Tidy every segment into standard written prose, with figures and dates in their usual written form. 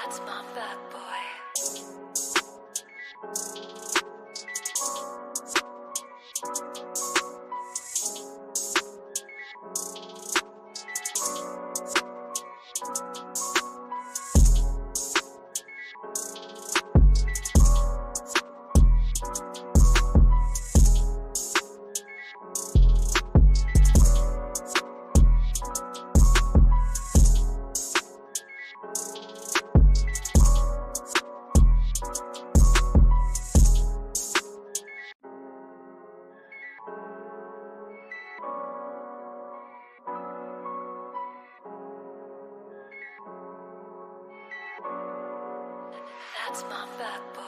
That's my bad boy. That's my bad boy.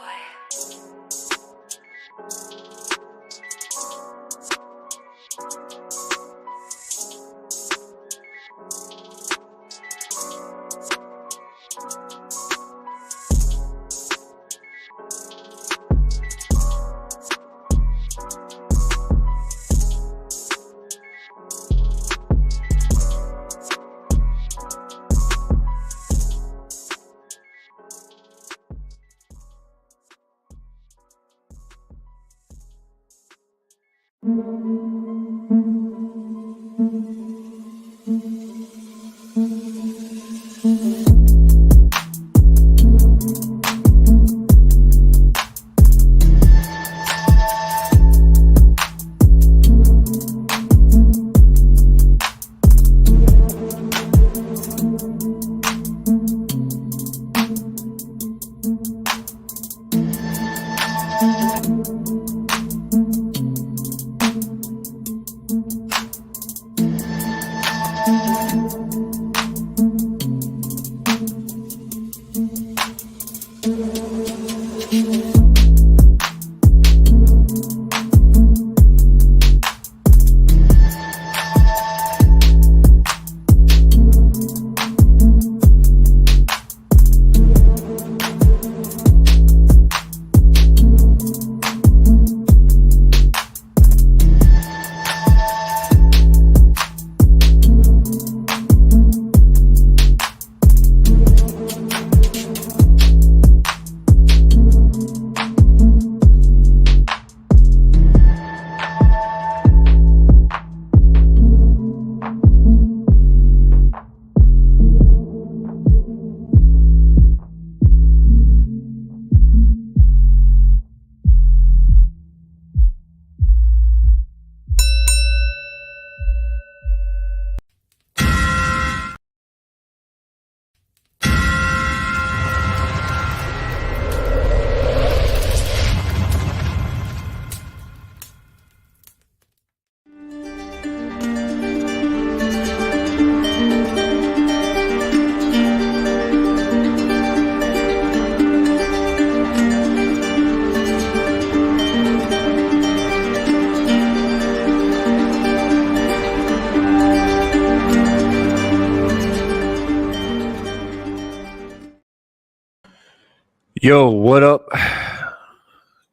Yo, what up?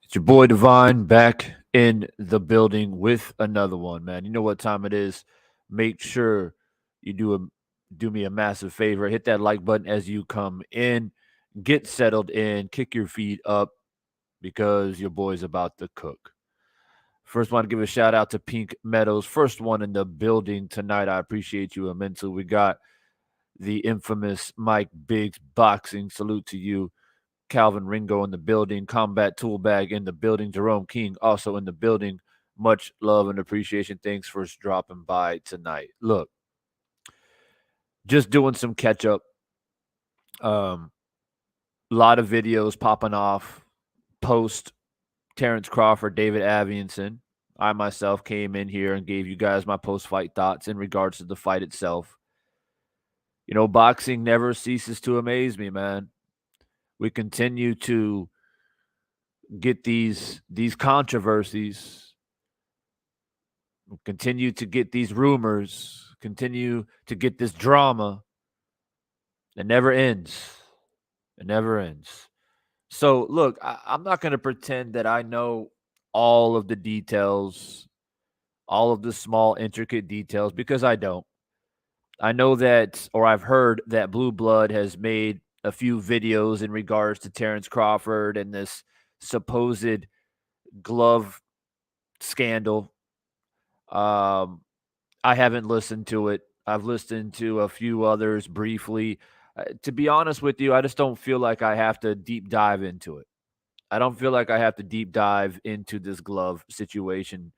It's your boy Divine back in the building with another one, man. You know what time it is. Make sure you do me a massive favor. Hit that like button as you come in. Get settled in. Kick your feet up because your boy's about to cook. First, want to give a shout out to Pink Meadows. First one in the building tonight. I appreciate you immensely. We got the infamous Mike Biggs Boxing. Salute to you. Calvin Ringo in the building, Combat Tool Bag in the building, Jerome King also in the building. Much love and appreciation. Thanks for dropping by tonight. Look, just doing some catch up. A lot of videos popping off post Terence Crawford, David Avianson. I myself came in here and gave you guys my post-fight thoughts in regards to the fight itself. Boxing never ceases to amaze me, man. We continue to get these controversies, continue to get these rumors, continue to get this drama. It never ends. It never ends. So, look, I'm not going to pretend that I know all of the details, all of the small, intricate details, because I don't. I know that, or I've heard that Blue Blood has made a few videos in regards to Terence Crawford and this supposed glove scandal. I haven't listened to it. I've listened to a few others briefly. To be honest with you, I just don't feel like I have to deep dive into it. I don't feel like I have to deep dive into this glove situation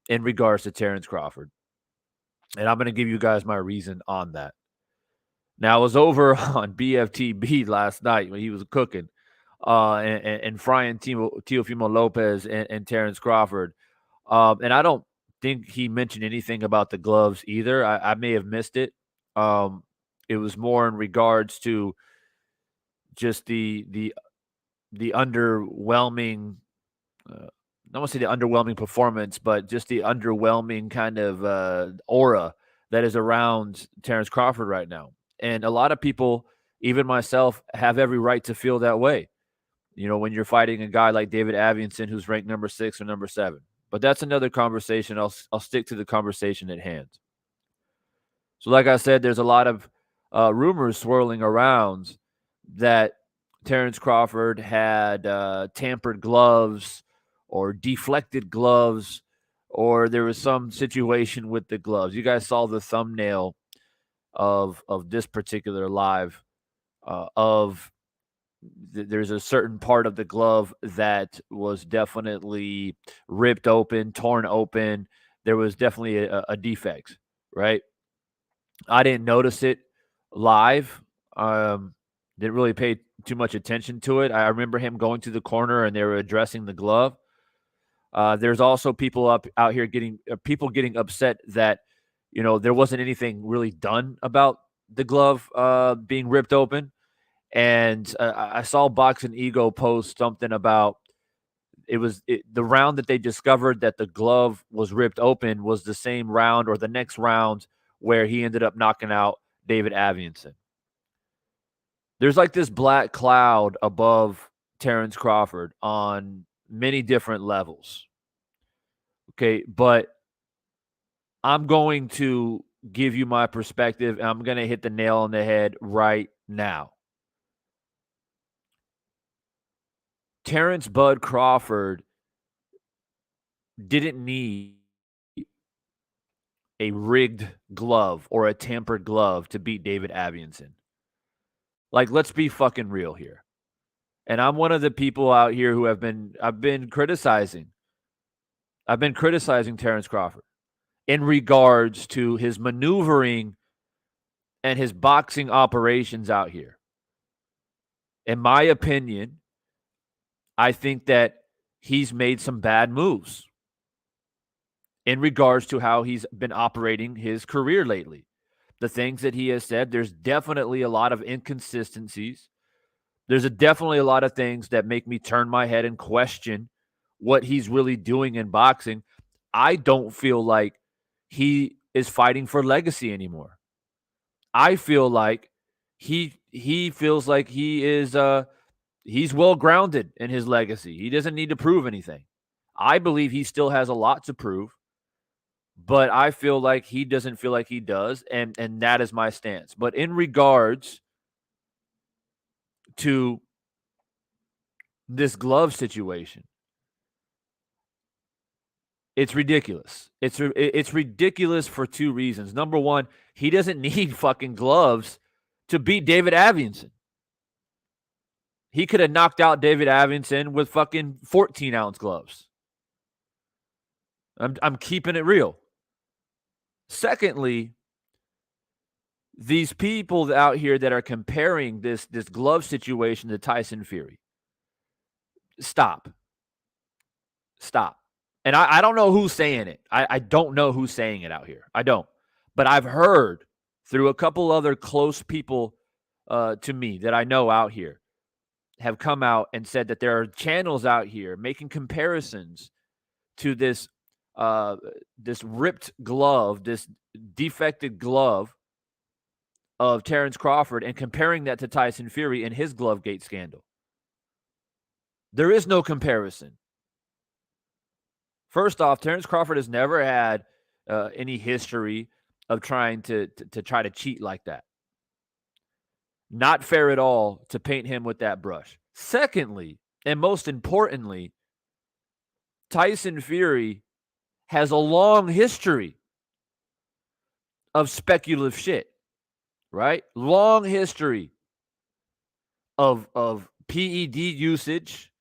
in regards to Terence Crawford. And I'm going to give you guys my reason on that. Now, I was over on BFTB last night when he was cooking and frying Teofimo Lopez and Terence Crawford. And I don't think he mentioned anything about the gloves either. I may have missed it. It was more in regards to just the underwhelming. I don't want to say the underwhelming performance, but just the underwhelming kind of aura that is around Terence Crawford right now. And a lot of people, even myself, have every right to feel that way. When you're fighting a guy like David Avianson, who's ranked number 6 or number 7. But that's another conversation. I'll stick to the conversation at hand. So, like I said, there's a lot of rumors swirling around that Terence Crawford had tampered gloves or deflected gloves, or there was some situation with the gloves. You guys saw the thumbnail of this particular live there's a certain part of the glove that was definitely ripped open, torn open. There was definitely a defect, right? I didn't notice it live. Didn't really pay too much attention to it. I remember him going to the corner and they were addressing the glove. There's also people out here getting upset that there wasn't anything really done about the glove being ripped open. And I saw Boxing Ego post something about the round that they discovered that the glove was ripped open was the same round or the next round where he ended up knocking out David Avianson. There's like this black cloud above Terence Crawford on many different levels. Okay, but I'm going to give you my perspective, and I'm going to hit the nail on the head right now. Terence Bud Crawford didn't need a rigged glove or a tampered glove to beat David Avianson. Like, let's be fucking real here. And I'm one of the people out here who I've been criticizing. I've been criticizing Terence Crawford in regards to his maneuvering and his boxing operations out here. In my opinion, I think that he's made some bad moves in regards to how he's been operating his career lately. The things that he has said, there's definitely a lot of inconsistencies. There's definitely a lot of things that make me turn my head and question what he's really doing in boxing. I don't feel like he is fighting for legacy anymore. I feel like he feels like he is he's well grounded in his legacy. He doesn't need to prove anything. I believe he still has a lot to prove, but I feel like he doesn't feel like he does, and that is my stance. But in regards to this glove situation, it's ridiculous. It's ridiculous for two reasons. Number one, he doesn't need fucking gloves to beat David Avianson. He could have knocked out David Avianson with fucking 14-ounce gloves. I'm keeping it real. Secondly, these people out here that are comparing this glove situation to Tyson Fury, stop. Stop. And I don't know who's saying it. I don't know who's saying it out here. I don't. But I've heard through a couple other close people to me that I know out here have come out and said that there are channels out here making comparisons to this ripped glove, this defected glove of Terence Crawford, and comparing that to Tyson Fury and his Glovegate scandal. There is no comparison. First off, Terence Crawford has never had any history of trying to try to cheat like that. Not fair at all to paint him with that brush. Secondly, and most importantly, Tyson Fury has a long history of speculative shit, right? Long history of PED usage,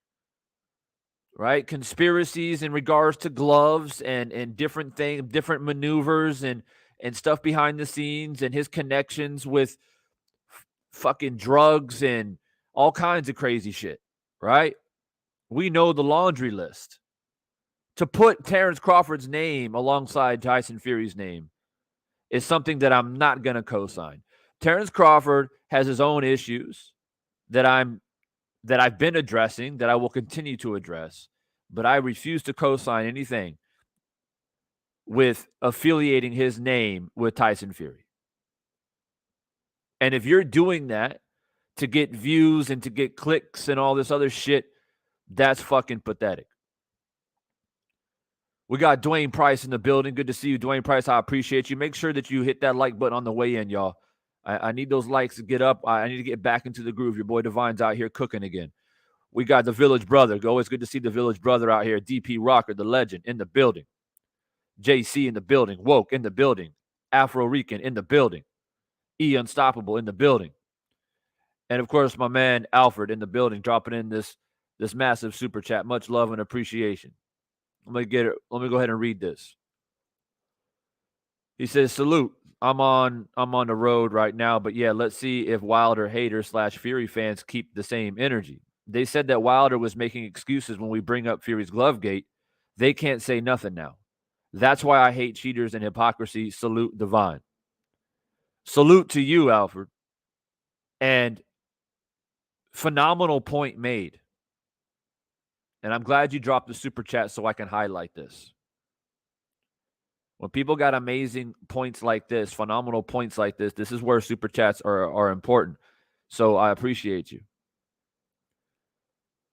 right? Conspiracies in regards to gloves and different things, different maneuvers and stuff behind the scenes, and his connections with fucking drugs and all kinds of crazy shit, right? We know the laundry list. To put Terence Crawford's name alongside Tyson Fury's name is something that I'm not going to co-sign. Terence Crawford has his own issues that I've been addressing, that I will continue to address, but I refuse to co-sign anything with affiliating his name with Tyson Fury. And if you're doing that to get views and to get clicks and all this other shit, that's fucking pathetic. We got Dwayne Price in the building. Good to see you, Dwayne Price. I appreciate you. Make sure that you hit that like button on the way in, y'all. I need those likes to get up. I need to get back into the groove. Your boy Divine's out here cooking again. We got the Village Brother. Always good to see the Village Brother out here. DP Rocker, the legend, in the building. JC in the building. Woke in the building. Afro Rican in the building. E Unstoppable in the building. And, of course, my man Alfred in the building, dropping in this massive super chat. Much love and appreciation. Let me go ahead and read this. He says, salute. I'm on the road right now, but yeah, let's see if Wilder haters / Fury fans keep the same energy. They said that Wilder was making excuses when we bring up Fury's Glovegate. They can't say nothing now. That's why I hate cheaters and hypocrisy. Salute, Divine. Salute to you, Alfred. And phenomenal point made. And I'm glad you dropped the super chat so I can highlight this. When people got amazing points like this, phenomenal points like this is where super chats are important. So I appreciate you.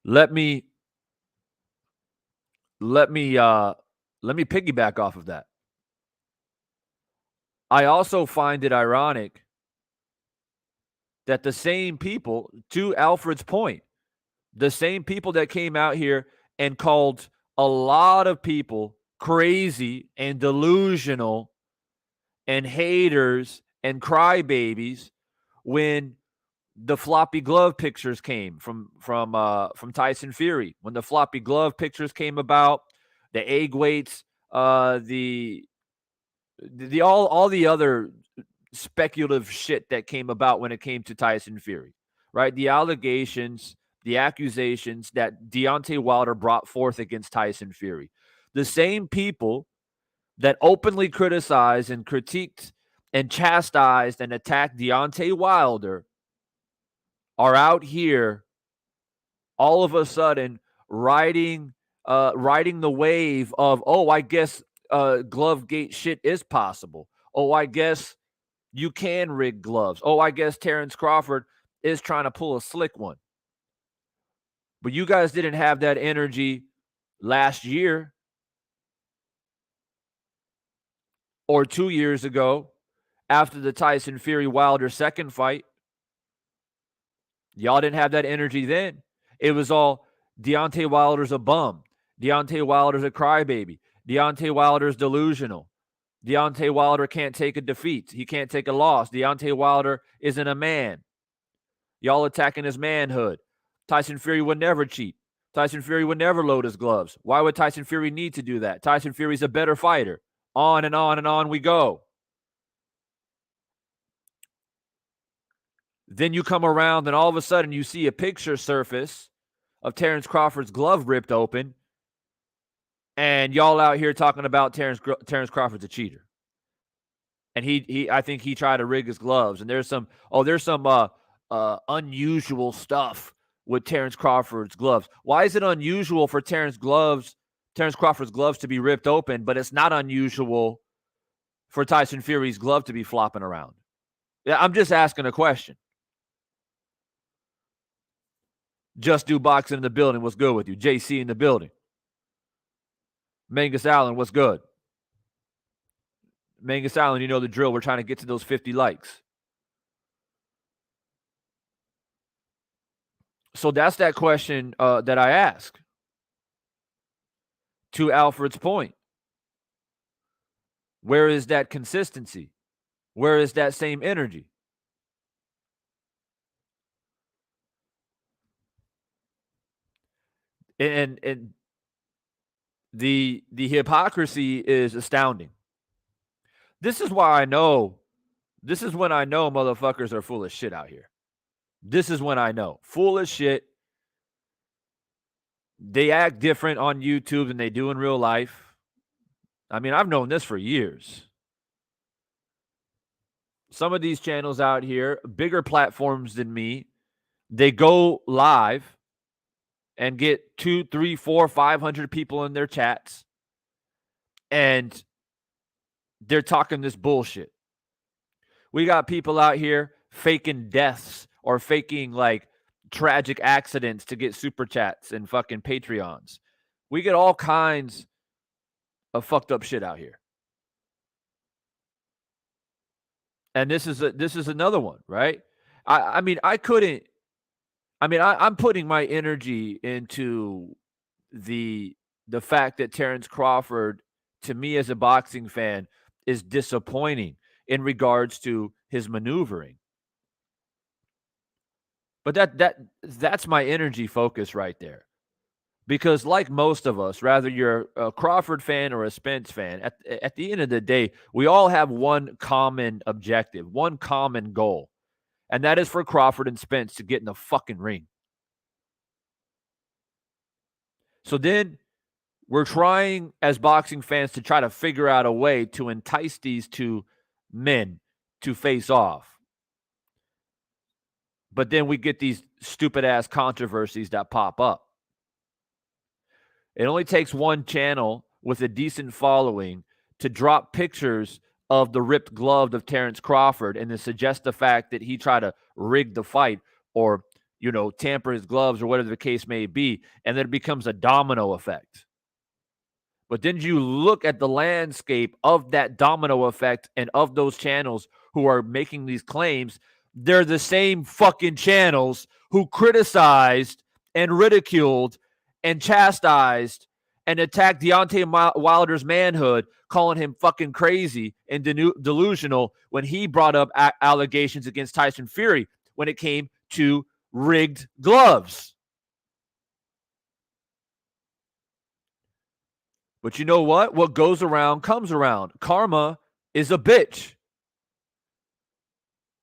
Let me piggyback off of that. I also find it ironic that the same people, to Alfred's point, the same people that came out here and called a lot of people crazy and delusional and haters and crybabies when the floppy glove pictures came from Tyson Fury, when the floppy glove pictures came about, the egg weights, all the other speculative shit that came about when it came to Tyson Fury, right? The allegations, the accusations that Deontay Wilder brought forth against Tyson Fury. The same people that openly criticized and critiqued and chastised and attacked Deontay Wilder are out here all of a sudden riding the wave of, oh, I guess Glovegate shit is possible. Oh, I guess you can rig gloves. Oh, I guess Terence Crawford is trying to pull a slick one. But you guys didn't have that energy last year or 2 years ago after the Tyson Fury Wilder second fight. Y'all didn't have that energy then. It was all Deontay Wilder's a bum. Deontay Wilder's a crybaby. Deontay Wilder's delusional. Deontay Wilder can't take a defeat. He can't take a loss. Deontay Wilder isn't a man. Y'all attacking his manhood. Tyson Fury would never cheat. Tyson Fury would never load his gloves. Why would Tyson Fury need to do that? Tyson Fury's a better fighter. On and on and on we go. Then you come around and all of a sudden you see a picture surface of Terence Crawford's glove ripped open. And y'all out here talking about Terence Crawford's a cheater. And I think he tried to rig his gloves. And there's some unusual stuff with Terence Crawford's gloves. Why is it unusual for Terence Crawford's gloves to be ripped open, but it's not unusual for Tyson Fury's glove to be flopping around? Yeah, I'm just asking a question. Just Do Boxing in the building. What's good with you? JC in the building. Mangus Allen, what's good? Mangus Allen, you know the drill. We're trying to get to those 50 likes. So that's that question that I ask. To Alfred's point, where is that consistency? Where is that same energy? And the hypocrisy is astounding. This is why I know. This is when I know motherfuckers are full of shit out here. This is when I know. Full of shit. They act different on YouTube than they do in real life. I mean, I've known this for years. Some of these channels out here, bigger platforms than me, they go live and get 2, 3, 4, 500 people in their chats, and they're talking this bullshit. We got people out here faking deaths or faking like tragic accidents to get super chats and fucking Patreons. We get all kinds of fucked up shit out here. And this is another one, right? I'm putting my energy into the fact that Terence Crawford, to me as a boxing fan, is disappointing in regards to his maneuvering. But that's my energy focus right there. Because like most of us, whether you're a Crawford fan or a Spence fan, at the end of the day, we all have one common objective, one common goal. And that is for Crawford and Spence to get in the fucking ring. So then we're trying as boxing fans to try to figure out a way to entice these two men to face off. But then we get these stupid ass controversies that pop up. It only takes one channel with a decent following to drop pictures of the ripped glove of Terence Crawford and to suggest the fact that he tried to rig the fight or, tamper his gloves or whatever the case may be. And then it becomes a domino effect. But then you look at the landscape of that domino effect and of those channels who are making these claims. They're the same fucking channels who criticized and ridiculed and chastised and attacked Deontay Wilder's manhood, calling him fucking crazy and delusional when he brought up allegations against Tyson Fury when it came to rigged gloves. But you know what? What goes around comes around. Karma is a bitch.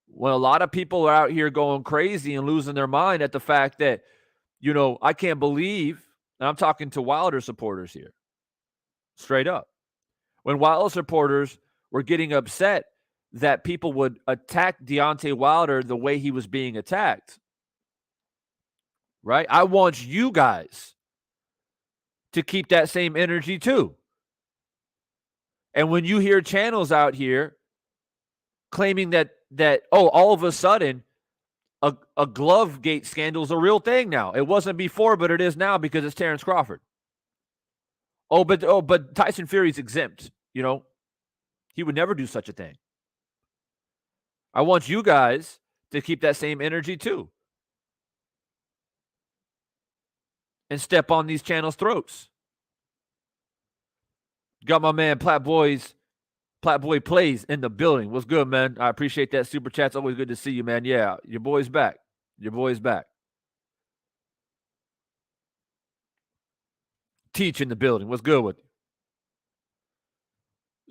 When a lot of people are out here going crazy and losing their mind at the fact that, I can't believe, and I'm talking to Wilder supporters here, straight up. When Wilder supporters were getting upset that people would attack Deontay Wilder the way he was being attacked, right? I want you guys to keep that same energy too. And when you hear channels out here claiming that all of a sudden a glove gate scandal is a real thing now. It wasn't before, but it is now because it's Terence Crawford. But Tyson Fury's exempt. He would never do such a thing. I want you guys to keep that same energy too. And step on these channels' throats. Got my man Platt Boy Plays in the building. What's good, man? I appreciate that super chat. It's always good to see you, man. Yeah, your boy's back. Teach in the building. What's good with you?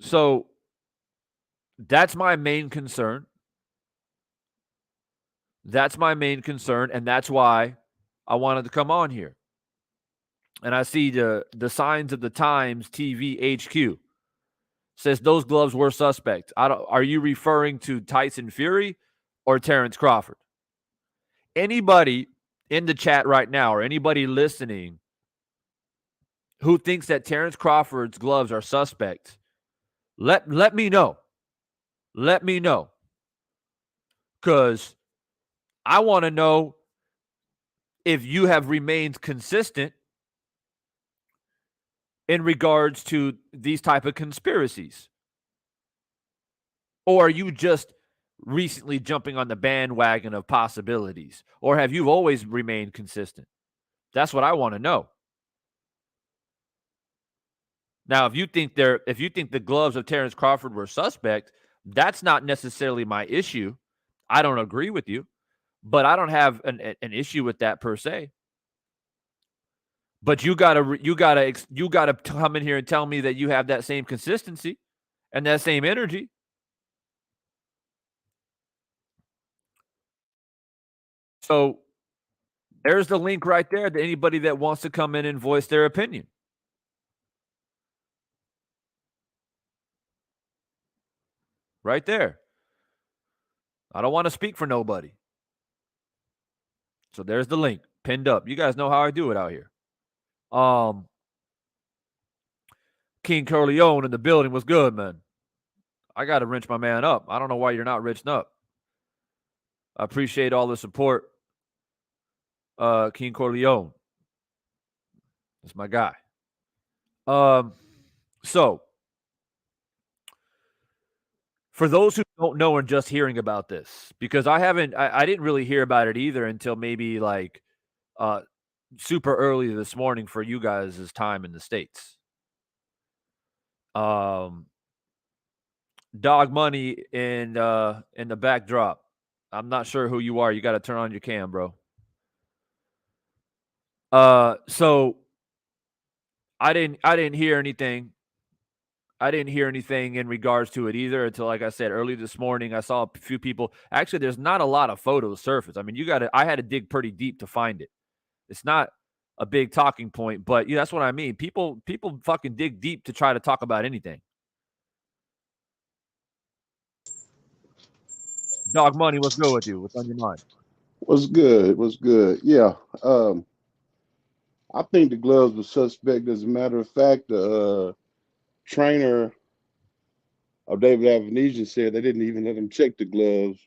So that's my main concern. And that's why I wanted to come on here. and I see the signs of the Times TV HQ says those gloves were suspect. Are you referring to Tyson Fury or Terence Crawford? Anybody in the chat right now or anybody listening who thinks that Terence Crawford's gloves are suspect, let me know. Let me know. Because I want to know if you have remained consistent in regards to these type of conspiracies. Or are you just recently jumping on the bandwagon of possibilities? Or have you always remained consistent? That's what I want to know. Now, if you think the gloves of Terence Crawford were suspect, that's not necessarily my issue. I don't agree with you, but I don't have an issue with that per se. But you gotta come in here and tell me that you have that same consistency and that same energy. So there's the link right there to anybody that wants to come in and voice their opinion. Right there. I don't want to speak for nobody. So there's the link pinned up. You guys know how I do it out here. King Corleone in the building was good, man. I got to wrench my man up. I don't know why you're not wrenching up. I appreciate all the support. King Corleone. That's my guy. So for those who don't know and just hearing about this, because I didn't really hear about it either until maybe like super early this morning for you guys' time in the States. Dog Money in the backdrop. I'm not sure who you are. You got to turn on your cam, bro. So I didn't hear anything. I didn't hear anything in regards to it either until, like I said, early this morning. I saw a few people. Actually, there's not a lot of photos surface. I mean, I had to dig pretty deep to find it. It's not a big talking point, but that's what I mean. People fucking dig deep to try to talk about anything. Dog Money, what's good with you? What's on your mind? What's good? What's good? Yeah. I think the gloves were suspect. As a matter of fact, the trainer of David Avenesian said they didn't even let him check the gloves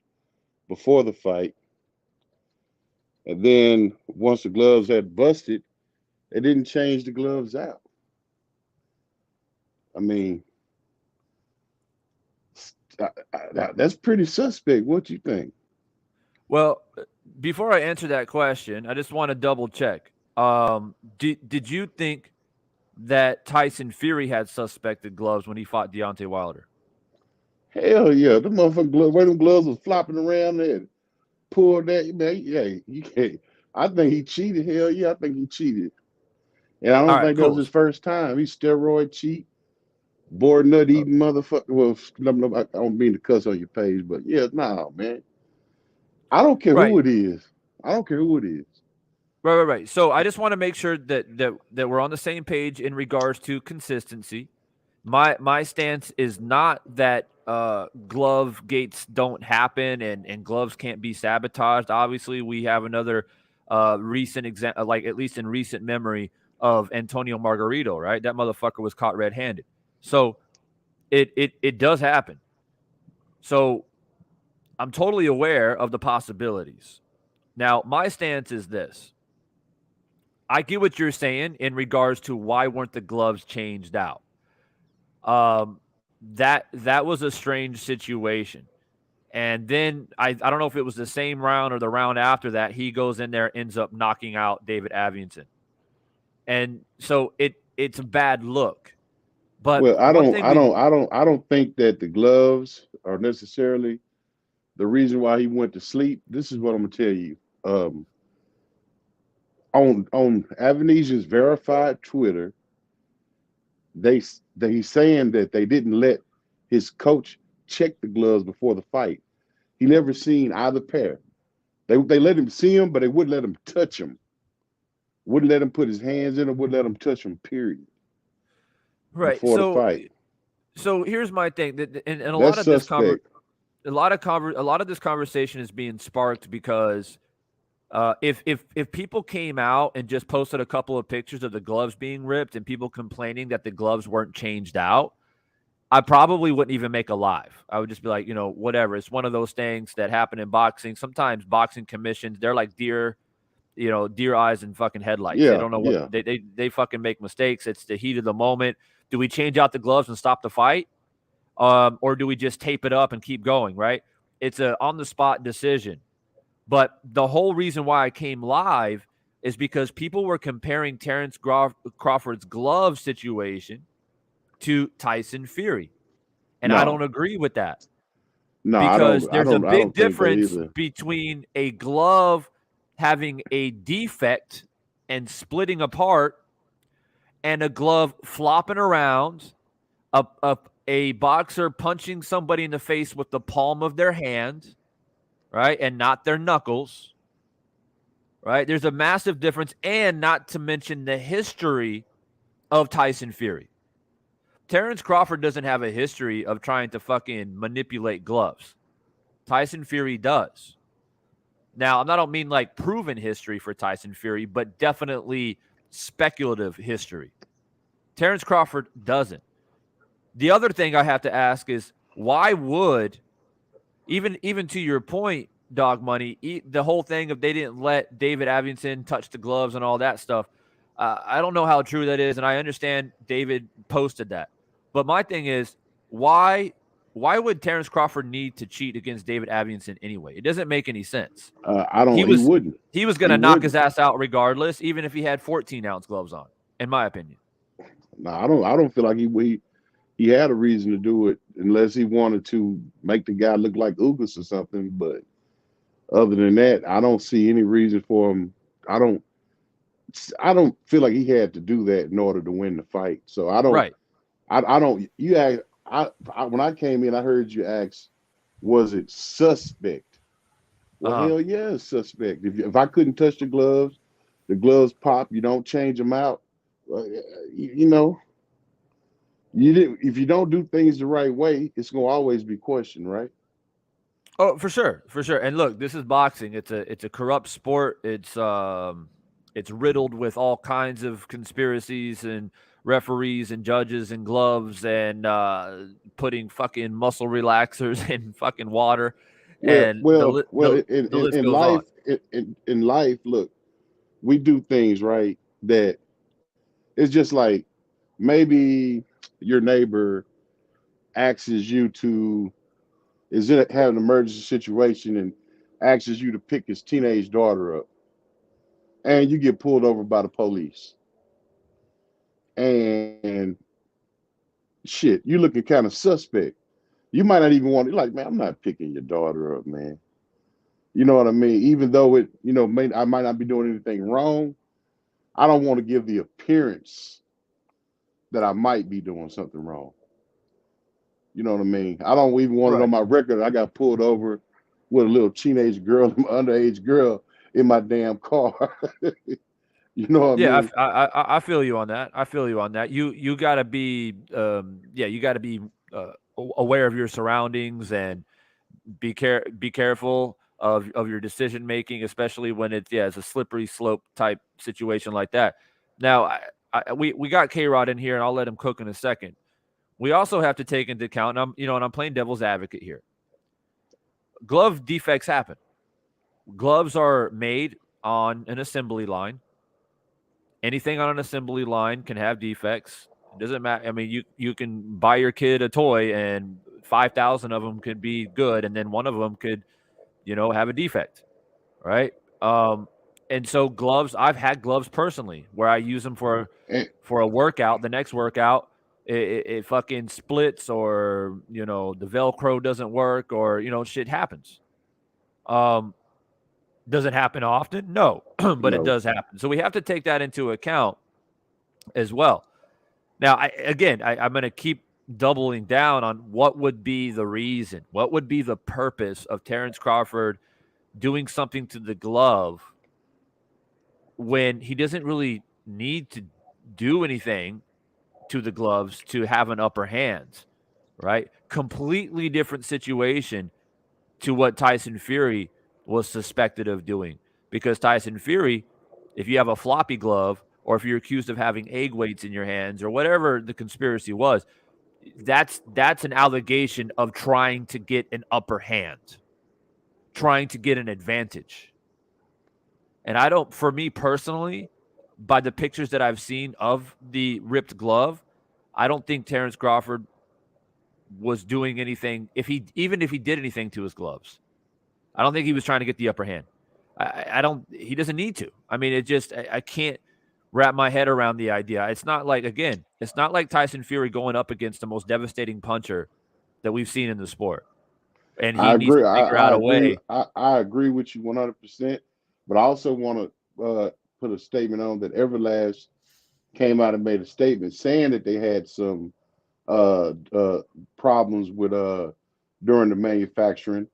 before the fight. And then once the gloves had busted, they didn't change the gloves out. I mean, that's pretty suspect. What you think? Well, before I answer that question, I just want to double check. Did you think that Tyson Fury had suspected gloves when he fought Deontay Wilder? Hell yeah. The motherfucking gloves, where them gloves was flopping around there. Pulled that, man. Yeah, you can't. I think he cheated. Hell yeah, I think he cheated. And I All don't right, think that was cool. his first time. He's steroid cheat, board nut eating motherfucker. Well, I don't mean to cuss on your page, but yeah, nah, man. I don't care who Right. it is. I don't care who it is. Right. So I just want to make sure that we're on the same page in regards to consistency. My stance is not that glove gates don't happen and gloves can't be sabotaged. Obviously, we have another recent example, like at least in recent memory of Antonio Margarito, right? That motherfucker was caught red-handed. So it does happen. So I'm totally aware of the possibilities. Now, my stance is this. I get what you're saying in regards to why weren't the gloves changed out. That was a strange situation. And then I don't know if it was the same round or the round after that, he goes in there, ends up knocking out David Avianson. And so it's a bad look. But Well, one thing I don't think that the gloves are necessarily the reason why he went to sleep. This is what I'm gonna tell you. On Avenesian's verified Twitter, he's saying that they didn't let his coach check the gloves before the fight. He never seen either pair. They let him see them, but they wouldn't let him touch them. Wouldn't let him put his hands in it. Wouldn't let him touch him. Period. Right. Before the fight, So here's my thing. And a lot that's of this suspect. a lot of this conversation is being sparked because if people came out and just posted a couple of pictures of the gloves being ripped and people complaining that the gloves weren't changed out, I probably wouldn't even make a live. I would just be like, whatever. It's one of those things that happen in boxing. Sometimes boxing commissions, they're like deer eyes and fucking headlights. They Yeah, don't know what yeah. they fucking make mistakes. It's the heat of the moment. Do we change out the gloves and stop the fight? Or do we just tape it up and keep going, right? It's a on-the-spot decision. But the whole reason why I came live is because people were comparing Terence Crawford's glove situation to Tyson Fury. And I don't No, agree with that no. I because don't. I there's a don't. I big don't think that difference either. between a glove having a defect and splitting apart and a glove flopping around, a boxer punching somebody in the face with the palm of their hand, right, and not their knuckles, right? There's a massive difference, and not to mention the history of Tyson Fury. Terence Crawford doesn't have a history of trying to fucking manipulate gloves. Tyson Fury does. Now, I don't mean like proven history for Tyson Fury, but definitely speculative history. Terence Crawford doesn't. The other thing I have to ask is why would, even to your point, Dog Money, the whole thing of they didn't let David Avington touch the gloves and all that stuff. I don't know how true that is, and I understand David posted that. But my thing is, why would Terence Crawford need to cheat against David Avington anyway? It doesn't make any sense. I He don't. He was wouldn't. he was going He to knock his wouldn't. ass out regardless, even if he had 14-ounce gloves on, in my opinion. No, I don't. I don't feel like he had a reason to do it unless he wanted to make the guy look like Ugas or something. But other than that, I don't see any reason for him. I don't. I don't feel like he had to do that in order to win the fight. So I don't. Right. I don't. You ask. When I came in, I heard you ask, was it suspect? Well, Uh-huh. hell yeah, it's suspect. If I couldn't touch the gloves pop. You don't change them out. You know, you didn't. If you don't do things the right way, it's gonna always be questioned, right? Oh, for sure, for sure. And look, this is boxing. It's a corrupt sport. It's riddled with all kinds of conspiracies and referees and judges and gloves and putting fucking muscle relaxers in fucking water, Well, and well, well. the list In goes life, on. in life, look, we do things right that it's just like maybe your neighbor asks you to is in have an emergency situation and asks you to pick his teenage daughter up, and you get pulled over by the police, and shit, you looking kind of suspect. You might not even want to like, man, I'm not picking your daughter up, man. You know what I mean? Even though I might not be doing anything wrong, I don't want to give the appearance that I might be doing something wrong. You know what I mean? I don't even want it on Right. my record. I got pulled over with a little teenage girl, underage girl in my damn car. You know what I Yeah, mean? I feel you on that. I feel you on that. You got to be you got to be aware of your surroundings and be careful of your decision making, especially when it's a slippery slope type situation like that. Now, we got K Rod in here, and I'll let him cook in a second. We also have to take into account, and I'm playing devil's advocate here. Glove defects happen. Gloves are made on an assembly line. Anything on an assembly line can have defects. It doesn't matter. I mean, you can buy your kid a toy, and 5,000 of them could be good, and then one of them could have a defect, right? And so gloves, I've had gloves personally where I use them And, for a workout. The next workout, it fucking splits, or the Velcro doesn't work, or shit happens. Um, does it happen often? No, but it no, does happen. So we have to take that into account as well. Now, I'm going to keep doubling down on what would be the reason, what would be the purpose of Terence Crawford doing something to the glove when he doesn't really need to do anything to the gloves to have an upper hand, right? Completely different situation to what Tyson Fury was suspected of doing. Because Tyson Fury, if you have a floppy glove or if you're accused of having egg weights in your hands or whatever the conspiracy was, that's an allegation of trying to get an upper hand, trying to get an advantage. And I don't, for me personally, by the pictures that I've seen of the ripped glove, I don't think Terence Crawford was doing anything. Even if he did anything to his gloves, I don't think he was trying to get the upper hand. I don't. He doesn't need to. I mean, it just I can't wrap my head around the idea. It's not like it's not like Tyson Fury going up against the most devastating puncher that we've seen in the sport, and he I needs agree. to figure out I a agree. way. I agree with you 100%. But I also want to put a statement on that Everlast came out and made a statement saying that they had some uh, uh, problems with during the manufacturing.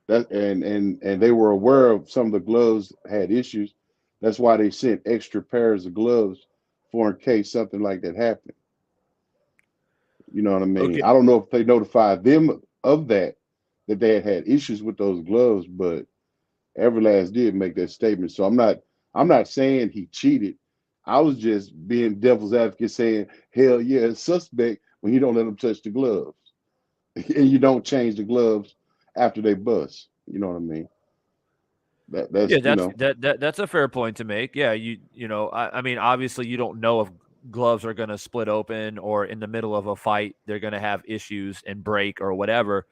That and they were aware of some of the gloves had issues. That's why they sent extra pairs of gloves for in case something like that happened. You know what I mean? Okay, I don't know if they notified them of that they had issues with those gloves, but Everlast did make that statement. So I'm not saying he cheated. I was just being devil's advocate saying, hell yeah, it's suspect when you don't let them touch the gloves. And you don't change the gloves after they bust. You know what I mean? yeah, That's that's that's a fair point to make. Yeah, I mean, obviously, you don't know if gloves are going to split open or in the middle of a fight they're going to have issues and break or whatever.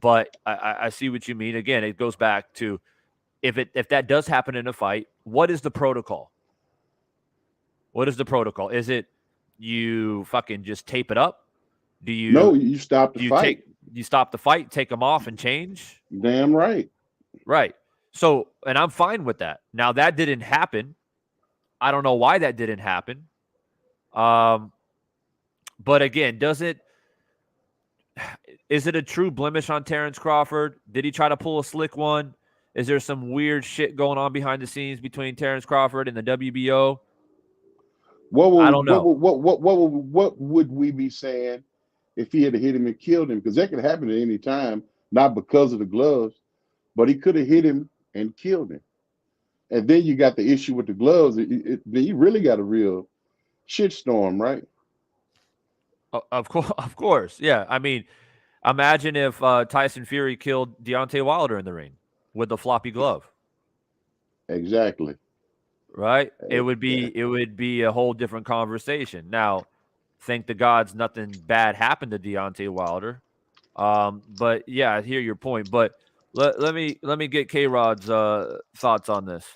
But I see what you mean. Again, it goes back to if that does happen in a fight, what is the protocol? What is the protocol? Is it you fucking just tape it up? Do no, you you stop the do you fight. take you stop the fight, take them off, and change? Damn right. Right. So, and I'm fine with that. Now that didn't happen. I don't know why that didn't happen. Um, but again, does it? Is it a true blemish on Terence Crawford? Did he try to pull a slick one? Is there some weird shit going on behind the scenes between Terence Crawford and the WBO? I don't know. What would we be saying if he had hit him and killed him? Because that could happen at any time, not because of the gloves, but he could have hit him and killed him. And then you got the issue with the gloves. Then you really got a real shitstorm, right? Of course, of course, yeah. I mean, imagine if Tyson Fury killed Deontay Wilder in the ring with the floppy glove, Exactly. right? It Uh, would yeah. be it would be a whole different conversation. Now, thank the gods nothing bad happened to Deontay Wilder. But yeah, I hear your point. But let me get K Rod's thoughts on this.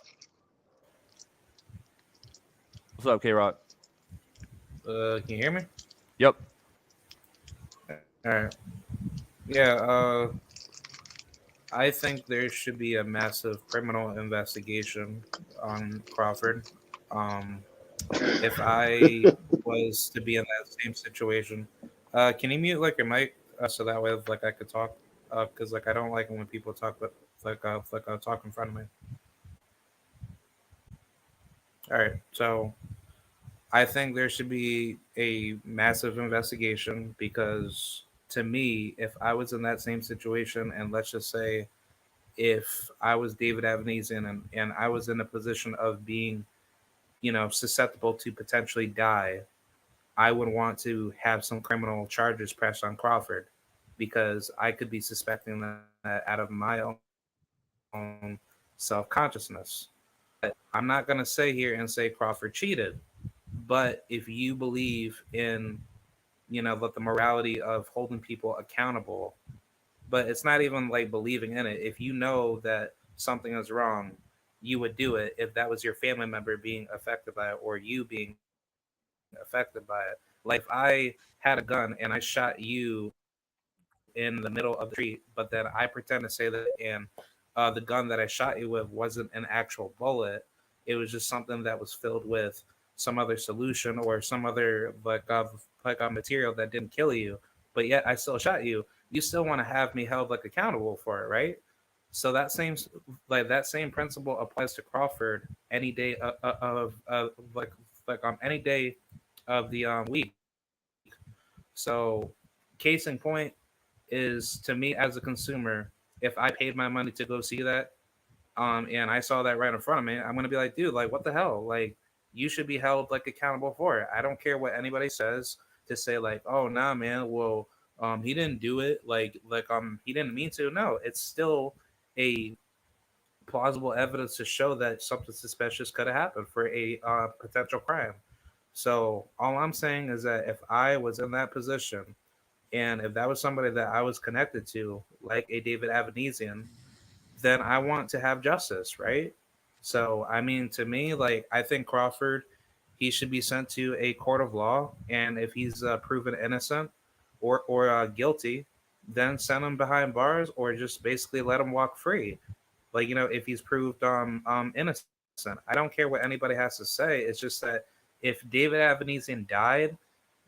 What's up, K Rod? Can you hear me? Yep. All right. Yeah. I think there should be a massive criminal investigation on Crawford. Um, if I was to be in that same situation, can you mute like your mic so that way like I could talk? Because like I don't like it when people talk, but talk in front of me. All right. So I think there should be a massive investigation because to me, if I was in that same situation, and let's just say if I was David Avenesian and I was in a position of being, susceptible to potentially die, I would want to have some criminal charges pressed on Crawford because I could be suspecting that out of my own self consciousness. But I'm not going to say here and say Crawford cheated. But if you believe in, the morality of holding people accountable, but it's not even like believing in it. If you know that something is wrong, you would do it if that was your family member being affected by it or you being affected by it. Like if I had a gun and I shot you in the middle of the street, but then I pretend to say that and the gun that I shot you with wasn't an actual bullet, it was just something that was filled with some other solution or some other like a material that didn't kill you, but yet I still shot you. You still want to have me held like accountable for it, right? So that same principle applies to Crawford any day of like on any day of the week. So, case in point is to me as a consumer, if I paid my money to go see that, and I saw that right in front of me, I'm gonna be like, dude, like what the hell? Like you should be held like accountable for it. I don't care what anybody says to say like, oh nah man, well he didn't do it, he didn't mean to. No, it's still a plausible evidence to show that something suspicious could have happened for a potential crime. So all I'm saying is that if I was in that position and if that was somebody that I was connected to, like a David Avenesian, then I want to have justice, right? So, I mean, to me, like, I think Crawford, he should be sent to a court of law. And if he's proven innocent or guilty, then send him behind bars or just basically let him walk free. Like, if he's proved innocent. I don't care what anybody has to say. It's just that if David Avenesian died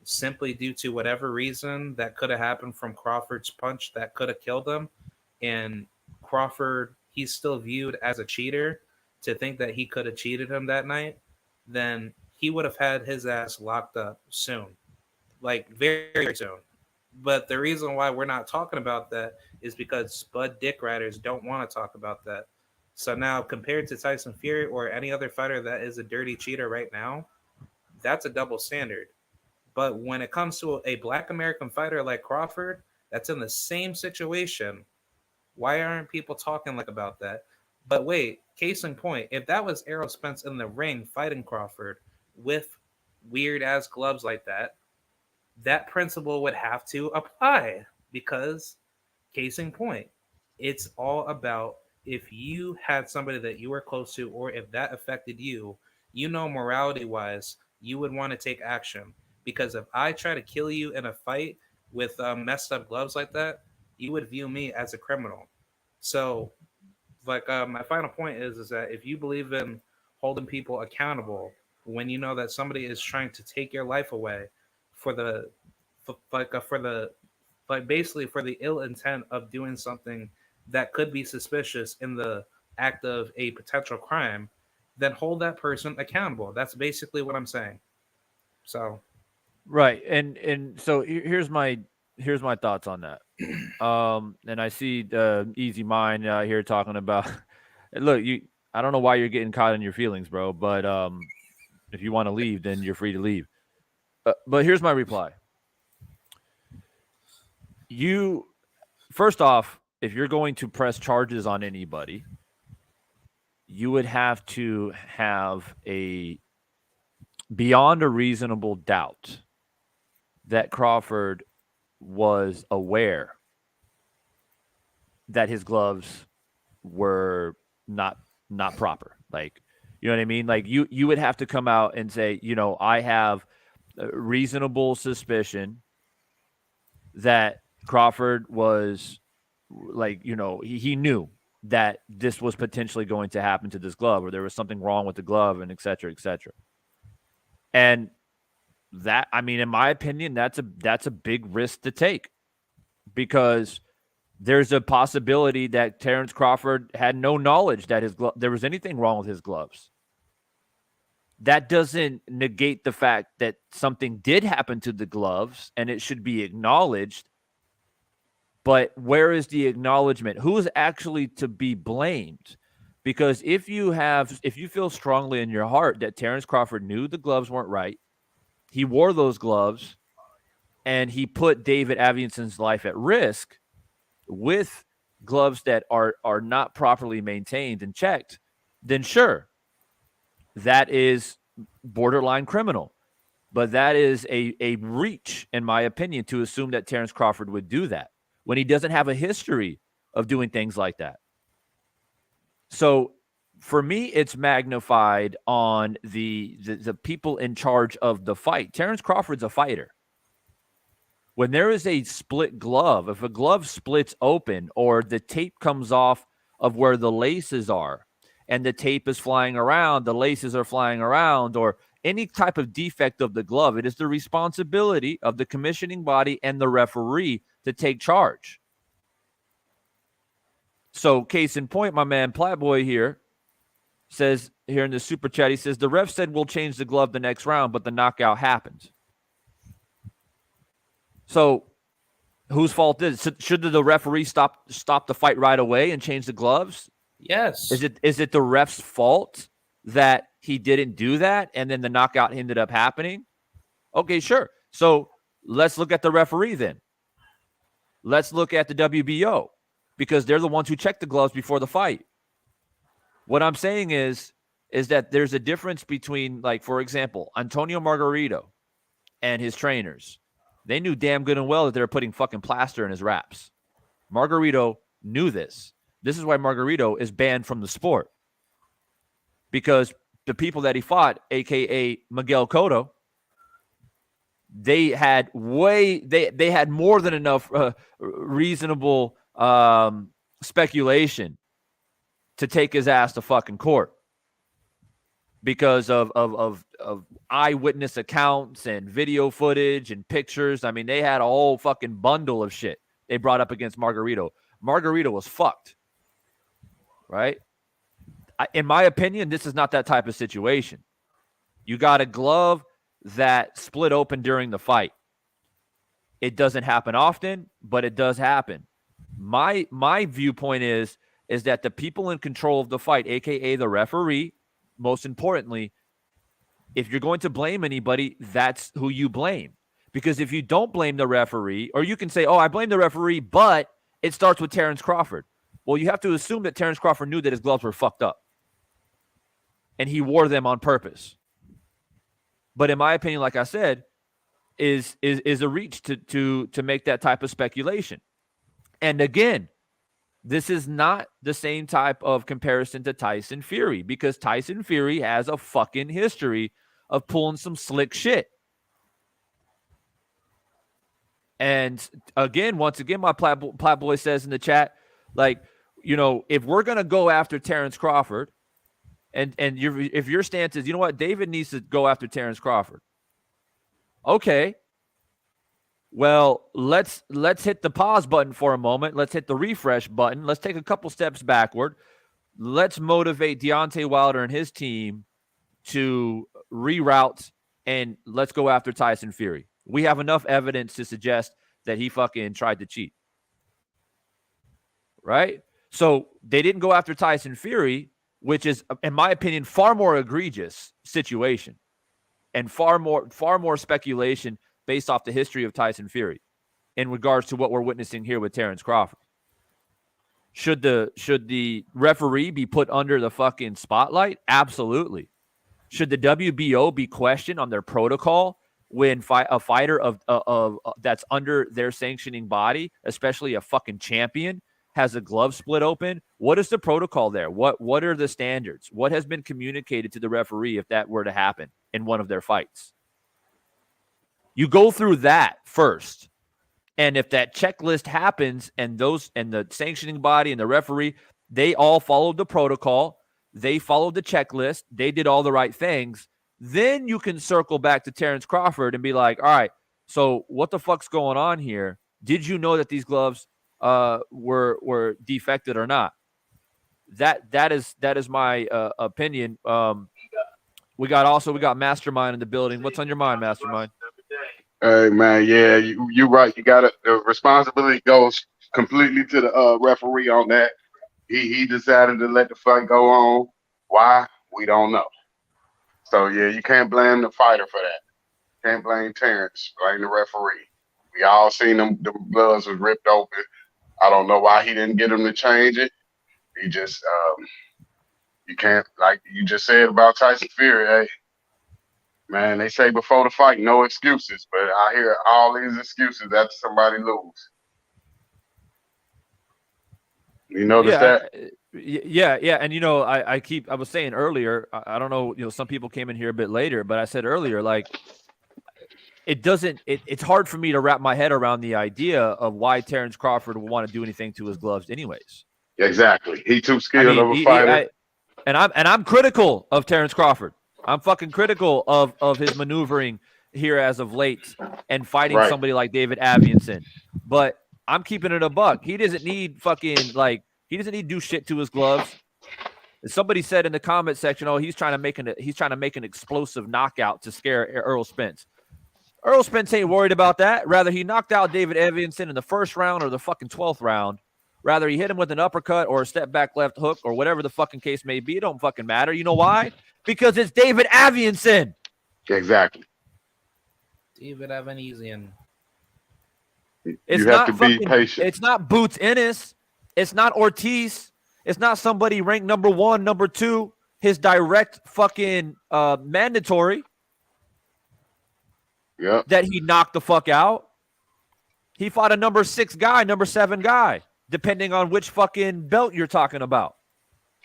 simply due to whatever reason that could have happened from Crawford's punch that could have killed him, and Crawford, he's still viewed as a cheater to think that he could have cheated him that night, then he would have had his ass locked up soon, like very, very soon. But the reason why we're not talking about that is because Spud Dick Riders don't want to talk about that. So now, compared to Tyson Fury or any other fighter that is a dirty cheater right now, that's a double standard. But when it comes to a black American fighter like Crawford, that's in the same situation. Why aren't people talking like about that? But wait, case in point, if that was Errol Spence in the ring fighting Crawford with weird ass gloves like that, that principle would have to apply because case in point, it's all about if you had somebody that you were close to or if that affected you, morality wise, you would want to take action. Because if I try to kill you in a fight with messed up gloves like that, you would view me as a criminal. So, my final point is that if you believe in holding people accountable when you know that somebody is trying to take your life away for the for the basically for the ill intent of doing something that could be suspicious in the act of a potential crime, then hold that person accountable. That's basically what I'm saying. So, Right. And so here's my thoughts on that. And I see the Easy Mind here talking about look, I don't know why you're getting caught in your feelings, bro, but if you want to leave, then you're free to leave. But here's my reply. You first off, if you're going to press charges on anybody, you would have to have a beyond a reasonable doubt that Crawford was aware that his gloves were not proper. Like, you know what I mean? Like you would have to come out and say, I have a reasonable suspicion that Crawford was like, he knew that this was potentially going to happen to this glove or there was something wrong with the glove and et cetera, et cetera. And that, I mean, in my opinion, that's a big risk to take because there's a possibility that Terence Crawford had no knowledge that there was anything wrong with his gloves. That doesn't negate the fact that something did happen to the gloves and it should be acknowledged. But where is the acknowledgement? Who is actually to be blamed? Because if you feel strongly in your heart that Terence Crawford knew the gloves weren't right, he wore those gloves, and he put David Avinson's life at risk with gloves that are not properly maintained and checked, then sure, that is borderline criminal. But that is a reach, in my opinion, to assume that Terence Crawford would do that when he doesn't have a history of doing things like that. So for me, it's magnified on the people in charge of the fight. Terence Crawford's a fighter. When there is a split glove, if a glove splits open or the tape comes off of where the laces are and the tape is flying around, the laces are flying around, or any type of defect of the glove, it is the responsibility of the commissioning body and the referee to take charge. So, case in point, my man Playboy here says here in the super chat, he says the ref said we'll change the glove the next round, but the knockout happened. So, whose fault is it? Should the referee stop the fight right away and change the gloves? Yes. Is it the ref's fault that he didn't do that and then the knockout ended up happening? Okay, sure. So let's look at the referee then. Let's look at the WBO because they're the ones who check the gloves before the fight. What I'm saying is that there's a difference between, like, for example, Antonio Margarito and his trainers. They knew damn good and well that they were putting fucking plaster in his wraps. Margarito knew this. This is why Margarito is banned from the sport. Because the people that he fought, a.k.a. Miguel Cotto, they had more than enough reasonable speculation to take his ass to fucking court because of eyewitness accounts and video footage and pictures. I mean, they had a whole fucking bundle of shit they brought up against Margarito. Margarito was fucked, right? In my opinion, this is not that type of situation. You got a glove that split open during the fight. It doesn't happen often, but it does happen. My viewpoint is that the people in control of the fight, aka the referee, most importantly, if you're going to blame anybody, that's who you blame. Because if you don't blame the referee, or you can say, oh, I blame the referee, but it starts with Terence Crawford. Well, you have to assume that Terence Crawford knew that his gloves were fucked up. And he wore them on purpose. But in my opinion, like I said, is a reach to make that type of speculation. And again, this is not the same type of comparison to Tyson Fury, because Tyson Fury has a fucking history of pulling some slick shit. And again, once again, my Plat says in the chat, like, you know, if we're going to go after Terence Crawford, and if your stance is, you know what, David needs to go after Terence Crawford. Okay. Well, let's hit the pause button for a moment. Let's hit the refresh button. Let's take a couple steps backward. Let's motivate Deontay Wilder and his team to reroute, and let's go after Tyson Fury. We have enough evidence to suggest that he fucking tried to cheat. Right? So they didn't go after Tyson Fury, which is, in my opinion, far more egregious situation and far more speculation based off the history of Tyson Fury in regards to what we're witnessing here with Terence Crawford. Should the referee be put under the fucking spotlight? Absolutely. Should the WBO be questioned on their protocol when a fighter of that's under their sanctioning body, especially a fucking champion, has a glove split open? What is the protocol there? What are the standards? What has been communicated to the referee if that were to happen in one of their fights? You go through that first. And if that checklist happens and the sanctioning body and the referee, they all followed the protocol, they followed the checklist, they did all the right things, then you can circle back to Terence Crawford and be like, all right, so what the fuck's going on here? Did you know that these gloves were defected or not? That is my opinion. We got Mastermind in the building. What's on your mind, Mastermind? Hey man, yeah, you're right. You got the responsibility goes completely to the referee on that. He decided to let the fight go on. Why? We don't know. So yeah, you can't blame the fighter for that. Can't blame Terence. Blame the referee. We all seen them. The gloves was ripped open. I don't know why he didn't get him to change it. He just you can't, like you just said about Tyson Fury. Hey, man, they say before the fight, no excuses, but I hear all these excuses after somebody lose. You notice that? Yeah. And, you know, I was saying earlier, I don't know, you know, some people came in here a bit later, but I said earlier, like, it's hard for me to wrap my head around the idea of why Terence Crawford would want to do anything to his gloves anyways. Exactly. He too skilled of a fighter. I'm critical of Terence Crawford. I'm fucking critical of his maneuvering here as of late and fighting somebody like David Avianson. But I'm keeping it a buck. He doesn't need fucking, like, He doesn't need to do shit to his gloves. Somebody said in the comment section, "Oh, he's trying to make an explosive knockout to scare Earl Spence." Earl Spence ain't worried about that. Rather, he knocked out David Evanson in the first round or the fucking 12th round. Rather, he hit him with an uppercut or a step back left hook or whatever the fucking case may be. It don't fucking matter. You know why? Because it's David Evanson. Exactly. David Evanesian. It's You have not to be fucking- patient. It's not Boots Ennis. It's not Ortiz. It's not somebody ranked number 1, number 2. His direct fucking mandatory Yep. that he knocked the fuck out. He fought a number 6 guy, number 7 guy, depending on which fucking belt you're talking about.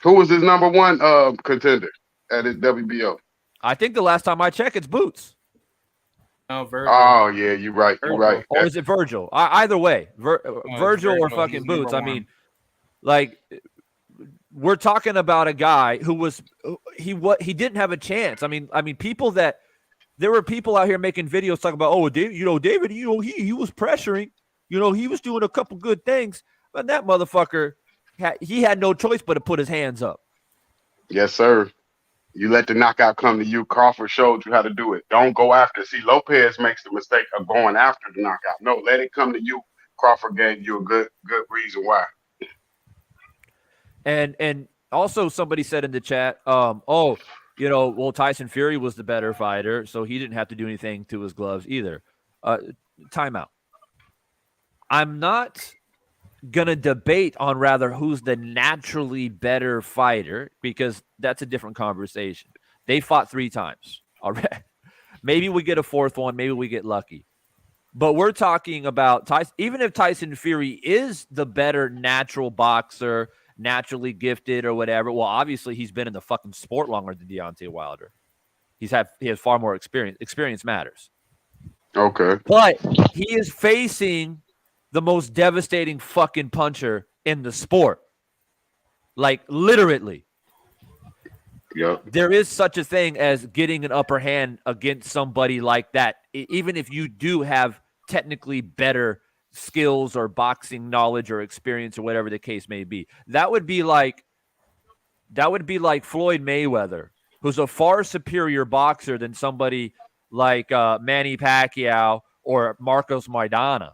Who was his number 1 contender at his WBO? I think the last time I checked, it's Boots. No, Virgil. Oh yeah, you're right. You're right. Or is it Virgil? Either way, Virgil or Virgil. fucking He's Boots. number I mean, like, we're talking about a guy who he didn't have a chance. I mean, people that there were people out here making videos talking about, oh, David, David, he was pressuring, he was doing a couple good things, but that motherfucker he had no choice but to put his hands up. Yes, sir. You let the knockout come to you. Crawford showed you how to do it. Don't go after. See, Lopez makes the mistake of going after the knockout. No, let it come to you. Crawford gave you a good reason why. And also somebody said in the chat, Tyson Fury was the better fighter, so he didn't have to do anything to his gloves either. Timeout. I'm not going to debate on rather who's the naturally better fighter, because that's a different conversation. They fought 3 times already. Maybe we get a 4th one. Maybe we get lucky. But we're talking about Tyson. Even if Tyson Fury is the better natural boxer, naturally gifted or whatever, well, obviously he's been in the fucking sport longer than Deontay Wilder. He has far more experience. Experience matters. Okay. But he is facing the most devastating fucking puncher in the sport. Like, literally. Yep. There is such a thing as getting an upper hand against somebody like that, even if you do have technically better skills or boxing knowledge or experience or whatever the case may be. That would be like Floyd Mayweather, who's a far superior boxer than somebody like Manny Pacquiao or Marcos Maidana.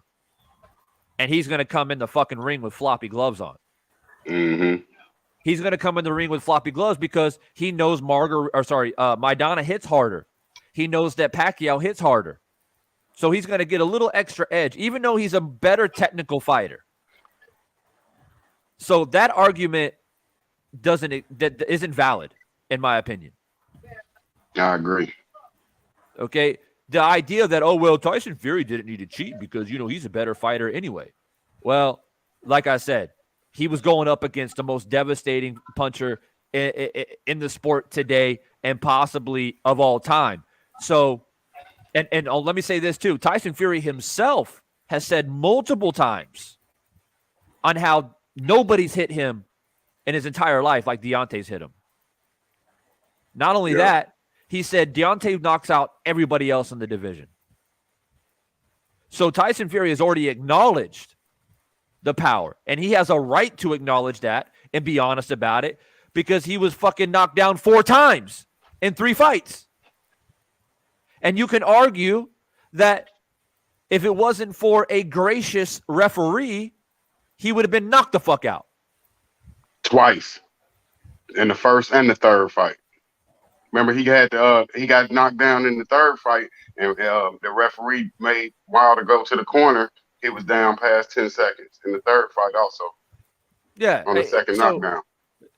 And he's going to come in the fucking ring with floppy gloves on. Mm-hmm. He's going to come in the ring with floppy gloves because he knows Maidana hits harder. He knows that Pacquiao hits harder. So he's going to get a little extra edge, even though he's a better technical fighter. So that argument isn't valid, in my opinion. I agree. Okay? The idea that, Tyson Fury didn't need to cheat because, he's a better fighter anyway. Well, like I said, he was going up against the most devastating puncher in the sport today and possibly of all time. So, and let me say this too. Tyson Fury himself has said multiple times on how nobody's hit him in his entire life like Deontay's hit him. Not only that, he said Deontay knocks out everybody else in the division. So Tyson Fury has already acknowledged the power, and he has a right to acknowledge that and be honest about it because he was fucking knocked down 4 times in 3 fights. And you can argue that if it wasn't for a gracious referee, he would have been knocked the fuck out. Twice. In the first and the third fight. Remember, he got knocked down in the third fight, and the referee made Wilder go to the corner. He was down past 10 seconds in the third fight also. Yeah. On the second knockdown.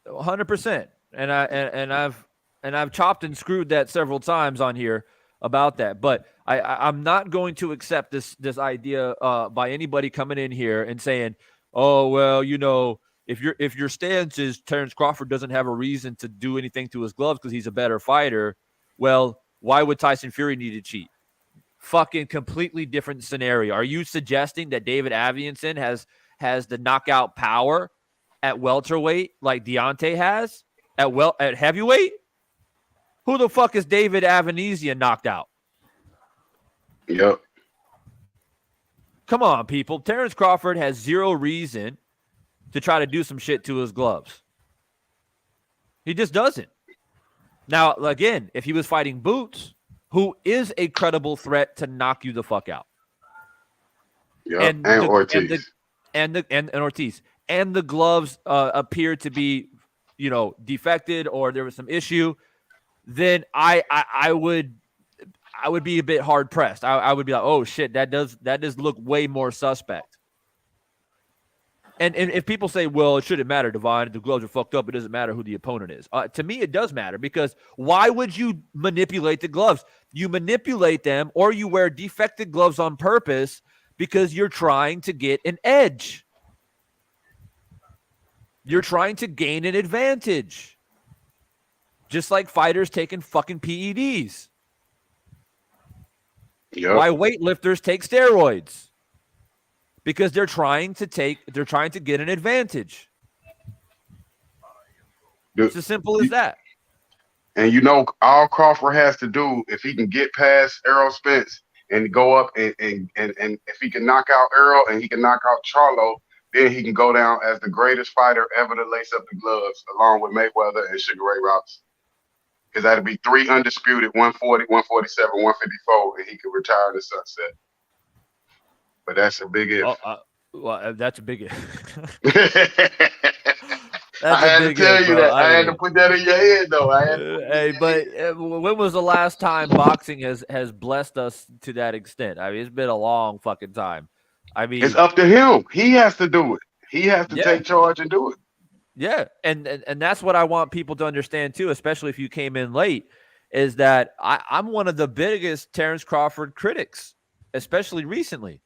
100%. And I've chopped and screwed that several times on here about that. But I'm not going to accept this idea by anybody coming in here and saying, oh, well, if your stance is Terence Crawford doesn't have a reason to do anything to his gloves because he's a better fighter, well, why would Tyson Fury need to cheat? Fucking completely different scenario. Are you suggesting that David Evanson has the knockout power at welterweight like Deontay has at heavyweight? Who the fuck is David Evanesian knocked out? Yep. Come on, people. Terence Crawford has zero reason to try to do some shit to his gloves. He just doesn't. Now, again, if he was fighting Boots, who is a credible threat to knock you the fuck out. Yeah, and Ortiz. And Ortiz. And the gloves appear to be, defected, or there was some issue, then I would be a bit hard pressed. I would be like, oh shit, that does look way more suspect. And if people say, well, it shouldn't matter, Divine, the gloves are fucked up, it doesn't matter who the opponent is. To me, it does matter, because why would you manipulate the gloves? You manipulate them, or you wear defected gloves on purpose because you're trying to get an edge. You're trying to gain an advantage. Just like fighters taking fucking PEDs. Yep. Why weightlifters take steroids? Because they're trying to get an advantage. It's as simple as that. And all Crawford has to do, if he can get past Errol Spence and go up and if he can knock out Errol and he can knock out Charlo, then he can go down as the greatest fighter ever to lace up the gloves, along with Mayweather and Sugar Ray Robinson. Because that'd be 3 undisputed, 140, 147, 154, and he could retire in the sunset. But that's a big if. Well, that's a big if. I had to tell you that. I had to put that in your head, though. When was the last time boxing has blessed us to that extent? I mean, it's been a long fucking time. I mean, it's up to him. He has to do it. He has to take charge and do it. Yeah, and that's what I want people to understand too, especially if you came in late, is that I'm one of the biggest Terence Crawford critics, especially recently,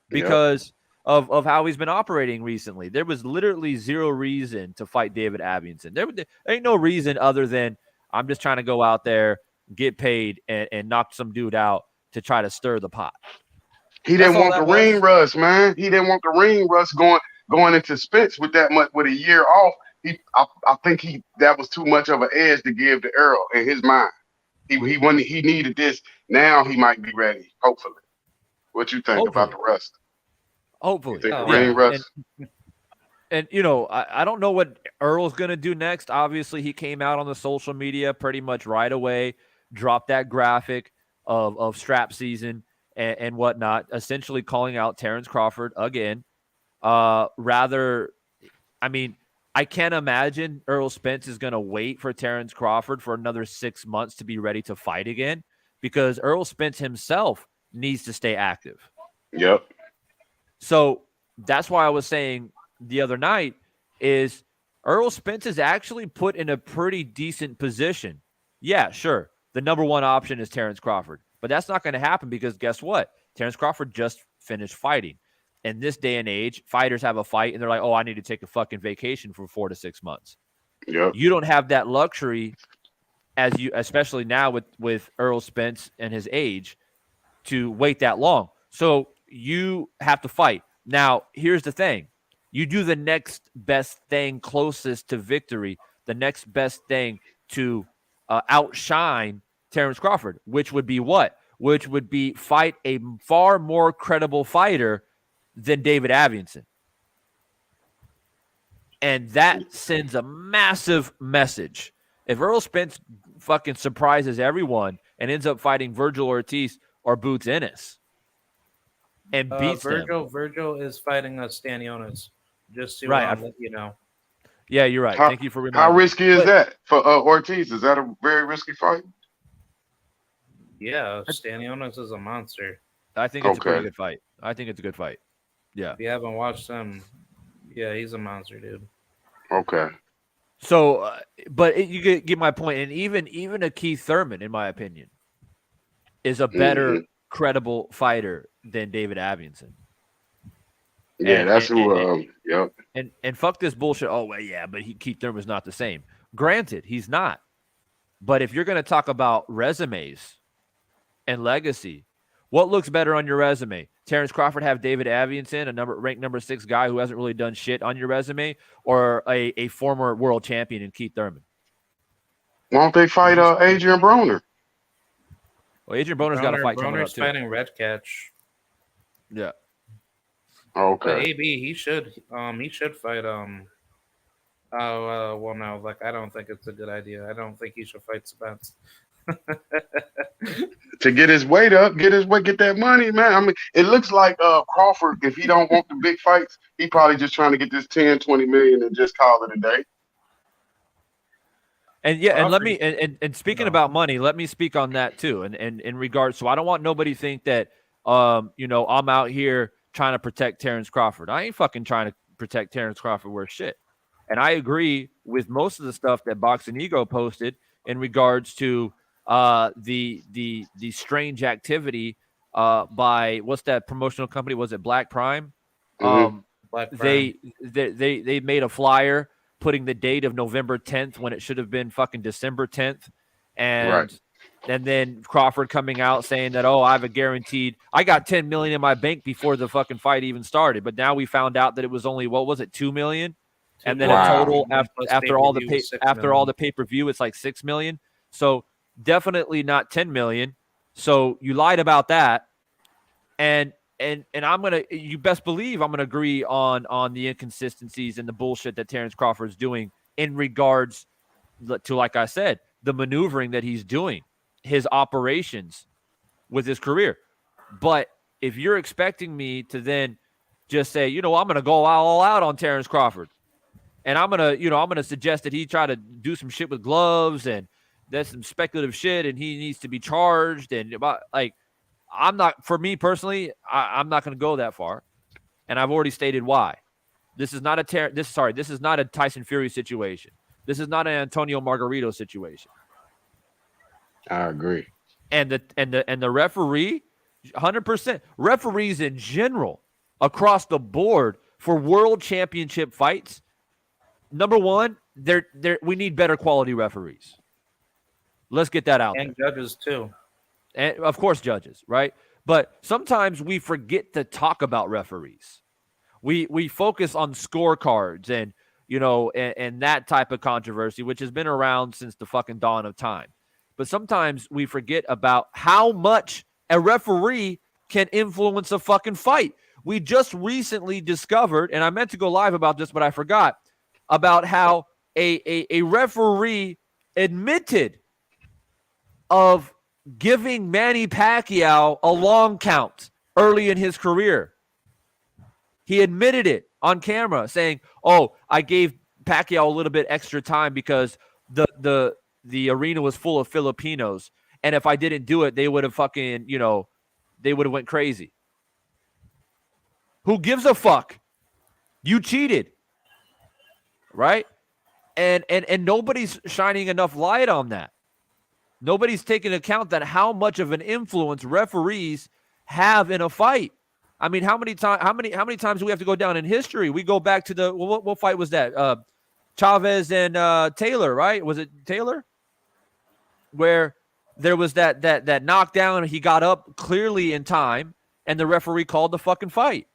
because of how he's been operating recently. There was literally zero reason to fight David Abington. There ain't no reason other than I'm just trying to go out there, get paid, and knock some dude out to try to stir the pot. He didn't want the ring rust, man. He didn't want the ring rust going into Spence with that much, with a year off. I think that was too much of an edge to give to Errol in his mind. He needed this. Now he might be ready, hopefully. What you think about the rust? Hopefully. You think the ring rust? And I don't know what Earl's going to do next. Obviously, he came out on the social media pretty much right away, dropped that graphic of strap season and whatnot, essentially calling out Terence Crawford again. I can't imagine Errol Spence is going to wait for Terence Crawford for another 6 months to be ready to fight again, because Errol Spence himself needs to stay active. Yep. So that's why I was saying the other night is Errol Spence is actually put in a pretty decent position. Yeah, sure. The number one option is Terence Crawford, but that's not going to happen because guess what? Terence Crawford just finished fighting. In this day and age, fighters have a fight and they're like, oh, I need to take a fucking vacation for 4 to 6 months. Yep. You don't have that luxury especially now with Errol Spence and his age, to wait that long. So you have to fight. Now, here's the thing. You do the next best thing closest to victory, the next best thing to outshine Terence Crawford, which would be what? Which would be fight a far more credible fighter than David Abington. And that sends a massive message. If Errol Spence fucking surprises everyone and ends up fighting Virgil Ortiz or Boots Ennis and beats them. Virgil is fighting Stanionis. Just to let you know. Yeah, you're right. Thank you for reminding me. How risky is that for Ortiz? Is that a very risky fight? Yeah, Stanionis is a monster. I think it's a pretty good fight. I think it's a good fight. Yeah. If you haven't watched him, yeah, he's a monster, dude. Okay. So, but you get my point. And even a Keith Thurman, in my opinion, is a better credible fighter than David Abington. Yeah, that's who. Yep. And fuck this bullshit. Oh, well, yeah, but Keith Thurman's not the same. Granted, he's not. But if you're going to talk about resumes and legacy, what looks better on your resume? Terence Crawford have David Abington, ranked number 6 guy who hasn't really done shit on your resume, or a former world champion in Keith Thurman? Why don't they fight Adrian Broner? Well, Adrian Broner's got to fight coming up Broner's too. fighting Red Catch. Yeah. But Okay. AB, he should fight. Well, no, like I don't think it's a good idea. I don't think he should fight Spence. To get his weight up, get that money, man. I mean, it looks like Crawford, if he don't want the big fights, he probably just trying to get this 10, 20 million and just call it a day. And yeah, and let Crawford, me and speaking no. about money, let me speak on that too. And in regards, so I don't want nobody to think that I'm out here trying to protect Terence Crawford. I ain't fucking trying to protect Terence Crawford worth shit. And I agree with most of the stuff that Boxing Ego posted in regards to the strange activity by what's that promotional company? Was it Black Prime? Mm-hmm. Black Prime. They made a flyer putting the date of November 10th when it should have been fucking December 10th. Right. And then Crawford coming out saying that, oh, I got 10 million in my bank before the fucking fight even started. But now we found out that it was only, what was it, 2 million? And then Wow. a total after all pay-per-view the pay-per-view, it's like 6 million. So definitely not 10 million. So you lied about that. And you best believe I'm gonna agree on the inconsistencies and the bullshit that Terence Crawford is doing in regards to, like I said, the maneuvering that he's doing, his operations with his career. But if you're expecting me to then just say, I'm gonna go all out on Terence Crawford, and I'm gonna suggest that he try to do some shit with gloves, and that's some speculative shit, and he needs to be charged, and like. I'm not, for me personally, I'm not going to go that far, and I've already stated why. This is not a Tyson Fury situation. This is not an Antonio Margarito situation. I agree. And the referee, 100%. Referees in general, across the board for world championship fights. Number one, we need better quality referees. Let's get that out. And judges too. And of course, judges, right? But sometimes we forget to talk about referees. We focus on scorecards and and that type of controversy, which has been around since the fucking dawn of time. But sometimes we forget about how much a referee can influence a fucking fight. We just recently discovered, and I meant to go live about this, but I forgot, about how a referee admitted of giving Manny Pacquiao a long count early in his career. He admitted it on camera, saying, "Oh, I gave Pacquiao a little bit extra time because the arena was full of Filipinos, and if I didn't do it, they would have fucking, they would have went crazy." Who gives a fuck? You cheated, right? And nobody's shining enough light on that. Nobody's taking account that how much of an influence referees have in a fight. I mean, how many times do we have to go down in history? We go back to what fight was that? Chavez and Taylor, right? Was it Taylor? Where there was that knockdown, he got up clearly in time, and the referee called the fucking fight.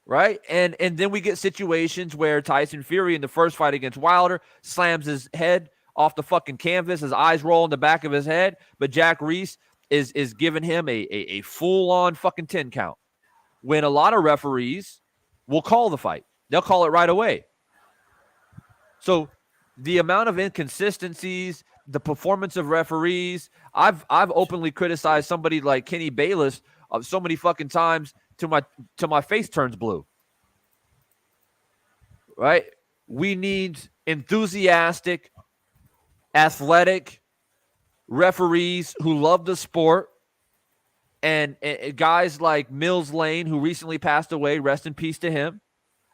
Right? And then we get situations where Tyson Fury in the first fight against Wilder slams his head off the fucking canvas, his eyes roll in the back of his head, but Jack Reese is giving him a full-on fucking 10 count. When a lot of referees will call the fight. They'll call it right away. So the amount of inconsistencies, the performance of referees, I've openly criticized somebody like Kenny Bayless so many fucking times till my face turns blue. Right? We need enthusiastic, athletic referees who love the sport, and guys like Mills Lane, who recently passed away, rest in peace to him.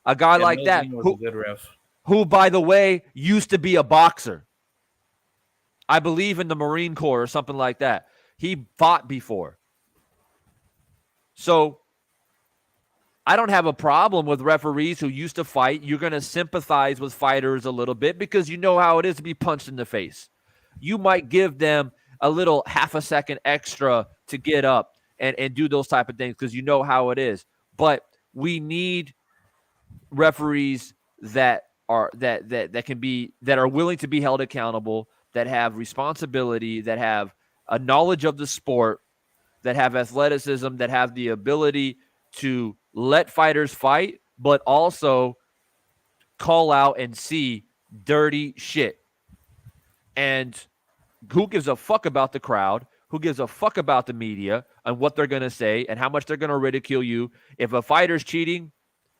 A guy like Mills that Lane was a good ref. who, by the way, used to be a boxer. I believe in the Marine Corps or something like that. He fought before. So I don't have a problem with referees who used to fight. You're going to sympathize with fighters a little bit because you know how it is to be punched in the face. You might give them a little half a second extra to get up and do those type of things because you know how it is. But we need referees that are willing to be held accountable, that have responsibility, that have a knowledge of the sport, that have athleticism, that have the ability to let fighters fight, but also call out and see dirty shit. And who gives a fuck about the crowd? Who gives a fuck about the media and what they're going to say and how much they're going to ridicule you? If a fighter's cheating,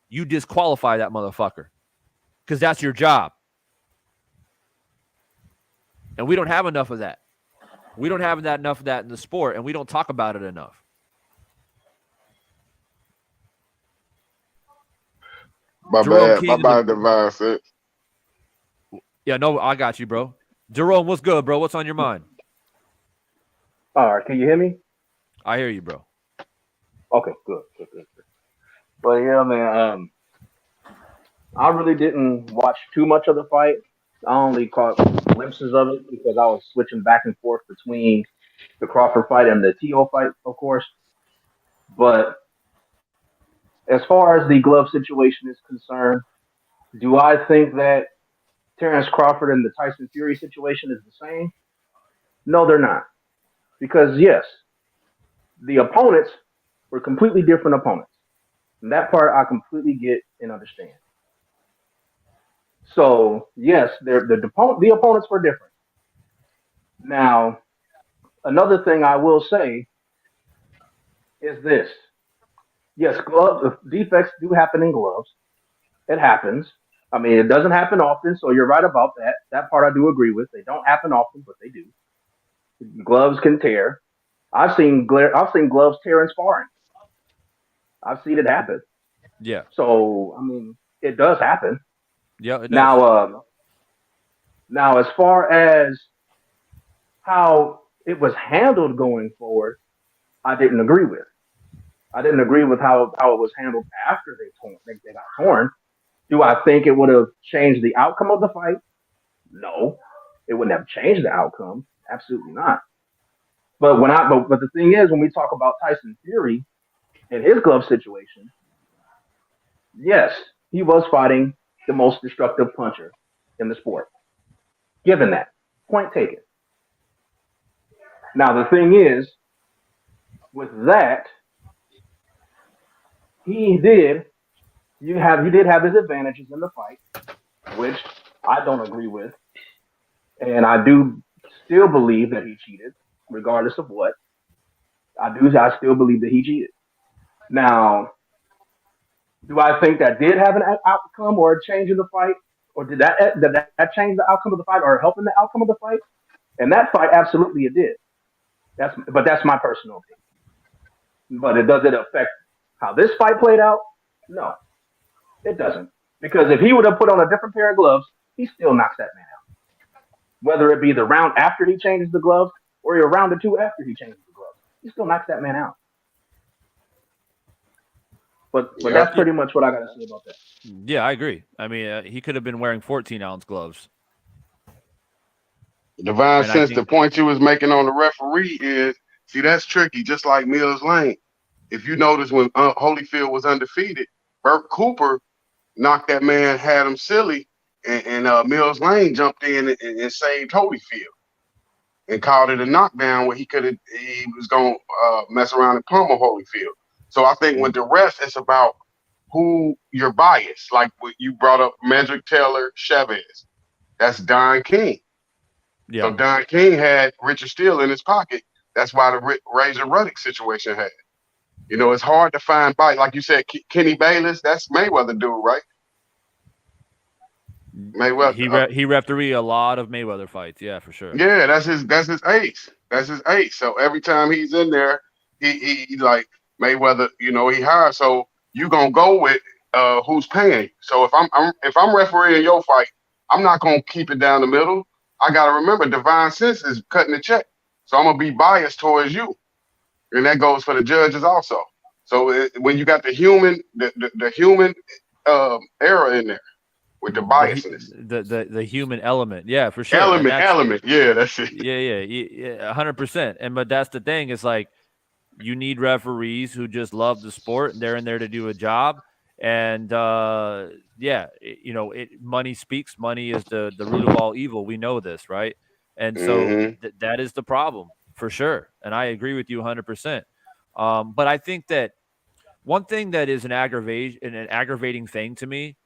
you disqualify that motherfucker because that's your job. And we don't have enough of that. We don't have enough of that in the sport, and we don't talk about it enough. My Jerome bad. My bad, Divine Sense. Yeah, no, I got you, bro. Jerome, what's good, bro? What's on your mind? All right, can you hear me? I hear you, bro. Okay, good. But yeah, man, I really didn't watch too much of the fight. I only caught glimpses of it because I was switching back and forth between the Crawford fight and the T.O. fight, of course. But as far as the glove situation is concerned, do I think that Terence Crawford and the Tyson Fury situation is the same? No, they're not. Because yes, the opponents were completely different opponents. And that part I completely get and understand. So yes, the opponents were different. Now, another thing I will say is this: yes, glove defects do happen in gloves. It happens. I mean, it doesn't happen often, so you're right about that. That part I do agree with. They don't happen often, but they do. Gloves can tear. I've seen gloves tear in sparring. I've seen it happen. Yeah. So I mean, it does happen. Yeah, it does. Now, as far as how it was handled going forward, I didn't agree with. I didn't agree with how it was handled after they got torn. Do I think it would have changed the outcome of the fight? No, it wouldn't have changed the outcome. Absolutely not. But but the thing is, when we talk about Tyson Fury and his glove situation, yes, he was fighting the most destructive puncher in the sport. Given that, point taken. Now the thing is, with that, he did have his advantages in the fight, which I don't agree with, and I do still believe that he cheated, regardless of what. I still believe that he cheated. Now, do I think that did have an outcome or a change in the fight, or did that change the outcome of the fight or help in the outcome of the fight? And that fight, absolutely, it did. That's my personal opinion. But does it affect how this fight played out? No, it doesn't. Because if he would have put on a different pair of gloves, he still knocks that man out. Whether it be the round after he changes the gloves or a round or two after he changes the gloves, he still knocks that man out. But that's pretty much what I got to say about that. Yeah, I agree. I mean, he could have been wearing 14-ounce gloves. Divine Sense, the point you was making on the referee is, see, that's tricky, just like Mills Lane. If you notice when Holyfield was undefeated, Burt Cooper knocked that man, had him silly, and Mills Lane jumped in and saved Holyfield and called it a knockdown where he was going to mess around and pummel Holyfield. So I think with the rest, it's about who you're biased. Like what you brought up, Medrick Taylor Chavez. That's Don King. Yeah. So Don King had Richard Steele in his pocket. That's why the Razor Ruddock situation had. You know, it's hard to find bias. Like you said, Kenny Bayless, that's Mayweather dude, right? Mayweather. He refereed a lot of Mayweather fights. Yeah, for sure. Yeah, that's his ace. That's his ace. So every time he's in there, he like Mayweather, you know, he hired. So you gonna go with who's paying you. So if I'm refereeing your fight, I'm not gonna keep it down the middle. I gotta remember Divine Sense is cutting the check. So I'm gonna be biased towards you. And that goes for the judges also. So when you got the human error in there with the biasness, the human element, yeah, for sure. Element, yeah, that's it. Yeah, 100%. And but that's the thing. It's like you need referees who just love the sport and they're in there to do a job. And money speaks. Money is the root of all evil. We know this, right? And so that is the problem. For sure. And I agree with you 100%. But I think that one thing that is an aggravating thing to me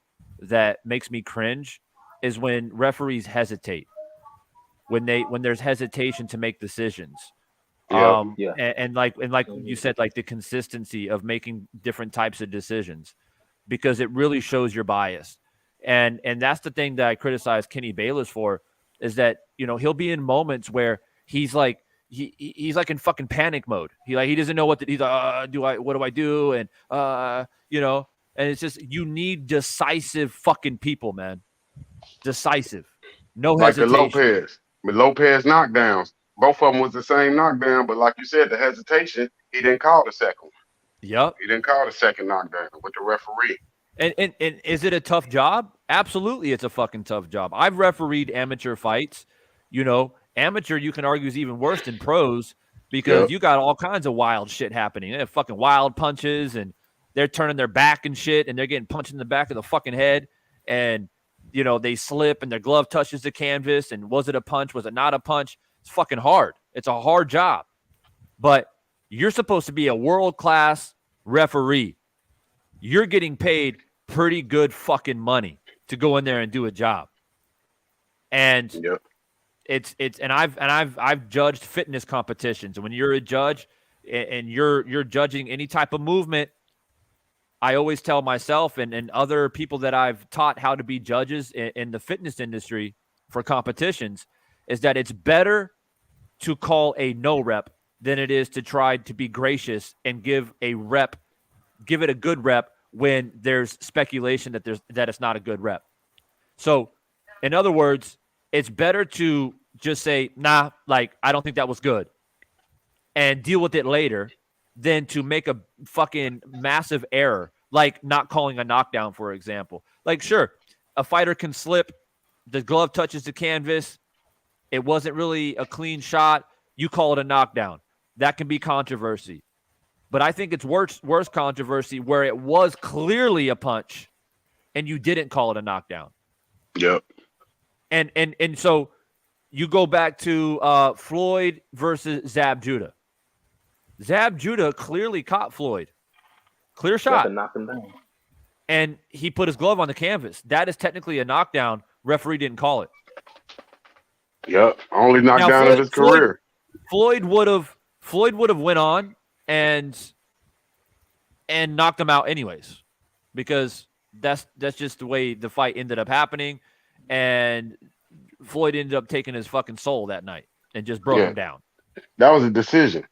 that makes me cringe is when referees hesitate, when there's hesitation to make decisions. Yeah. Yeah. And like you said, like the consistency of making different types of decisions, because it really shows your bias. And that's the thing that I criticize Kenny Bayless for, is that, you know, he'll be in moments where he's like he's like in fucking panic mode. He doesn't know what he's what do I do? And you know, and it's just, you need decisive fucking people, man. Decisive. No Like the hesitation. Lopez knockdowns. Both of them was the same knockdown, but like you said, the hesitation, he didn't call the second one. Yep. He didn't call the second knockdown with the referee. And is it a tough job? Absolutely, it's a fucking tough job. I've refereed amateur fights. You know, amateur, you can argue, is even worse than pros, because Yep. you got all kinds of wild shit happening. They have fucking wild punches, and they're turning their back and shit, and they're getting punched in the back of the fucking head, and, you know, they slip and their glove touches the canvas, and was it a punch? Was it not a punch? It's fucking hard. It's a hard job. But you're supposed to be a world-class referee. You're getting paid pretty good fucking money to go in there and do a job. And Yep. and I've judged fitness competitions. And when you're a judge and you're judging any type of movement, I always tell myself and other people that I've taught how to be judges in the fitness industry for competitions, is that it's better to call a no rep than it is to try to be gracious and give it a good rep when there's speculation that it's not a good rep. So, in other words, it's better to just say, nah, like, I don't think that was good, and deal with it later, than to make a fucking massive error, like not calling a knockdown, for example. Like, sure, a fighter can slip, the glove touches the canvas, it wasn't really a clean shot, you call it a knockdown. That can be controversy. But I think it's worse controversy where it was clearly a punch and you didn't call it a knockdown. Yep. And so you go back to Floyd versus Zab Judah. Zab Judah clearly caught Floyd. Clear shot. To knock him down. And he put his glove on the canvas. That is technically a knockdown. Referee didn't call it. Yep. Only knockdown of his career. Floyd would have went on and knocked him out anyways, because that's just the way the fight ended up happening, and Floyd ended up taking his fucking soul that night and just broke him down. That was a decision.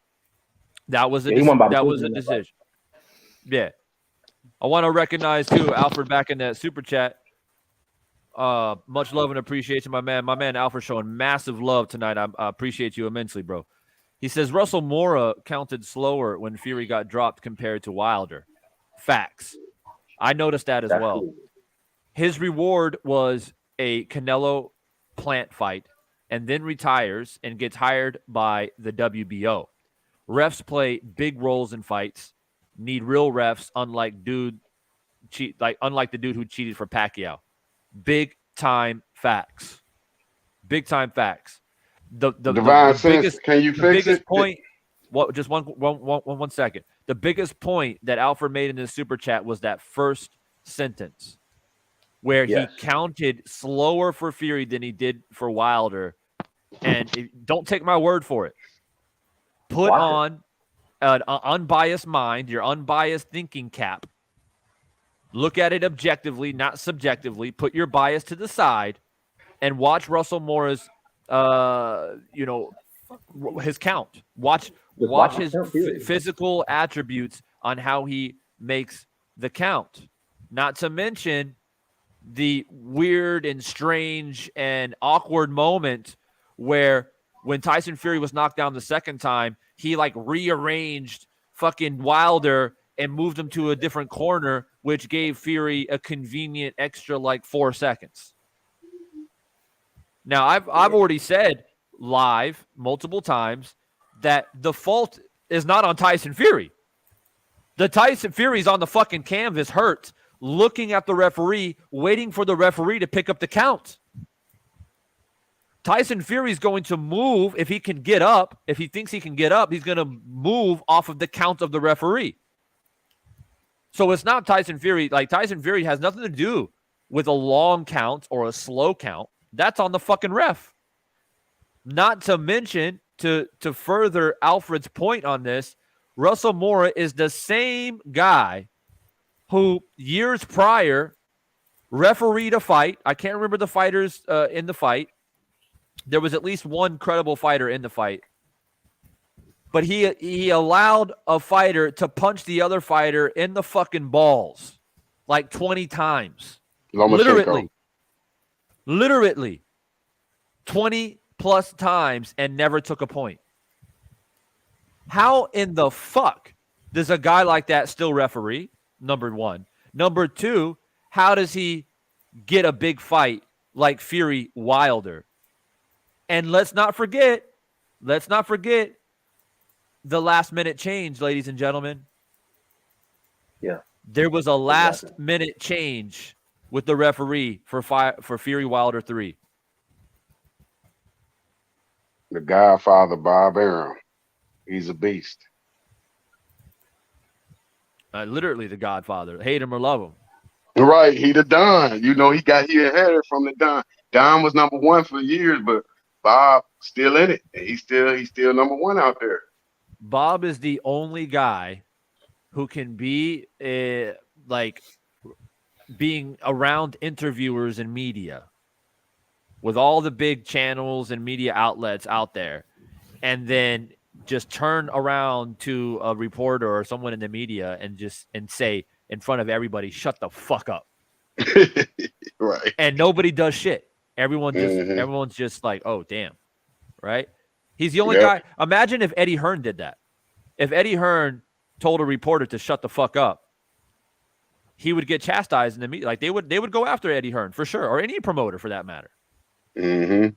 That was a decision. Yeah. I want to recognize too Alfred back in that super chat. Much love and appreciation, my man. My man Alfred showing massive love tonight. I appreciate you immensely, bro. He says Russell Mora counted slower when Fury got dropped compared to Wilder. Facts. I noticed that as well. Cool. His reward was a Canelo plant fight, and then retires and gets hired by the WBO. Refs play big roles in fights. Need real refs, unlike the dude who cheated for Pacquiao. Big time facts. Big time facts. The Divine sense. biggest, Can you the fix biggest it? point. Well, just one second. The biggest point that Alfred made in this super chat was that first sentence, where he counted slower for Fury than he did for Wilder. And don't take my word for it. Put on an unbiased mind, your unbiased thinking cap. Look at it objectively, not subjectively. Put your bias to the side and watch Russell Mora's, his count. Watch his physical attributes on how he makes the count. Not to mention the weird and strange and awkward moment where when Tyson Fury was knocked down the second time, he like rearranged fucking Wilder and moved him to a different corner, which gave Fury a convenient extra like 4 seconds. Now, I've already said live multiple times that the fault is not on Tyson Fury. The Tyson Fury's on the fucking canvas, hurt, looking at the referee, waiting for the referee to pick up the count. Tyson Fury's going to move if he can get up. If he thinks he can get up, he's going to move off of the count of the referee. So it's not Tyson Fury. Like, Tyson Fury has nothing to do with a long count or a slow count. That's on the fucking ref. Not to mention, to further Alfred's point on this, Russell Mora is the same guy who years prior refereed a fight. I can't remember the fighters in the fight. There was at least one credible fighter in the fight. But he allowed a fighter to punch the other fighter in the fucking balls like 20 times. Lomachenko. Literally 20 plus times and never took a point. How in the fuck does a guy like that still referee? Number one. Number two, how does he get a big fight like Fury Wilder? And let's not forget the last minute change, ladies and gentlemen. Yeah. There was a last minute change with the referee for Fury Wilder 3. The Godfather, Bob Arum. He's a beast. Literally the Godfather. Hate him or love him. Right, he the Don. You know, he inherited from the Don. Don was number one for years, but Bob still in it. And he's still number one out there. Bob is the only guy who can be like being around interviewers and media with all the big channels and media outlets out there, and then just turn around to a reporter or someone in the media and say in front of everybody, shut the fuck up. Right. And nobody does shit. Everyone's just like, oh, damn. Right? He's the only guy. Imagine if Eddie Hearn did that. If Eddie Hearn told a reporter to shut the fuck up, he would get chastised in the media. Like, they would go after Eddie Hearn for sure, or any promoter for that matter. Mm-hmm.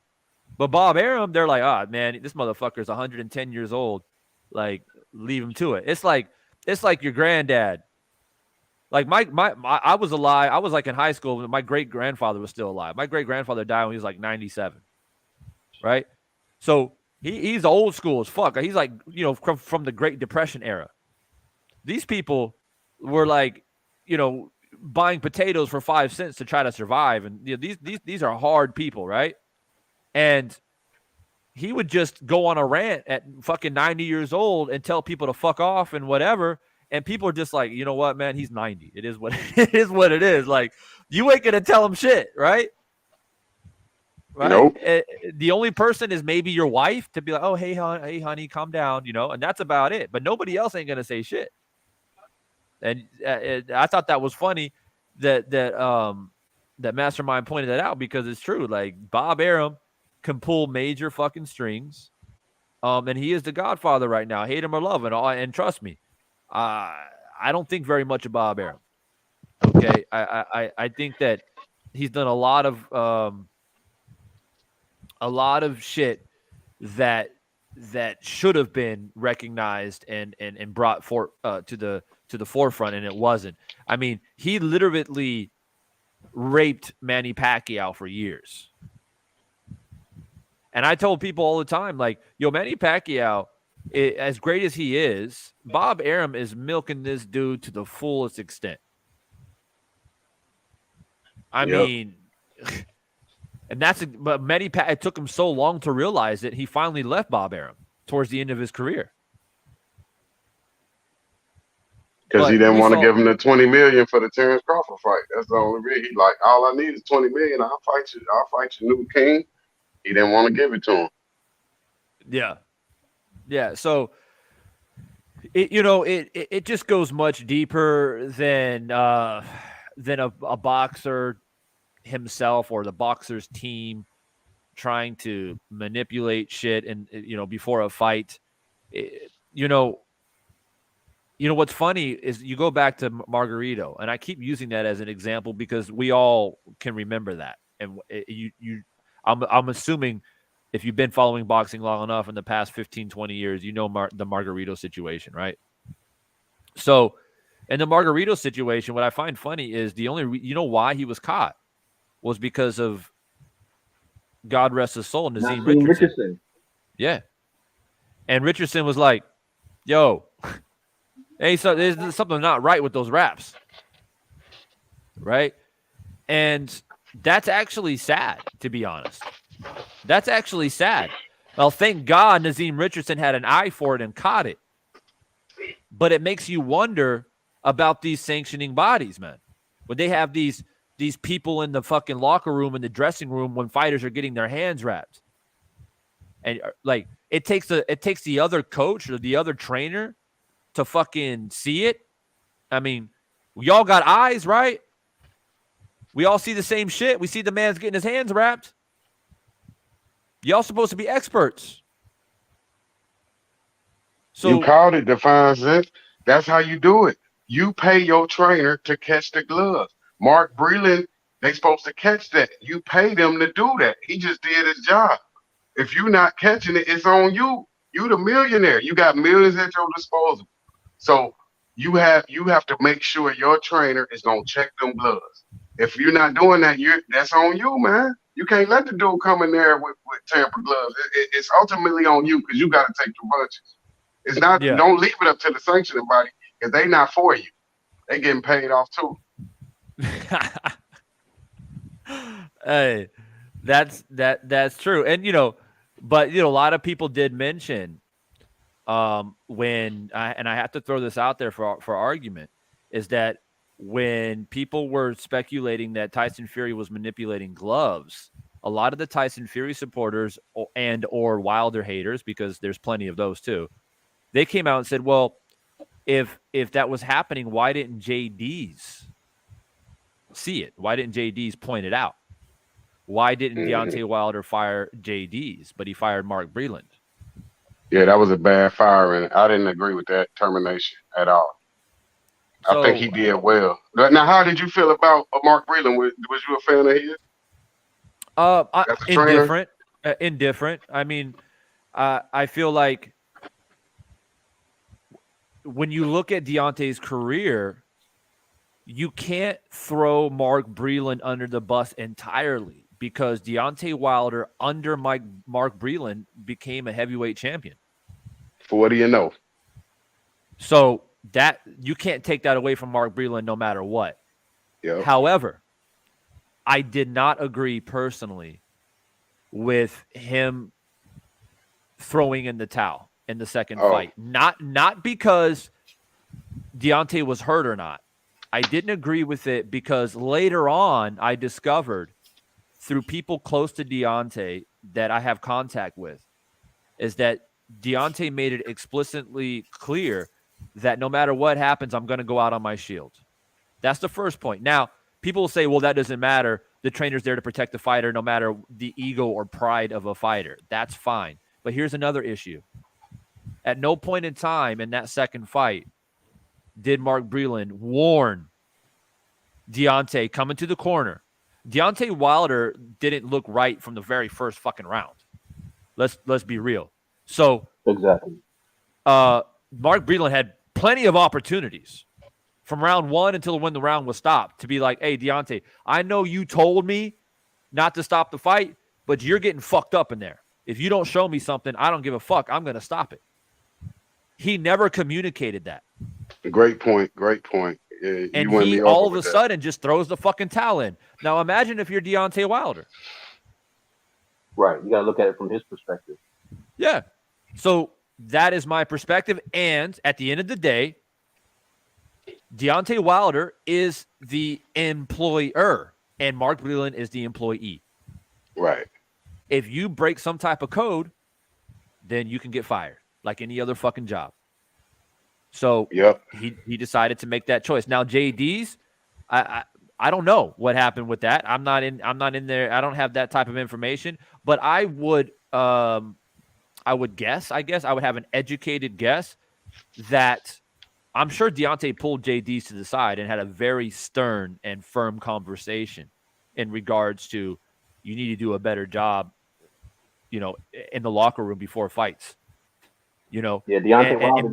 But Bob Arum, they're like, oh, man, this motherfucker's 110 years old. Like, leave him to it. It's like your granddad. Like, I was alive. I was like in high school when my great grandfather was still alive. My great grandfather died when he was like 97. Right? So he's old school as fuck. He's like, you know, from the Great Depression era. These people were like, you know, buying potatoes for 5 cents to try to survive. And you know, these are hard people, right? And he would just go on a rant at fucking 90 years old and tell people to fuck off and whatever. And people are just like, you know what, man? He's 90. It is what it is. Like, you ain't gonna tell him shit, right? Right. Nope. The only person is maybe your wife to be like, oh, hey, honey, calm down, you know, and that's about it. But nobody else ain't gonna say shit. And I thought that was funny that Mastermind pointed that out, because it's true. Like, Bob Arum can pull major fucking strings, and he is the Godfather right now. Hate him or love him, and trust me, I don't think very much of Bob Arum. Okay, I think that he's done a lot of shit that should have been recognized and brought to the forefront, and it wasn't. I mean, he literally raped Manny Pacquiao for years. And I told people all the time, like, yo, Manny Pacquiao, as great as he is, Bob Arum is milking this dude to the fullest extent. I mean, and but it took him so long to realize it. He finally left Bob Arum towards the end of his career. Because he didn't want to give him the $20 million for the Terence Crawford fight. That's the only reason. He like, all I need is $20 million. I'll fight you. I'll fight your new king. He didn't want to give it to him. Yeah. So it just goes much deeper than a boxer himself or the boxer's team trying to manipulate shit and before a fight. What's funny is you go back to Margarito, and I keep using that as an example because we all can remember that. And I'm assuming if you've been following boxing long enough in the past 15, 20 years, you know the Margarito situation, right? So in the Margarito situation, what I find funny is the only why he was caught was because of God rest his soul, Nazim Naseem Richardson. Yeah. And Richardson was like, yo, hey, so there's something not right with those raps. Right? And that's actually sad, to be honest. That's actually sad. Well, thank God Nazim Richardson had an eye for it and caught it. But it makes you wonder about these sanctioning bodies, man. When they have these people in the fucking locker room, in the dressing room, when fighters are getting their hands wrapped. And like it takes the other coach or the other trainer to fucking see it. I mean, we all got eyes, right? We all see the same shit. We see the man's getting his hands wrapped. Y'all supposed to be experts. So you called it, Defines it. That's how you do it. You pay your trainer to catch the gloves. Mark Breland, they supposed to catch that. You pay them to do that. He just did his job. If you're not catching it, it's on you. You the millionaire. You got millions at your disposal. So you have to make sure your trainer is gonna check them gloves. If you're not doing that, that's on you, man. You can't let the dude come in there with tampered gloves. It's ultimately on you because you got to take the punches. It's not. Yeah. Don't leave it up to the sanctioning body because they not for you. They getting paid off too. Hey, that's true. And but a lot of people did mention when I have to throw this out there for argument, is that when people were speculating that Tyson Fury was manipulating gloves, a lot of the Tyson Fury supporters and or Wilder haters, because there's plenty of those too, they came out and said, well, if that was happening, why didn't JD's see it? Why didn't JD's point it out? Why didn't Deontay Wilder fire JD's, but he fired Mark Breland? Yeah, that was a bad firing. I didn't agree with that termination at all. So, I think he did well. Now, how did you feel about Mark Breland? Was you a fan of his? Indifferent. I mean, I feel like when you look at Deontay's career, you can't throw Mark Breland under the bus entirely, because Deontay Wilder under Mark Breland became a heavyweight champion. For what do you know? So that you can't take that away from Mark Breland no matter what. Yep. However, I did not agree personally with him throwing in the towel in the second fight. Not because Deontay was hurt or not. I didn't agree with it because later on I discovered through people close to Deontay that I have contact with is that Deontay made it explicitly clear that no matter what happens, I'm going to go out on my shield. That's the first point. Now, people will say, well, that doesn't matter. The trainer's there to protect the fighter no matter the ego or pride of a fighter. That's fine. But here's another issue. At no point in time in that second fight did Mark Breland warn Deontay coming to the corner. Deontay Wilder didn't look right from the very first fucking round. Let's be real. So exactly. Mark Breland had plenty of opportunities from round one until when the round was stopped to be like, hey, Deontay, I know you told me not to stop the fight, but you're getting fucked up in there. If you don't show me something, I don't give a fuck. I'm going to stop it. He never communicated that. Great point. And he all of a sudden just throws the fucking towel in. Now imagine if you're Deontay Wilder. Right. You got to look at it from his perspective. Yeah. So that is my perspective. And at the end of the day, Deontay Wilder is the employer and Mark Breland is the employee. Right. If you break some type of code, then you can get fired like any other fucking job. So yep. he decided to make that choice. Now JD's, I don't know what happened with that. I'm not in there. I don't have that type of information, but I would guess, I would have an educated guess that I'm sure Deontay pulled JD's to the side and had a very stern and firm conversation in regards to you need to do a better job, in the locker room before fights. Yeah, Deontay Wilder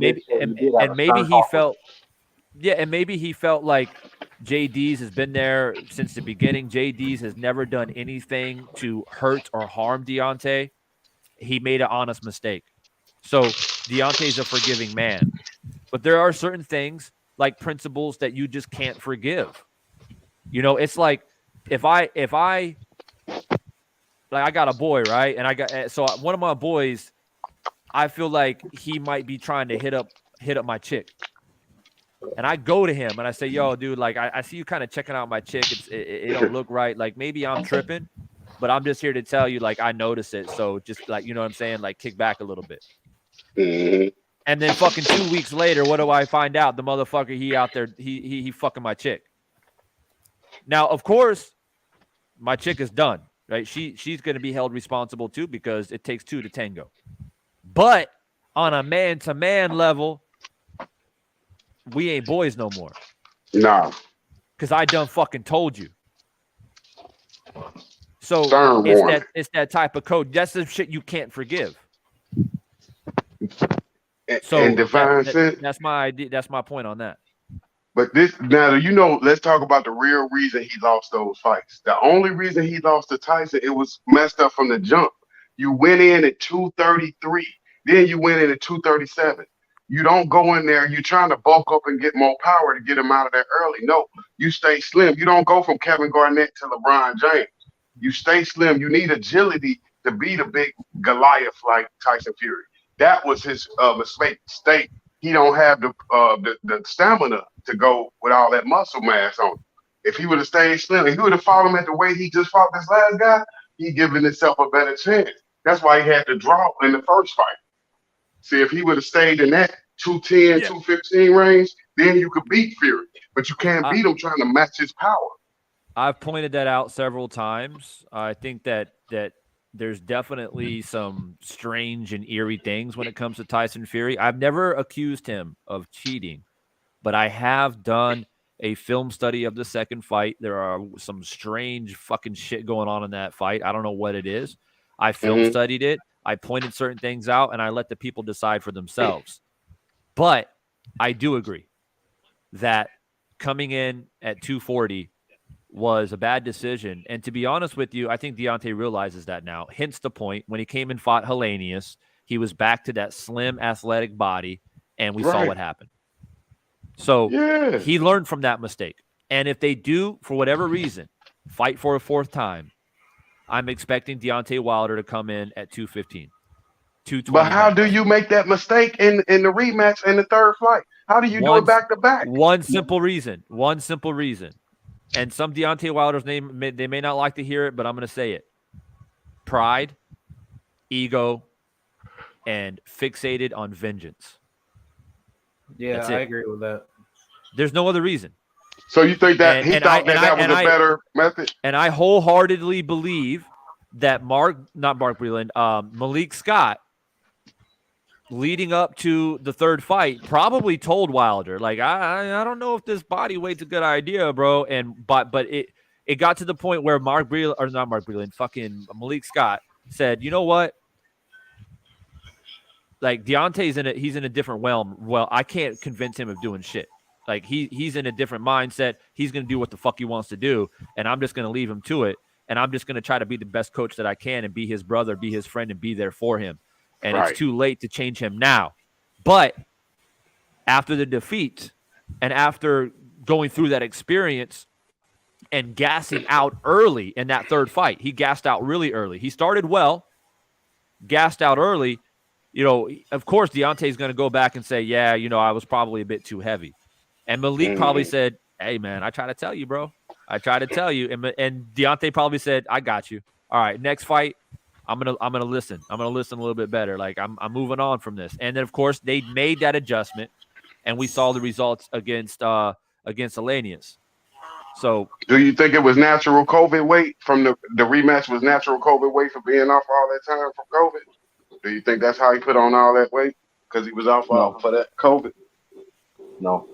and maybe he felt like JD's has been there since the beginning. JD's has never done anything to hurt or harm Deontay. He made an honest mistake. So Deontay's a forgiving man. But there are certain things like principles that you just can't forgive. You know, it's like if I like I got a boy, right? And I got so one of my boys, I feel like he might be trying to hit up my chick. And I go to him and I say, yo, dude, like I see you kind of checking out my chick. It don't look right. Like maybe I'm tripping, but I'm just here to tell you, like, I notice it. So just like, you know what I'm saying? Like kick back a little bit. Mhm. And then fucking 2 weeks later, what do I find out? The motherfucker, he out there, he fucking my chick. Now, of course, my chick is done, right? She's going to be held responsible too because it takes two to tango. But on a man-to-man level, we ain't boys no more. Nah. Because I done fucking told you. So Stern warning. it's that type of code. That's the shit you can't forgive. So in divine sense. That's my idea. That's my point on that. But this now, you know, let's talk about the real reason he lost those fights. The only reason he lost to Tyson, it was messed up from the jump. You went in at 233, then you went in at 237. You don't go in there, you're trying to bulk up and get more power to get him out of there early. No, you stay slim. You don't go from Kevin Garnett to LeBron James. You stay slim. You need agility to beat a big Goliath like Tyson Fury. That was his mistake. He don't have the stamina to go with all that muscle mass on him. If he would have stayed slim, if he would have fought him at the way he just fought this last guy, he given himself a better chance. That's why he had to draw in the first fight. See, if he would have stayed in that 210, 215 range, then you could beat Fury. But you can't beat him trying to match his power. I've pointed that out several times. I think that there's definitely some strange and eerie things when it comes to Tyson Fury. I've never accused him of cheating, but I have done a film study of the second fight. There are some strange fucking shit going on in that fight. I don't know what it is. I film studied it. I pointed certain things out, and I let the people decide for themselves. But I do agree that coming in at 240 was a bad decision. And to be honest with you, I think Deontay realizes that now. Hence the point, when he came and fought Hellenius, he was back to that slim, athletic body, and we saw what happened. So he learned from that mistake. And if they do, for whatever reason, fight for a fourth time, I'm expecting Deontay Wilder to come in at 215. 220. But how do you make that mistake in the rematch in the third fight? How do you do it back to back? One simple reason. And some Deontay Wilder's name, they may not like to hear it, but I'm going to say it. Pride, ego, and fixated on vengeance. Yeah, I agree with that. There's no other reason. So you think that he thought that was a better method? And I wholeheartedly believe that Malik Scott, leading up to the third fight, probably told Wilder, like, I don't know if this body weight's a good idea, bro. But it got to the point where fucking Malik Scott said, you know what? Like, Deontay's he's in a different realm. Well, I can't convince him of doing shit. Like, he's in a different mindset. He's going to do what the fuck he wants to do, and I'm just going to leave him to it. And I'm just going to try to be the best coach that I can and be his brother, be his friend, and be there for him. And it's too late to change him now. But after the defeat and after going through that experience and gassing out early in that third fight, he gassed out really early. He started well, gassed out early. You know, of course, Deontay's going to go back and say, yeah, you know, I was probably a bit too heavy. And Malik probably said, hey, man, I try to tell you, bro. I try to tell you. And Deontay probably said, I got you. All right, next fight, I'm gonna listen. I'm gonna listen a little bit better. Like, I'm moving on from this. And then, of course, they made that adjustment, and we saw the results against Hellenius. So, do you think it was natural COVID weight from the rematch? Was natural COVID weight for being off all that time from COVID? Do you think that's how he put on all that weight because he was off for that COVID? No.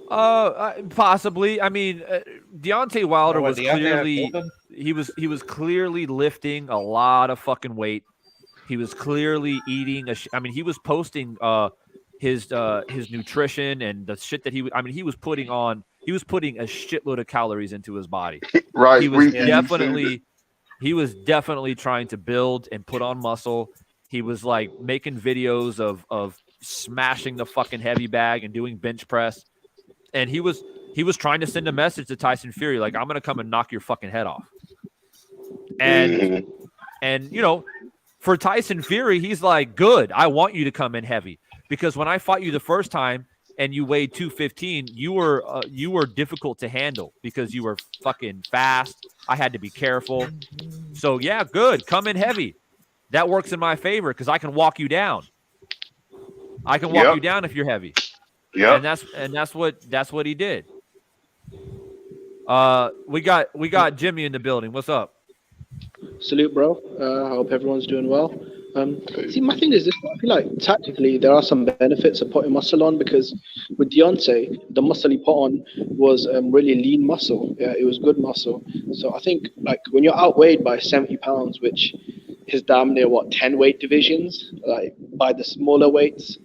Possibly. I mean, Deontay Wilder was clearly he was clearly lifting a lot of fucking weight. He was clearly eating he was posting his nutrition and the shit that he was putting on he was putting a shitload of calories into his body. Right. He was We- definitely trying to build and put on muscle. He was like making videos of smashing the fucking heavy bag and doing bench press. And he was trying to send a message to Tyson Fury, like, I'm gonna come and knock your fucking head off. And you know, for Tyson Fury, he's like, good, I want you to come in heavy. Because when I fought you the first time and you weighed 215, you were difficult to handle because you were fucking fast. I had to be careful. So yeah, good. Come in heavy. That works in my favor because I can walk you down. I can walk you down if you're heavy. Yeah. And that's what he did. We got Jimmy in the building. What's up? Salute, bro. I hope everyone's doing well. See, my thing is this: I feel like tactically there are some benefits of putting muscle on, because with Deontay, the muscle he put on was really lean muscle. Yeah, it was good muscle. So I think like when you're outweighed by 70 pounds, which is damn near 10 weight divisions, like by the smaller weights.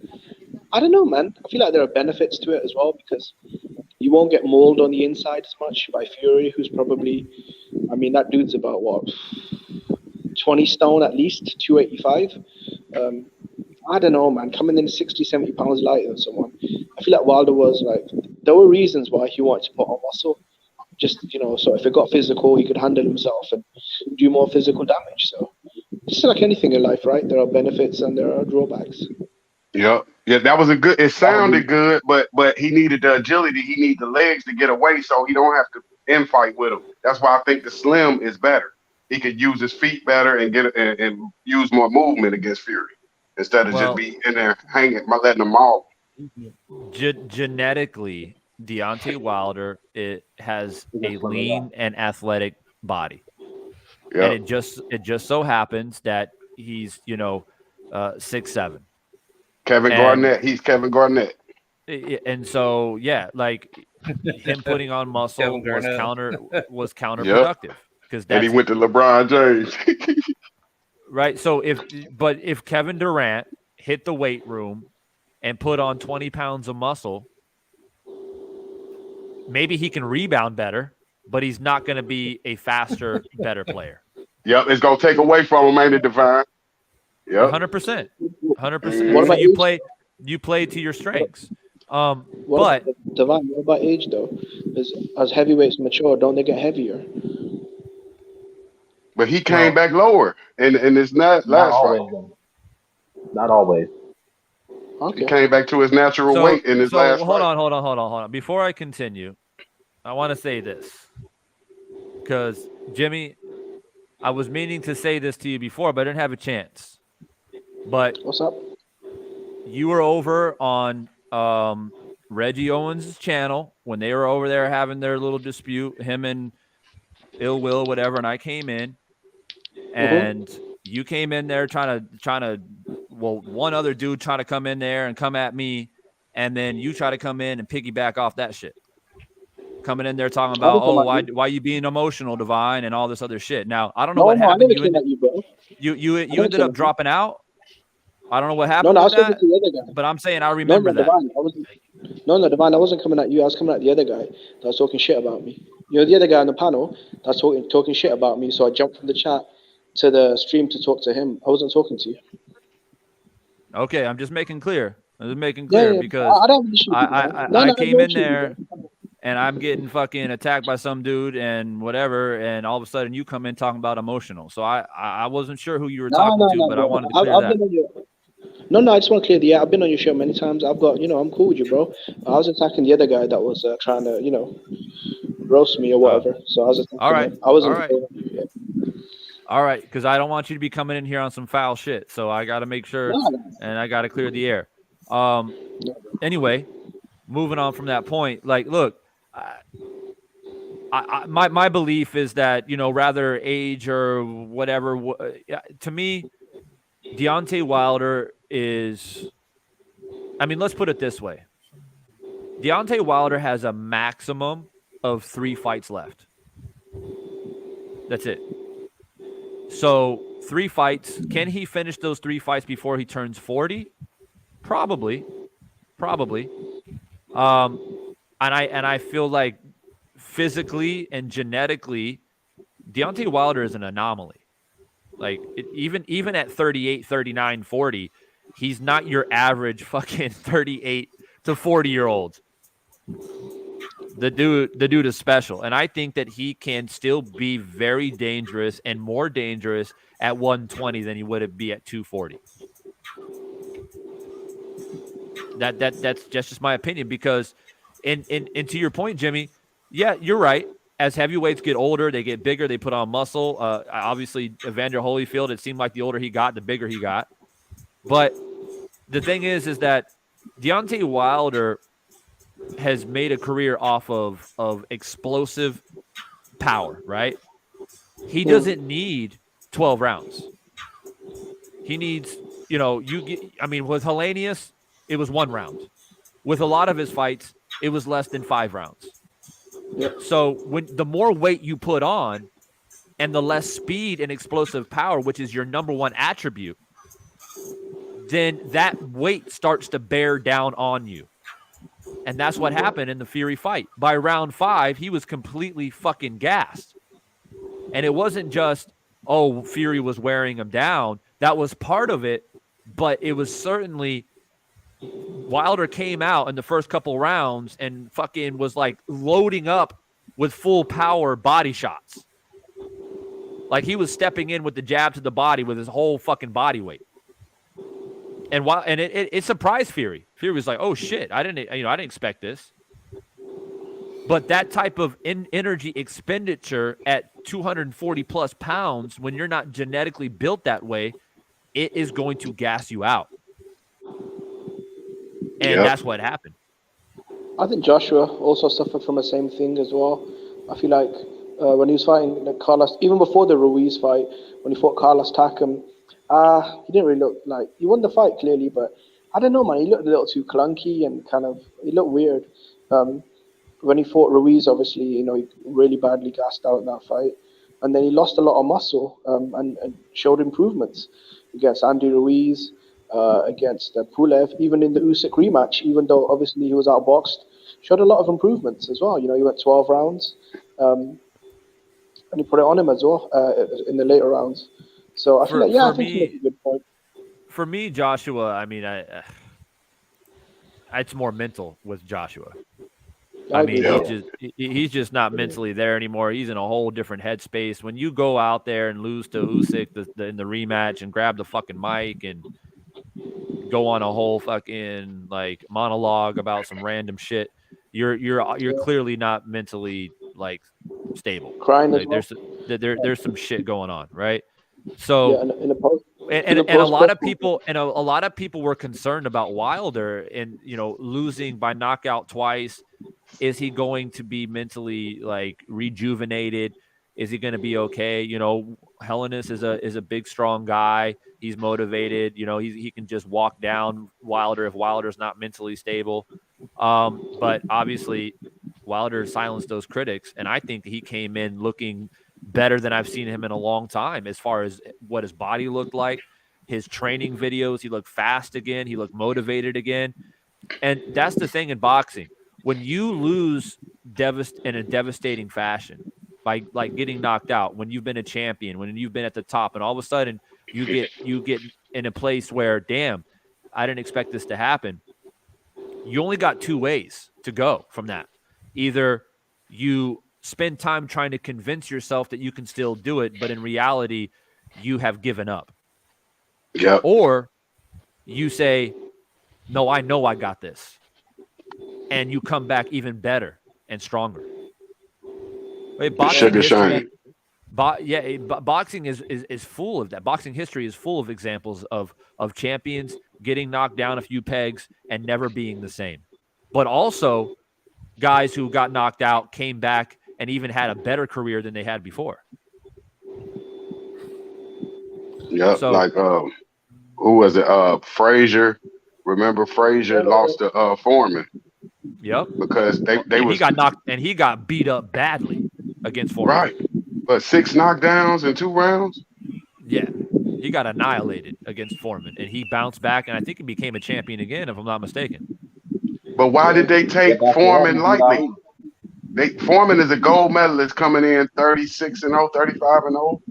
I don't know, man. I feel like there are benefits to it as well, because you won't get mauled on the inside as much by Fury, who's probably, I mean, that dude's about 20 stone at least, 285. I don't know, man. Coming in 60, 70 pounds lighter than someone, I feel like Wilder was like, there were reasons why he wanted to put on muscle. Just, so if it got physical, he could handle himself and do more physical damage. So, just like anything in life, right? There are benefits and there are drawbacks. Yeah, that was a good. It sounded good, but he needed the agility. He needed the legs to get away, so he don't have to infight with him. That's why I think the slim is better. He could use his feet better and get and use more movement against Fury instead of just be in there hanging, letting him maul. Genetically, Deontay Wilder has a lean and athletic body, and it just so happens that he's 6'7". Garnett. He's Kevin Garnett. And so, yeah, like him putting on muscle was counterproductive because he went to LeBron James. Right. So if Kevin Durant hit the weight room and put on 20 pounds of muscle, maybe he can rebound better, but he's not going to be a faster, better player. Yep, it's going to take away from him, ain't it, Divine? Yep. 100%. 100%. So you play to your strengths. But Divine, what about age though? As heavyweights mature, don't they get heavier? But he came back lower, and it's not last fight. Not always. Okay. He came back to his natural weight in his last fight. Hold on. Before I continue, I want to say this because Jimmy, I was meaning to say this to you before, but I didn't have a chance. But what's up? You were over on Reggie Owens' channel when they were over there having their little dispute, him and Ill Will, whatever, and I came in, and you came in there trying to, one other dude trying to come in there and come at me, and then you try to come in and piggyback off that shit. Coming in there talking about, why you being emotional, Divine, and all this other shit. Now, I don't know what happened. You ended up dropping out. I don't know what happened. No, I was talking to the other guy. But I'm saying I remember that. Divine, I wasn't coming at you. I was coming at the other guy that was talking shit about me. The other guy on the panel that's talking shit about me. So I jumped from the chat to the stream to talk to him. I wasn't talking to you. Okay, I'm just making clear. Because I came in there and I'm getting fucking attacked by some dude and whatever, and all of a sudden you come in talking about emotional. So I wasn't sure who you were talking to, but I wanted to clear that. No, I just want to clear the air. I've been on your show many times. I've got, I'm cool with you, bro. I was attacking the other guy that was trying to, roast me or whatever. So I was attacking him. I wasn't. All right, because I don't want you to be coming in here on some foul shit. So I got to make sure, and I got to clear the air. Anyway, moving on from that point, like, look, my belief is that, rather age or whatever, to me, Deontay Wilder is, let's put it this way. Deontay Wilder has a maximum of 3 fights left. That's it. So 3 fights. Can he finish those 3 fights before he turns 40? Probably. I feel like physically and genetically, Deontay Wilder is an anomaly. Like even at 38, 39, 40, he's not your average fucking 38 to 40-year-old. The dude is special. And I think that he can still be very dangerous and more dangerous at 120 than he would be at 240. That's just my opinion, because and to your point, Jimmy, yeah, you're right. As heavyweights get older, they get bigger, they put on muscle. Obviously, Evander Holyfield, it seemed like the older he got, the bigger he got. But the thing is that Deontay Wilder has made a career off of explosive power, right? He doesn't need 12 rounds. He needs, with Hellenius, it was 1 round. With a lot of his fights, it was less than 5 rounds. Yep. So when the more weight you put on and the less speed and explosive power, which is your number one attribute, then that weight starts to bear down on you. And that's what happened in the Fury fight. By round 5, he was completely fucking gassed. And it wasn't just, Fury was wearing him down. That was part of it, but it was certainly Wilder came out in the first couple rounds and fucking was like loading up with full power body shots. Like he was stepping in with the jab to the body with his whole fucking body weight. And it surprised Fury. Fury was like, "Oh shit, I didn't expect this." But that type of energy expenditure at 240 plus pounds, when you're not genetically built that way, it is going to gas you out. And that's what happened. I think Joshua also suffered from the same thing as well. I feel like when he was fighting Carlos, even before the Ruiz fight, when he fought Carlos Takam, he didn't really look like he won the fight clearly, but I don't know, man. He looked a little too clunky and he looked weird. When he fought Ruiz, obviously, he really badly gassed out in that fight, and then he lost a lot of muscle and showed improvements against Andy Ruiz. Against Pulev, even in the Usyk rematch, even though obviously he was outboxed, showed a lot of improvements as well. He went 12 rounds, and he put it on him as well in the later rounds. So I feel like, I think he made a good point. For me, Joshua, I mean, it's more mental with Joshua. I mean, he's just not mentally there anymore. He's in a whole different headspace. When you go out there and lose to Usyk in the rematch and grab the fucking mic and go on a whole fucking like monologue about some random shit, you're clearly not mentally like stable. Crying like, as well. There's some shit going on, right? So in a lot of people were concerned about Wilder and losing by knockout twice. Is he going to be mentally like rejuvenated? Is he going to be okay? Helenius is a big, strong guy. He's motivated. He can just walk down Wilder if Wilder's not mentally stable. But obviously, Wilder silenced those critics, and I think he came in looking better than I've seen him in a long time as far as what his body looked like. His training videos, he looked fast again. He looked motivated again. And that's the thing in boxing. When you lose in a devastating fashion by like getting knocked out, when you've been a champion, when you've been at the top, and all of a sudden you get in a place where, damn, I didn't expect this to happen. You only got 2 ways to go from that. Either you spend time trying to convince yourself that you can still do it, but in reality, you have given up. Yeah. Or you say, no, I know I got this. And you come back even better and stronger. Boxing history, boxing is full of that. Boxing history is full of examples of champions getting knocked down a few pegs and never being the same. But also guys who got knocked out, came back, and even had a better career than they had before. Yeah, so, like who was it? Frazier. Remember Frazier lost to Foreman. Yep. Because he got knocked and he got beat up badly against Foreman. Right. But 6 knockdowns in 2 rounds? Yeah. He got annihilated against Foreman, and he bounced back, and I think he became a champion again, if I'm not mistaken. But why did they take That's what Foreman happened to lightly? Ali. Foreman is a gold medalist coming in 36-0, 35-0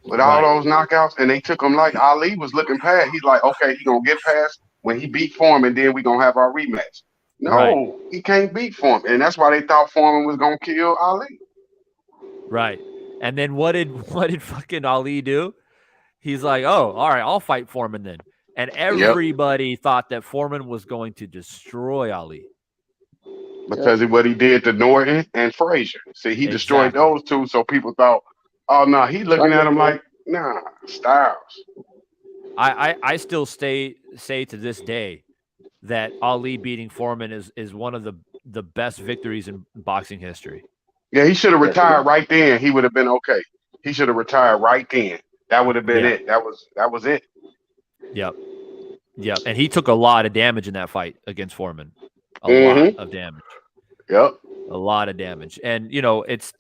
with all Right. those knockouts, and they took him like Ali was looking past. He's like, okay, he gonna get past when he beat Foreman, then we gonna have our rematch. Right. No, he can't beat Foreman, and that's why they thought Foreman was gonna kill Ali. Right. And then what did fucking Ali do? He's like, oh, all right, I'll fight Foreman then. And everybody thought that Foreman was going to destroy Ali. Because of what he did to Norton and Frazier. See, he destroyed those two, so people thought, oh no, he looking at him like, nah, Styles. I still say to this day that Ali beating Foreman is one of the best victories in boxing history. Yeah, he should have retired right then. He would have been okay. He should have retired right then. That would have been it. That was it. Yep. And he took a lot of damage in that fight against Foreman. A lot of damage. Yep. A lot of damage. And it's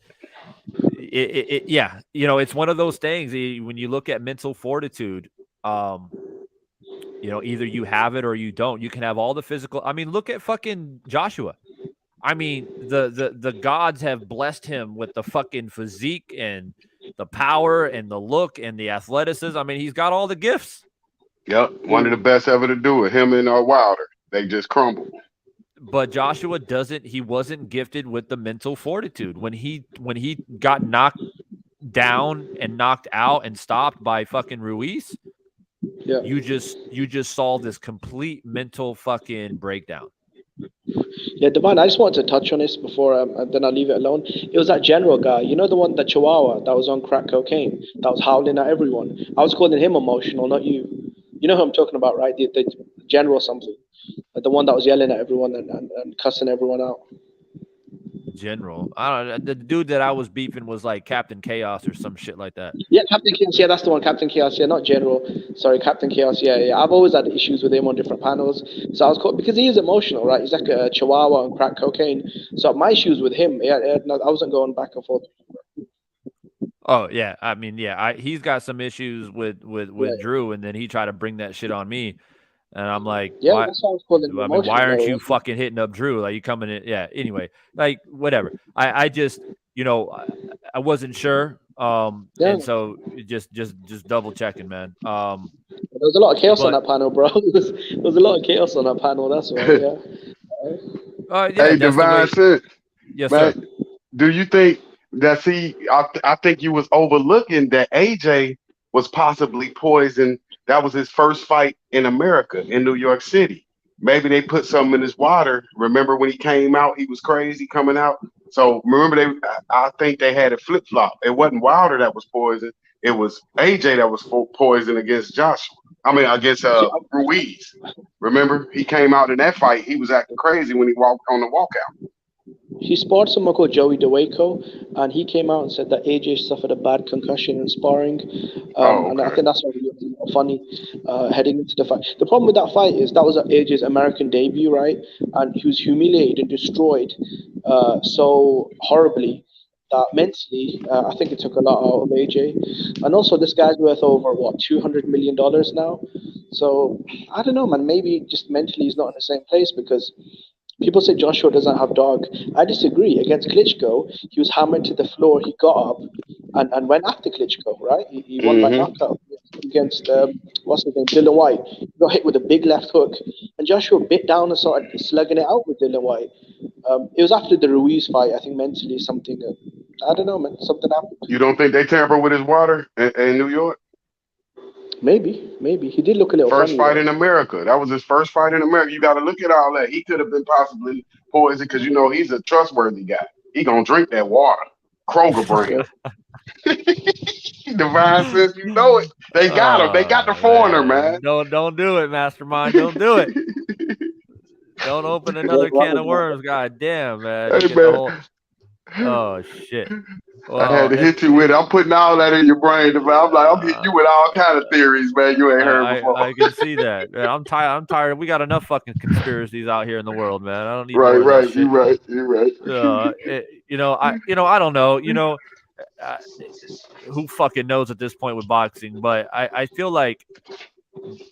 it's one of those things when you look at mental fortitude, either you have it or you don't. You can have all the physical. I mean, look at fucking Joshua. I mean, the gods have blessed him with the fucking physique and the power and the look and the athleticism. I mean, he's got all the gifts. Yep, one of the best ever to do it. Him and Wilder, they just crumbled. But Joshua wasn't gifted with the mental fortitude. When he got knocked down and knocked out and stopped by fucking Ruiz, you just saw this complete mental fucking breakdown. Yeah, Divine, I just wanted to touch on this before then I'll leave it alone. It was that general guy, the one, the Chihuahua that was on crack cocaine, that was howling at everyone. I was calling him emotional, not you. You know who I'm talking about, right? The general something. The one that was yelling at everyone and cussing everyone out. General. I don't know. The dude that I was beefing was like Captain Chaos or some shit like that. Yeah, Captain Chaos. Yeah, that's the one. Captain Chaos. Yeah, not General. Sorry, Captain Chaos. Yeah. I've always had issues with him on different panels. So I was caught because he is emotional, right? He's like a Chihuahua on crack cocaine. So my issues with him, I wasn't going back and forth. Oh yeah, I mean, he's got some issues with Drew, and then he tried to bring that shit on me, and I'm like, why? That's why I was calling him emotional. Why aren't you fucking hitting up Drew? Like, you coming in? Yeah. Anyway, like whatever. I just, I wasn't sure. And so just double checking, man. There was a lot of chaos on that panel, bro. There was a lot of chaos on that panel. That's why. Hey, Divine Sense. Yes, man, sir. Do you think that I think you was overlooking that AJ was possibly poisoned? That was his first fight in America, in New York City. Maybe they put something in his water. Remember when he came out, he was crazy coming out. So remember, I think they had it flip-flop. It wasn't Wilder that was poisoned. It was AJ that was poisoned against Joshua. Against Ruiz. Remember, he came out in that fight. He was acting crazy when he walked on the walkout. He sparred someone called Joey DeWaco, and he came out and said that AJ suffered a bad concussion in sparring. And I think that's why he was funny heading into the fight. The problem with that fight is that was AJ's American debut, right? And he was humiliated and destroyed so horribly that mentally, I think it took a lot out of AJ. And also, this guy's worth over, $200 million now? So, I don't know, man. Maybe just mentally he's not in the same place because people say Joshua doesn't have dog. I disagree. Against Klitschko, he was hammered to the floor. He got up and went after Klitschko, right? He won by knockout against, what's his name, Dylan White. He got hit with a big left hook. And Joshua bit down and started slugging it out with Dylan White. It was after the Ruiz fight. I think mentally something, I don't know, man. Something happened. You don't think they tamper with his water in New York? Maybe. He did look a little First funny, fight though. in America. That was his first fight in America. You got to look at all that. He could have been possibly poisoned because, he's a trustworthy guy. He going to drink that water. Kroger brand. Divine Sense, you know it. They got him. They got the foreigner, man. Don't do it, Mastermind. Don't do it. Don't open another can of worms. God damn, man. Hey, man. Oh, shit. Well, I had to hit you with it. I'm putting all that in your brain, Divine. I'm like, I'm hitting you with all kind of theories, man. You ain't heard before. I can see that. Man, I'm tired. We got enough fucking conspiracies out here in the world, man. I don't need right. You're right. You're right. I don't know. Who fucking knows at this point with boxing? But I feel like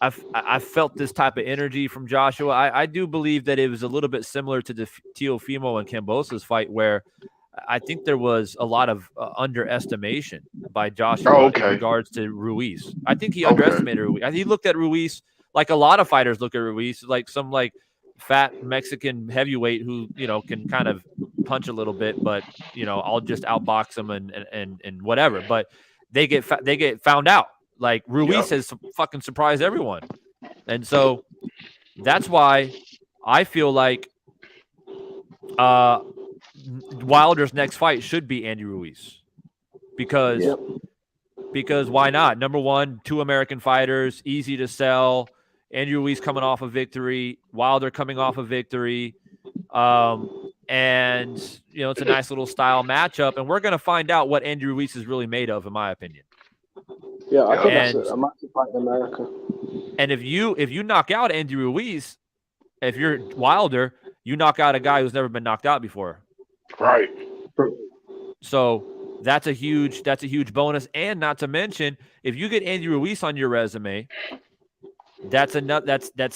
I felt this type of energy from Joshua. I do believe that it was a little bit similar to the Teofimo and Kambosa's fight, where I think there was a lot of underestimation by Joshua in Okay. regards to Ruiz. I think he Okay. underestimated Ruiz. He looked at Ruiz like a lot of fighters look at Ruiz, like some like fat Mexican heavyweight who can kind of punch a little bit, but I'll just outbox him and whatever. But they get found out. Like Ruiz has fucking surprised everyone, and so that's why I feel like Wilder's next fight should be Andy Ruiz, because why not? Number one, 2 American fighters, easy to sell. Andy Ruiz coming off a victory, Wilder coming off a victory, and it's a nice little style matchup, and we're gonna find out what Andy Ruiz is really made of, in my opinion. Yeah, I think that's a massive fight in America. And if you knock out Andy Ruiz, if you're Wilder, you knock out a guy who's never been knocked out before. Right. So that's a huge bonus. And not to mention, if you get Andy Ruiz on your resume, that's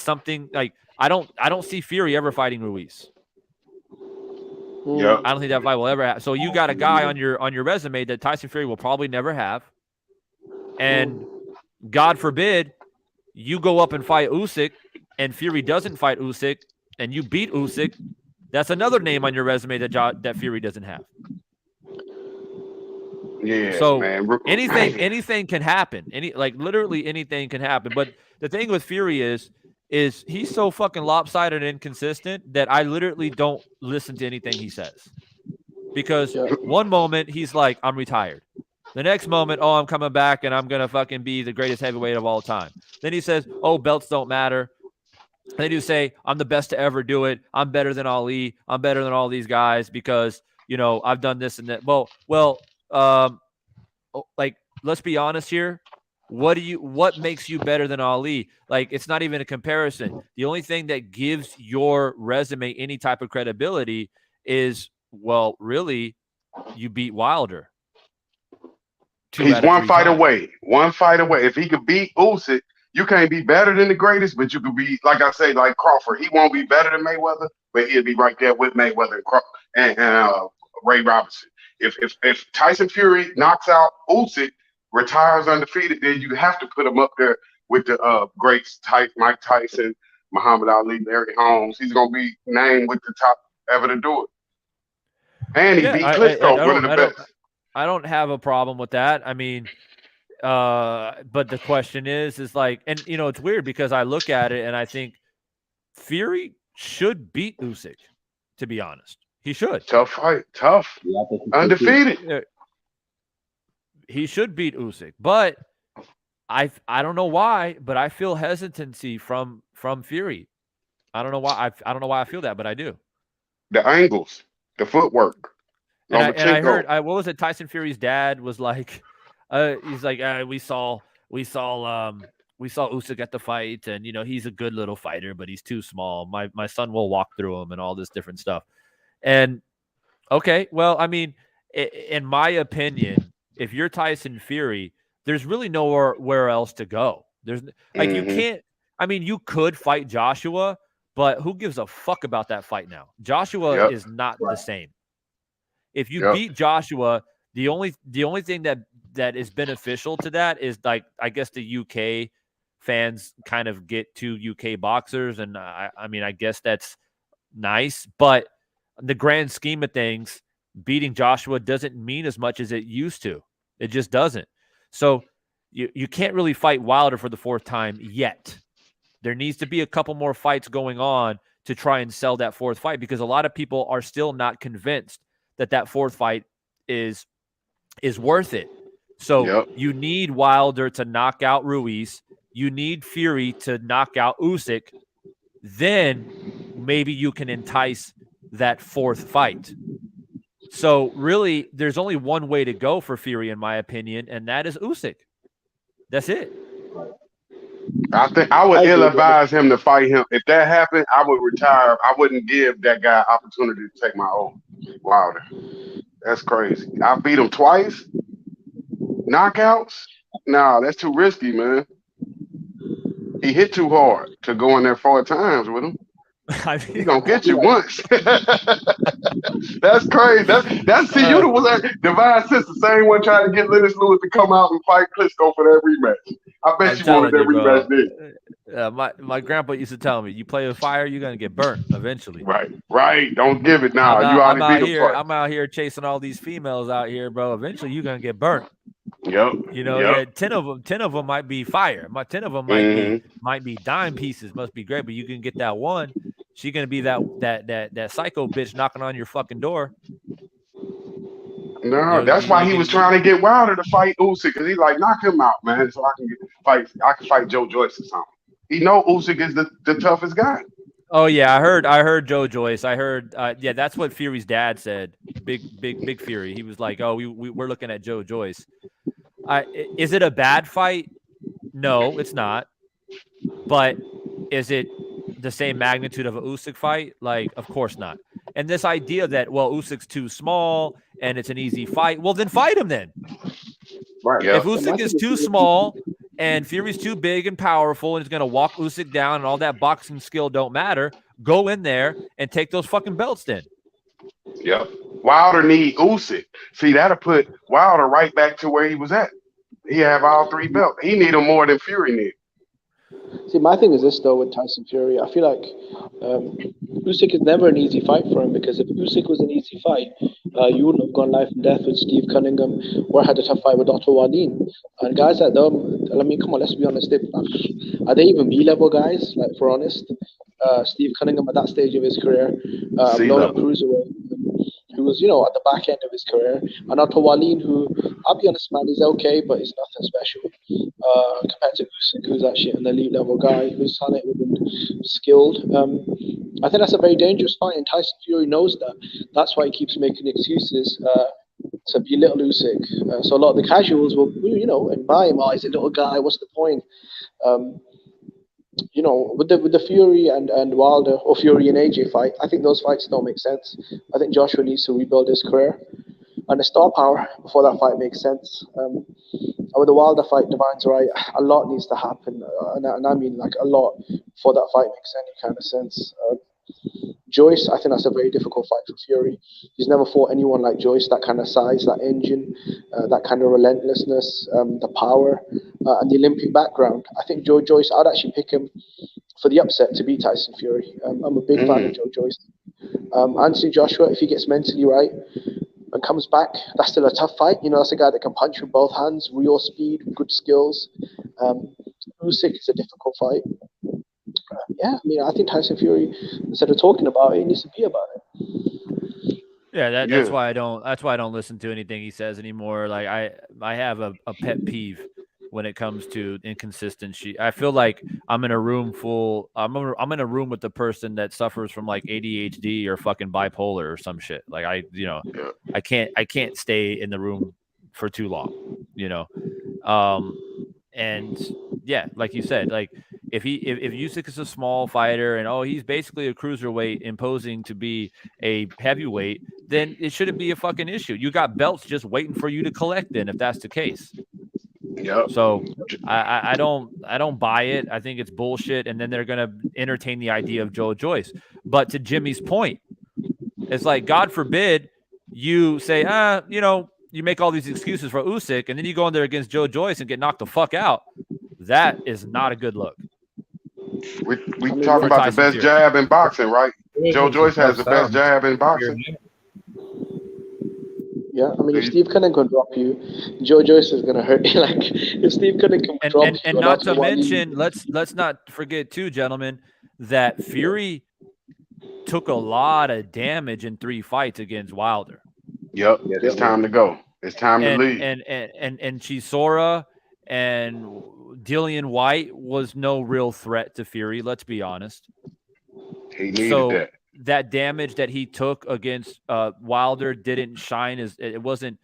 something like I don't see Fury ever fighting Ruiz. Yeah. I don't think that fight will ever happen. So you got a guy on your resume that Tyson Fury will probably never have. And God forbid you go up and fight Usyk and Fury doesn't fight Usyk and you beat Usyk. That's another name on your resume that Fury doesn't have. Yeah. So man. anything can happen. Literally anything can happen. But the thing with Fury is he's so fucking lopsided and inconsistent that I literally don't listen to anything he says. Because one moment he's like, I'm retired. The next moment, I'm coming back and I'm going to fucking be the greatest heavyweight of all time. Then he says, belts don't matter. Then you say, I'm the best to ever do it. I'm better than Ali. I'm better than all these guys because, I've done this and that. Well, let's be honest here. What makes you better than Ali? Like, it's not even a comparison. The only thing that gives your resume any type of credibility is, really, you beat Wilder. He's 1 fight away. 1 fight away. If he could beat Usyk, you can't be better than the greatest, but you could be, like I say, like Crawford. He won't be better than Mayweather, but he'll be right there with Mayweather and Ray Robinson. If Tyson Fury knocks out Usyk, retires undefeated, then you have to put him up there with the greats, Mike Tyson, Muhammad Ali, Larry Holmes. He's going to be named with the top ever to do it. And he beat Klitschko, one of the best. I don't have a problem with that. I mean, but the question is like, and it's weird because I look at it and I think Fury should beat Usyk, to be honest. He should. Tough fight. Tough. Yeah, undefeated. He should beat Usyk. But I don't know why, but I feel hesitancy from Fury. I don't know why. I don't know why I feel that, but I do. The angles, the footwork. And I heard, what was it? Tyson Fury's dad was like, he's like, we saw Usyk at the fight, and he's a good little fighter, but he's too small. My son will walk through him, and all this different stuff. And okay, well, I mean, in my opinion, if you're Tyson Fury, there's really nowhere else to go. There's like you can't. I mean, you could fight Joshua, but who gives a fuck about that fight now? Joshua is not the same. If you beat Joshua, the only thing that is beneficial to that is, like, I guess the UK fans kind of get 2 UK boxers, and I mean, I guess that's nice, but in the grand scheme of things, beating Joshua doesn't mean as much as it used to. It just doesn't. So you can't really fight Wilder for the 4th time yet. There needs to be a couple more fights going on to try and sell that 4th fight, because a lot of people are still not convinced that 4th fight is worth it. So you need Wilder to knock out Ruiz. You need Fury to knock out Usyk. Then maybe you can entice that 4th fight. So really, there's only one way to go for Fury, in my opinion, and that is Usyk. That's it. I think I would ill-advise him to fight him. If that happened, I would retire. I wouldn't give that guy opportunity to take my own Wilder. That's crazy. I beat him twice. Knockouts? Nah, that's too risky, man. He hit too hard to go in there 4 times with him. I He mean, gonna get you once. That's crazy. That's see you was that Divine Sister, same one trying to get Lennox Lewis to come out and fight Klitschko for that rematch. I bet I'm she wanted telling that you, bro. rematch then. My grandpa used to tell me, you play with fire, you're gonna get burnt eventually. Right. Don't give it now. You I'm already beat him twice. I'm out here chasing all these females out here, bro. Eventually, you're gonna get burnt. Yep. You know, yep. yeah, 10 of them might be fire. 10 of them might be dime pieces. Must be great, but you can get that one. She gonna be that psycho bitch knocking on your fucking door. No, that's why he was trying to get Wilder to fight Usyk, because he's like, knock him out, man, so I can fight Joe Joyce or something. He know Usyk is the toughest guy. Oh yeah, I heard Joe Joyce. I heard yeah, that's what Fury's dad said. Big Fury. He was like, oh, we're looking at Joe Joyce. Is it a bad fight? No, it's not. But is it the same magnitude of a Usyk fight? Like, of course not. And this idea that, well, Usyk's too small and it's an easy fight, well, then fight him then. Right. Yep. If Usyk is too small and Fury's too big and powerful and he's going to walk Usyk down and all that boxing skill don't matter, go in there and take those fucking belts then. Yep. Wilder need Usyk. See, that'll put Wilder right back to where he was at. He have all 3 belts. He need them more than Fury need. See, my thing is this though with Tyson Fury. I feel like Usyk is never an easy fight for him, because if Usyk was an easy fight, you wouldn't have gone life and death with Steve Cunningham or had a tough fight with Otto Wallin. And guys like them, I mean, come on, let's be honest. Are they even B-level guys? Like, for honest, Steve Cunningham at that stage of his career, lower cruiserweight, who was, at the back end of his career, and Otto Wallin, who, I'll be honest, man, he's okay, but he's nothing special compared to Usyk, who's actually an elite level guy, who's talented and skilled. I think that's a very dangerous fight, and Tyson Fury knows that. That's why he keeps making excuses to belittle Usyk. So a lot of the casuals will, and buy him. Oh, he's a little guy. What's the point? With the Fury and Wilder, or Fury and AJ fight, I think those fights don't make sense. I think Joshua needs to rebuild his career and the star power before that fight makes sense. And with the Wilder fight, Divine's right. A lot needs to happen, and I mean like a lot, before that fight makes any kind of sense. Joyce, I think that's a very difficult fight for Fury. He's never fought anyone like Joyce, that kind of size, that engine, that kind of relentlessness, the power, and the Olympic background. I think Joe Joyce, I'd actually pick him for the upset to beat Tyson Fury. I'm a big fan of Joe Joyce. Anthony Joshua, if he gets mentally right and comes back, that's still a tough fight. That's a guy that can punch with both hands, real speed, good skills. Usyk is a difficult fight. I think Tyson Fury, instead of talking about it, he needs to be about it. Yeah, that's why I don't. That's why I don't listen to anything he says anymore. Like I have a pet peeve when it comes to inconsistency. I feel like I'm in a room full. I'm in a room with the person that suffers from like ADHD or fucking bipolar or some shit. Like I can't stay in the room for too long. And yeah, like you said, like if Usyk is a small fighter and he's basically a cruiserweight imposing to be a heavyweight, then it shouldn't be a fucking issue. You got belts just waiting for you to collect then if that's the case. Yep. So I don't buy it. I think it's bullshit. And then they're gonna entertain the idea of Joe Joyce. But to Jimmy's point, it's like, God forbid you say, you make all these excuses for Usyk, and then you go in there against Joe Joyce and get knocked the fuck out. That is not a good look. We talking about the best jab in boxing, right? Joe Joyce has the best jab in boxing. Yeah, I mean, if Steve Cunningham can drop you, Joe Joyce is gonna hurt you. Like, if Steve Cunningham can drop you, and not to mention, let's not forget too, gentlemen, that Fury took a lot of damage in 3 fights against Wilder. Yep, it's time to go. It's time to leave. And Chisora and Dillian White was no real threat to Fury. Let's be honest. He needed that. That damage that he took against Wilder didn't shine as it wasn't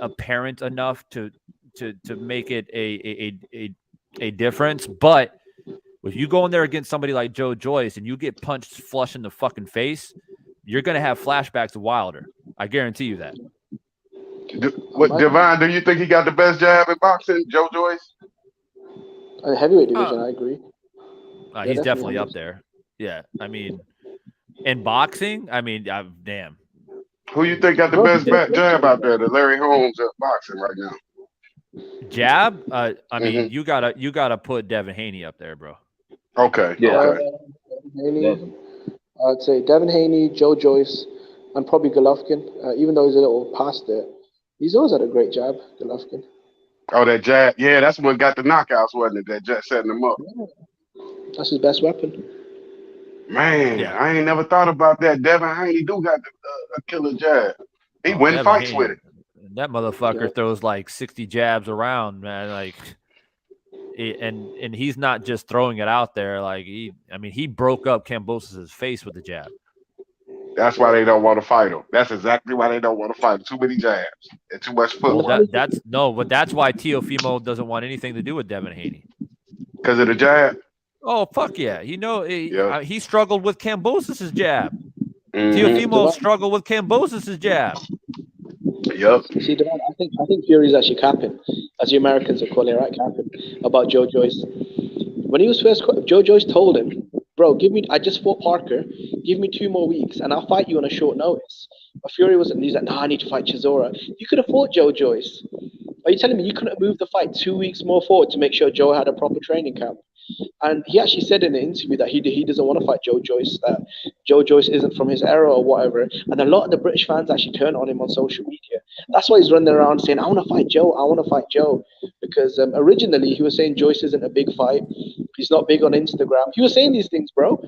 apparent enough to make it a difference. But if you go in there against somebody like Joe Joyce and you get punched flush in the fucking face, you're gonna have flashbacks of Wilder. I guarantee you that. Divine, do you think he got the best jab in boxing, Joe Joyce? And heavyweight division, I agree. Yeah, He's definitely 100%. up there. Yeah, I mean, in boxing, I mean, damn. Who you think got the Bro, best jab out there? The Larry Holmes at boxing right now. Jab? I mean, Mhm. you gotta put Devin Haney up there, bro. Okay. Yeah. Okay. Haney, Definitely. I'd say Devin Haney, Joe Joyce, and probably Golovkin. Even though he's a little past it, he's always had a great jab, Golovkin. Oh, that jab. Yeah, that's what got the knockouts, wasn't it? That jab setting them up. That's his best weapon. Man, Yeah. I ain't never thought about that. Devin Haney do got a killer jab. He win Devin fights Haney, with it. that motherfucker Yeah. throws like 60 jabs around, man. Like, and he's not just throwing it out there. Like he broke up Kambosos' face with the jab. That's why they don't want to fight him. That's exactly why they don't want to fight him. Too many jabs and too much Well, footwork. but that's why Teofimo doesn't want anything to do with Devin Haney. Because of the jab. Oh fuck yeah! Yep. He struggled with Kambosos' jab. Mhm. Teofimo struggled with Kambosos' jab. Yep. See, Devon, I think Fury's actually capping, as the Americans are calling it, right? Capping about Joe Joyce. When he was first, Joe Joyce told him, "Bro, I just fought Parker. Give me 2 more weeks, and I'll fight you on a short notice." But Fury wasn't. He's like, "Nah, I need to fight Chisora." You could have fought Joe Joyce. Are you telling me you couldn't have moved the fight 2 weeks more forward to make sure Joe had a proper training camp? And he actually said in the interview that he doesn't want to fight Joe Joyce, that Joe Joyce isn't from his era or whatever. And a lot of the British fans actually turn on him on social media. That's why he's running around saying, "I want to fight Joe, I want to fight Joe." Because originally he was saying Joyce isn't a big fight. He's not big on Instagram. He was saying these things, bro.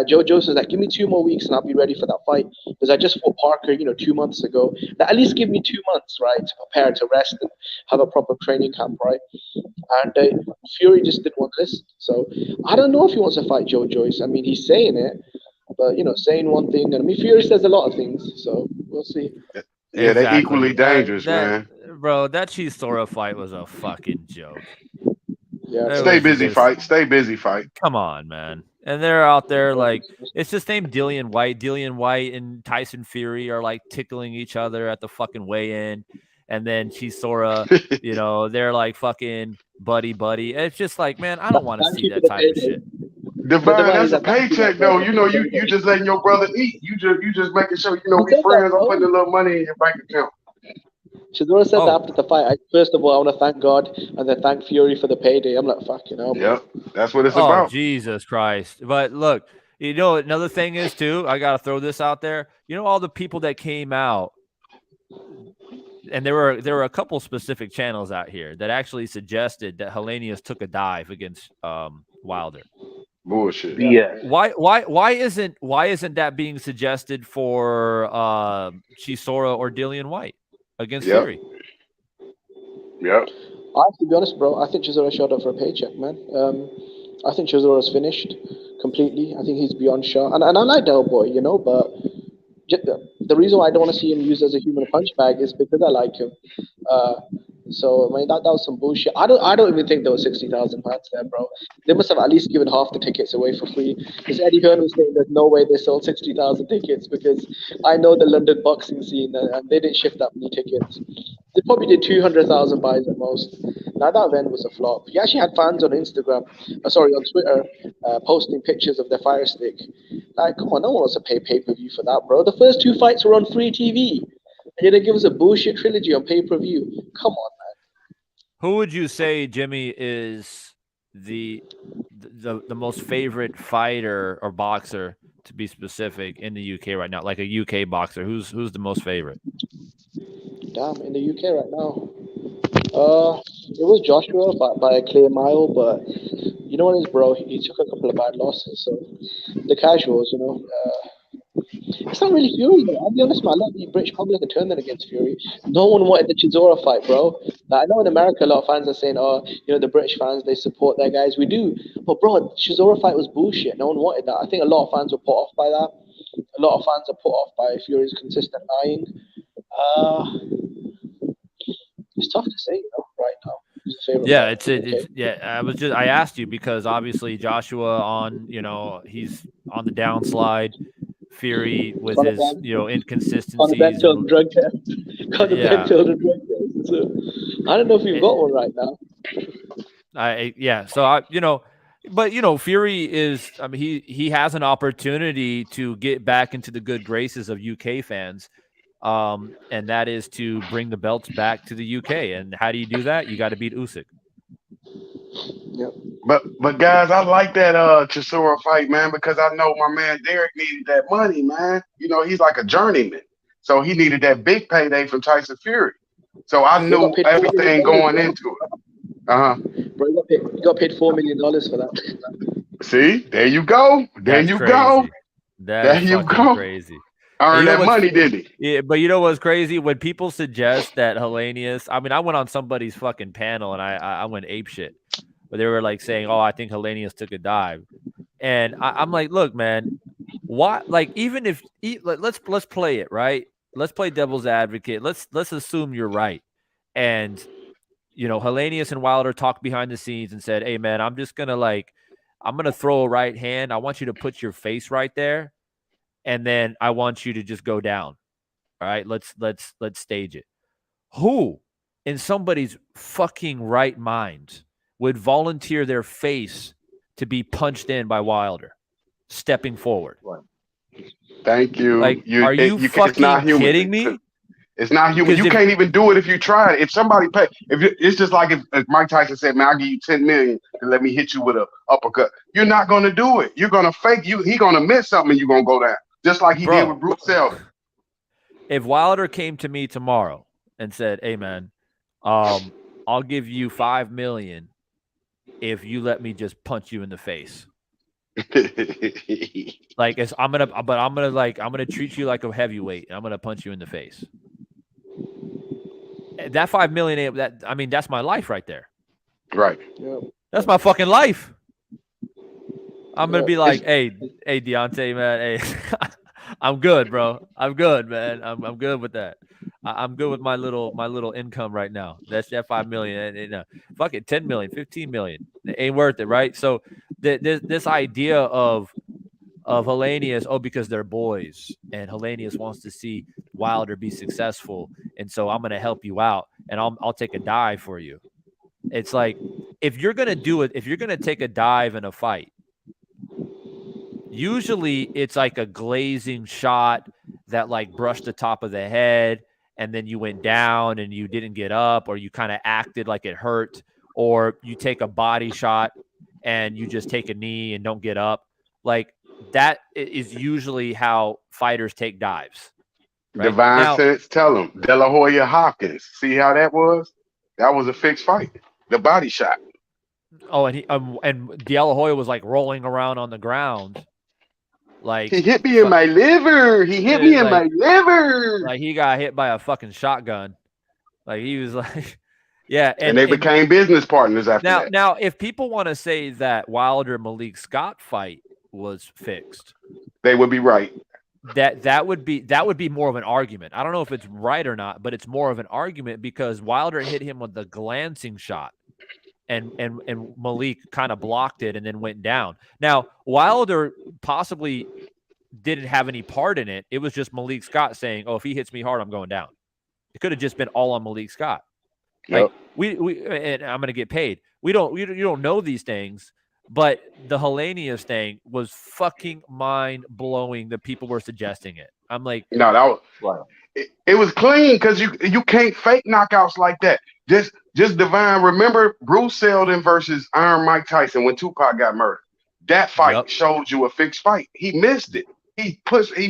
Joe Joyce was like, "Give me 2 more weeks and I'll be ready for that fight." Because I just fought Parker, 2 months ago. Now, at least give me 2 months, right, to prepare, to rest, and have a proper training camp, right? And Fury just didn't want this. So I don't know if he wants to fight Joe Joyce. I mean, he's saying it, but saying one thing, and I mean, Fury says a lot of things. So we'll see. Yeah, they equally dangerous, man. Bro, that Chisora fight was a fucking joke. Yeah. Stay busy, fight. Stay busy, fight. Come on, man. And they're out there like, it's just named Dillian White. Dillian White and Tyson Fury are like tickling each other at the fucking weigh-in. And then Chisora, they're like fucking buddy. It's just like, man, I don't want to see that type of shit. Divine, that's a paycheck though. You just letting your brother eat. You just making sure we friends. I'm putting a little money in your bank account. Chisora said that after the fight. First of all, I want to thank God and then thank Fury for the payday. I'm like, fucking hell. Yep, that's what it's about. Jesus Christ. But look, another thing is too, I got to throw this out there. All the people that came out, and there were a couple specific channels out here that actually suggested that Hellenius took a dive against Wilder. Bullshit. Yeah. Why isn't that being suggested for Chisora or Dillian White against Fury? Yep. I have to be honest, bro. I think Chisora showed up for a paycheck, man. I think Chisora's finished completely. I think he's beyond shot, and I like Del Boy, but the reason why I don't want to see him used as a human punch bag is because I like him. So I mean that was some bullshit. I don't even think there was 60,000 fans there, bro. They must have at least given half the tickets away for free. Because Eddie Hearn was saying there's no way they sold 60,000 tickets, because I know the London boxing scene and they didn't shift that many tickets. They probably did 200,000 buys at most. Now that event was a flop. He actually had fans on Instagram, on Twitter, posting pictures of their Fire Stick. Like, come on, no one wants to pay pay-per-view for that, bro. The first 2 fights were on free TV. And yet they give us a bullshit trilogy on pay-per-view. Come on, man. Who would you say, Jimmy, is the most favorite fighter or boxer, to be specific, in the UK right now? Like a UK boxer, who's the most favorite? Damn, in the UK right now. It was Joshua by a clear mile, but you know what it is, bro? He took a couple of bad losses, so the casuals, it's not really Fury, though. I'll be honest, man. A lot of the British public are turning against Fury. No one wanted the Chisora fight, bro. I know in America, a lot of fans are saying, the British fans, they support their guys. We do. But, bro, Chisora fight was bullshit. No one wanted that. I think a lot of fans were put off by that. A lot of fans are put off by Fury's consistent lying. It's tough to say, right now. I asked you because obviously Joshua he's on the downslide. Fury with his inconsistencies. On a Ben drug test. So, I don't know if you've got one right now. Yeah. So but Fury is. I mean, he has an opportunity to get back into the good graces of UK fans, and that is to bring the belts back to the UK. And how do you do that? You got to beat Usyk. Yep. But guys, I like that Chisora fight, man, because I know my man Derek needed that money, man. You know, he's like a journeyman. So he needed that big payday from Tyson Fury. So I They got knew paid everything $4 million, going into it. Uh-huh. bro. He got paid $4 million for that. See, there you go. There That's you go. crazy. That There is you fucking go. crazy. Earned that money, didn't he? Yeah, but you know what's crazy? When people suggest that Hellenius, I mean, I went on somebody's fucking panel and I went ape shit. But they were like saying, "Oh, I think Hellenius took a dive," and I'm like, "Look, man, why? Like, even if let's play it right. Let's play devil's advocate. Let's assume you're right." And Hellenius and Wilder talked behind the scenes and said, "Hey, man, I'm gonna throw a right hand. I want you to put your face right there, and then I want you to just go down. All right, let's stage it." Who in somebody's fucking right mind would volunteer their face to be punched in by Wilder stepping forward? Thank you. Like, are you it's fucking not human. kidding me? It's not human. You can't even do it if you try it. If somebody pay, it's just like if Mike Tyson said, "Man, I'll give you $10 million to let me hit you with a uppercut." You're not gonna do it. You're gonna fake. He gonna miss something, and you're gonna go down, just like he did with Bruce Seldon. If Wilder came to me tomorrow and said, "Hey, man, I'll give you $5 million if you let me just punch you in the face." Like, I'm gonna treat you like a heavyweight, and I'm gonna punch you in the face. That $5 million, that's my life right there. Right. Yep. That's my fucking life. I'm gonna be like, hey, Deontay, man, hey, I'm good, bro. I'm good, man. I'm good with that. I'm good with my little income right now. That's that $5 million. Fuck it, 10 million, 15 million. It ain't worth it, right? So this idea of Hellenius, because they're boys, and Hellenius wants to see Wilder be successful, and so I'm gonna help you out, and I'll take a dive for you. It's like, if you're gonna do it, if you're gonna take a dive in a fight, usually it's like a glazing shot that like brushed the top of the head, and then you went down and you didn't get up, or you kind of acted like it hurt, or you take a body shot and you just take a knee and don't get up. Like, that is usually how fighters take dives. Right? Divine Sense, tell him. De La Hoya Hopkins. See how that was? That was a fixed fight. The body shot. Oh, and De La Hoya was like rolling around on the ground. Like, he hit me in my liver. He hit me in my liver. Like, he got hit by a fucking shotgun. Like, he was like, yeah. And they became business partners after that. Now, if people want to say that Wilder Malik Scott fight was fixed, they would be right. That would be more of an argument. I don't know if it's right or not, but it's more of an argument, because Wilder hit him with the glancing shot, and Malik kind of blocked it and then went down. Now, Wilder possibly didn't have any part in it. It was just Malik Scott saying, "Oh, if he hits me hard, I'm going down." It could have just been all on Malik Scott. Like, we and I'm going to get paid. You don't know these things. But the Hellenius thing was fucking mind-blowing that people were suggesting it. I'm like, no, that was it was clean, because you can't fake knockouts like that. Just Divine. Remember Bruce Seldon versus Iron Mike Tyson when Tupac got murdered? That fight showed you a fixed fight. He missed it. He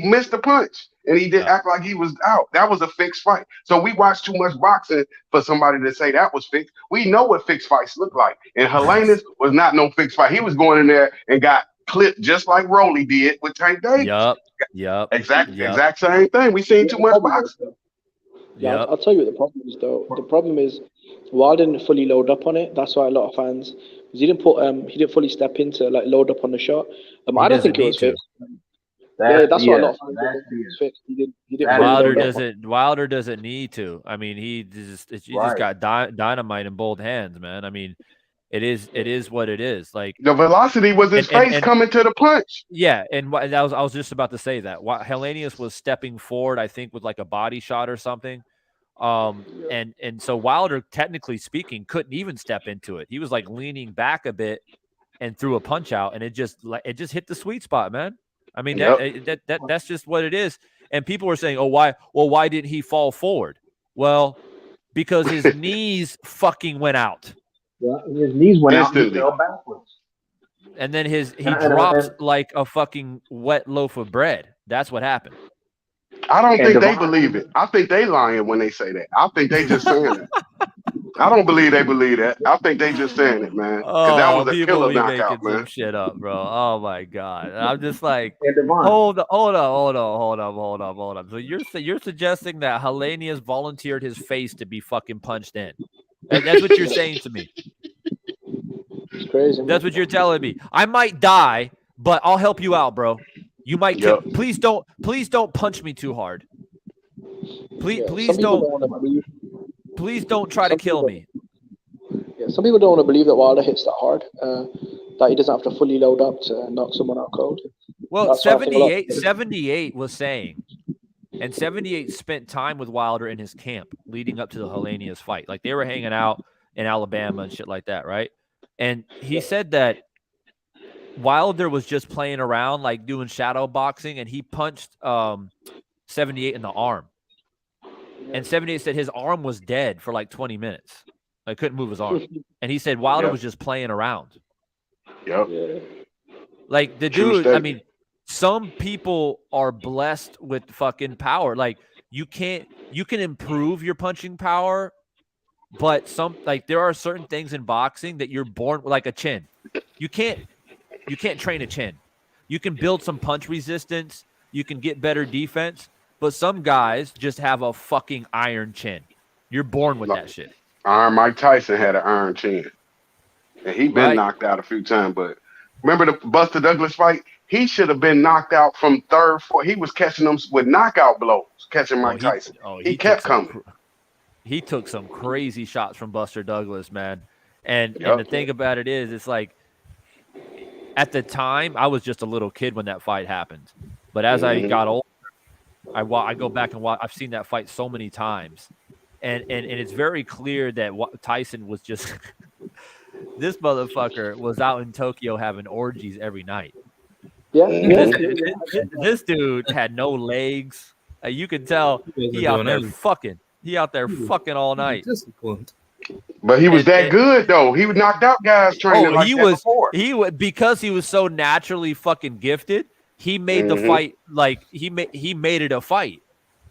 missed the punch, and he did act like he was out. That was a fixed fight. So we watched too much boxing for somebody to say that was fixed. We know what fixed fights look like. And Hellenius was not no fixed fight. He was going in there and got clipped just like Rolly did with Tank Davis. Yep. Exact same thing. We seen too much boxing. Yeah, I'll tell you what the problem is, though. The problem is Wilder didn't fully load up on it. That's why a lot of fans, because he didn't fully step into like load up on the shot. I don't think it was fixed. That's why a lot of fans fixed. He didn't. Wilder doesn't need to. I mean, he just got dynamite in both hands, man. I mean, it is what it is. Like, the velocity was his face coming to the punch. Yeah, and I was just about to say that Hellenius was stepping forward, I think, with like a body shot or something. And so Wilder, technically speaking, couldn't even step into it. He was like leaning back a bit and threw a punch out, and it just hit the sweet spot, man. I mean, that's just what it is. And people were saying, "Oh, why? Well, why didn't he fall forward?" Well, because his knees fucking went out. Yeah, his knees went out and he Instantly. fell backwards. And then he dropped like a fucking wet loaf of bread. That's what happened. I don't And think they Devon- believe it. I think they lying when they say that. I think they just saying it. I don't believe they believe that. I think they just saying it, man. Because that was a people killer be knockout, making some man. shit up, bro. Oh my god. I'm just like, and Devon, hold up. So you're suggesting that Helenius volunteered his face to be fucking punched in? That's what you're saying to me. It's crazy. That's what you're telling me. I might die, but I'll help you out, bro. You might kill. Please don't punch me too hard. Please don't try to kill me. Yeah, some people don't want to believe that Wilder hits that hard. That he doesn't have to fully load up to knock someone out cold. Well, 78 was saying, and 78 spent time with Wilder in his camp leading up to the Helenius fight. Like they were hanging out in Alabama and shit like that, right? And he said that Wilder was just playing around, like doing shadow boxing, and he punched 78 in the arm. And 78 said his arm was dead for like 20 minutes. I couldn't move his arm. And he said Wilder was just playing around. Yep. Like the True dude, statement. I mean, some people are blessed with fucking power. Like you can improve your punching power, but there are certain things in boxing that you're born with, like a chin. You can't train a chin. You can build some punch resistance. You can get better defense. But some guys just have a fucking iron chin. You're born with that shit. Iron Mike Tyson had an iron chin. And he been knocked out a few times. But remember the Buster Douglas fight? He should have been knocked out from third, fourth. He was catching them with knockout blows, catching Mike Tyson. He kept coming. He took some crazy shots from Buster Douglas, man. And the thing about it is, it's like, at the time, I was just a little kid when that fight happened. But as I got older, I go back and watch. I've seen that fight so many times, and it's very clear that Tyson was just this motherfucker was out in Tokyo having orgies every night. Yeah. This dude had no legs. You can tell he out there fucking. He out there fucking all night. But he was good though. He would knocked out guys training like that before. He was because he was so naturally fucking gifted. He made the fight like he made it a fight.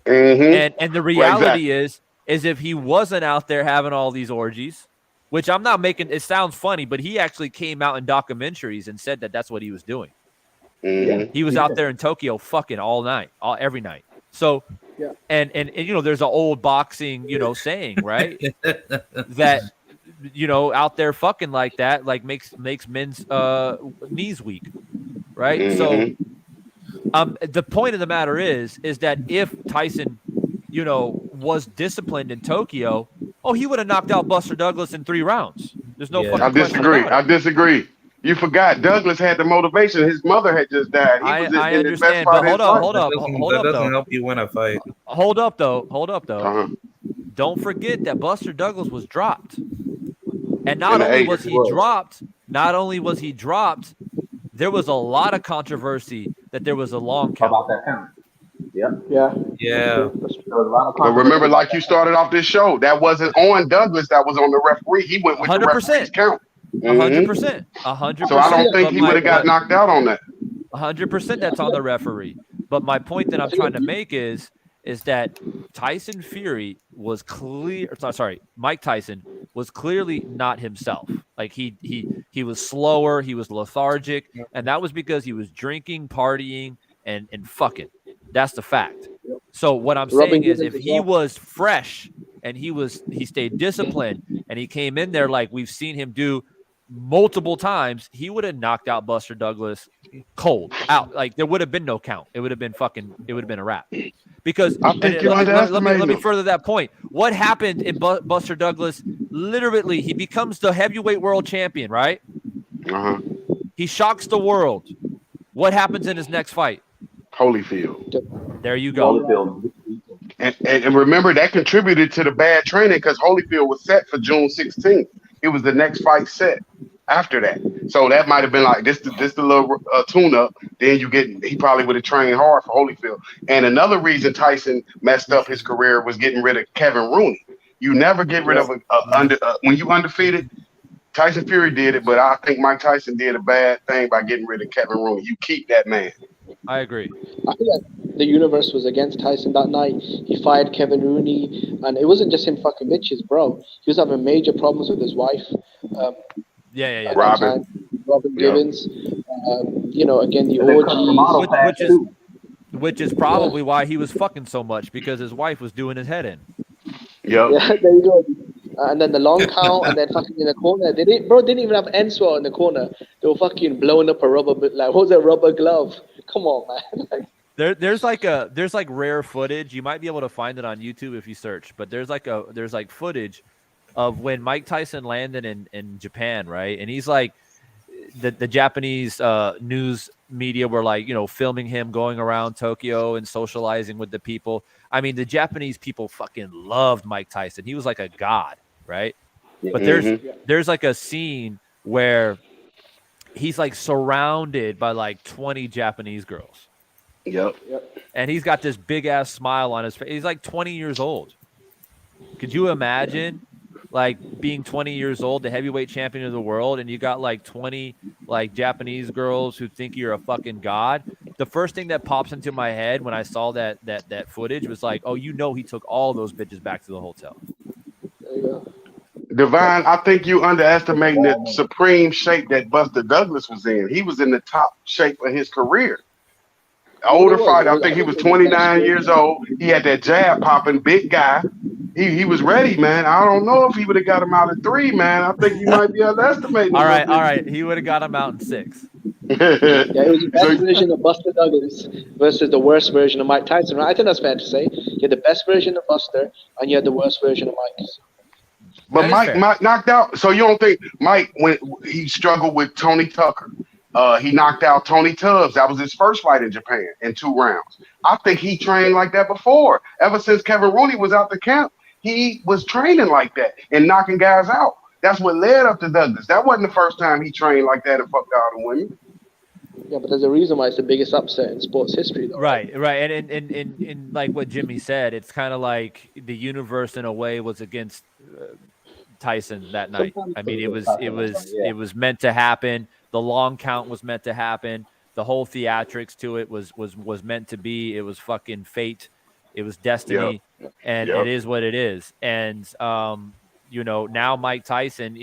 And the reality is if he wasn't out there having all these orgies, which I'm not making, it sounds funny, but he actually came out in documentaries and said that that's what he was doing. He was out there in Tokyo fucking all night, every night. So, and you know, there's an old boxing, you know, saying, right? that, you know, out there fucking like that, like makes men's knees weak, right? So, the point of the matter is that if Tyson, you know, was disciplined in Tokyo, he would have knocked out Buster Douglas in 3 rounds. There's no fucking I disagree. You forgot Douglas had the motivation. His mother had just died. I understand, but hold up. That doesn't help you win a fight. Hold up, though. Don't forget that Buster Douglas was dropped. And not only was he dropped, there was a lot of controversy that there was a long count. About that count. Yeah. But remember, like you started off this show, that wasn't on Douglas. That was on the referee. He went with 100%. The referee's count. 100%. 100%. So I don't think he would have got knocked out on that. 100% that's on the referee. But my point that I'm trying to make is that Tyson Fury was Mike Tyson was clearly not himself. Like he was slower, he was lethargic, and that was because he was drinking, partying, and fucking. That's the fact. So what I'm saying is if he was fresh and he stayed disciplined and he came in there like we've seen him do multiple times, he would have knocked out Buster Douglas cold out. Like there would have been no count. It would have been a wrap. Because let me further that point. What happened in Buster Douglas? Literally, he becomes the heavyweight world champion, right? He shocks the world. What happens in his next fight? Holyfield. There you go. And remember that contributed to the bad training because Holyfield was set for June 16th. It was the next fight set after that. So that might have been like this the little tune up. Then he probably would have trained hard for Holyfield. And another reason Tyson messed up his career was getting rid of Kevin Rooney. You never get rid of when you undefeated. Tyson Fury did it, but I think Mike Tyson did a bad thing by getting rid of Kevin Rooney. You keep that man. I agree. I feel like the universe was against Tyson that night. He fired Kevin Rooney, and it wasn't just him fucking bitches, bro. He was having major problems with his wife. Yeah. At Robin. that time, Robin Givens. Again, the And they cut the model orgies. fast, too. Which is probably why he was fucking so much, because his wife was doing his head in. Yep. Yeah, there you go. And then the long count, and then fucking in the corner. They didn't even have Enswell in the corner. They were fucking blowing up a rubber, what was a rubber glove? Come on, man. There's like rare footage. You might be able to find it on YouTube if you search, but there's like footage of when Mike Tyson landed in Japan, right? And he's like, the Japanese news media were like, filming him going around Tokyo and socializing with the people. I mean, the Japanese people fucking loved Mike Tyson. He was like a god, right? But there's like a scene where he's like surrounded by like 20 Japanese girls. Yep. And he's got this big ass smile on his face. He's like 20 years old. Could you imagine like being 20 years old, the heavyweight champion of the world, and you got like 20 like Japanese girls who think you're a fucking god? The first thing that pops into my head when I saw that footage was like, oh, he took all those bitches back to the hotel. There you go. Divine, I think you underestimating the supreme shape that Buster Douglas was in. He was in the top shape of his career. Older fighter, I think he was 29 years old. He had that jab popping, big guy. He was ready, man. I don't know if he would have got him out in 3, man. I think you might be underestimating. All right. He would have got him out in 6. Yeah, it was the best version of Buster Douglas versus the worst version of Mike Tyson. Right? I think that's fair to say. You had the best version of Buster, and you had the worst version of Mike. But Mike knocked out. So you don't think Mike, when he struggled with Tony Tucker, he knocked out Tony Tubbs. That was his first fight in Japan in 2 rounds. I think he trained like that before. Ever since Kevin Rooney was out the camp, he was training like that and knocking guys out. That's what led up to Douglas. That wasn't the first time he trained like that and fucked all the women. Yeah, but there's a reason why it's the biggest upset in sports history, though. Right. And like what Jimmy said, it's kind of like the universe in a way was against Tyson that night. I mean, it was meant to happen. The long count was meant to happen. The whole theatrics to it was meant to be. It was fucking fate. It was destiny, and it is what it is. And now Mike Tyson,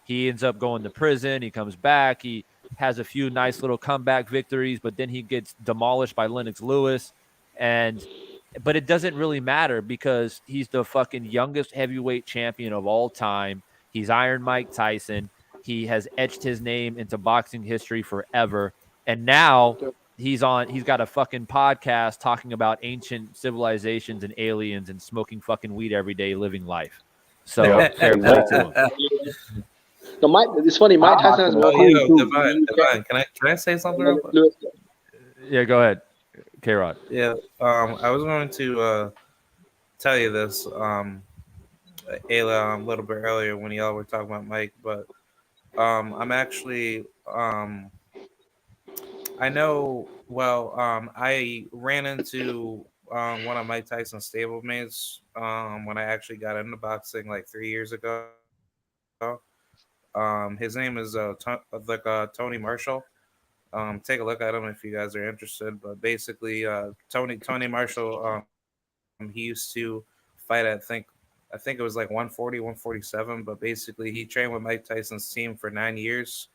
he ends up going to prison. He comes back. He has a few nice little comeback victories, but then he gets demolished by Lennox Lewis. But it doesn't really matter because he's the fucking youngest heavyweight champion of all time. He's Iron Mike Tyson. He has etched his name into boxing history forever. And now he's got a fucking podcast talking about ancient civilizations and aliens and smoking fucking weed every day, living life. So fair play to him. No, it's funny. Mike Tyson has more. Divine. Can I say something real quick? Yeah, go ahead, K-Rod. Yeah, I was going to tell you this, Ayla, a little bit earlier when y'all were talking about Mike, but I'm actually I know. Well, I ran into one of Mike Tyson's stablemates when I actually got into boxing like 3 years ago. His name is Tony Marshall. Take a look at him if you guys are interested. But basically, Tony Marshall, he used to fight at I think it was like 140, 147. But basically, he trained with Mike Tyson's team for 9 years,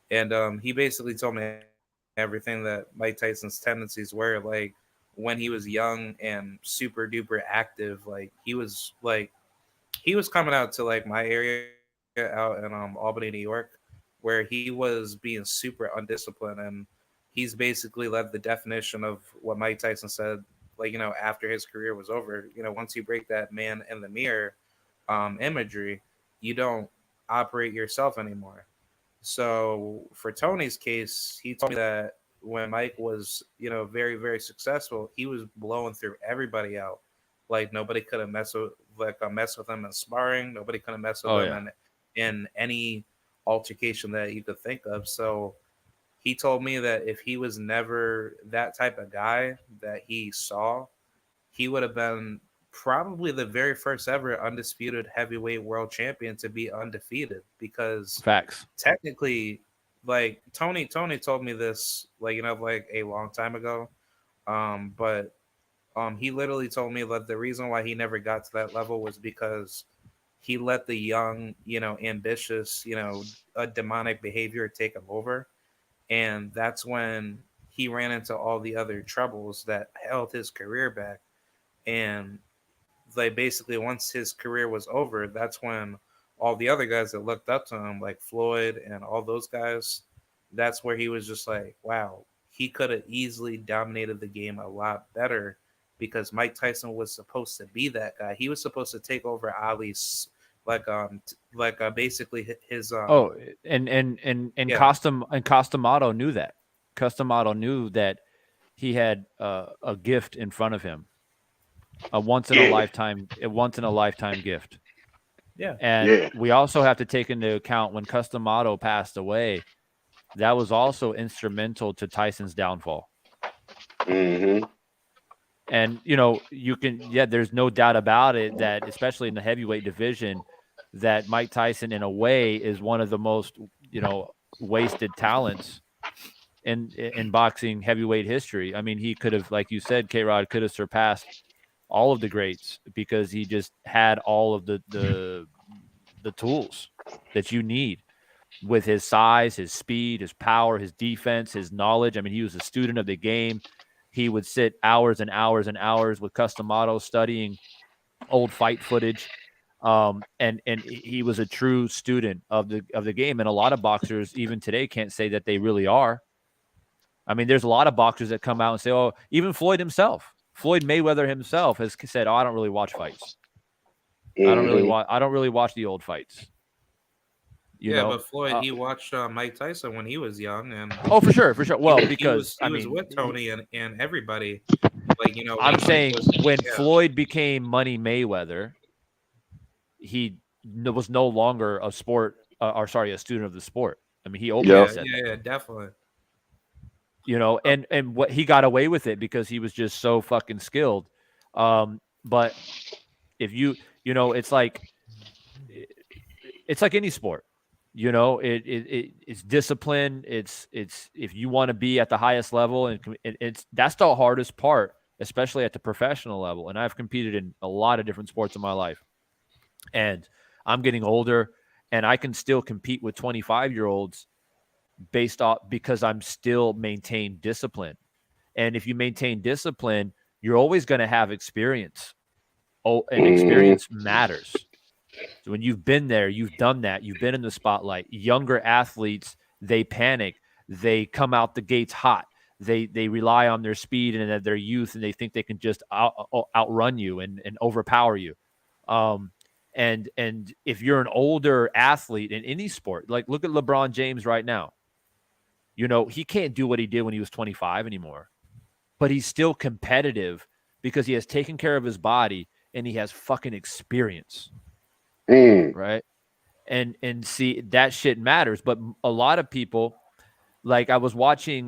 and he basically told me everything that Mike Tyson's tendencies were like when he was young and super duper active. Like he was coming out to like my area out in Albany, New York, where he was being super undisciplined, and he's basically led the definition of what Mike Tyson said, like, after his career was over, once you break that man in the mirror imagery, you don't operate yourself anymore. So for Tony's case, he told me that when Mike was, very, very successful, he was blowing through everybody out. Like nobody could have mess with him in sparring. Nobody could have messed with him in any altercation that you could think of. So he told me that if he was never that type of guy that he saw, he would have been probably the very first ever undisputed heavyweight world champion to be undefeated, because Facts. technically, like Tony told me this, like, like a long time ago. But he literally told me that the reason why he never got to that level was because he let the young, ambitious, a demonic behavior take him over. And that's when he ran into all the other troubles that held his career back. And like basically once his career was over, that's when all the other guys that looked up to him, like Floyd and all those guys, that's where he was just like, wow, he could have easily dominated the game a lot better, because Mike Tyson was supposed to be that guy. He was supposed to take over Ali's basically his and Costamato knew that. Costamato knew that he had a gift in front of him, a once in a lifetime gift. Yeah. And we also have to take into account when Costamato passed away, that was also instrumental to Tyson's downfall. Mm-hmm. And there's no doubt about it that, especially in the heavyweight division, that Mike Tyson in a way is one of the most, wasted talents in boxing heavyweight history. I mean, he could have, like you said, K-Rod, could have surpassed all of the greats because he just had all of the tools that you need, with his size, his speed, his power, his defense, his knowledge. I mean, he was a student of the game. He would sit hours and hours and hours with Costamato studying old fight footage. And he was a true student of the game. And a lot of boxers even today can't say that they really are. I mean, there's a lot of boxers that come out and say, oh, even Floyd Mayweather himself has said, oh, I don't really watch fights. I don't really watch the old fights. You know? But Floyd, he watched Mike Tyson when he was young, and for sure. Well, because he was with Tony and everybody. Like, I'm saying when Floyd became Money Mayweather, he was no longer a student of the sport. I mean, he openly said that. Yeah, definitely. And what he got away with it because he was just so fucking skilled. But if it's like any sport. It's discipline. It's if you want to be at the highest level, and that's the hardest part, especially at the professional level. And I've competed in a lot of different sports in my life, and I'm getting older, and I can still compete with 25-year-olds because I'm still maintain discipline. And if you maintain discipline, you're always going to have experience. And experience matters. So when you've been there, you've done that, you've been in the spotlight. Younger athletes, they panic. They come out the gates hot. They rely on their speed and their youth, and they think they can just outrun you and overpower you. And if you're an older athlete in any sport, like look at LeBron James right now. He can't do what he did when he was 25 anymore, but he's still competitive because he has taken care of his body and he has fucking experience. Right. And see, that shit matters. But a lot of people, like I was watching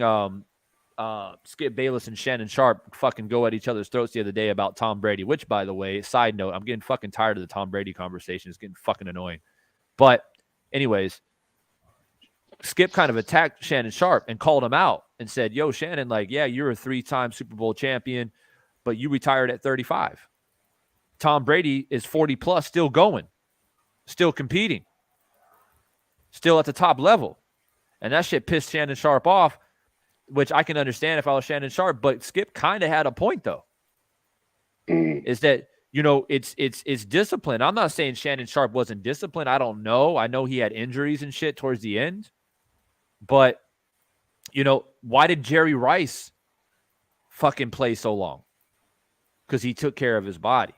Skip Bayless and Shannon Sharp fucking go at each other's throats the other day about Tom Brady, which, by the way, side note, I'm getting fucking tired of the Tom Brady conversation. It's getting fucking annoying. But anyways, Skip kind of attacked Shannon Sharp and called him out and said, yo, Shannon, like, yeah, you're a 3-time Super Bowl champion, but you retired at 35. Tom Brady is 40 plus, still going. Still competing, still at the top level. And that shit pissed Shannon Sharp off, which I can understand if I was Shannon Sharp, but Skip kind of had a point though. Is that, it's discipline. I'm not saying Shannon Sharp wasn't disciplined. I don't know. I know he had injuries and shit towards the end, but why did Jerry Rice fucking play so long? Because he took care of his body.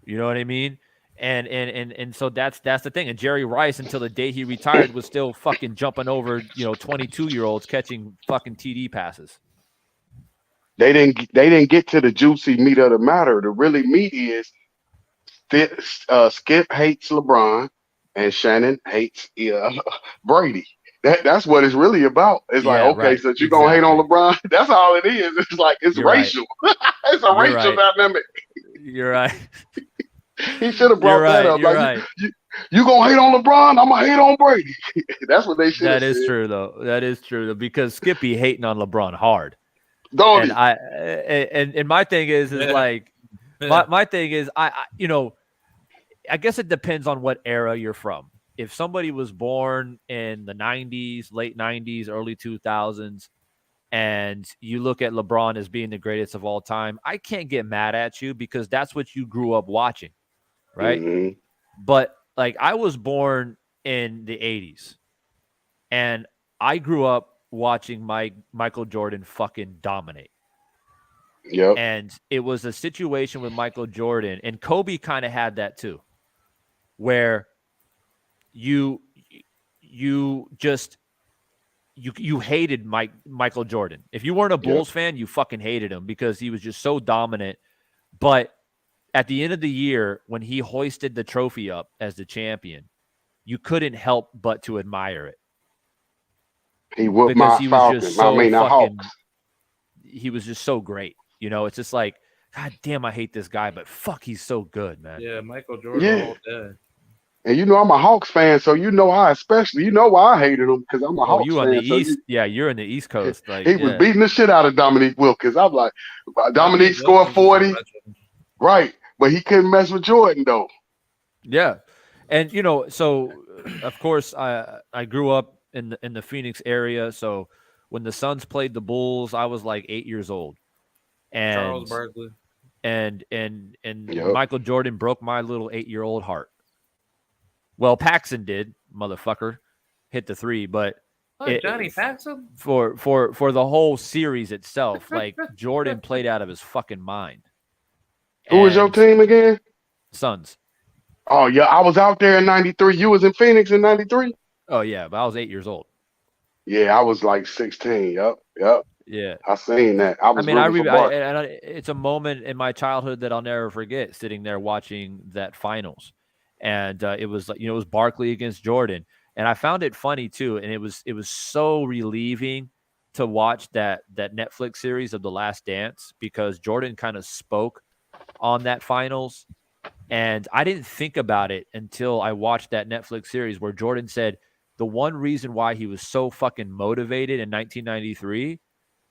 You know what I mean? And so that's the thing. And Jerry Rice, until the day he retired, was still fucking jumping over, 22-year-olds catching fucking TD passes. They didn't get to the juicy meat of the matter. The really meat is Skip hates LeBron and Shannon hates Brady. That's what it's really about. It's like, Yeah, okay, right. so you're gonna hate on Exactly. LeBron. That's all it is. It's like it's You're right. racial. It's a You're racial right. dynamic. You're right. He should have You're brought that right. up. You're Like right. you gonna hate on LeBron, I'm gonna hate on Brady. That's what they should have That is said. true, though. That is true, though, because Skippy hating on LeBron hard, Don't and he? and my thing is like my thing is I guess it depends on what era you're from. If somebody was born in the 90s, late 90s, early 2000s, and you look at LeBron as being the greatest of all time, I can't get mad at you because that's what you grew up watching, right? hmm But like I was born in the 80s and I grew up watching Michael Jordan fucking dominate. Yep. And it was a situation with Michael Jordan, and Kobe kind of had that too, where you hated Michael Jordan. If you weren't a Yep. Bulls fan, you fucking hated him because he was just so dominant. But at the end of the year, when he hoisted the trophy up as the champion, you couldn't help but to admire it He whooped because my he was just Falcons. I so mean, the fucking. Hawks. He was just so great. It's just like, God damn, I hate this guy, but fuck, he's so good, man. Yeah, Michael Jordan Yeah. all day. And I'm a Hawks fan, so you know why I hated him because I'm a Oh, Hawks you on the fan. So East? Yeah, you're in the East Coast. Like, he was yeah. beating the shit out of Dominique Wilkins. I'm like, Dominique scored Wilkins is a 40, legend. right? But he couldn't mess with Jordan though. Yeah. And so of course I grew up in the Phoenix area. So when the Suns played the Bulls, I was like 8 years old. And Charles Barkley. and Yep. Michael Jordan broke my little 8-year-old heart. Well, Paxson did, motherfucker. Hit the three, but Johnny Paxson? for the whole series itself, like Jordan played out of his fucking mind. Who was your And team again? Suns. Oh yeah, I was out there in '93. You was in Phoenix in '93. Oh yeah, but I was 8 years old. Yeah, I was like 16. Yep. Yeah. I seen that. I was I mean, rooting for Barkley. it's a moment in my childhood that I'll never forget. Sitting there watching that finals, and it was like it was Barkley against Jordan, and I found it funny too. And it was so relieving to watch that Netflix series of The Last Dance because Jordan kind of spoke on that finals, and I didn't think about it until I watched that Netflix series where Jordan said the one reason why he was so fucking motivated in 1993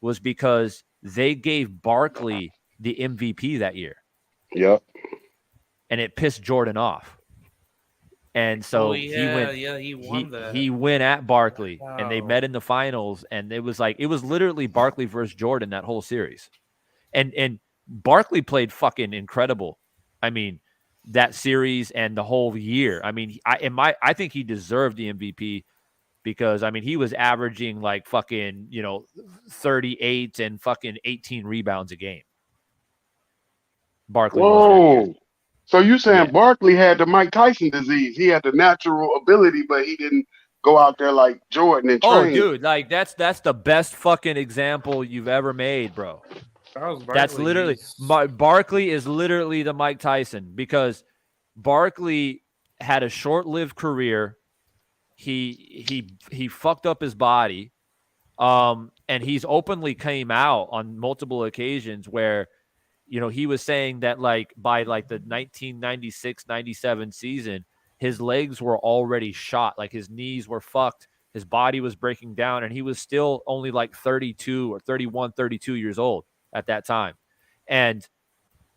was because they gave Barkley the MVP that year. Yep. And it pissed Jordan off. And so he won that. He went at Barkley and they Wow. met in the finals. And it was literally Barkley versus Jordan that whole series. And Barkley played fucking incredible. I mean, that series and the whole year. I mean, I think he deserved the MVP. Because, I mean, he was averaging like fucking, 38 and fucking 18 rebounds a game. Barkley was that year. Whoa. So you saying Yeah. Barkley had the Mike Tyson disease? He had the natural ability, but he didn't go out there like Jordan and Oh, train. dude, like that's the best fucking example you've ever made, bro. Charles Barkley, That's literally Barkley is literally the Mike Tyson because Barkley had a short-lived career. He fucked up his body, and he's openly came out on multiple occasions where, he was saying that like by like the 1996-97 season, his legs were already shot, like his knees were fucked, his body was breaking down, and he was still only like 32 or 31, 32 years old at that time, and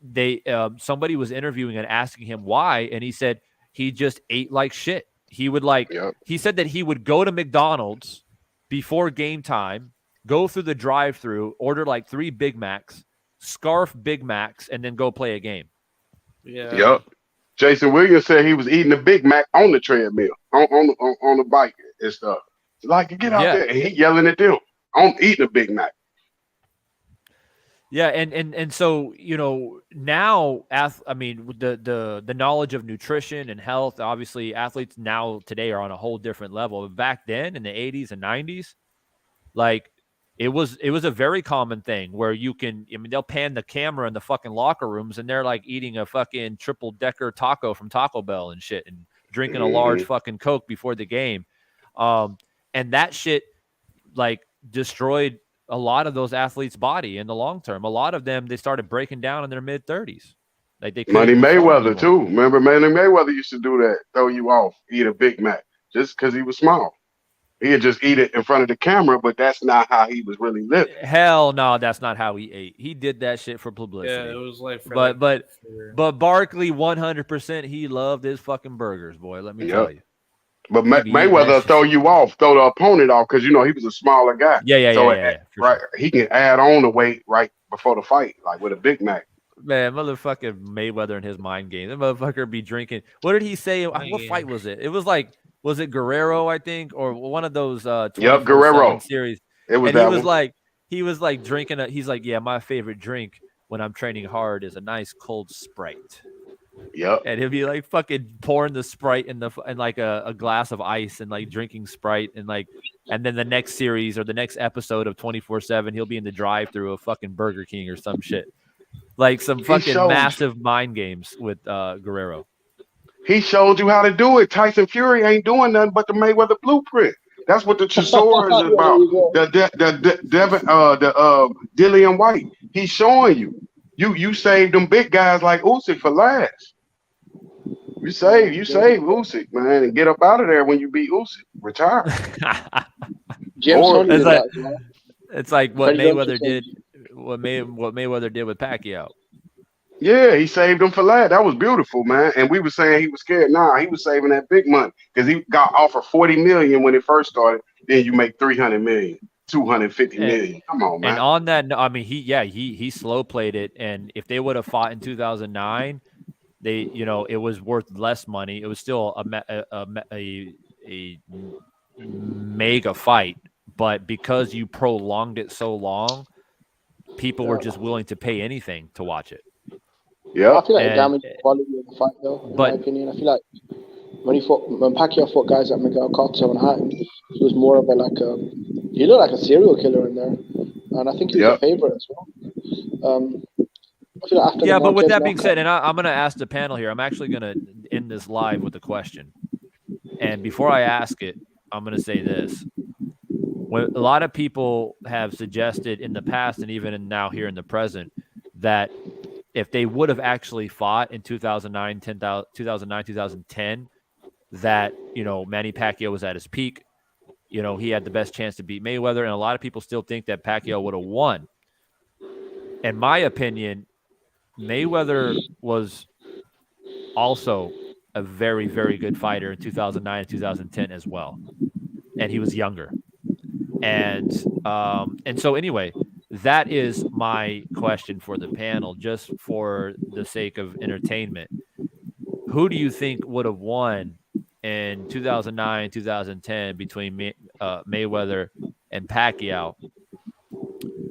they somebody was interviewing and asking him why, and he said he just ate like shit. He would he said that he would go to McDonald's before game time, go through the drive-thru, order like 3 Big Macs, scarf Big Macs, and then go play a game. Yeah. Yep. Jason Williams said he was eating a Big Mac on the treadmill, on the bike and stuff. Like, get out there, and he yelling at them. I'm eating a Big Mac. Yeah, and so now, I mean, the knowledge of nutrition and health, obviously, athletes now today are on a whole different level. But back then, in the 80s and 90s, like it was a very common thing where you can, I mean, they'll pan the camera in the fucking locker rooms and they're like eating a fucking triple decker taco from Taco Bell and shit and drinking a large fucking Coke before the game. And that shit like destroyed a lot of those athletes' body in the long term. A lot of them, they started breaking down in their mid-30s. Like they Money couldn't perform Mayweather anymore. too. Remember, Money Mayweather used to do that, throw you off, eat a Big Mac, just because he was small. He'd just eat it in front of the camera, but that's not how he was really living. Hell no, that's not how he ate. He did that shit for Yeah, publicity. it was like for But Barkley 100% he loved his fucking burgers, boy. Let me tell you. But He be eating that Mayweather shit. throw you off, throw the opponent off, because you know he was a smaller guy. Yeah, So for right, sure. he can add on the weight right before the fight, like with a Big Mac. Man, motherfucking Mayweather and his mind game. That motherfucker be drinking. What did he say? What Man. fight was it? It was like, was it Guerrero, I think, or one of those 24/7 Guerrero. series? It was And that he was like drinking he's like, yeah, my favorite drink when I'm training hard is a nice cold Sprite. Yep. And he'll be like fucking pouring the Sprite in like a glass of ice and like drinking Sprite and then the next series or the next episode of 24/7 he'll be in the drive-through of fucking Burger King or some shit. Like some fucking massive mind games with Guerrero. He showed you how to do it. Tyson Fury ain't doing nothing but the Mayweather blueprint. That's what the Chisora is about. Dillian White. He's showing you. You saved them big guys like Usyk for last. You save Usyk, man, and get up out of there when you beat Usyk. Retire. It's like what Mayweather did. What Mayweather did with Pacquiao. Yeah, he saved him for last. That was beautiful, man. And we were saying he was scared. Nah, he was saving that big money because he got offered $40 million when it first started. Then you make $300 million, $250 million. Come on, man. And on that, I mean, he slow played it. And if they would have fought in 2009, it was worth less money. It was still a mega fight, but because you prolonged it so long, people were just willing to pay anything to watch it. Yeah, I feel like it damaged the quality of the fight, though. In my opinion, I feel like when Pacquiao fought guys like Miguel Cotto and Hatton, he was more of he looked like a serial killer in there, and I think he was a favorite as well. I feel like after but with that being said, and I'm going to ask the panel here. I'm actually going to end this live with a question, and before I ask it, I'm going to say this. When a lot of people have suggested in the past and even now here in the present that if they would have actually fought in 2009, 2010, that, Manny Pacquiao was at his peak. He had the best chance to beat Mayweather. And a lot of people still think that Pacquiao would have won. In my opinion, Mayweather was also a very, very good fighter in 2009 and 2010 as well. And he was younger. And so anyway, that is my question for the panel, just for the sake of entertainment. Who do you think would have won in 2009, 2010 between Mayweather and Pacquiao?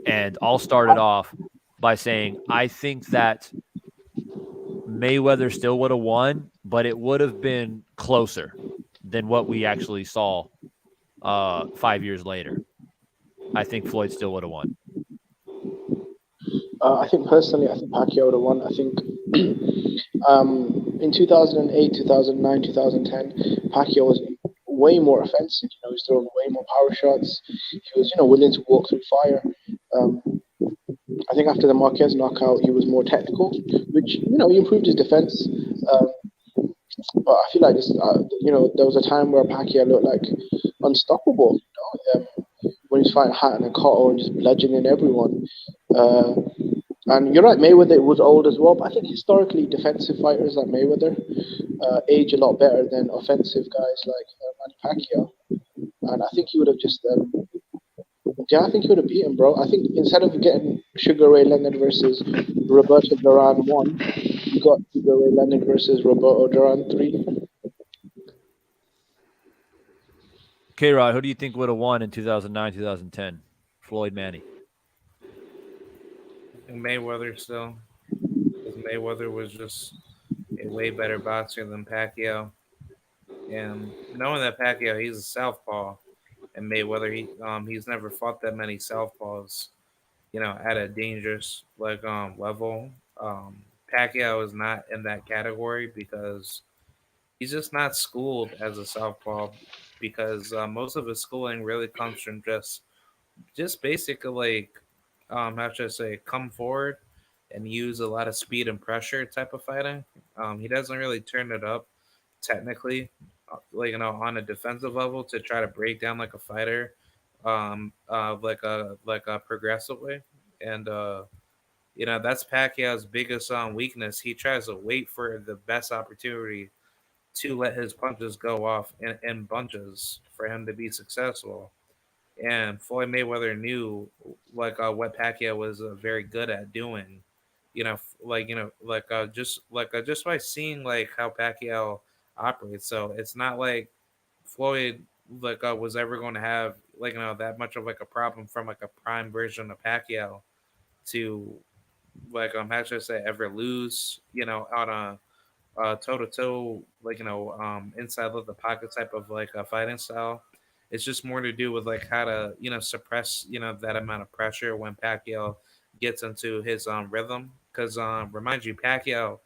And I'll start it off by saying I think that Mayweather still would have won, but it would have been closer than what we actually saw 5 years later. I think Floyd still would have won. I think Pacquiao would have won. I think in 2008, 2009, 2010, Pacquiao was way more offensive. He was throwing way more power shots. He was, willing to walk through fire. I think after the Marquez knockout, he was more technical, which, he improved his defense. But I feel like there was a time where Pacquiao looked like unstoppable. When he's fighting Hatton and Cotto and just bludgeoning everyone. And you're right, Mayweather was old as well, but I think historically defensive fighters like Mayweather age a lot better than offensive guys like Manny Pacquiao. And I think he would have just, I think he would have beaten, bro. I think instead of getting Sugar Ray Leonard versus Roberto Duran 1, you got Sugar Ray Leonard versus Roberto Duran 3. K-Rod, who do you think would have won in 2009, 2010? Floyd, Manny. Mayweather still. Because Mayweather was just a way better boxer than Pacquiao. And knowing that Pacquiao, he's a southpaw, and Mayweather, he's never fought that many southpaws, at a dangerous level. Um, Pacquiao is not in that category because he's just not schooled as a southpaw because most of his schooling really comes from just basically how should I say, come forward and use a lot of speed and pressure type of fighting. He doesn't really turn it up technically, on a defensive level to try to break down like a fighter, like a progressive way. And that's Pacquiao's biggest weakness. He tries to wait for the best opportunity to let his punches go off in bunches for him to be successful. And Floyd Mayweather knew what Pacquiao was very good at doing. Just by seeing like how Pacquiao operates. So it's not like Floyd was ever going to have that much of like a problem from like a prime version of Pacquiao to how should I say, ever lose on a toe to toe, inside of the pocket type of like a fighting style. It's just more to do with like how to suppress that amount of pressure when Pacquiao gets into his rhythm. Because remind you, Pacquiao,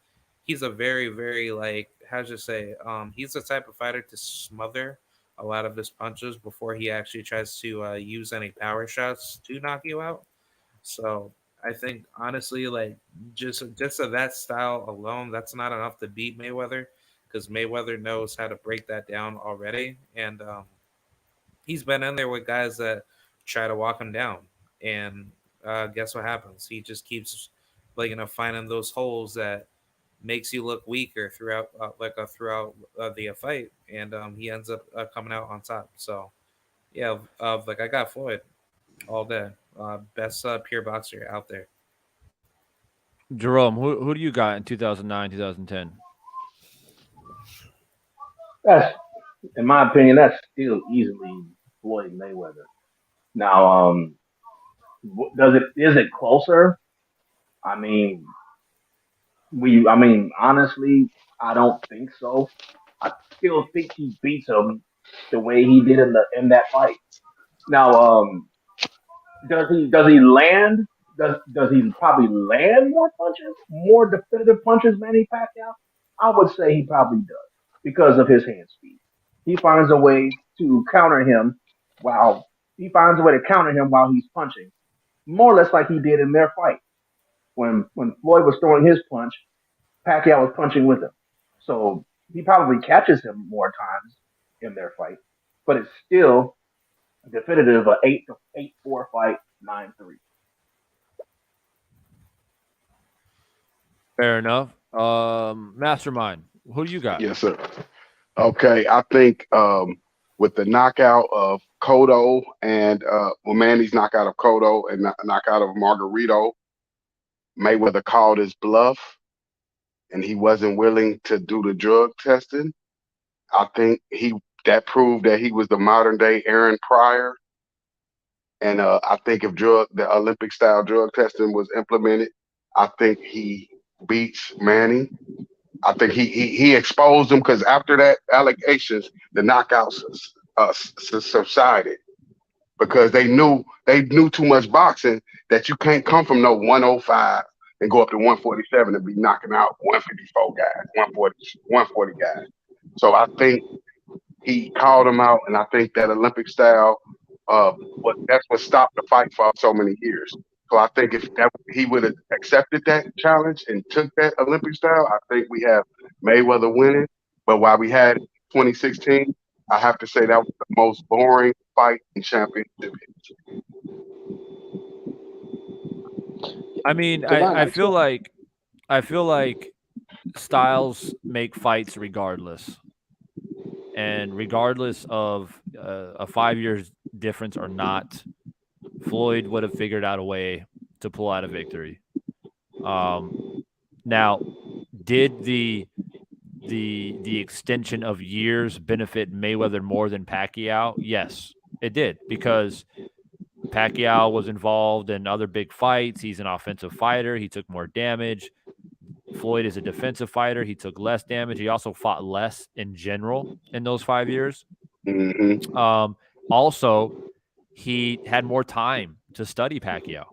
he's a very very like how should I say, he's the type of fighter to smother a lot of his punches before he actually tries to use any power shots to knock you out. So I think honestly, like just of that style alone, that's not enough to beat Mayweather because Mayweather knows how to break that down already, and he's been in there with guys that try to walk him down, and guess what happens? He just keeps finding those holes that makes you look weaker throughout the fight, and he ends up coming out on top. So yeah, I got Floyd all day. Best pure boxer out there. Jerome, who do you got in 2009, 2010? That's, in my opinion, that's still easily Floyd Mayweather. Now, does it is it closer? I mean, honestly, I don't think so. I still think he beats him the way he did in that fight. Now, does he land? Does he probably land more punches, more definitive punches, Manny Pacquiao? I would say he probably does because of his hand speed. He finds a way to counter him while while he's punching, more or less like he did in their fight. When Floyd was throwing his punch, Pacquiao was punching with him. So he probably catches him more times in their fight, but it's still definitive a 8-4 fight, 9-3. Fair enough. Mastermind, who do you got? Yes, sir. Okay, I think with the knockout of Cotto and Manny's knockout of Cotto and knockout of Margarito, Mayweather called his bluff and he wasn't willing to do the drug testing. I think that proved that he was the modern day Aaron Pryor. And I think if the Olympic style drug testing was implemented, I think he beats Manny. I think he exposed him because after that allegations, the knockouts subsided because they knew too much boxing that you can't come from no 105 and go up to 147 and be knocking out 154 guys, 140 guys. So I think he called him out, and I think that Olympic style, that's what stopped the fight for so many years. So I think if he would have accepted that challenge and took that Olympic style, I think we have Mayweather winning. But while we had 2016, I have to say that was the most boring fight in championship history. I mean, Divine, I feel like styles make fights regardless, and regardless of a 5 years difference or not, Floyd would have figured out a way to pull out a victory. Now, did the extension of years benefit Mayweather more than Pacquiao? Yes, it did, because Pacquiao was involved in other big fights. He's an offensive fighter. He took more damage. Floyd is a defensive fighter. He took less damage. He also fought less in general in those 5 years. Mm-hmm. Also, he had more time to study Pacquiao.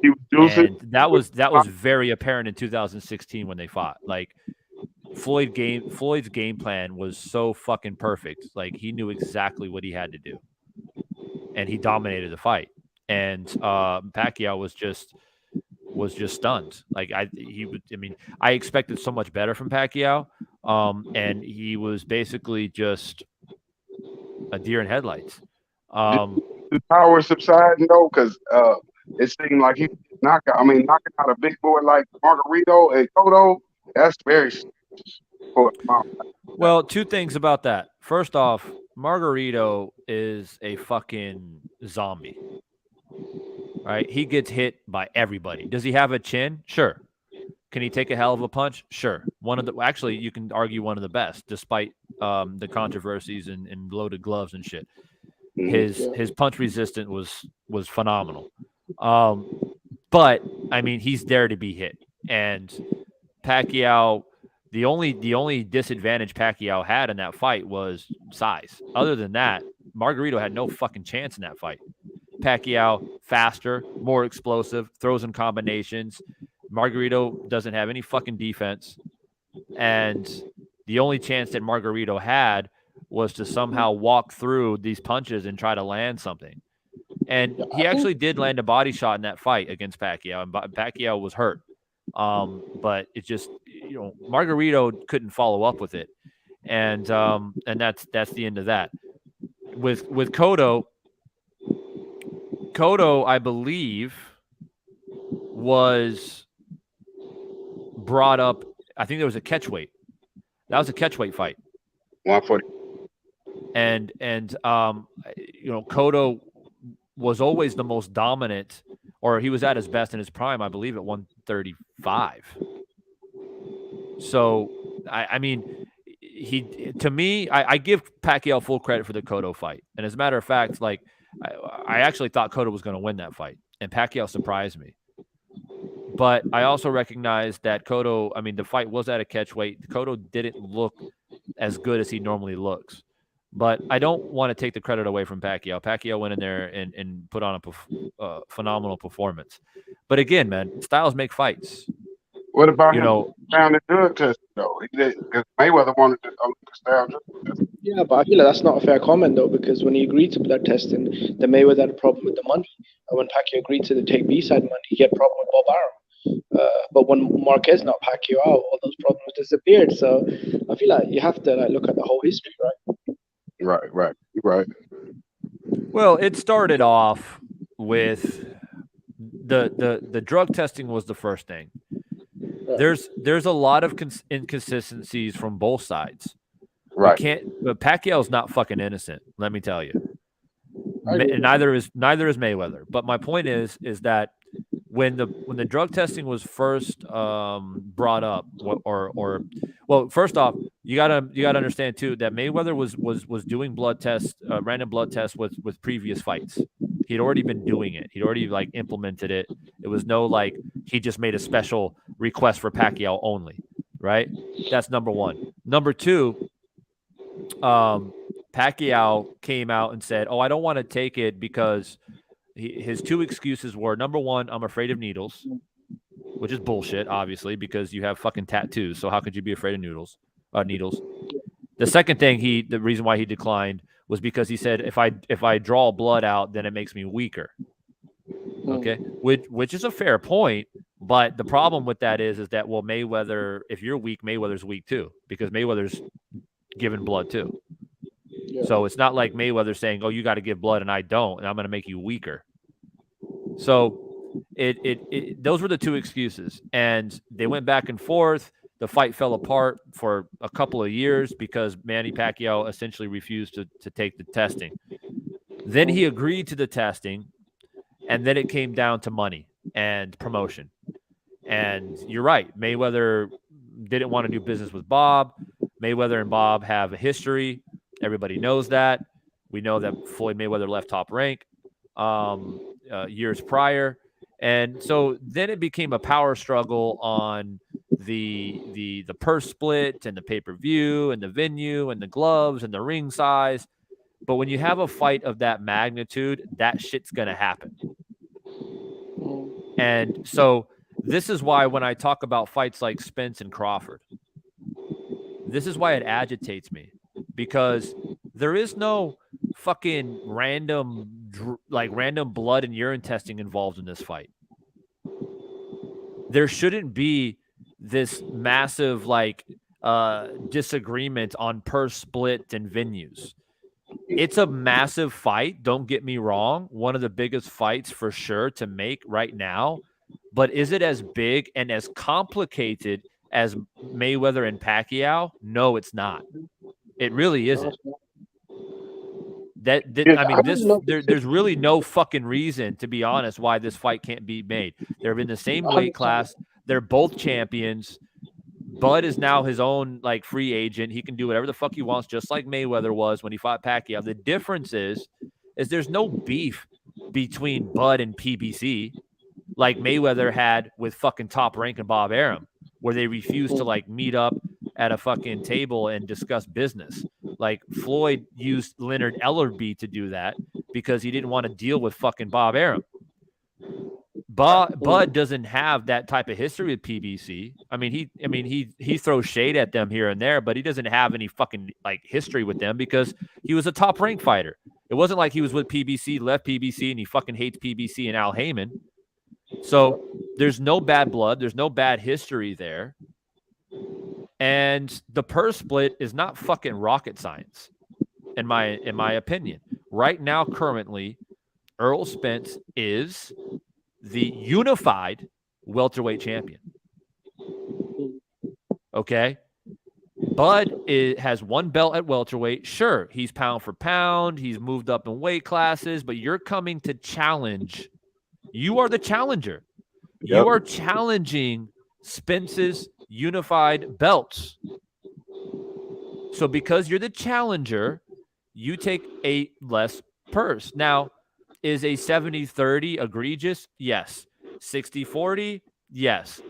He was juicing. And that was very apparent in 2016 when they fought. Like Floyd's game plan was so fucking perfect. Like he knew exactly what he had to do, and he dominated the fight. And Pacquiao was just stunned. Like I expected so much better from Pacquiao, and he was basically just a deer in headlights. The power subsiding though, because it seemed like he knocking out a big boy like Margarito and Cotto. That's very. Well, two things about that. First off, Margarito is a fucking zombie. Right? He gets hit by everybody. Does he have a chin? Sure. Can he take a hell of a punch? Sure. Actually, you can argue one of the best, despite the controversies and loaded gloves and shit. His punch resistance was phenomenal. But I mean, he's there to be hit. And Pacquiao, the only disadvantage Pacquiao had in that fight was size. Other than that, Margarito had no fucking chance in that fight. Pacquiao faster, more explosive, throws in combinations. Margarito doesn't have any fucking defense. And the only chance that Margarito had was to somehow walk through these punches and try to land something. And he actually did land a body shot in that fight against Pacquiao, and Pacquiao was hurt. But it just, Margarito couldn't follow up with it. And that's the end of that. With Cotto, I believe, was brought up. I think there was a catchweight. That was a catchweight fight. 140. And Cotto was always the most dominant, or he was at his best in his prime, I believe, at 135. So, I mean, I give Pacquiao full credit for the Cotto fight. And as a matter of fact, like, I actually thought Cotto was going to win that fight, and Pacquiao surprised me. But I also recognize that Cotto, I mean, the fight was at a catchweight. Cotto didn't look as good as he normally looks. But I don't want to take the credit away from Pacquiao. Pacquiao went in there and put on a phenomenal performance. But again, man, styles make fights. What about found a drug test though? Because Mayweather wanted to style drug test. Yeah, but I feel like that's not a fair comment though, because when he agreed to blood testing, the Mayweather had a problem with the money. And when Pacquiao agreed to take B-side money, he had a problem with Bob Arum. But when Marquez knocked Pacquiao out, all those problems disappeared. So I feel like you have to look at the whole history, right? Right. Well, it started off with the drug testing was the first thing. There's a lot of inconsistencies from both sides. Right. But Pacquiao's not fucking innocent. Let me tell you. Neither is Mayweather. But my point is that when the drug testing was first brought up, first off, you gotta understand too that Mayweather was doing blood tests, random blood tests with previous fights. He'd already been doing it. He'd already implemented it. It was no he just made a special request for Pacquiao only, right? That's number one. Number two, Pacquiao came out and said, "Oh, I don't want to take it because." His two excuses were, number one, I'm afraid of needles, which is bullshit, obviously, because you have fucking tattoos. So how could you be afraid of needles? The second thing the reason why he declined was because he said, if I draw blood out, then it makes me weaker. Okay, which is a fair point, but the problem with that is that Mayweather, if you're weak, Mayweather's weak too, because Mayweather's giving blood too. Yeah. So it's not like Mayweather saying, "Oh, you got to give blood and I don't, and I'm going to make you weaker." So those were the two excuses, and they went back and forth. The fight fell apart for a couple of years because Manny Pacquiao essentially refused to take the testing. Then he agreed to the testing, and then it came down to money and promotion. And you're right, Mayweather didn't want to do business with Bob. Mayweather and Bob have a history. Everybody knows that. We know that Floyd Mayweather left Top Rank years prior. And so then it became a power struggle on the purse split and the pay-per-view and the venue and the gloves and the ring size. But when you have a fight of that magnitude, that shit's going to happen. And so this is why when I talk about fights like Spence and Crawford, this is why it agitates me, because there is no fucking random blood and urine testing involved in this fight. There shouldn't be this massive disagreement on purse split and venues. It's a massive fight. Don't get me wrong. One of the biggest fights for sure to make right now. But is it as big and as complicated as Mayweather and Pacquiao? No, it's not. It really isn't. There's really no fucking reason, to be honest, why this fight can't be made. They're in the same weight class. They're both champions. Bud is now his own free agent. He can do whatever the fuck he wants, just like Mayweather was when he fought Pacquiao. The difference is there's no beef between Bud and PBC like Mayweather had with fucking Top Rank and Bob Arum, where they refused to meet up at a fucking table and discuss business. Like Floyd used Leonard Ellerbe to do that because he didn't want to deal with fucking Bob Arum. Bud doesn't have that type of history with PBC. He throws shade at them here and there, but he doesn't have any fucking history with them because he was a top rank fighter. It wasn't like he was with PBC, left PBC, and he fucking hates PBC and Al Heyman. So there's no bad blood. There's no bad history there. And the purse split is not fucking rocket science, in my opinion. Right now, currently, Errol Spence is the unified welterweight champion. Okay? Bud has one belt at welterweight. Sure, he's pound for pound. He's moved up in weight classes, but you're coming to challenge. You are the challenger. Yep. You are challenging Spence's unified belts. So because you're the challenger, you take a less purse. Now, is a 70-30 egregious? Yes. 60-40? Yes.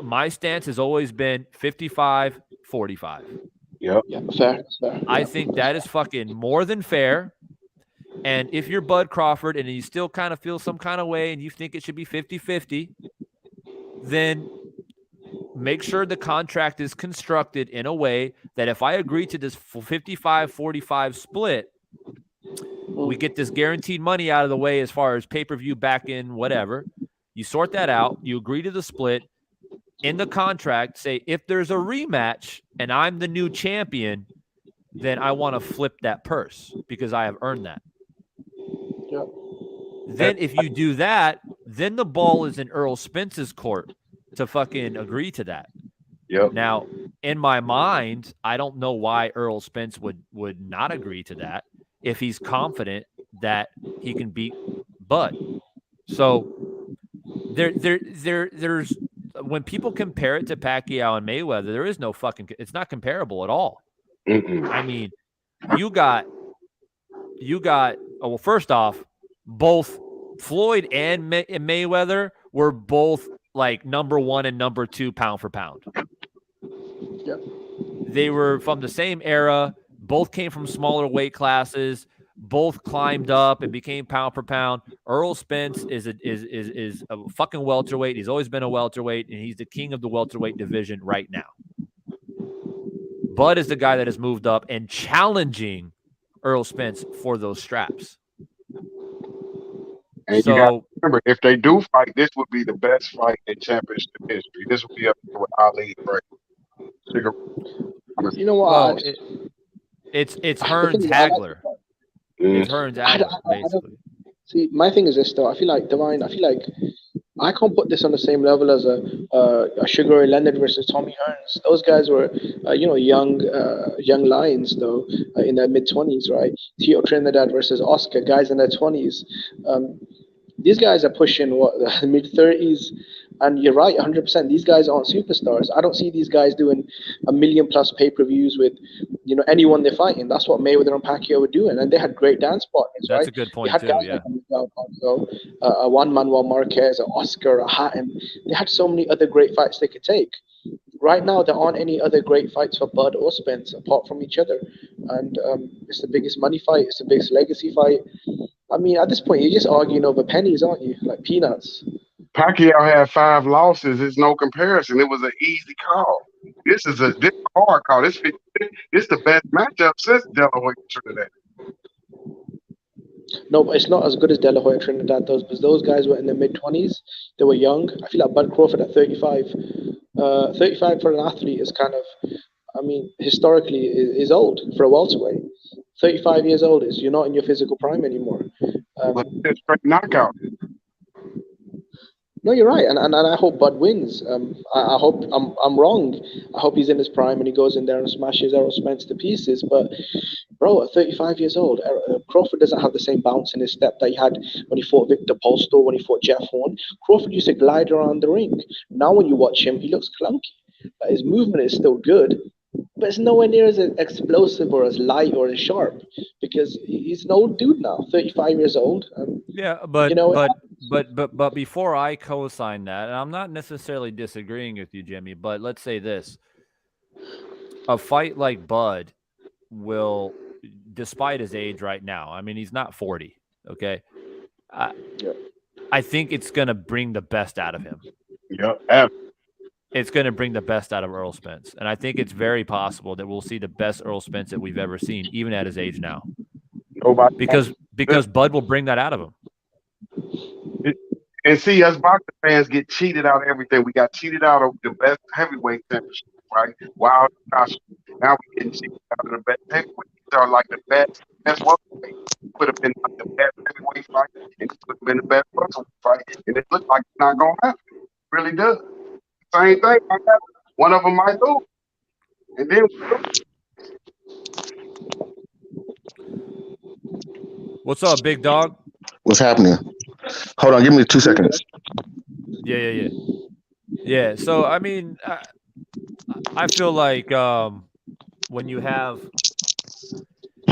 My stance has always been 55-45. Yep. Yeah, fair. I think that is fucking more than fair. And if you're Bud Crawford and you still kind of feel some kind of way and you think it should be 50-50, then make sure the contract is constructed in a way that if I agree to this 55-45 split, we get this guaranteed money out of the way as far as pay-per-view back in whatever. You sort that out. You agree to the split. In the contract, say if there's a rematch and I'm the new champion, then I want to flip that purse because I have earned that. Yep. Then if you do that, then the ball is in Errol Spence's court to fucking agree to that. Yep. Now, in my mind, I don't know why Errol Spence would not agree to that if he's confident that he can beat Bud. So there's when people compare it to Pacquiao and Mayweather, there is no fucking, it's not comparable at all. Mm-mm. I mean, you got, well, first off, both Floyd and Mayweather were both number 1 and number 2 pound for pound. Yep. They were from the same era. Both came from smaller weight classes. Both climbed up and became pound for pound. Errol Spence is a fucking welterweight. He's always been a welterweight, and he's the king of the welterweight division right now. Bud is the guy that has moved up and challenging Errol Spence for those straps. And you got to remember, if they do fight, this would be the best fight in championship history. This would be up there with Ali, right? You know what? It's Hearns Hagler. It's Hearns Hagler, basically. See, my thing is this though. I feel like Divine. I feel like I can't put this on the same level as a Sugar Ray Leonard versus Tommy Hearns. Those guys were, young lions though, in their mid-20s, right? Tito Trinidad versus Oscar, guys in their 20s. These guys are pushing the mid-30s, and you're right, 100%. These guys aren't superstars. I don't see these guys doing 1 million plus pay-per-views with, anyone they're fighting. That's what Mayweather and Pacquiao were doing, and they had great dance partners. That's right? a good point too. Yeah. A one Manuel Marquez, an Oscar, a Hatton. They had so many other great fights they could take. right now there aren't any other great fights for Bud or Spence apart from each other, and it's the biggest money fight. It's the biggest legacy fight. I mean, at this point, you're just arguing over pennies, aren't you? Like peanuts. Pacquiao had 5 losses. It's no comparison. It was an easy call. This is a hard call. This the best matchup since De La Hoya Trinidad. No, but it's not as good as De La Hoya Trinidad does because those guys were in their mid-20s. They were young. I feel like Bud Crawford at 35. 35 for an athlete is kind of, I mean, historically is old for a welterweight. 35 years old is you're not in your physical prime anymore. But it's straight knockout. No, you're right, and I hope Bud wins. I hope I'm wrong. I hope he's in his prime and he goes in there and smashes Errol Spence to pieces. But bro, at 35 years old, Crawford doesn't have the same bounce in his step that he had when he fought Victor Polstor, when he fought Jeff Horn. Crawford used to glide around the ring. Now when you watch him, he looks clunky. Like, his movement is still good, but it's nowhere near as explosive or as light or as sharp because he's an old dude now, 35 years old. Yeah, but you know, but before I co-sign that, and I'm not necessarily disagreeing with you, Jimmy, but let's say this: a fight like Bud will, despite his age right now, I mean, he's not 40. Okay, I think it's gonna bring the best out of him. Yep. It's going to bring the best out of Errol Spence. And I think it's very possible that we'll see the best Errol Spence that we've ever seen, even at his age now. Because Bud will bring that out of him. And see, us boxing fans get cheated out of everything. We got cheated out of the best heavyweight championship, right? Wow, gosh. Now we're getting cheated out of the best heavyweight. These are like the best welterweight. Could have been like the best heavyweight fight, and it could have been the best welterweight fight. And it looks like it's not going to happen. It really does. Same thing. One of them might lose. And then what's up, big dog? What's happening? Hold on, give me 2 seconds. Yeah. So I mean, I feel like when you have,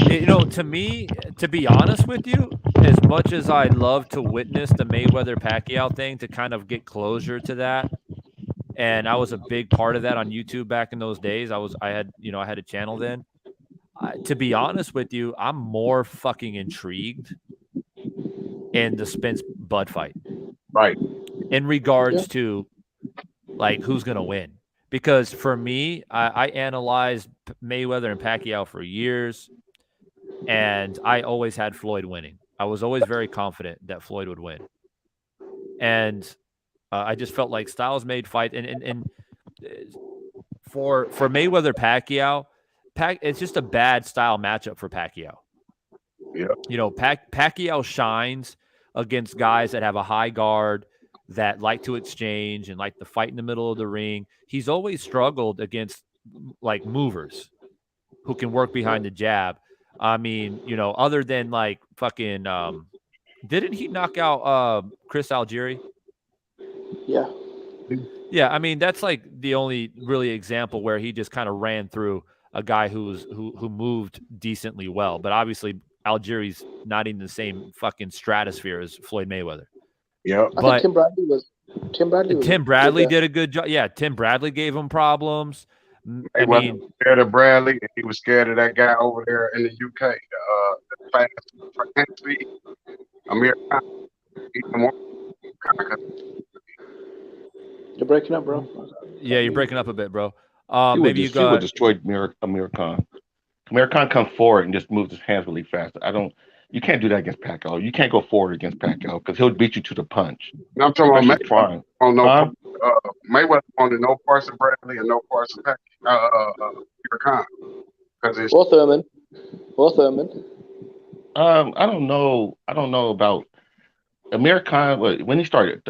to me, to be honest with you, as much as I'd love to witness the Mayweather Pacquiao thing to kind of get closure to that. And I was a big part of that on YouTube back in those days. I had a channel then. To be honest with you, I'm more fucking intrigued in the Spence Bud fight, right? In regards to like who's gonna win, because for me, I analyzed Mayweather and Pacquiao for years, and I always had Floyd winning. I was always very confident that Floyd would win, and I just felt like styles made fight, and for Mayweather Pacquiao, it's just a bad style matchup for Pacquiao. Yeah, Pacquiao shines against guys that have a high guard, that like to exchange and like to fight in the middle of the ring. He's always struggled against like movers who can work behind the jab. I mean, other than like fucking, didn't he knock out Chris Algieri? Yeah. I mean, that's like the only really example where he just kind of ran through a guy who moved decently well. But obviously, Algieri's not in the same fucking stratosphere as Floyd Mayweather. Yeah, but Tim Bradley did a good job. Yeah, Tim Bradley gave him problems. He wasn't scared of Bradley, and he was scared of that guy over there in the UK. The fast speed, Amir Khan. You're breaking up, bro. Yeah, you're breaking up a bit, bro. Maybe you would destroy Amir Khan. Amir Khan come forward and just moves his hands really fast. You can't do that against Pacquiao. You can't go forward against Pacquiao because he'll beat you to the punch. I'm talking about Mayweather. Mayweather wanted no parts of Bradley and no parts of Amir Khan. Or Thurman. I don't know about Amir Khan. When he started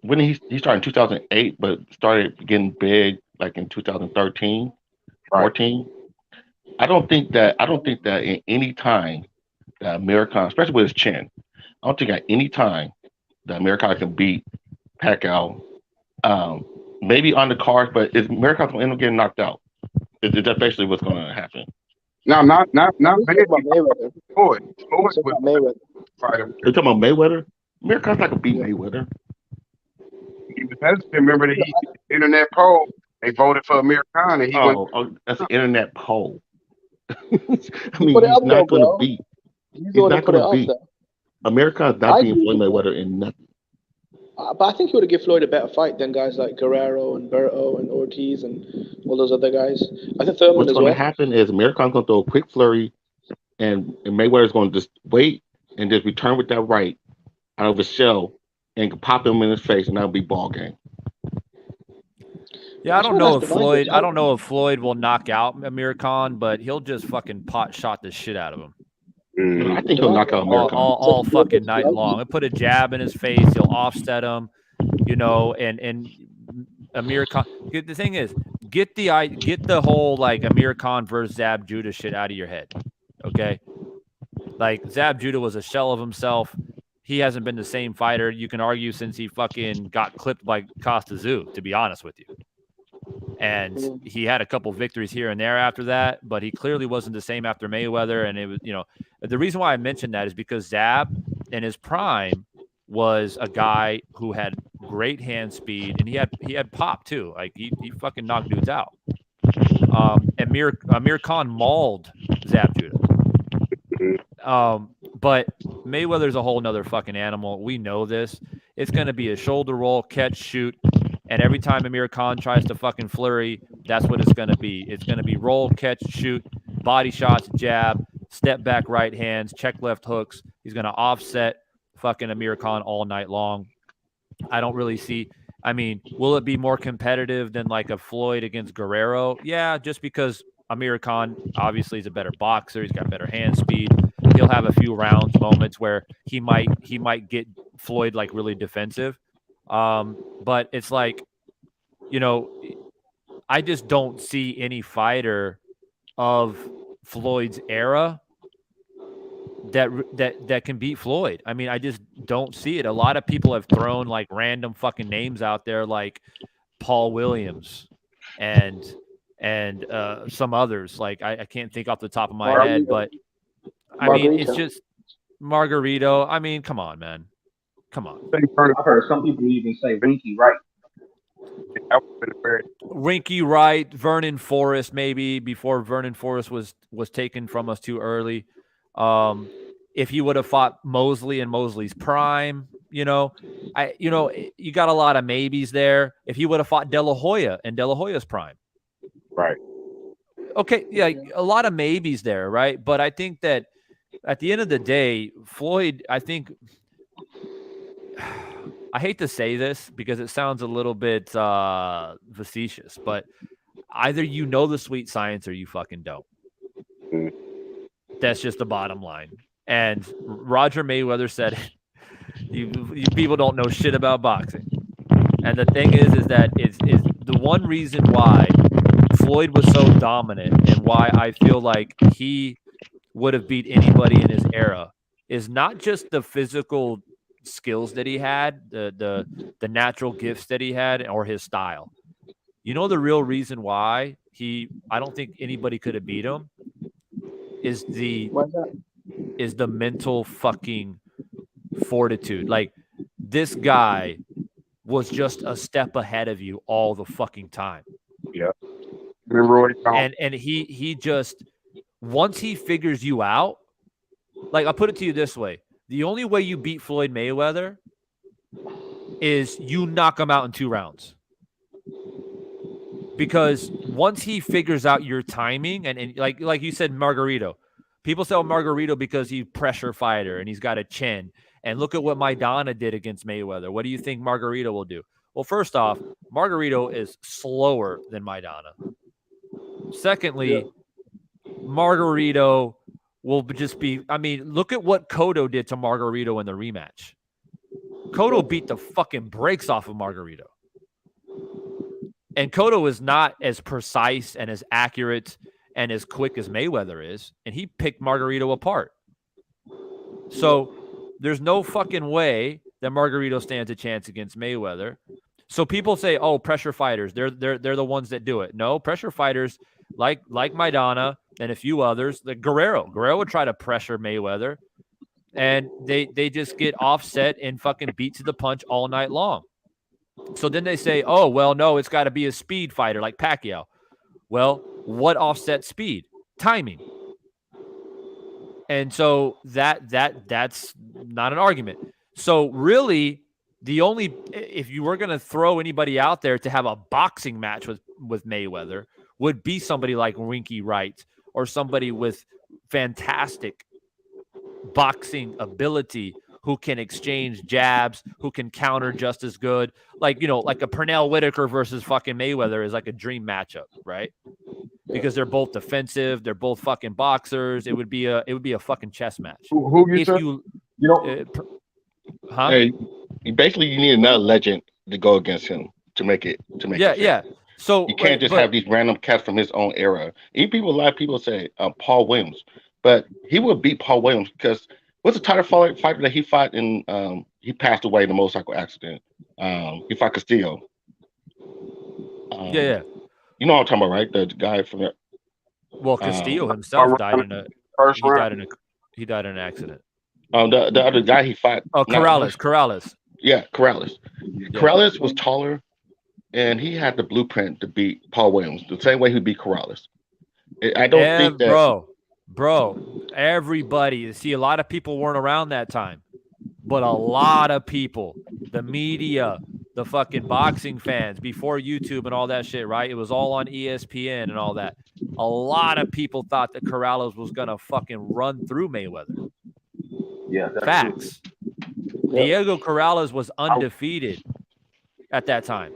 when he started in 2008, but started getting big like in 2013, 14. I don't think that in any time that Amir Khan, especially with his chin, I don't think at any time that Amir Khan can beat Pacquiao. Maybe on the card, but is Amir Khan going to end up getting knocked out? Is that basically what's going to happen? No, not Mayweather. Floyd Mayweather. Fight him. You're talking about Mayweather? Amir Khan's not going to beat Mayweather. He was hesitant. Remember that he internet poll. They voted for Amir Khan, and he went. That's an internet poll. I You mean, put it he's out there, not going to bro. beat. He's the He's one not that put going it to out beat. there. America's I not beating agree Floyd with that. Mayweather in nothing. But I think he would have given Floyd a better fight than guys like Guerrero and Berto and Ortiz and all those other guys. I think Thurman What's as going to well. happen is America's going to throw a quick flurry, and Mayweather's going to just wait and just return with that right out of his shell and pop him in his face, and that'll be ball game. Yeah, I don't know if Floyd. I don't know. know if Floyd will knock out Amir Khan, but he'll just fucking pot shot the shit out of him I think he'll knock out America all fucking night long. He'll put a jab in his face. He'll offset him, and Amir Khan. The thing is, get the whole like Amir Khan versus Zab Judah shit out of your head, okay? Like Zab Judah was a shell of himself. He hasn't been the same fighter, you can argue, since he fucking got clipped by Costa Zoo, to be honest with you. And he had a couple victories here and there after that, but he clearly wasn't the same after Mayweather. And it was, the reason why I mentioned that is because Zab in his prime was a guy who had great hand speed, and he had pop too. Like he fucking knocked dudes out. Amir Khan mauled Zab Judah. But Mayweather's a whole nother fucking animal. We know this. It's going to be a shoulder roll, catch, shoot. And every time Amir Khan tries to fucking flurry, that's what it's going to be. It's going to be roll, catch, shoot, body shots, jab, step back right hands, check left hooks. He's going to offset fucking Amir Khan all night long. I don't really see. I mean, will it be more competitive than like a Floyd against Guerrero? Yeah, just because Amir Khan obviously is a better boxer. He's got better hand speed. He'll have a few moments where he might get Floyd like really defensive. But it's like, I just don't see any fighter of Floyd's era that can beat Floyd. I mean, I just don't see it. A lot of people have thrown like random fucking names out there, like Paul Williams and some others. Like I can't think off the top of my head, but I mean, it's just Margarito. I mean, come on, man. Come on. I've heard some people even say Winky Wright. Rinky Wright, Vernon Forrest, maybe before Vernon Forrest was taken from us too early. If he would have fought Mosley in Mosley's prime, you got a lot of maybes there. If he would have fought De La Hoya in De La Hoya's prime. Right. Okay, yeah, a lot of maybes there, right? But I think that at the end of the day, Floyd, I think I hate to say this because it sounds a little bit facetious, but either you know the sweet science or you fucking don't. That's just the bottom line. And Roger Mayweather said, you people don't know shit about boxing. And the thing is that is the one reason why Floyd was so dominant and why I feel like he would have beat anybody in his era is not just the physical skills that he had, the natural gifts that he had, or his style. The real reason why I don't think anybody could have beat him is the mental fucking fortitude. Like, this guy was just a step ahead of you all the fucking time. Yeah. Remember and he just, once he figures you out, like, I'll put it to you this way. The only way you beat Floyd Mayweather is you knock him out in 2 rounds. Because once he figures out your timing, and like you said, Margarito. People say Margarito because he's a pressure fighter and he's got a chin. And look at what Maidana did against Mayweather. What do you think Margarito will do? Well, first off, Margarito is slower than Maidana. Secondly, Margarito will just be, I mean, look at what Cotto did to Margarito in the rematch. Cotto beat the fucking brakes off of Margarito. And Cotto is not as precise and as accurate and as quick as Mayweather is, and he picked Margarito apart. So there's no fucking way that Margarito stands a chance against Mayweather. So people say, "Oh, pressure fighters, they're the ones that do it." No, pressure fighters like Maidana and a few others, like Guerrero would try to pressure Mayweather, and they just get offset and fucking beat to the punch all night long. So then they say, oh, well, no, it's got to be a speed fighter like Pacquiao. Well, what offsets speed? Timing. And so that's not an argument. So really, the only, if you were going to throw anybody out there to have a boxing match with Mayweather, would be somebody like Winky Wright or somebody with fantastic boxing ability who can exchange jabs, who can counter just as good. Like, like a Pernell Whitaker versus fucking Mayweather is like a dream matchup, right? Because they're both defensive, they're both fucking boxers. It would be a fucking chess match. Who you If said? you Hey, basically, you need another legend to go against him to make it yeah. So you can't just have these random cats from his own era. A lot of people say Paul Williams, but he would beat Paul Williams because what's the title fighter that he fought in? He passed away in a motorcycle accident. He fought Castillo. Yeah. You know what I'm talking about, right? The guy from there. Well, Castillo himself died in he died in an accident. The other guy he fought. Oh, Corrales. Yeah, Corrales. Yeah. Corrales was taller, and he had the blueprint to beat Paul Williams the same way he beat Corrales. I don't think that. Bro, everybody. See, a lot of people weren't around that time, but a lot of people, the media, the fucking boxing fans, before YouTube and all that shit, right? It was all on ESPN and all that. A lot of people thought that Corrales was gonna fucking run through Mayweather. Yeah, that's facts. True. Diego Corrales was undefeated at that time,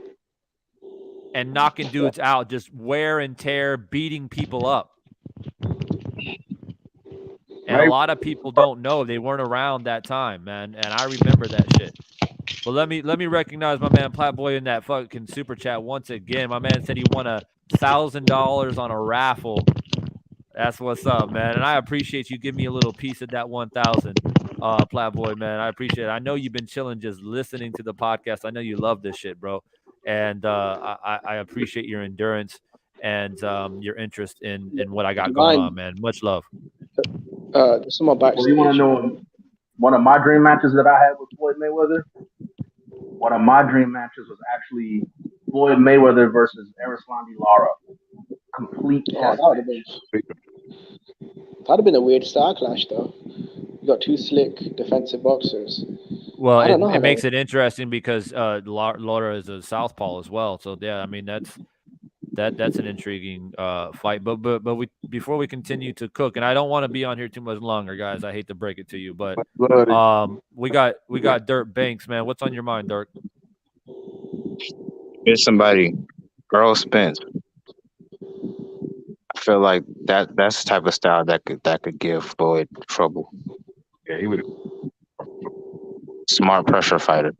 and knocking dudes out, just wear and tear, beating people up. And a lot of people don't know, they weren't around that time, man. And I remember that shit. But let me recognize my man Platboy in that fucking super chat once again. My man said he won $1,000 on a raffle. That's what's up, man. And I appreciate you giving me a little piece of that 1,000, Platboy, man. I appreciate it. I know you've been chilling, just listening to the podcast. I know you love this shit, bro. And I appreciate your endurance and your interest in what I got going on, man. Much love. Someone back. You want to know one of my dream matches that I had with Floyd Mayweather? One of my dream matches was actually Floyd Mayweather versus Erislandy Lara. Complete. That'd have been a weird star clash, though. You got two slick defensive boxers. Well, it makes it interesting because Lara is a southpaw as well. So yeah, I mean that's an intriguing fight. But before we continue to cook, and I don't want to be on here too much longer, guys. I hate to break it to you, but we got Dirk Banks, man. What's on your mind, Dirk? There's somebody, Earl Spence. I feel like that's the type of style that could give Floyd trouble. Yeah, he would. Smart pressure fighter.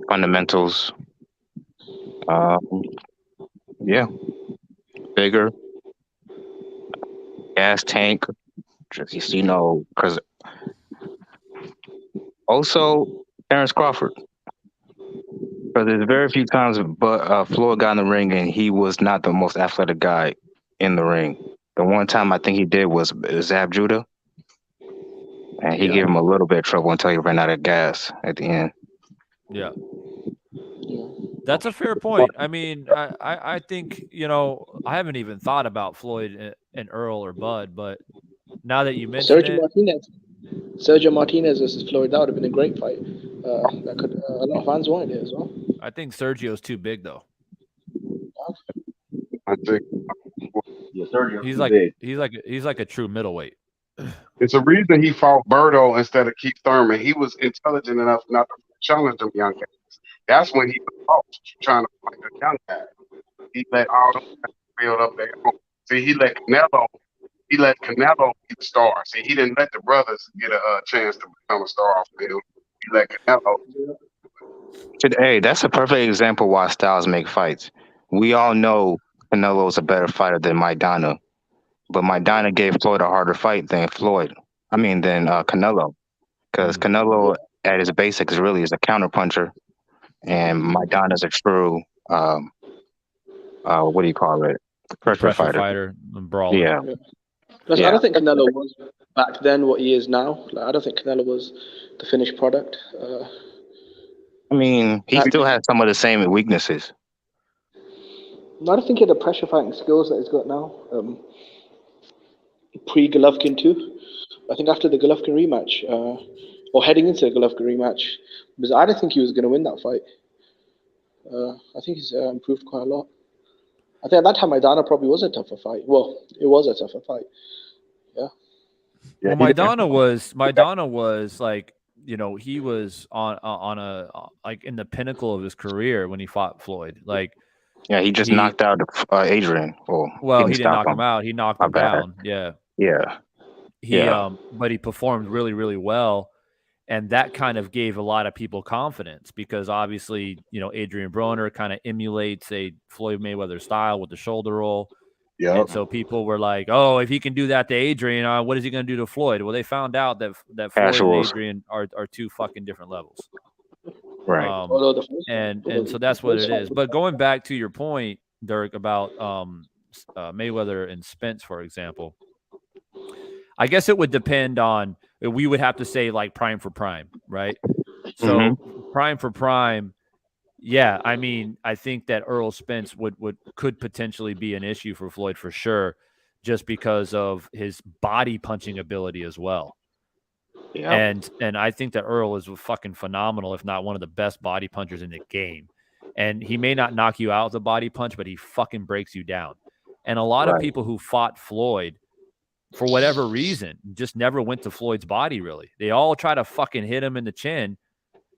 Fundamentals. Yeah. Bigger. Gas tank. Because also Terence Crawford. Because there's very few times Floyd got in the ring and he was not the most athletic guy in the ring. The one time I think he did was Zab Judah. And he gave him a little bit of trouble until he ran out of gas at the end. Yeah. That's a fair point. I mean, I think, I haven't even thought about Floyd and Earl or Bud, but now that you mentioned Sergio Martinez versus Floyd, that would have been a great fight. That could a lot of fans wanted it as well. I think Sergio's too big, though. I think Sergio. He's like a true middleweight. It's a reason he fought Berto instead of Keith Thurman. He was intelligent enough not to challenge them young guys. That's when he was lost, trying to fight the young guys. He let all them build up their own. See, he let Canelo be the star. See, he didn't let the brothers get a chance to become a star off the field. He let Canelo. Hey, that's a perfect example why styles make fights. We all know Canelo's a better fighter than Maidana, but Maidana gave Floyd a harder fight than Canelo, because Canelo at his basics really is a counterpuncher, and Maidana's a true what do you call it? Pressure fighter and brawler. Yeah. I don't think Canelo was back then what he is now. I don't think Canelo was the finished product. I mean, he still has some of the same weaknesses. I don't think he had the pressure fighting skills that he's got now. Pre-Golovkin too. I think after the Golovkin rematch, or heading into the Golovkin rematch, because I didn't think he was going to win that fight. I think he's improved quite a lot. I think at that time Maidana probably was a tougher fight. Well, it was a tougher fight. Yeah. Well, Maidana was like, you know, he was on a like in the pinnacle of his career when he fought Floyd. Like, Yeah, he just knocked out Adrian. Well, he didn't knock him out. He knocked him down. Yeah. Yeah. But he performed really, really well. And that kind of gave a lot of people confidence because obviously, you know, Adrian Broner kind of emulates a Floyd Mayweather style with the shoulder roll. Yeah. And so people were like, oh, if he can do that to Adrian, what is he going to do to Floyd? Well, they found out that Floyd and Adrian are two fucking different levels. Right. And so that's what it is. But going back to your point, Dirk, about Mayweather and Spence, for example, I guess it would depend on, we would have to say like prime for prime, right? So prime for prime, yeah. I mean, I think that Errol Spence could potentially be an issue for Floyd for sure, just because of his body punching ability as well. Yeah. And I think that Earl is fucking phenomenal, if not one of the best body punchers in the game. And he may not knock you out with a body punch, but he fucking breaks you down. And a lot of people who fought Floyd, for whatever reason, just never went to Floyd's body, really. They all try to fucking hit him in the chin.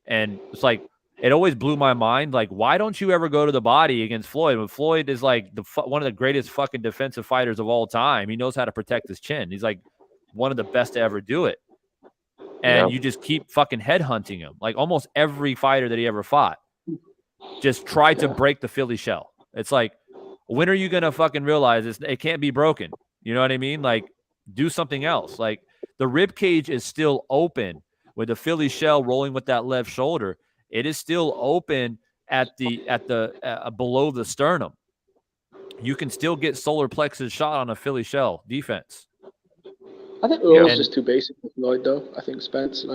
And it's like, it always blew my mind. Like, why don't you ever go to the body against Floyd? When Floyd is like one of the greatest fucking defensive fighters of all time. He knows how to protect his chin. He's like one of the best to ever do it. And you just keep fucking headhunting him. Like almost every fighter that he ever fought just tried to break the Philly shell. It's like, when are you going to fucking realize it can't be broken? You know what I mean? Like, do something else. Like, the rib cage is still open with the Philly shell rolling with that left shoulder. It is still open at the below the sternum. You can still get solar plexus shot on a Philly shell defense. I think Earl's just too basic for Floyd, though. I think Spence,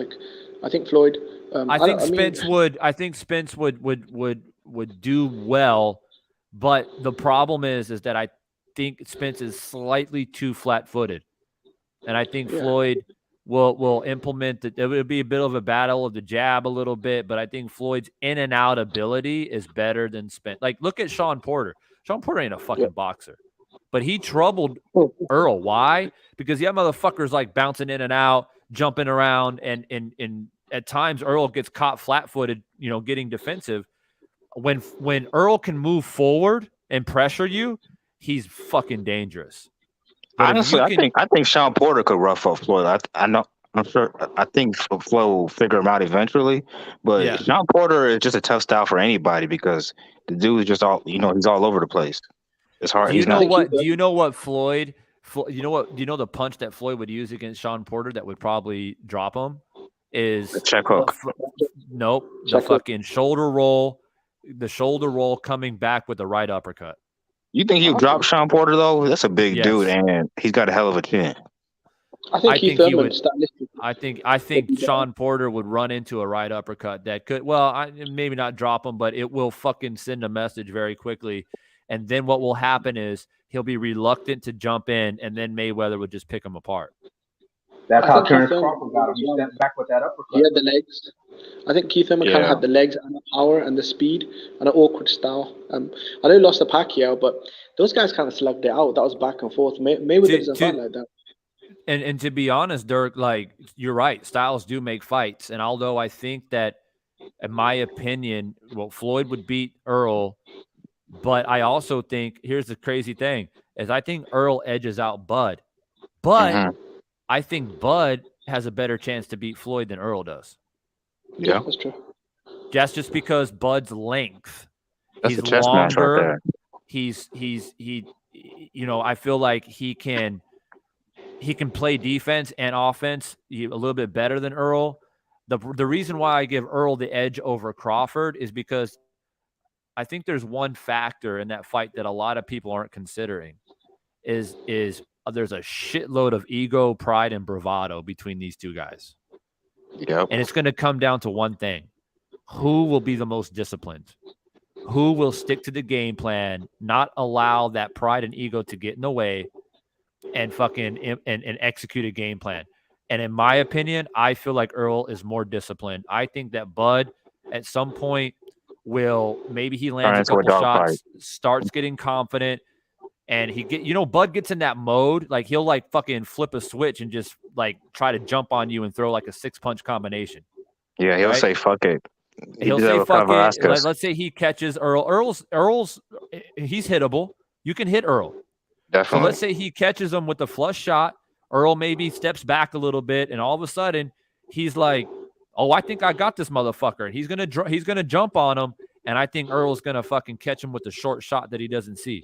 I think Floyd. I think Spence would do well, but the problem is that I think Spence is slightly too flat-footed, and I think Floyd will implement it. It would be a bit of a battle of the jab a little bit, but I think Floyd's in and out ability is better than Spence. Like, look at Sean Porter. Sean Porter ain't a fucking boxer. But he troubled Earl. Why? Because the motherfucker's like bouncing in and out, jumping around, and at times Earl gets caught flat-footed, you know, getting defensive. When Earl can move forward and pressure you, he's fucking dangerous. But honestly, I think Sean Porter could rough up Floyd. I'm sure. I think Floyd will figure him out eventually. But Sean Porter is just a tough style for anybody because the dude is just he's all over the place. It's hard. Do you know what Floyd? You know what? Do you know the punch that Floyd would use against Sean Porter that would probably drop him? Is the check hook? Nope. The fucking shoulder roll. The shoulder roll coming back with the right uppercut. You think he'll drop Sean Porter though? That's a big dude, and he's got a hell of a chin. I think he would. I think Sean Porter would run into a right uppercut that could, maybe not drop him, but it will fucking send a message very quickly. And then what will happen is he'll be reluctant to jump in, and then Mayweather would just pick him apart. That's how Terence Crawford got him. He stepped back with that uppercut. He had the legs. I think Keith Thurman kind of had the legs and the power and the speed and an awkward style. I know he lost to Pacquiao, but those guys kind of slugged it out. That was back and forth. Mayweather doesn't fight like that. And to be honest, Dirk, like, you're right. Styles do make fights. And although I think that, in my opinion, Floyd would beat Earl, but I also think, here's the crazy thing, is I think Earl edges out Bud. But I think Bud has a better chance to beat Floyd than Earl does. Yeah, that's true. That's just because Bud's length. That's he's a chess longer. match right there. He I feel like he can play defense and offense a little bit better than Earl. The reason why I give Earl the edge over Crawford is because I think there's one factor in that fight that a lot of people aren't considering is there's a shitload of ego, pride, and bravado between these two guys. Yep. And it's going to come down to one thing. who will be the most disciplined? Who will stick to the game plan, not allow that pride and ego to get in the way, and fucking and execute a game plan? And in my opinion, I feel like Earl is more disciplined. I think that Bud at some point will, maybe he lands a couple shots, starts getting confident, and Bud gets in that mode, like he'll like fucking flip a switch and just like try to jump on you and throw like a 6-punch combination. Yeah, he'll say fuck it. He'll say fuck it. Let's say he catches Earl. Earl's he's hittable. You can hit Earl. Definitely. So let's say he catches him with a flush shot. Earl maybe steps back a little bit, and all of a sudden he's like, "Oh, I think I got this motherfucker." And he's gonna jump on him, and I think Earl's gonna fucking catch him with a short shot that he doesn't see.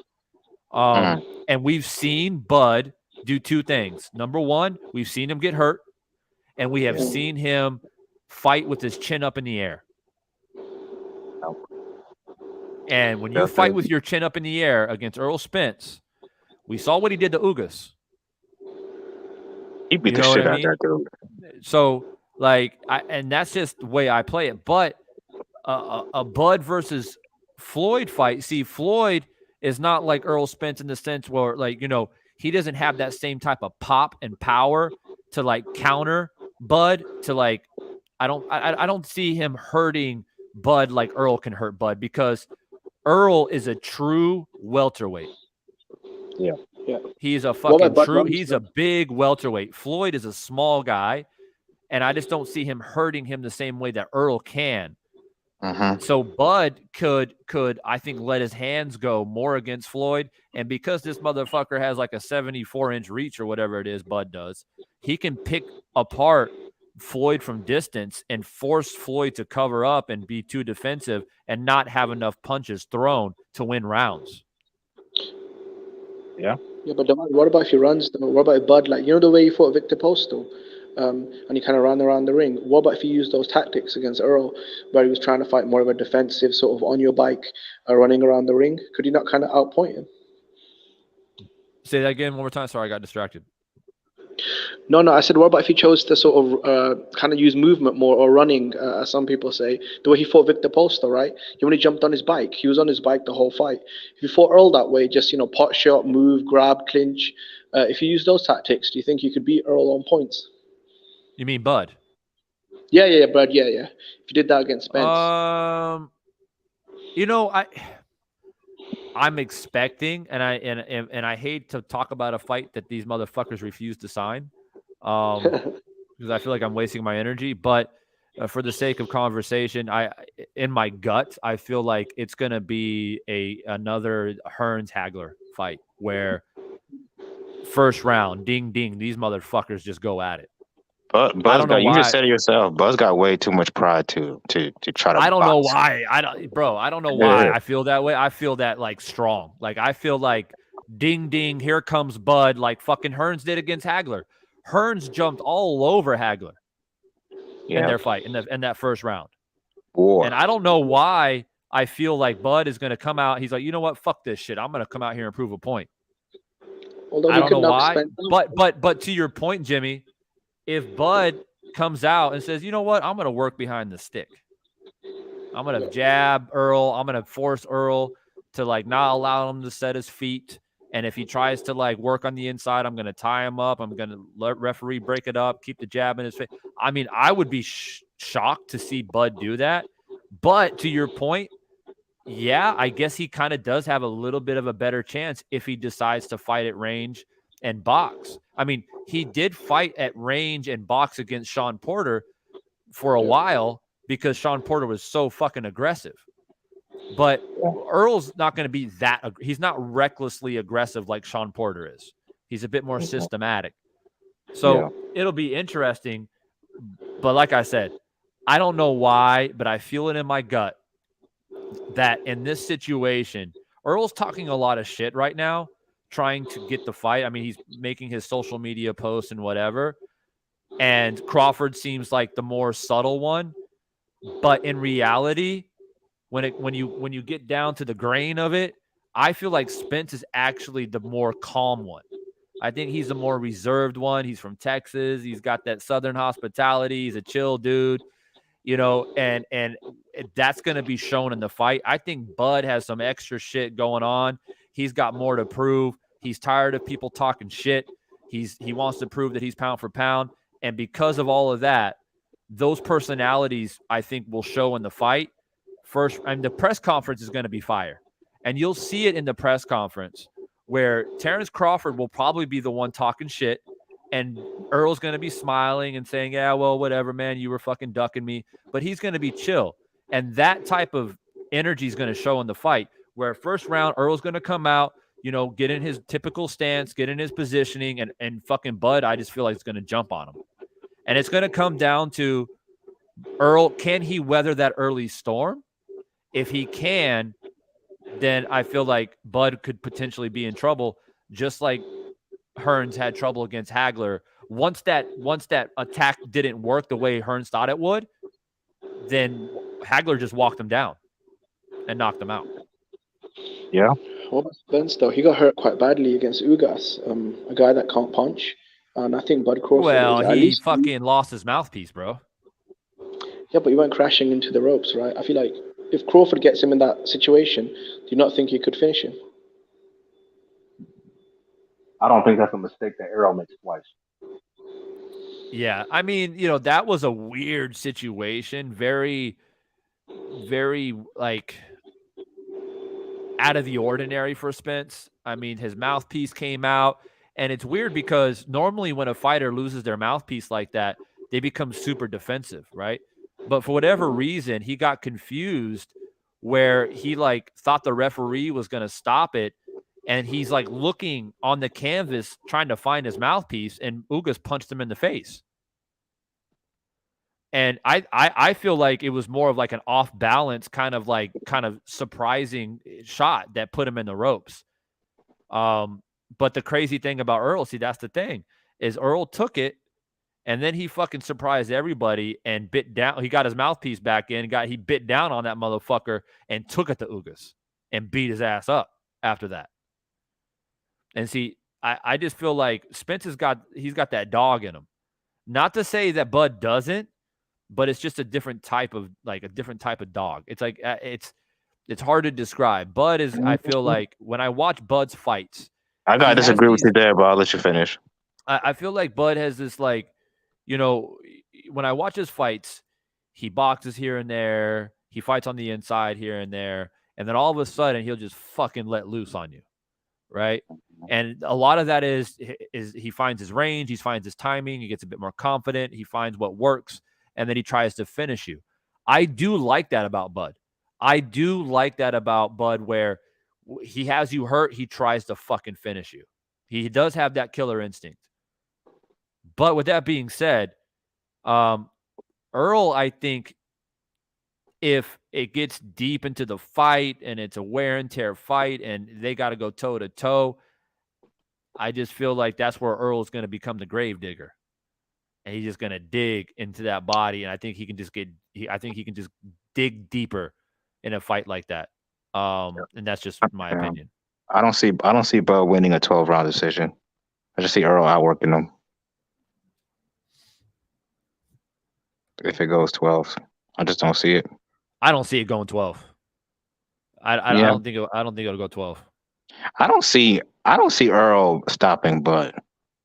And we've seen Bud do two things. Number one, we've seen him get hurt, and we have seen him fight with his chin up in the air. And when you fight with your chin up in the air against Earl Spence, we saw what he did to Ugas. He beat the shit out of that dude. So, like, and that's just the way I play it. But a Bud versus Floyd fight, see, Floyd is not like Earl Spence in the sense where, like, he doesn't have that same type of pop and power to like counter Bud. To like, I don't see him hurting Bud like Earl can hurt Bud, because Earl is a true welterweight. Yeah. He's a fucking true. He's a big welterweight. Floyd is a small guy, and I just don't see him hurting him the same way that Earl can. So Bud could I think let his hands go more against Floyd, and because this motherfucker has like a 74-inch reach or whatever it is Bud does, he can pick apart Floyd from distance and force Floyd to cover up and be too defensive and not have enough punches thrown to win rounds. Yeah, but what about if he runs? What about if Bud, like, the way he fought Victor Postal, and he kind of ran around the ring? What about if he used those tactics against Earl, where he was trying to fight more of a defensive, sort of on your bike, running around the ring? Could he not kind of outpoint him? Say that again one more time. Sorry, I got distracted. No, I said, what about if he chose to sort of kind of use movement more, or running, as some people say, the way he fought Victor Postal, right? He only jumped on his bike. He was on his bike the whole fight. If you fought Earl that way, just, pot shot, move, grab, clinch, if you use those tactics, do you think you could beat Earl on points? You mean Bud? Yeah, Bud, yeah. If you did that against Spence. I'm expecting, and I hate to talk about a fight that these motherfuckers refuse to sign, because I feel like I'm wasting my energy. But for the sake of conversation, in my gut, I feel like it's gonna be another Hearns Hagler fight where first round, ding ding, these motherfuckers just go at it. But you just said it yourself. Buzz got way too much pride to try to. I don't know why. I don't know why I feel that way. I feel that like strong. Like I feel like ding ding, here comes Bud, like fucking Hearns did against Hagler. Hearns jumped all over Hagler in their fight in that first round. Boy. And I don't know why I feel like Bud is going to come out. He's like, you know what? Fuck this shit. I'm going to come out here and prove a point. Although I don't know why. But to your point, Jimmy. If Bud comes out and says, you know what, I'm going to work behind the stick. I'm going to jab Earl. I'm going to force Earl to like not allow him to set his feet. And if he tries to like work on the inside, I'm going to tie him up. I'm going to let referee break it up, keep the jab in his face. I mean, I would be shocked to see Bud do that. But to your point, yeah, I guess he kind of does have a little bit of a better chance if he decides to fight at range and box. I mean, he did fight at range and box against Sean Porter for a while because Sean Porter was so fucking aggressive. But Earl's not going to be that. He's not recklessly aggressive like Sean Porter is. He's a bit more systematic. So it'll be interesting. But like I said, I don't know why, but I feel it in my gut that in this situation, Earl's talking a lot of shit right now, trying to get the fight. I mean, he's making his social media posts and whatever. And Crawford seems like the more subtle one. But in reality, when you get down to the grain of it, I feel like Spence is actually the more calm one. I think he's the more reserved one. He's from Texas. He's got that Southern hospitality. He's a chill dude. and that's going to be shown in the fight. I think Bud has some extra shit going on. He's got more to prove. He's tired of people talking shit. He wants to prove that he's pound for pound. And because of all of that, those personalities, I think, will show in the fight. First, the press conference is going to be fire. And you'll see it in the press conference where Terence Crawford will probably be the one talking shit. And Earl's going to be smiling and saying, yeah, well, whatever, man, you were fucking ducking me. But he's going to be chill. And that type of energy is going to show in the fight where first round, Earl's going to come out, get in his typical stance, get in his positioning, and fucking Bud, I just feel like it's going to jump on him. And it's going to come down to Earl, can he weather that early storm? If he can, then I feel like Bud could potentially be in trouble, just like Hearns had trouble against Hagler. Once that attack didn't work the way Hearns thought it would, then Hagler just walked him down and knocked him out. Yeah. What about Spence though? He got hurt quite badly against Ugas, a guy that can't punch. And I think Bud Crawford. Well, he fucking lost his mouthpiece, bro. Yeah, but he went crashing into the ropes, right? I feel like if Crawford gets him in that situation, do you not think he could finish him? I don't think that's a mistake that Errol makes twice. Yeah, I mean, that was a weird situation. Very, very, like, out of the ordinary for Spence. I mean, his mouthpiece came out. And it's weird because normally when a fighter loses their mouthpiece like that, they become super defensive, right? But for whatever reason, he got confused where he thought the referee was going to stop it. And he's looking on the canvas trying to find his mouthpiece, and Ugas punched him in the face. And I feel like it was more of an off balance kind of surprising shot that put him in the ropes. But the crazy thing about Earl, see, that's the thing, is Earl took it, and then he fucking surprised everybody and bit down. He got his mouthpiece back in, he bit down on that motherfucker and took it to Ugas and beat his ass up after that. And see, I just feel like Spence he's got that dog in him. Not to say that Bud doesn't, but it's just a different type of dog. It's it's hard to describe. Bud is, I feel like when I watch Bud's fights, I gotta disagree with you there, but I'll let you finish. I feel like Bud has this when I watch his fights, he boxes here and there, he fights on the inside here and there, and then all of a sudden he'll just fucking let loose on you, right? And a lot of that is he finds his range, he finds his timing, he gets a bit more confident, he finds what works, and then he tries to finish you. I do like that about Bud. Where he has you hurt, he tries to fucking finish you. He does have that killer instinct. But with that being said, Earl, I think if it gets deep into the fight and it's a wear and tear fight and they got to go toe to toe, I just feel like that's where Earl is going to become the grave digger. And he's just going to dig into that body. And I think he can just dig deeper in a fight like that. And that's just my opinion. I don't see Bud winning a 12-round decision. I just see Earl outworking him. If it goes 12, I just don't see it. I don't see it going 12. I don't think it'll go 12. I don't see Earl stopping Bud.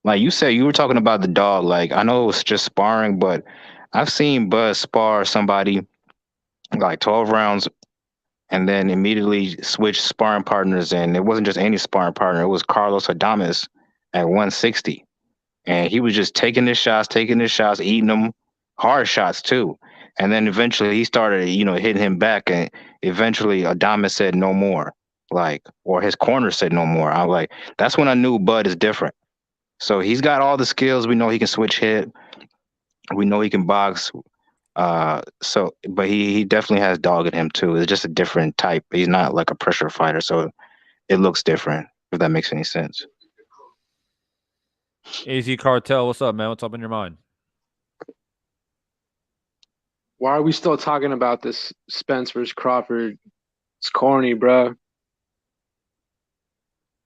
Like you said, you were talking about the dog. Like, I know it was just sparring, but I've seen Bud spar somebody 12 rounds and then immediately switch sparring partners. And it wasn't just any sparring partner. It was Carlos Adames at 160. And he was just taking his shots, eating them, hard shots too. And then eventually he started, hitting him back. And eventually Adames said no more, or his corner said no more. I'm like, that's when I knew Bud is different. So he's got all the skills. We know he can switch hit. We know he can box. But he definitely has dog in him too. It's just a different type. He's not like a pressure fighter, so it looks different, if that makes any sense. AZ Cartel, what's up, man? What's up in your mind? Why are we still talking about this Spence versus Crawford? It's corny, bro.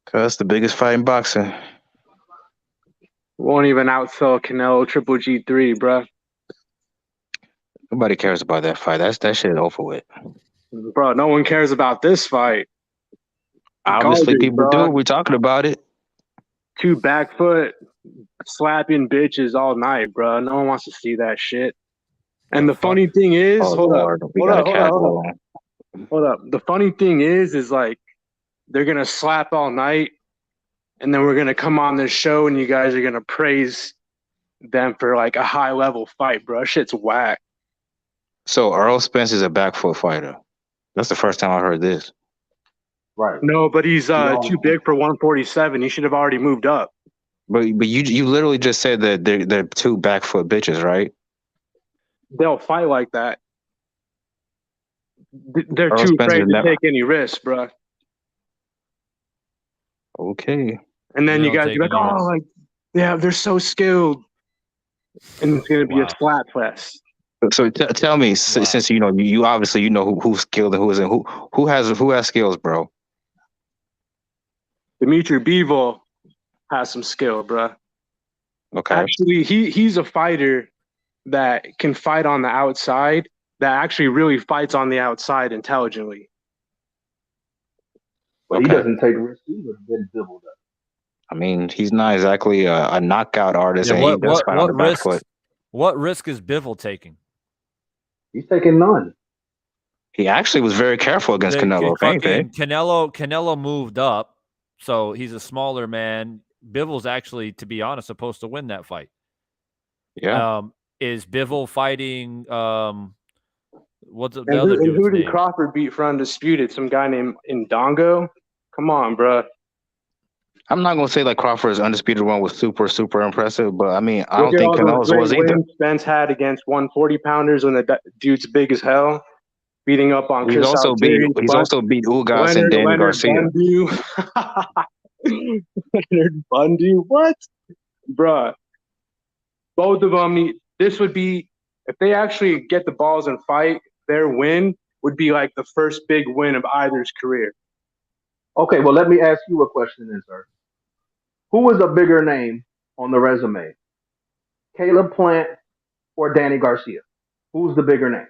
Cause the biggest fight in boxing. Won't even outsell Canelo Triple G3, bro. Nobody cares about that fight. That shit is over with. Bro, no one cares about this fight. Obviously, Garbage, people bro. do. We're talking about it. 2 back foot slapping bitches all night, bro. No one wants to see that shit. And the funny thing is, Oh, hold Lord. up. We Hold got up, a hold up, cat hold up. going. Hold up. The funny thing is like they're gonna slap all night, and then we're gonna come on this show, and you guys are gonna praise them for like a high level fight, bro. Shit's whack. So Earl Spence is a back foot fighter. That's the first time I heard this. Right. No, but he's Yeah. too big for 147. He should have already moved up. But you literally just said that they're 2 back foot bitches, right? They'll fight like that. They're Earl too Spence afraid is to never. take any risks, bro. Okay. And then We you don't guys take be like, any oh, risks. like, yeah, they're so skilled. And it's going to be a Wow. slap fest. So tell me, since you know you obviously you know who's skilled and who isn't, who has skills, bro? Dimitri Bivol has some skill, bro. Okay. Actually, he's a fighter that can fight on the outside, that actually really fights on the outside intelligently. But he doesn't take risks either. Then Bivol does. I mean, he's not exactly a knockout artist, Yeah, and he does fight on the back foot. What risk is Bivol taking? He's taking none. He actually was very careful against Canelo. If anything. Canelo moved up, so he's a smaller man. Bivol's actually, to be honest, supposed to win that fight. Yeah. Is Bivol fighting? What's the And other who dude's did name? Crawford beat for undisputed? Some guy named Indongo? Come on, bro. I'm not gonna say like Crawford's undisputed one was super impressive, but I mean I Look don't at think all those Canelo's great was either. wins Spence had against 140 pounders when the dude's big as hell, beating up on He's Chris also Algieri, beat Ugas and Danny Garcia. Leonard Bundy, what? Bruh. Both of them, this would be, if they actually get the balls and fight, their win would be like the first big win of either's career. Okay, well, let me ask you a question then, sir. Who is a bigger name on the resume? Caleb Plant or Danny Garcia? Who's the bigger name?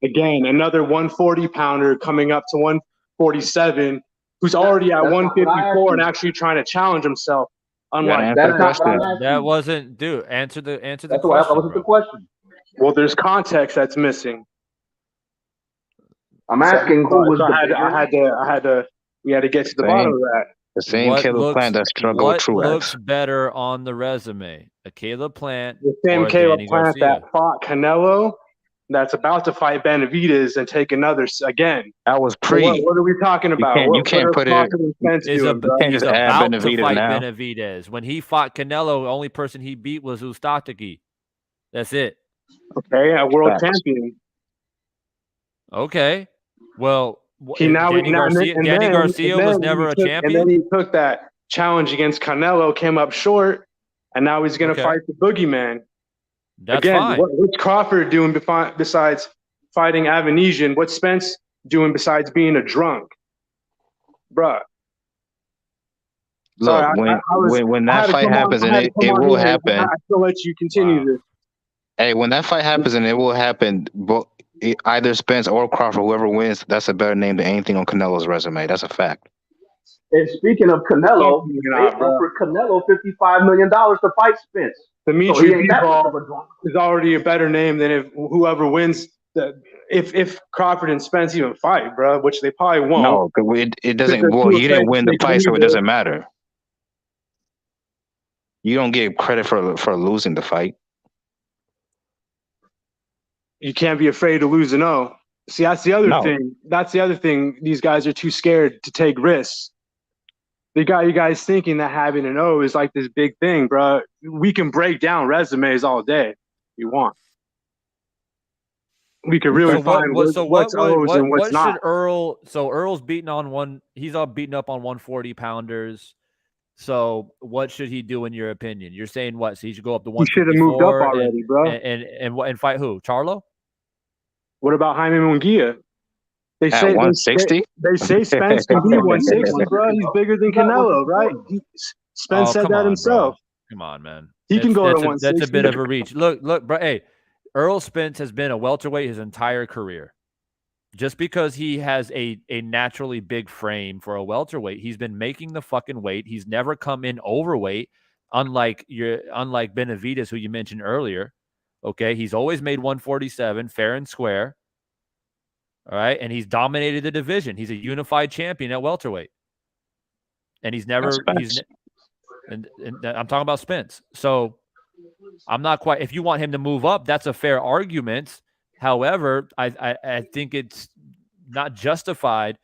Again, another 140 pounder coming up to 147, who's already at 154 and actually trying to challenge himself. Unlike that wasn't, dude. Answer the question. That wasn't the question. Well, there's context that's missing. I'm asking who was the bigger. We had to get to the bottom of that. The same Caleb Plant that struggled with Truex. What looks better on the resume? A Caleb Plant the same or Caleb Danny Plant Garcia? that fought Canelo, that's about to fight Benavidez and take another again. That was What are we talking about? You can't put it. He's about just to Benavidez fight now. Benavidez. When he fought Canelo, the only person he beat was Ustaki. That's it. Okay, a world champion. Okay. Well, Danny Garcia was never a champion. And then he took that challenge against Canelo, came up short, and now he's going to fight the boogeyman. That's fine. What's Crawford doing besides fighting Avanesian? What's Spence doing besides being a drunk? Bruh. Look, when that fight happens, and it will happen. I still let you continue this. Hey, when that fight happens, and it will happen, either Spence or Crawford, whoever wins, that's a better name than anything on Canelo's resume. That's a fact. And speaking of Canelo, they offered Canelo $55 million to fight Spence. Dimitri Bivol is already a better name than if whoever wins. If Crawford and Spence even fight, bro, which they probably won't. No, it doesn't. Well, you didn't win the fight, so it doesn't matter. You don't get credit for losing the fight. You can't be afraid to lose an O. See, that's the other thing. That's the other thing. These guys are too scared to take risks. They got you guys thinking that having an O is like this big thing, bro. We can break down resumes all day if you want. We could really find what's O's and what's not. Earl's beating on one. He's all beaten up on 140 pounders. So what should he do in your opinion? You're saying what? So he should go up to 154. He should have moved up already, bro. And fight who? Charlo? What about Jaime Munguia? They say 160. They say Spence can be 160, bro. He's bigger than Canelo, right? Spence said that himself. Bro. Come on, man. He can go to 160. That's a bit of a reach. Look, bro. Hey, Errol Spence has been a welterweight his entire career. Just because he has a naturally big frame for a welterweight, he's been making the fucking weight. He's never come in overweight, unlike Benavidez, who you mentioned earlier. Okay, he's always made 147 fair and square. All right, and he's dominated the division. He's a unified champion at welterweight, and and I'm talking about Spence. So I'm not quite. If you want him to move up, that's a fair argument. However, I think it's not justified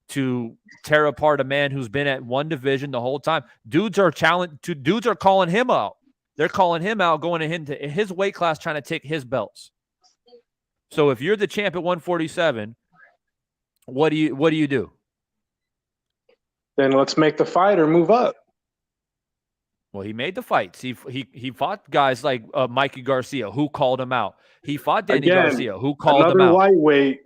to tear apart a man who's been at one division the whole time. Dudes are calling him out. They're calling him out, going into his weight class, trying to take his belts. So if you're the champ at 147, what do you do? Then let's make the fighter move up. Well, he made the fights. He fought guys like Mikey Garcia, who called him out. He fought Danny Garcia, who called him out. Another lightweight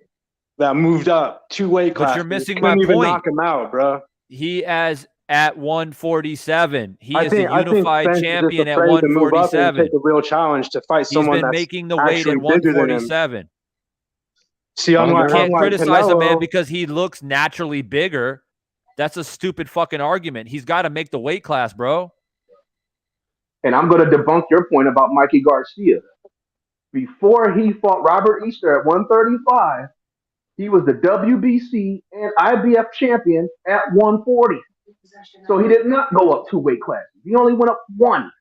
that moved up 2 weight classes. But you're missing my point. Couldn't even knock him out, bro. He is at 147. He is the unified champion at 147. Take a real challenge to fight someone that's making the weight at 147. See, you can't criticize a man because he looks naturally bigger. That's a stupid fucking argument. He's got to make the weight class, bro. And I'm going to debunk your point about Mikey Garcia. Before he fought Robert Easter at 135, he was the WBC and IBF champion at 140. So he did not go up 2 weight classes. He only went up 1.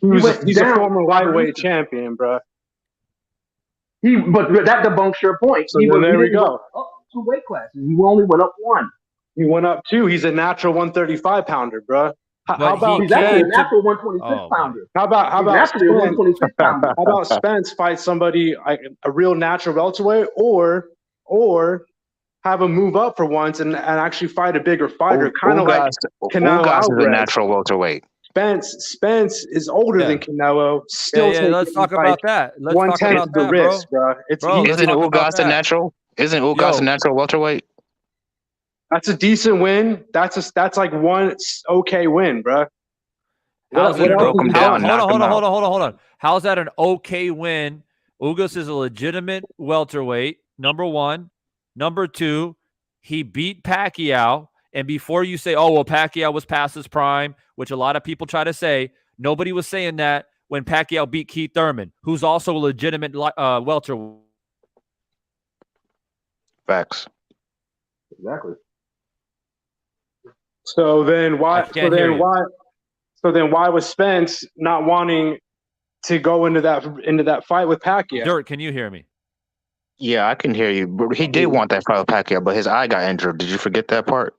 He's a former lightweight champion, bro. But that debunks your point. So there we go. Up 2 weight classes. He only went up 1. He went up 2. He's a natural 135 pounder, bro. How about he's actually a natural 126 pounder? How about Spence? How about Spence fight somebody a real natural welterweight, or have him move up for once and actually fight a bigger fighter, kind of like Canelo. Ugas is a natural welterweight. Spence is older than Canelo. Still, let's talk about that. Let's talk about that, risk, bro. Isn't Ugas a natural? Isn't Ugas a natural welterweight? That's a decent win. That's like one okay win, bro. Hold on. How's that an okay win? Ugas is a legitimate welterweight. Number 1. Number 2, he beat Pacquiao. And before you say, oh, well, Pacquiao was past his prime, which a lot of people try to say, nobody was saying that when Pacquiao beat Keith Thurman, who's also a legitimate welterweight. Facts. Exactly. So then why was Spence not wanting to go into that fight with Pacquiao? Dirt, can you hear me? Yeah, I can hear you. But he did want that fight with Pacquiao, but his eye got injured. Did you forget that part?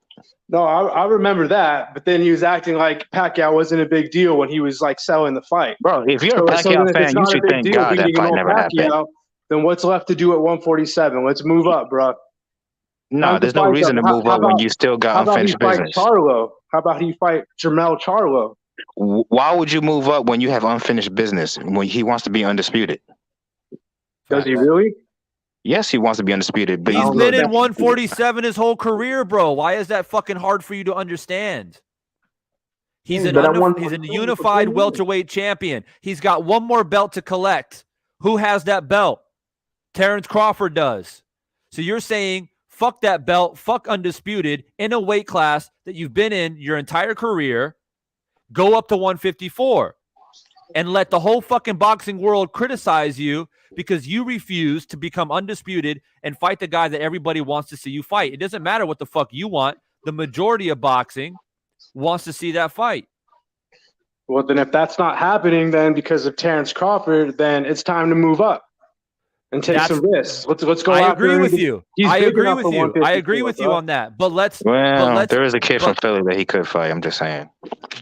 No, I remember that. But then he was acting like Pacquiao wasn't a big deal when he was like selling the fight. Bro, if you're a Pacquiao fan, you should thank God that fight never happened. Then what's left to do at 147? Let's move up, bro. No, there's no reason to move up when you still got unfinished business. How about he fight Jermell Charlo? Why would you move up when you have unfinished business when he wants to be undisputed? Does he really? Yes, he wants to be undisputed. But he's been in 147 his whole career, bro. Why is that fucking hard for you to understand? He's a unified welterweight champion. He's got one more belt to collect. Who has that belt? Terence Crawford does. So you're saying, fuck that belt, fuck undisputed, in a weight class that you've been in your entire career, go up to 154 and let the whole fucking boxing world criticize you because you refuse to become undisputed and fight the guy that everybody wants to see you fight. It doesn't matter what the fuck you want. The majority of boxing wants to see that fight. Well, then if that's not happening, then because of Terence Crawford, then it's time to move up and take some risks. Let's go. I agree with you. I agree with you on that. But let's. There is a kid from Philly that he could fight. I'm just saying.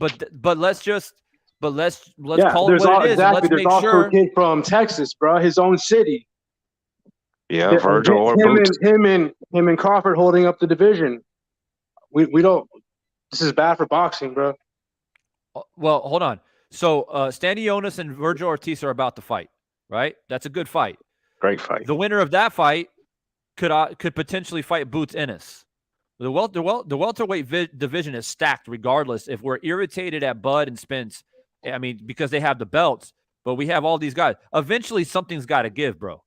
But let's call it what it is. Exactly. There's also a kid from Texas, bro, his own city. Yeah, Virgil or Boots. Him and Crawford holding up the division. We don't. This is bad for boxing, bro. Well, hold on. So Stanionis and Virgil Ortiz are about to fight, right? That's a good fight. Great fight. The winner of that fight could potentially fight Boots Ennis. The welterweight division is stacked regardless. If we're irritated at Bud and Spence, I mean, because they have the belts, but we have all these guys. Eventually, something's got to give, bro.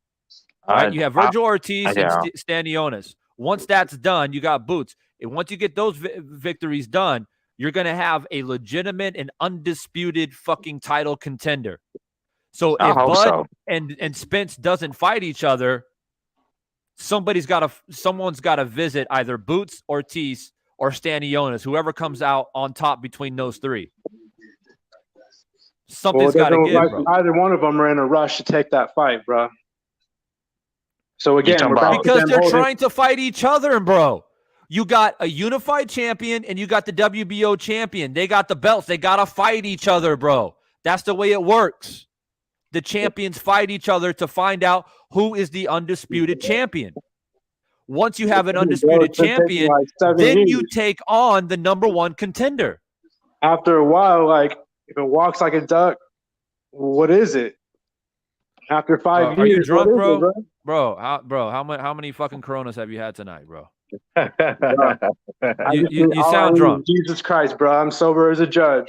Right? You have Virgil Ortiz and Stanionis. Once that's done, you got Boots. And once you get those victories done, you're going to have a legitimate and undisputed fucking title contender. So if Bud and Spence doesn't fight each other, someone's got to visit either Boots, Ortiz, or Stanionis, whoever comes out on top between those three. Something's got to give, bro. Either one of them are in a rush to take that fight, bro. So again, because they're trying to fight each other, bro. You got a unified champion and you got the WBO champion. They got the belts. They got to fight each other, bro. That's the way it works. The champions fight each other to find out who is the undisputed champion. Once you have an undisputed champion, then you take on the number one contender. After a while, like, if it walks like a duck, what is it? After 5 years, are you drunk, bro? It, bro, how many fucking Coronas have you had tonight, bro? you sound drunk. Jesus Christ, bro! I'm sober as a judge.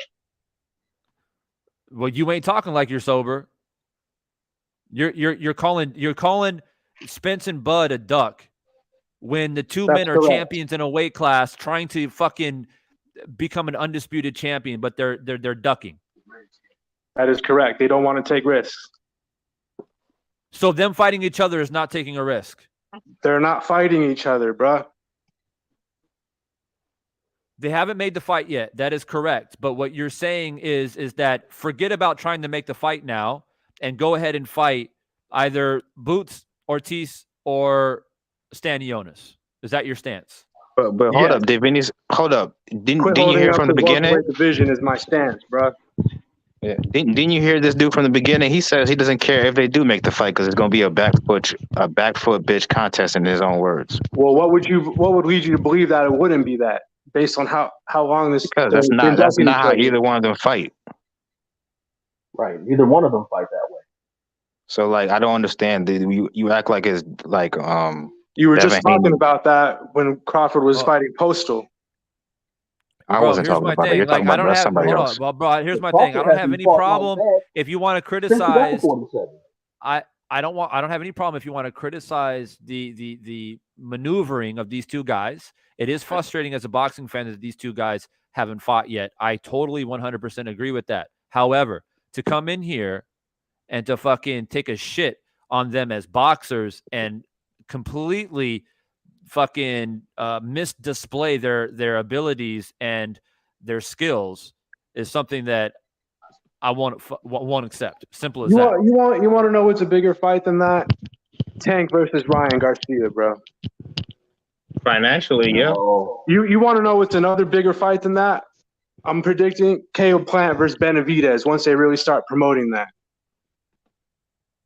Well, you ain't talking like you're sober. You're calling Spence and Bud a duck when the two men are champions in a weight class trying to fucking become an undisputed champion, but they're ducking. That is correct. They don't want to take risks. So them fighting each other is not taking a risk. They're not fighting each other, bro. They haven't made the fight yet. That is correct. But what you're saying is that forget about trying to make the fight now and go ahead and fight either Boots, Ortiz, or Stanionis. Is that your stance? But hold up, Did hold up. Didn't you hear from the beginning? Division is my stance, bro. Yeah. Didn't you hear this dude from the beginning? He says he doesn't care if they do make the fight because it's going to be a back foot bitch contest in his own words. Well, what would lead you to believe that it wouldn't be that based on how long this? Because that's not how either one of them fight. Right, neither one of them fight that way. So like, I don't understand. You act like it's like You were just talking about that when Crawford was fighting Postal. I wasn't talking about that. You're talking about somebody else. Well, bro, here's my thing. I don't have any problem if you want to criticize. I don't have any problem if you want to criticize the maneuvering of these two guys. It is frustrating as a boxing fan that these two guys haven't fought yet. I totally 100% agree with that. However, to come in here and to fucking take a shit on them as boxers and completely fucking misdisplay their abilities and their skills is something that I won't accept. Simple as that. You want to know what's a bigger fight than that? Tank versus Ryan Garcia, bro. Financially, yeah. You want to know what's another bigger fight than that? I'm predicting Caleb Plant versus Benavidez once they really start promoting that.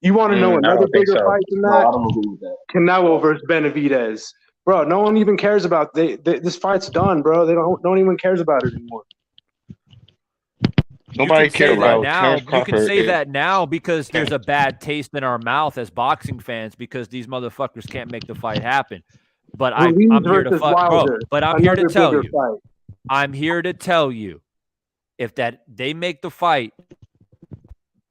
You want to know another bigger fight than that? No, I don't agree with that. Canelo versus Benavidez. Bro, no one even cares about this fight's done, bro. They don't even cares about it anymore. Nobody cares about now. You can say that now because there's a bad taste in our mouth as boxing fans because these motherfuckers can't make the fight happen. But I'm here to fuck, bro. But I'm here to tell you. Fight. I'm here to tell you, if that they make the fight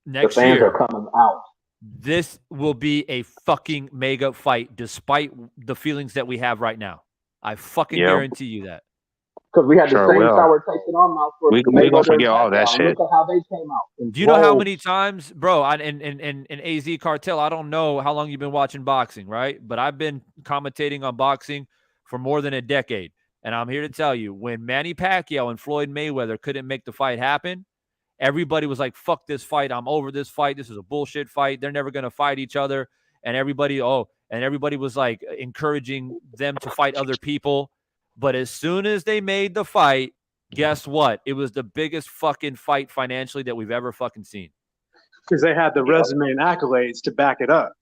next year, the fans are coming out. This will be a fucking mega fight, despite the feelings that we have right now. I fucking guarantee you that. Because we had the same sour taste in our mouth. We're going to forget all that shit. Look at how they came out. Do you know how many times, bro, in AZ Cartel, I don't know how long you've been watching boxing, right? But I've been commentating on boxing for more than a decade. And I'm here to tell you, when Manny Pacquiao and Floyd Mayweather couldn't make the fight happen, everybody was like, fuck this fight. I'm over this fight. This is a bullshit fight. They're never going to fight each other. And everybody was like encouraging them to fight other people. But as soon as they made the fight, guess what? It was the biggest fucking fight financially that we've ever fucking seen. Because they had the resume and accolades to back it up.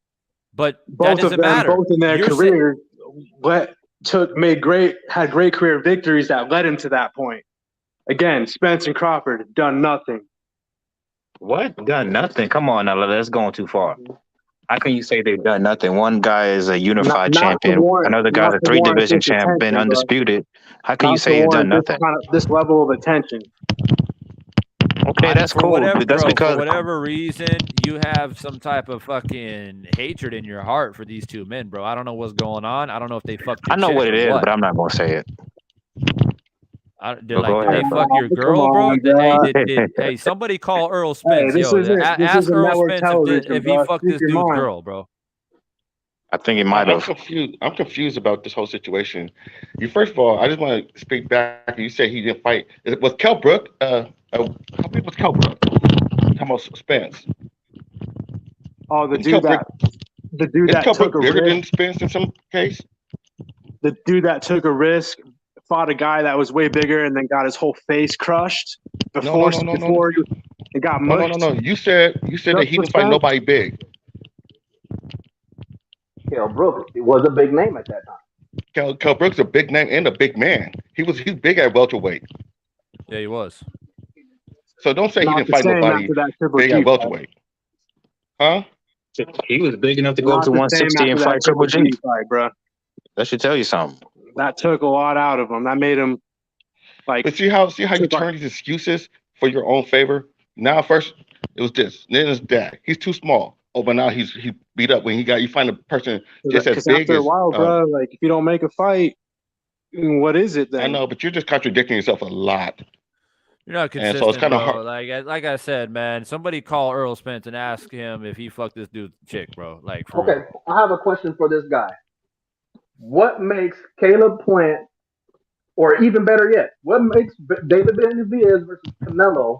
But that doesn't matter. Both in their career had great career victories that led into that point. Again, Spence and Crawford have done nothing. What? Done nothing? Come on now, that's going too far. How can you say they've done nothing? One guy is a unified champion. Another guy's a 3-division champ, been undisputed. How can you say you've done nothing? This level of attention. Okay, that's for cool. whatever, But that's bro, for because whatever reason, you have some type of fucking hatred in your heart for these two men, bro. I don't know what's going on. I don't know if they fucked your I know chick what it or is, what. but I'm not gonna say it. Did But go they ahead, bro. fuck your Come girl, bro? on, bro. Hey, somebody call Earl Hey, Spence. this Yo, isn't ask Earl network Spence television, if he bro. fucked Speak this your dude's mind. girl, bro. I think he might I'm have. confused. I'm confused about this whole situation. You first of all, I just want to speak back. You said he didn't fight. Was Kell Brook? How big was Kell Brook? Talking about Spence. Oh, the Is Kell dude that Brook, the dude is that Kell took Brook a bigger than risk. Spence in some case? The dude that took a risk fought a guy that was way bigger and then got his whole face crushed before it got mushed. No. You said that he didn't fight nobody big. Kell Brooks, it was a big name at that time. Kell Brook's a big name and a big man. He's big at welterweight. Yeah, he was. So don't say he Not didn't the fight same nobody after that Triple big G at fight. welterweight. Huh? He was big enough to go Not up to the same 160 after and that fight Triple G. fight, bro. That should tell you something. That took a lot out of him. That made him like. But see how you turn these excuses for your own favor. Now first it was this, then it's that. He's too small. Oh, but now he beat up when you find a person just as big after as. a while, bro, like if you don't make a fight, what is it then? I know, but you're just contradicting yourself a lot. You're not consistent, and so it's kind of bro. hard. Like I said, man. Somebody call Earl Spence and ask him if he fucked this dude's chick, bro. Like, for Okay, real. I have a question for this guy. What makes Caleb Plant, or even better yet, what makes David Benavidez versus Canelo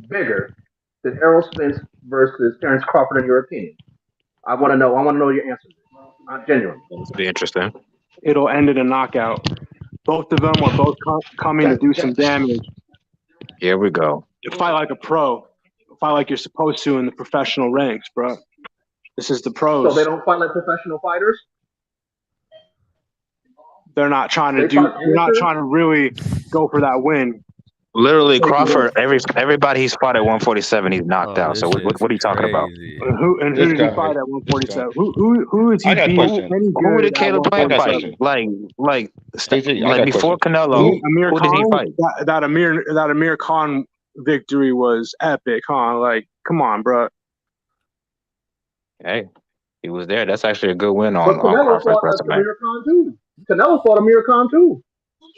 bigger than Errol Spence versus Terence Crawford, in your opinion? I want to know. I want to know your answer. Genuinely. This will be interesting. It'll end in a knockout. Both of them are both coming to do some damage. Here we go. You fight like a pro. Fight like you're supposed to in the professional ranks, bro. This is the pros. So they don't fight like professional fighters? They're not trying to They're not trying to really go for that win. Literally, Crawford. Everybody he's fought at 147, he's knocked out. So what are you talking about? Who did he fight at 147? Who is he beating? Who did Caleb Plant fight? Like before Canelo, Amir who Khan, did he fight? That Amir Khan victory was epic, huh? Like, come on, bro. Hey, he was there. That's actually a good win on Canelo Crawford's fought resume. Amir Khan too. Canelo fought Amir Khan too.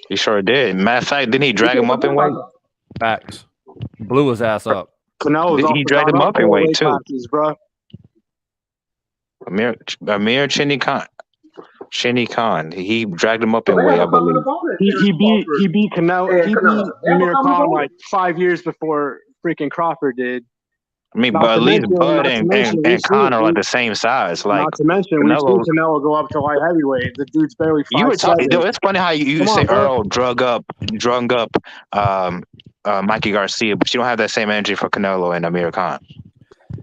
He sure did. Matter of fact, didn't he drag him up in weight? Facts. Blew his ass up. Canelo's he dragged him up in weight too. Classes, bro. Amir Chinny Khan. He dragged him up in weight, I believe. He beat Canelo. He beat Amir Khan like 5 years before freaking Crawford did. I mean, but at least Bud and Khan are like the same size. Like, not to mention, we've seen Canelo go up to light heavyweight. The dude's barely 5'7". You were talking. It's funny how you say Earl drug up Mikey Garcia, but you don't have that same energy for Canelo and Amir Khan.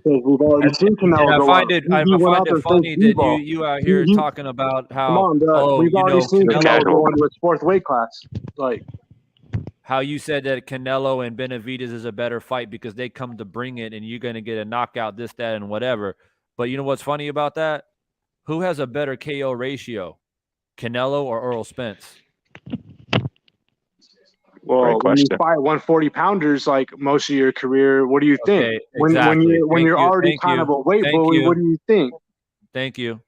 We've already seen Canelo I go find up. it funny that you out here talking about how. Come on, bro. We've already seen Canelo go into his fourth weight class. Like. How you said that Canelo and Benavidez is a better fight because they come to bring it and you're going to get a knockout, this, that, and whatever. But you know what's funny about that? Who has a better KO ratio, Canelo or Earl Spence? Well, when you fight 140-pounders like most of your career, what do you think? Okay, exactly. When you're already kind of a weight bully, what do you think? Thank you.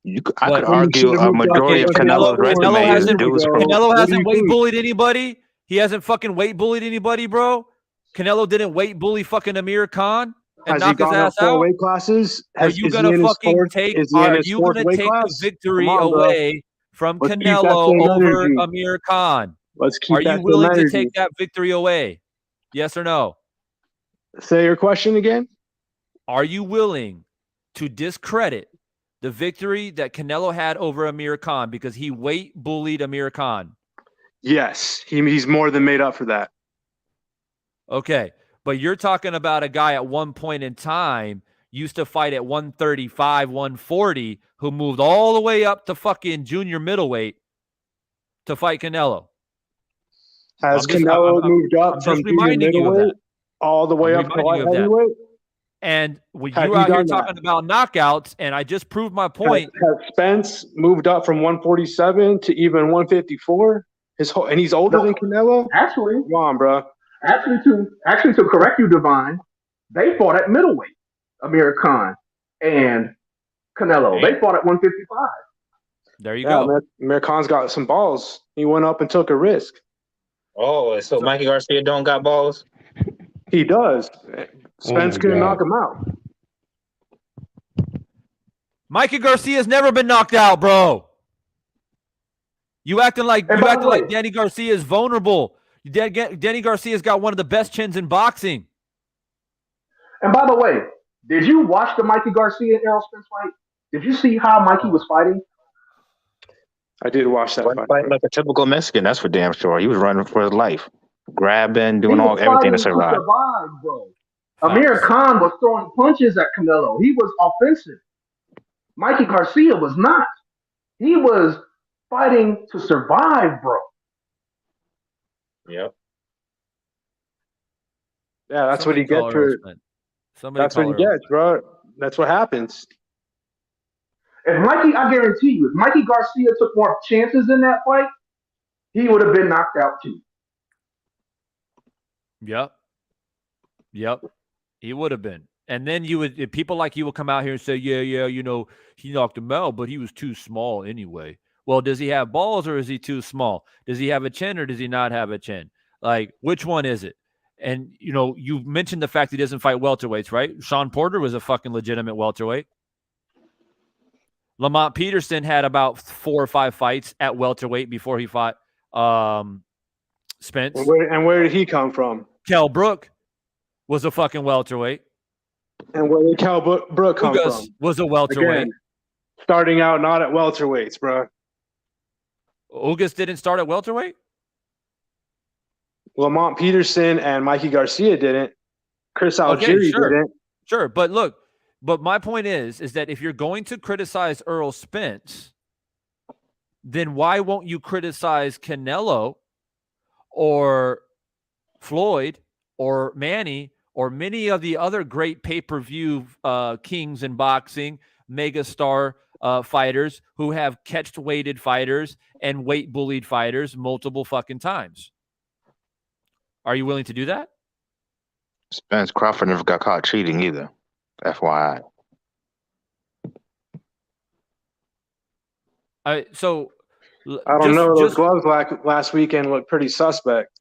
I could argue a majority of Canelo's resume is dudes. Canelo hasn't weight bullied anybody. He hasn't fucking weight bullied anybody, bro. Canelo didn't weight bully fucking Amir Khan and knock his ass out. Weight classes? Are you gonna fucking take? Are you gonna take the victory away from Canelo over Amir Khan? Let's keep. Are you willing to take that victory away? Yes or no? Say your question again. Are you willing to discredit the victory that Canelo had over Amir Khan because he weight bullied Amir Khan? Yes, he's more than made up for that. Okay, but you're talking about a guy at one point in time used to fight at 135, 140, who moved all the way up to fucking junior middleweight to fight Canelo. Has Canelo moved up from junior middleweight all the way up to light heavyweight? And when you're out here talking about knockouts, and I just proved my point. Has Spence moved up from 147 to even 154? And he's older than Canelo? Actually. Come on, bro. Actually, to correct you, Divine, they fought at middleweight. Amir Khan and Canelo. They fought at 155. There you Yeah, go. Amir Khan's got some balls. He went up and took a risk. Oh, so Mikey Garcia don't got balls? He does. Spence couldn't God. knock him out. Mikey Garcia's never been knocked out, bro. You acting like Danny Garcia is vulnerable. Danny Garcia's got one of the best chins in boxing. And by the way, did you watch the Mikey Garcia and Errol Spence fight? Did you see how Mikey was fighting? I did watch that fight. Fighting like a typical Mexican, that's for damn sure. He was running for his life, grabbing, doing He was everything to fighting survive. bro. Amir Khan was throwing punches at Canelo. He was offensive. Mikey Garcia was not. He was fighting to survive, bro. Yep. Yeah, that's what he gets for. That's what he gets, bro. That's what happens. I guarantee you, if Mikey Garcia took more chances in that fight, he would have been knocked out too. Yep. He would have been. And then people like you will come out here and say, yeah, he knocked him out, but he was too small anyway. Well, does he have balls or is he too small? Does he have a chin or does he not have a chin? Like, which one is it? And, you mentioned the fact he doesn't fight welterweights, right? Sean Porter was a fucking legitimate welterweight. Lamont Peterson had about 4 or 5 fights at welterweight before he fought Spence. And where did he come from? Kell Brook was a fucking welterweight. And where did Kell Brook come from? Was a welterweight. Again, starting out not at welterweights, bro. Ugas didn't start at welterweight? Lamont Peterson and Mikey Garcia didn't. Chris Algieri didn't. Sure, but my point is that if you're going to criticize Errol Spence, then why won't you criticize Canelo or Floyd or Manny or many of the other great pay-per-view kings in boxing, megastar fighters who have catch-weighted fighters and weight-bullied fighters multiple fucking times? Are you willing to do that? Spence Crawford never got caught cheating either. FYI. I don't know. Those gloves last weekend looked pretty suspect.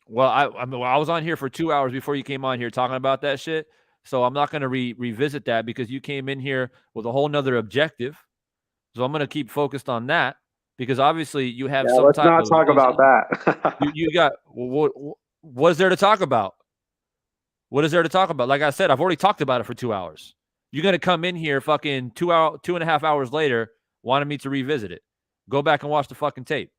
Well, I was on here for 2 hours before you came on here talking about that shit. So I'm not going to revisit that because you came in here with a whole nother objective. So I'm going to keep focused on that because obviously you have some let's type not of talk about that. you got what is there to talk about? What is there to talk about? Like I said, I've already talked about it for 2 hours. You're going to come in here fucking 2.5 hours later wanting me to revisit it. Go back and watch the fucking tape.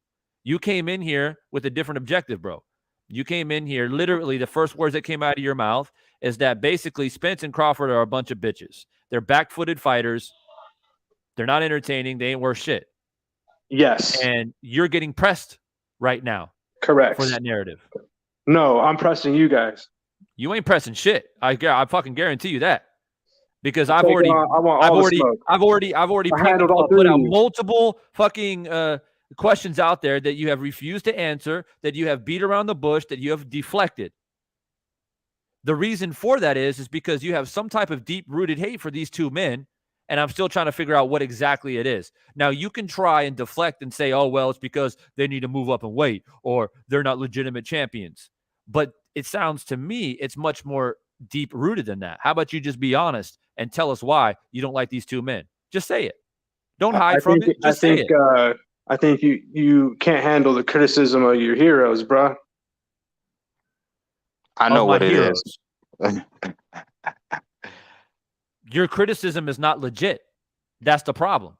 You came in here with a different objective, bro. You came in here, literally the first words that came out of your mouth is that basically Spence and Crawford are a bunch of bitches. They're back-footed fighters. They're not entertaining. They ain't worth shit. Yes. And you're getting pressed right now. Correct. For that narrative. No, I'm pressing you guys. You ain't pressing shit. I fucking guarantee you that. Because I've already put out multiple fucking questions out there that you have refused to answer, that you have beat around the bush, that you have deflected. The reason for that is because you have some type of deep-rooted hate for these two men, and I'm still trying to figure out what exactly it is. Now, you can try and deflect and say, oh, well, it's because they need to move up in weight or they're not legitimate champions. But it sounds to me it's much more deep-rooted than that. How about you just be honest and tell us why you don't like these two men? Just say it. Don't hide from it. Just say it. I think you can't handle the criticism of your heroes, bro. I know what it is. Your criticism is not legit. That's the problem.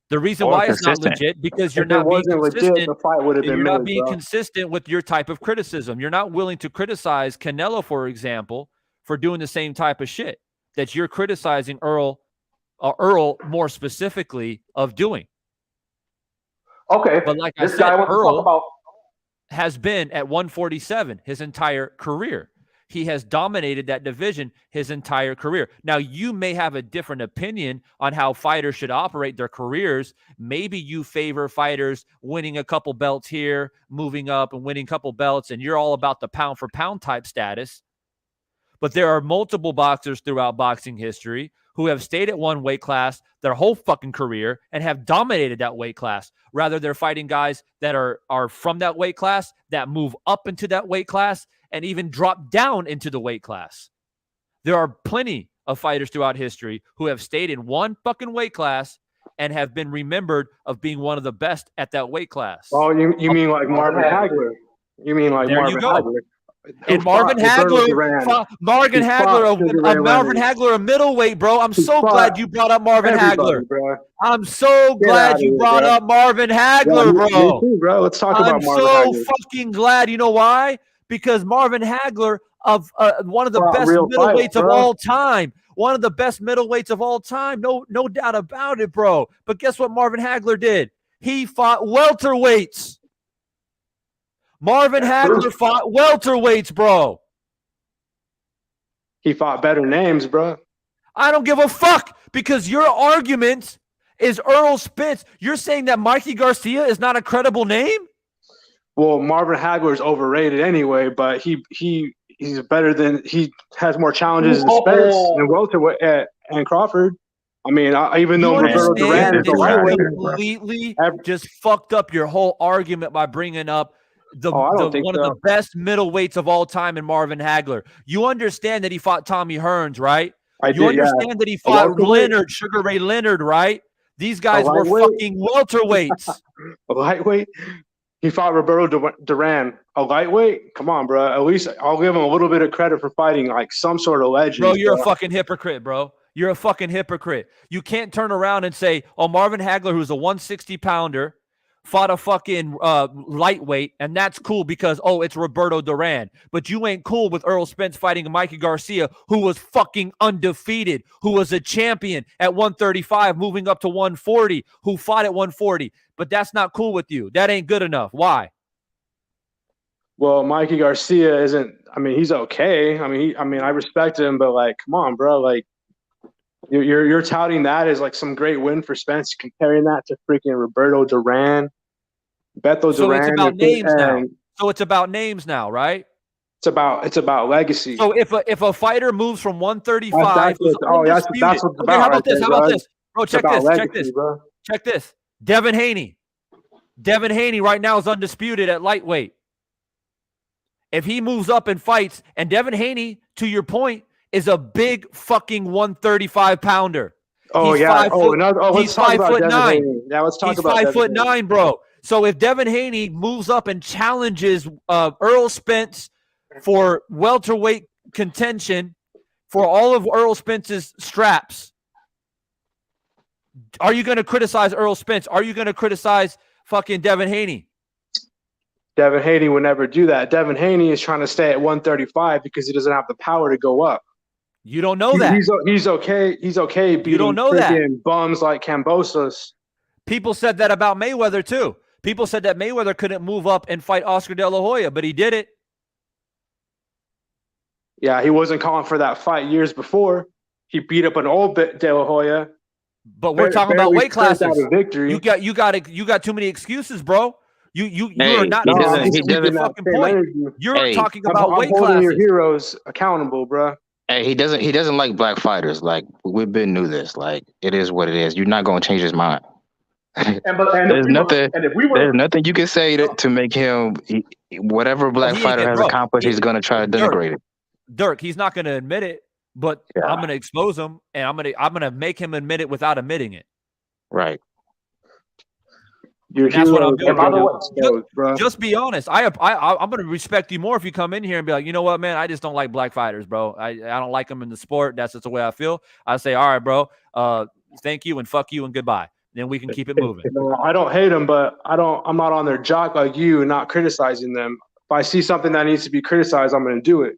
The reason why it's not legit because you're not being consistent. Legit, the fight would have been you're not made, being bro. consistent with your type of criticism. You're not willing to criticize Canelo, for example, for doing the same type of shit that you're criticizing Earl more specifically of doing. Okay, but like I said, Earl has been at 147 his entire career. he has dominated that division his entire career. Now, you may have a different opinion on how fighters should operate their careers. Maybe you favor fighters winning a couple belts here, moving up and winning a couple belts, and you're all about the pound for pound type status. But there are multiple boxers throughout boxing history who have stayed at one weight class their whole fucking career and have dominated that weight class. Rather, they're fighting guys that are from that weight class, that move up into that weight class, and even drop down into the weight class. There are plenty of fighters throughout history who have stayed in one fucking weight class and have been remembered of being one of the best at that weight class. Oh, you mean like Marvin Hagler? You mean like There Marvin you go. Hagler? And Marvin Hagler, a middleweight, bro. I'm so glad you brought up Marvin Hagler. Bro. I'm so glad you brought up Marvin Hagler, bro. Me too, bro. Let's talk about Marvin Hagler. I'm so fucking glad. You know why? Because Marvin Hagler, of one of the best middleweights of all time. One of the best middleweights of all time. No doubt about it, bro. But guess what Marvin Hagler did? He fought welterweights. Marvin Hagler fought welterweights, bro. He fought better names, bro. I don't give a fuck because your argument is Earl Spence. You're saying that Mikey Garcia is not a credible name? Well, Marvin Hagler is overrated anyway, but he's better than he has more challenges than Spence and welterweight and Crawford. I mean, even though Roberto Duran is a lightweight, completely just fucked up your whole argument by bringing up one of the best middleweights of all time in Marvin Hagler. You understand that he fought Tommy Hearns, right? You understand that he fought Leonard, Sugar Ray Leonard, right? These guys were fucking welterweights. A lightweight? He fought Roberto Duran. A lightweight? Come on, bro. At least I'll give him a little bit of credit for fighting like some sort of legend. Bro, you're a fucking hypocrite, bro. You're a fucking hypocrite. You can't turn around and say, oh, Marvin Hagler, who's a 160-pounder, fought a fucking lightweight, and that's cool because, oh, it's Roberto Duran. But you ain't cool with Earl Spence fighting Mikey Garcia, who was fucking undefeated, who was a champion at 135, moving up to 140, who fought at 140. But that's not cool with you. That ain't good enough. Why? Well, Mikey Garcia isn't. I mean, he's okay. I mean, I respect him, but like, come on, bro. Like, you're touting that as like some great win for Spence, comparing that to freaking Roberto Duran, Beto Duran. So it's about names now. So it's about names now, right? It's about legacy. So if a fighter moves from 135, that's what it's about. How about this? There, how about this, bro? Check this. Legacy, check this. Bro. Check this. Devin Haney. Devin Haney right now is undisputed at lightweight. If he moves up and fights, and Devin Haney, to your point, is a big fucking 135-pounder. Oh, he's yeah. He's 5'9". Yeah, let's talk about He's 5'9", bro. So if Devin Haney moves up and challenges Earl Spence for welterweight contention for all of Earl Spence's straps, are you going to criticize Earl Spence? Are you going to criticize fucking Devin Haney? Devin Haney would never do that. Devin Haney is trying to stay at 135 because he doesn't have the power to go up. You don't know that. He's okay. He's okay beating you don't know that. bums like Cambosos. People said that about Mayweather too. People said that Mayweather couldn't move up and fight Oscar De La Hoya, but he did it. Yeah, he wasn't calling for that fight years before. He beat up an old De La Hoya. But we're talking about weight classes. Victory. You got too many excuses, bro. You are not. He doesn't fucking point. You're talking about weight classes. Holding your heroes accountable, bro. Hey, he doesn't like black fighters. Like, we've been knew this. Like, it is what it is. You're not going to change his mind. There's nothing you can say to make him whatever black fighter has accomplished. He's going to try to denigrate it. Dirk, he's not going to admit it, but I'm going to expose him, and I'm going to make him admit it without admitting it. Right. That's what I'm doing. Just be honest. I'm going to respect you more if you come in here and be like, you know what, man, I just don't like black fighters, bro. I don't like them in the sport. That's just the way I feel. I say, all right, bro, thank you and fuck you and goodbye. Then we can keep it moving. I don't hate them, but I'm not on their jock like you and not criticizing them. If I see something that needs to be criticized, I'm going to do it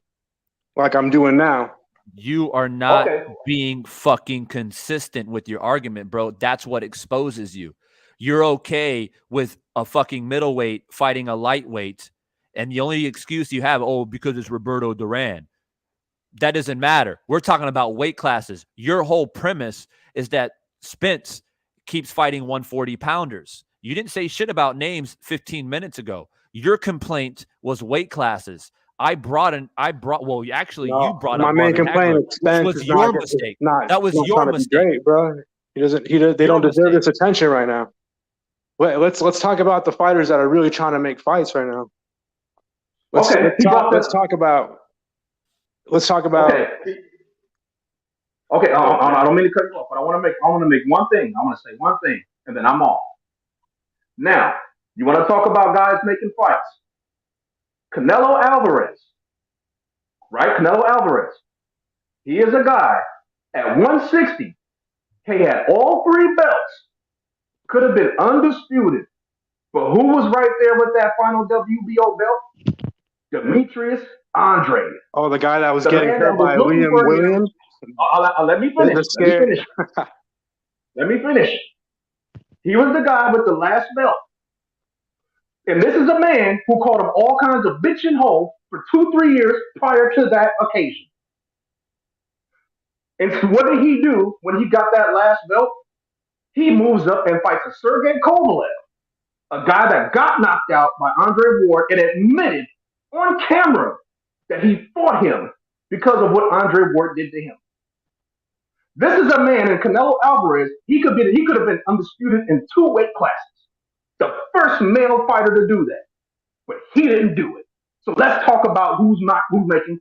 like I'm doing now. You are not being fucking consistent with your argument, bro. That's what exposes you. You're okay with a fucking middleweight fighting a lightweight, and the only excuse you have, because it's Roberto Duran. that doesn't matter. We're talking about weight classes. Your whole premise is that Spence keeps fighting 140 pounders. You didn't say shit about names 15 minutes ago. Your complaint was weight classes. You brought No, up my main Marvin complaint Hagler, is which Spence was is your not mistake. not That was not your trying to be mistake. great, bro. They Your don't deserve mistake. this attention right now. Let's talk about the fighters that are really trying to make fights right now. Let's Okay, he brought that. talk about. Okay. I don't mean to cut you off, but I want to make one thing. I want to say one thing, and then I'm off. Now, you want to talk about guys making fights? Canelo Alvarez, right? Canelo Alvarez. He is a guy at 160. He had all 3 belts. Could have been undisputed. But who was right there with that final WBO belt? Demetrius Andrade. Oh, the guy that was The getting man hurt that was by looking Liam for him. Williams. Let me finish. Let me finish. He was the guy with the last belt. And this is a man who called him all kinds of bitch and hoe for 2-3 years prior to that occasion. And so what did he do when he got that last belt? He moves up and fights a Sergey Kovalev, a guy that got knocked out by Andre Ward and admitted on camera that he fought him because of what Andre Ward did to him. This is a man in Canelo Alvarez. He could have been undisputed in 2 weight classes. The first male fighter to do that, but he didn't do it. So let's talk about who's making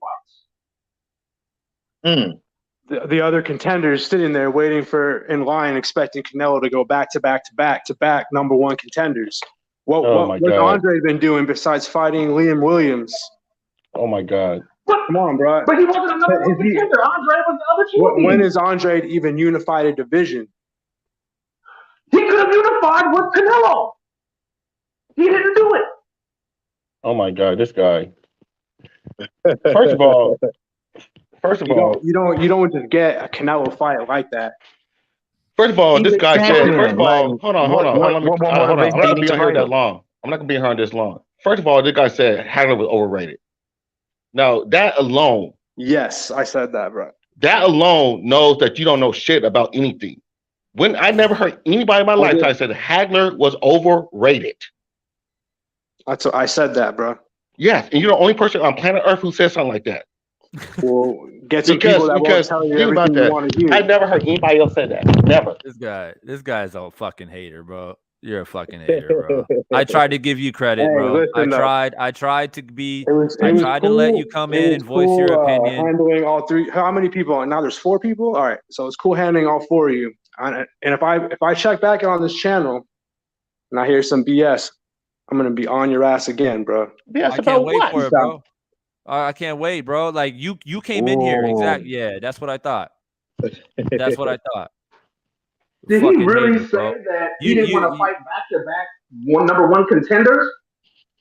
fights. The other contenders sitting there waiting in line, expecting Canelo to go back to back number 1 contenders. What's Andre been doing besides fighting Liam Williams? Oh my God! Come on, bro. But he wasn't a number 1 contender. Andre was the other champion. When is Andre even unified a division? He could have unified with Canelo. He didn't do it. Oh my God, this guy. First of all, you don't just get a Canelo fight like that. First of all, this guy said. First of all, like, hold on. I'm not gonna be on here that long. I'm not gonna be on here this long. First of all, this guy said Hagler was overrated. Now that alone. Yes, I said that, bro. That alone knows that you don't know shit about anything. When I never heard anybody in my lifetime say that Hagler was overrated. I said that, bro. Yes, and you're the only person on planet Earth who says something like that. Well, get some people that won't tell you everything you want to hear. I never heard anybody else say that. Never. This guy's a fucking hater, bro. You're a fucking hater, bro. I tried to give you credit, bro. Listen, I tried to be. I tried to let you come in and voice your opinion. Handling all 3. How many people? Now there's 4 people. All right, so it's cool handling all 4 of you. And if I check back on this channel and I hear some BS, I'm gonna be on your ass again, bro. I can't wait for it, bro. I can't wait, bro. Like you came in here exactly. Yeah, that's what I thought. That's what I thought. Did he really say that he didn't want to fight back to back number 1 contenders?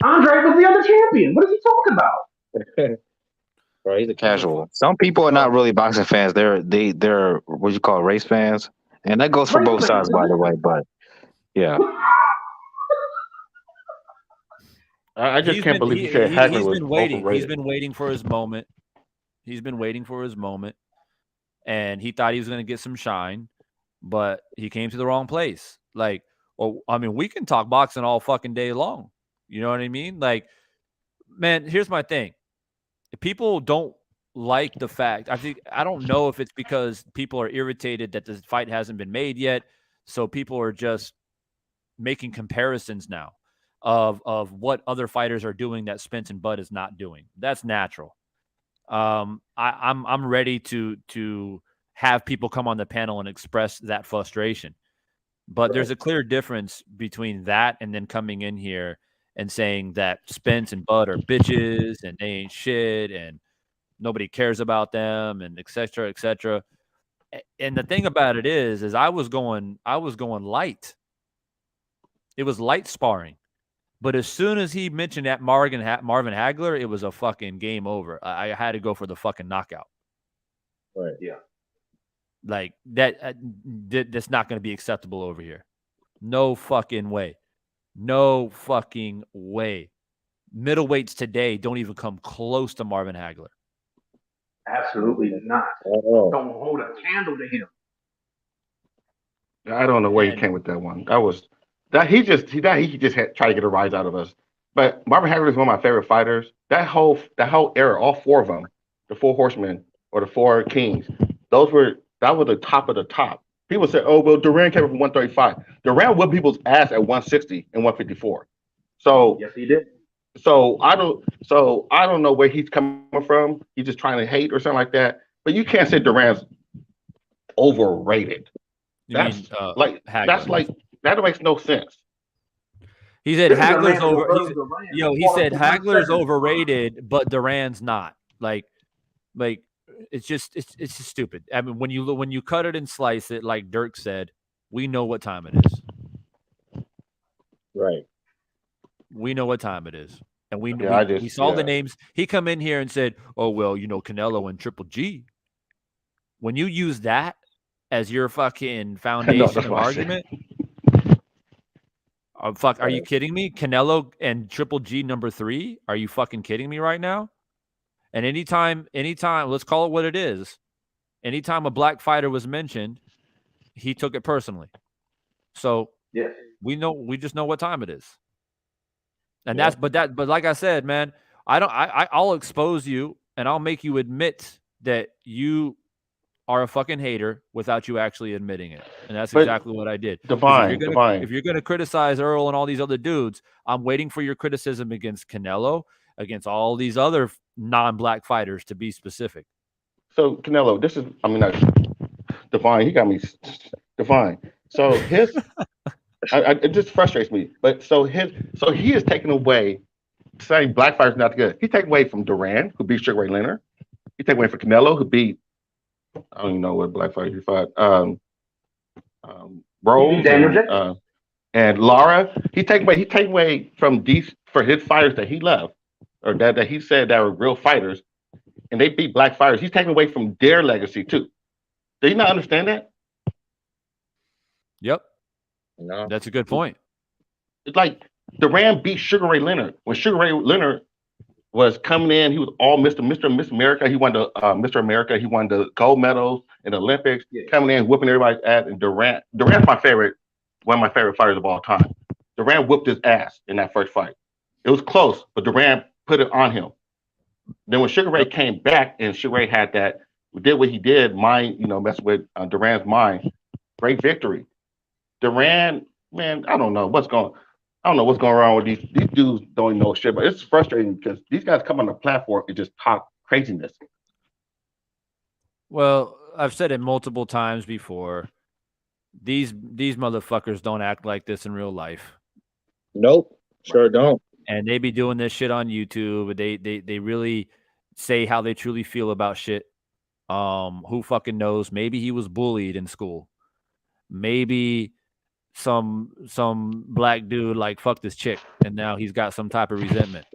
Andre was the other champion. What is he talking about? Bro, he's a casual. Some people are not really boxing fans. They're what you call race fans, and that goes for both sides, by the way. But yeah. I just can't believe he said Hagler was waiting. overrated. He's been waiting for his moment. And he thought he was going to get some shine, but he came to the wrong place. Like, we can talk boxing all fucking day long. You know what I mean? Like, man, here's my thing. If people don't like the fact, I don't know if it's because people are irritated that the fight hasn't been made yet. So people are just making comparisons now of what other fighters are doing that Spence and Bud is not doing. That's natural. I'm ready to have people come on the panel and express that frustration. But there's a clear difference between that and then coming in here and saying that Spence and Bud are bitches and they ain't shit and nobody cares about them and et cetera, et cetera. And the thing about it is I was going light. It was light sparring. But as soon as he mentioned that Marvin Hagler, it was a fucking game over. I had to go for the fucking knockout. Right. Yeah. Like that's not going to be acceptable over here. No fucking way. No fucking way. Middleweights today don't even come close to Marvin Hagler. Absolutely not. Oh, Don't hold a candle to him. I don't know where he And came with that one. He just had tried to get a rise out of us. But Marvin Hagler is one of my favorite fighters. That whole era, all four of them, the four horsemen or the four kings, that was the top of the top. People say, "Oh well, Duran came from 135." Duran whipped people's ass at 160 and 154. So Yes, he did. I don't know where he's coming from. He's just trying to hate or something like that. But you can't say Duran's overrated. you mean That's Hagler? like that makes no sense. He said This is a man Hagler's who over. hurt Durant He fought said for 1 Hagler's second. overrated, but Duran's not. Like it's just stupid. I mean, when you cut it and slice it, like Dirk said, we know what time it is. right. We know what time it is, and we Yeah, saw the names. He come in here and said, "Oh well, Canelo and Triple G." When you use that as your fucking foundation that's of what I said. argument, are you kidding me? Canelo and Triple G number 3? Are you fucking kidding me right now? And anytime, let's call it what it is. Anytime a black fighter was mentioned, he took it personally. So Yes. we just know what time it is. And but like I said, man, I'll expose you and I'll make you admit that you are a fucking hater without you actually admitting it. And that's exactly what I did. Divine. If you're gonna criticize Earl and all these other dudes, I'm waiting for your criticism against Canelo, against all these other non-black fighters, to be specific. So Canelo, Divine. He got me Divine. So it just frustrates me. But so he is taking away, saying black fighters not good. He's taking away from Duran, who beat Sugar Ray Leonard. He's taking away from Canelo, who beat, I don't even know what black fighter he fought. Rose and Lara. He taking away from these for his fighters that he loved, or that he said that were real fighters, and they beat black fighters. He's taking away from their legacy too. Do you not understand that? Yep. No. That's a good point. It's like Duran beat Sugar Ray Leonard. When Sugar Ray Leonard was coming in, he was all Mr. and Miss America. He won the Mr. America. He won the gold medals in the Olympics. Yeah. Coming in, whooping everybody's ass. And Duran's one of my favorite fighters of all time. Duran whooped his ass in that first fight. It was close, but Duran put it on him. Then when Sugar Ray came back and Sugar Ray did what he did, messing with Duran's mind. Great victory. Duran, man, I don't know what's going wrong with these dudes. Don't even know shit, but it's frustrating because these guys come on the platform and just talk craziness. Well, I've said it multiple times before. These motherfuckers don't act like this in real life. Nope. Sure don't. And they be doing this shit on YouTube. They really say how they truly feel about shit. Who fucking knows? Maybe he was bullied in school. Maybe some black dude like fucked this chick and now he's got some type of resentment.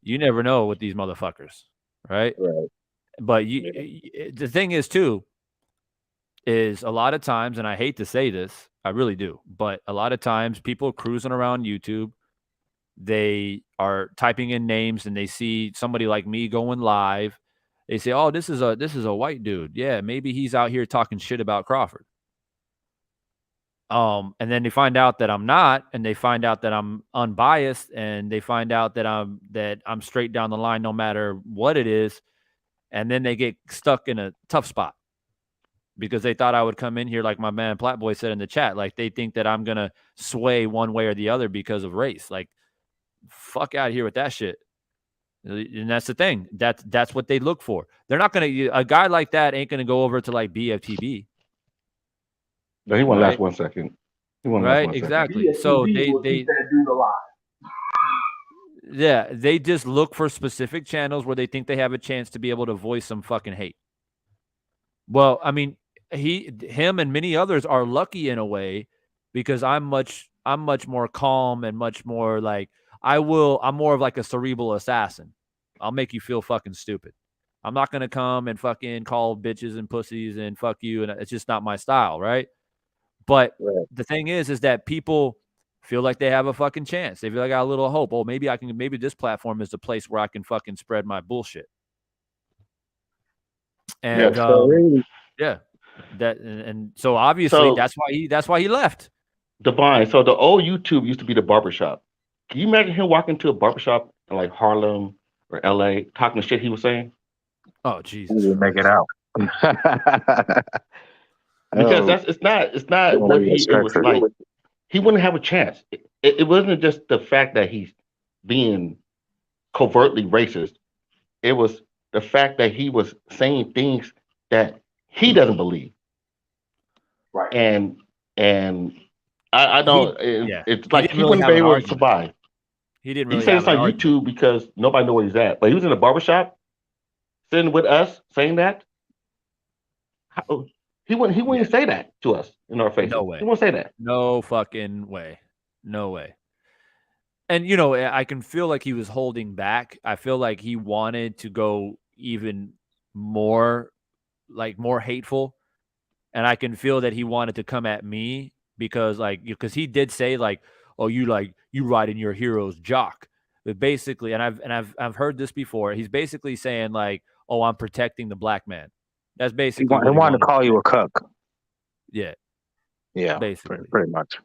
You never know with these motherfuckers, right? Right. But the thing is too is a lot of times, and I hate to say this, I really do, but a lot of times people cruising around YouTube, they are typing in names and they see somebody like me going live. They say, "Oh, this is a white dude. Yeah, maybe he's out here talking shit about Crawford." And then they find out that I'm not, and they find out that I'm unbiased, and they find out that I'm straight down the line no matter what it is, and then they get stuck in a tough spot because they thought I would come in here like my man Platboy said in the chat, like they think that I'm gonna sway one way or the other because of race. Like, fuck out of here with that shit. And that's the thing. That's what they look for. They're not gonna. A guy like that ain't gonna go over to like BFTB. No, he won't last 1 second. Right, exactly. So they keep that dude alive. Yeah, they just look for specific channels where they think they have a chance to be able to voice some fucking hate. Well, I mean, him and many others are lucky in a way because I'm much more calm and much more like I'm more of like a cerebral assassin. I'll make you feel fucking stupid. I'm not gonna come and fucking call bitches and pussies and fuck you, and it's just not my style, right? But the thing is that people feel like they have a fucking chance. They feel like I got a little hope. Oh, maybe this platform is the place where I can fucking spread my bullshit. And Yes. yeah, and so obviously So that's why he left. Divine. So the old YouTube used to be the barbershop. Can you imagine him walking to a barbershop in like Harlem or LA talking the shit he was saying? Oh He Jesus didn't make it Christ! out. Because Oh, it's not what it was like. He wouldn't have a chance. It wasn't just the fact that he's being covertly racist. It was the fact that he was saying things that he doesn't believe. Right. And I He don't. yeah, It's he like didn't he really wouldn't have be an able to argument. survive. He didn't He really said have it's an on argument. YouTube because nobody knows where he's at. But he was in a barbershop sitting with us saying that. He wouldn't Yeah, even say that to us in our no faces. way, He won't say that. no fucking way, no way. And you know, I can feel like he was holding back. I feel like he wanted to go even more, like more hateful, and I can feel that he wanted to come at me because he did say like, "Oh, you riding your hero's jock," but basically, and I've heard this before. He's basically saying like, "Oh, I'm protecting the black man." That's basically he what he wanted to wanted call to you say. a cuck. Yeah, Yeah, basically. pretty much.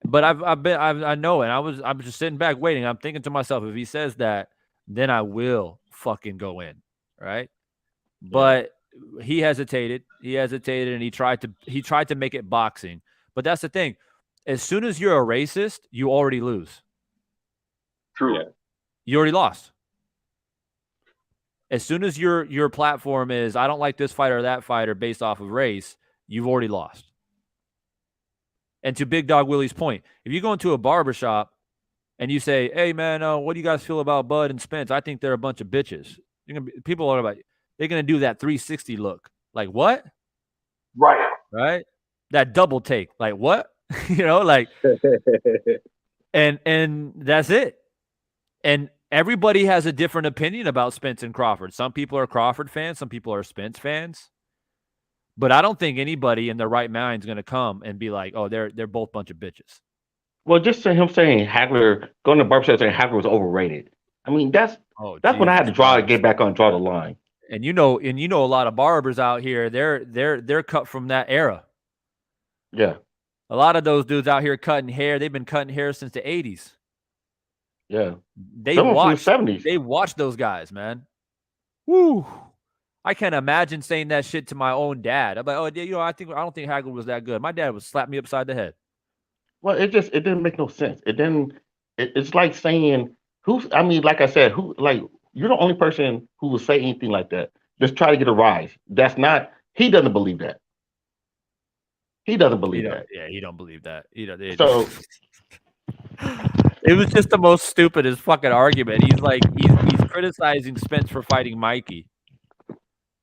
But I know, and I was just sitting back waiting. I'm thinking to myself, if he says that, then I will fucking go in, right? But he hesitated. He hesitated, and he tried to make it boxing. But that's the thing. As soon as you're a racist, you already lose. True. Yeah. You already lost. As soon as your platform is, I don't like this fighter or that fighter based off of race, you've already lost. And to Big Dog Willie's point, if you go into a barbershop and you say, "Hey man, what do you guys feel about Bud and Spence? I think they're a bunch of bitches." People are like, they're gonna do that 360 look. Like what? Right. Right? That double take. Like what? Like and that's it. And everybody has a different opinion about Spence and Crawford. Some people are Crawford fans, some people are Spence fans. But I don't think anybody in their right mind is gonna come and be like, "Oh, they're both a bunch of bitches." Well, just to him saying Hagler going to barbershop saying Hagler was overrated. I mean, that's Oh, when I had Jesus to draw Christ. get back on draw the line. And you know a lot of barbers out here, they're cut from that era. Yeah. A lot of those dudes out here cutting hair, they've been cutting hair since the 80s. Yeah. They Some of them watched from the 70s. they watched those guys, man. Woo. I can't imagine saying that shit to my own dad. I'm like, "Oh, I don't think Hagler was that good." My dad would slap me upside the head. Well, it didn't make no sense. It's like saying I mean, like I said, you're the only person who will say anything like that. Just try to get a rise. That's not he doesn't believe that. He doesn't believe that. Yeah, he don't believe that. So it was just the most stupidest fucking argument. He's like, he's criticizing Spence for fighting Mikey.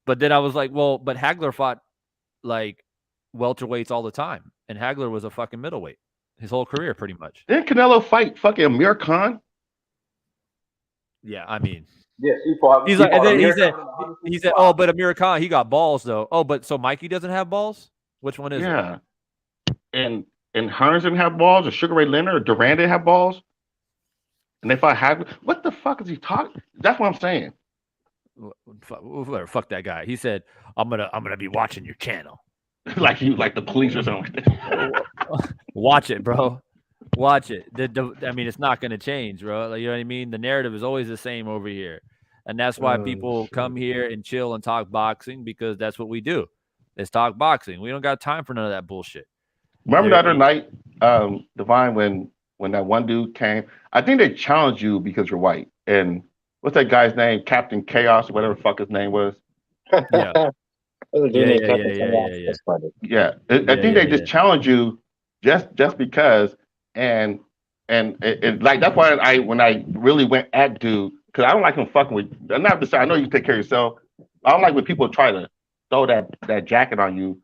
But then I was like, well, but Hagler fought like welterweights all the time. And Hagler was a fucking middleweight his whole career, pretty much. didn't Canelo fight fucking Amir Khan? Yeah, I mean, Yes, he fought. he's like, and then Amir he said, Khan in he said, oh, but Amir Khan, he got balls though. Oh, but so Mikey doesn't have balls? Which one is it? Yeah. And Hearns didn't have balls, or Sugar Ray Leonard, or Duran didn't have balls. And they fought Hagler. What the fuck is he talking? That's what I'm saying. Fuck that guy. He said, I'm gonna be watching your channel. like the police or something. Watch it, bro. Watch it. I mean, it's not going to change, bro. Like, you know what I mean? The narrative is always the same over here. And that's why people come here and chill and talk boxing, because that's what we do. Let's talk boxing. We don't got time for none of that bullshit. Remember the other night, Divine, when that one dude came? I think they challenged you because you're white. And what's that guy's name? Captain Chaos, or whatever the fuck his name was. Yeah. Yeah. I think they just challenged you just because. And it like that's why when I really went at dude, because I don't like him fucking with. I'm not to say I know you take care of yourself. I don't like when people try to throw that jacket on you,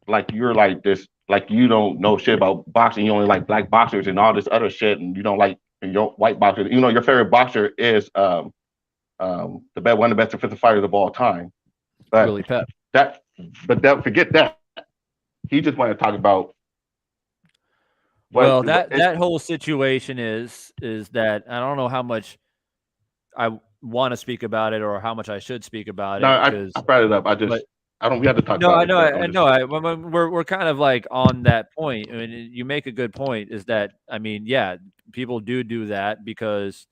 like you're like this, like you don't know shit about boxing. You only like black boxers and all this other shit, and you don't like your white boxers. You know your favorite boxer is one of the best defensive fighters of all time. But Willie Pep. Forget that. He just wanted to talk about. Well, that whole situation is that I don't know how much want to speak about it or how much I should speak about No, it I because brought it up. I don't. We have to talk about it. But we're kind of like on that point. I mean, you make a good point. Is that I mean, yeah, people do that because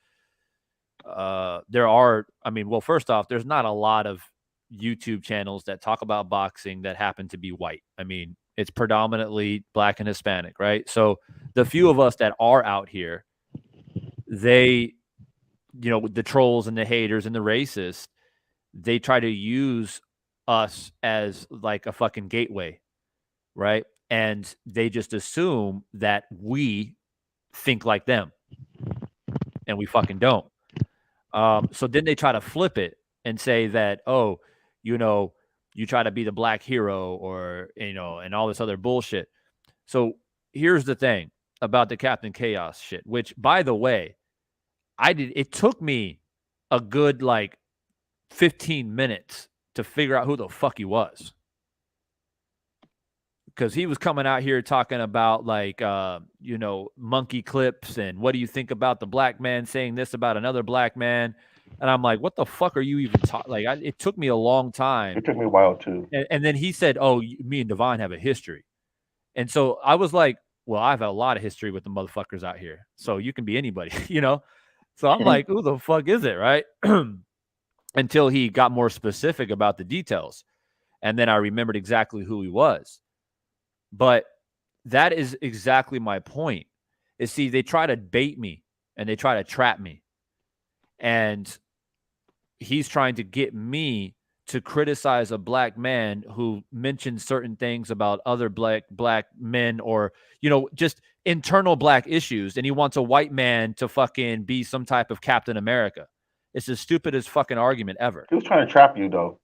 there are. I mean, well, first off, there's not a lot of YouTube channels that talk about boxing that happen to be white. I mean, it's predominantly Black and Hispanic, right? So the few of us that are out here, they, you know, the trolls and the haters and the racists, they try to use us as like a fucking gateway, right? And they just assume that we think like them, and we fucking don't. So then they try to flip it and say that, oh, you know, you try to be the black hero or, you know, and all this other bullshit. So here's the thing about the Captain Chaos shit, which, by the way, it took me a good like 15 minutes to figure out who the fuck he was. Because he was coming out here talking about like, you know, monkey clips and what do you think about the black man saying this about another black man? And I'm like, what the fuck are you even talking? Like, it took me a long time. It took me a while too. And then he said, oh, me and Devon have a history. And so I was like, well, I've had a lot of history with the motherfuckers out here. So you can be anybody, you know? So I'm like, who the fuck is it, right? Until he got more specific about the details. And then I remembered exactly who he was. But that is exactly my point. Is see, they try to bait me and they try to trap me. And he's trying to get me to criticize a black man who mentions certain things about other black men or, you know, just internal black issues. And he wants a white man to fucking be some type of Captain America. It's the stupidest fucking argument ever. He was trying to trap you, though.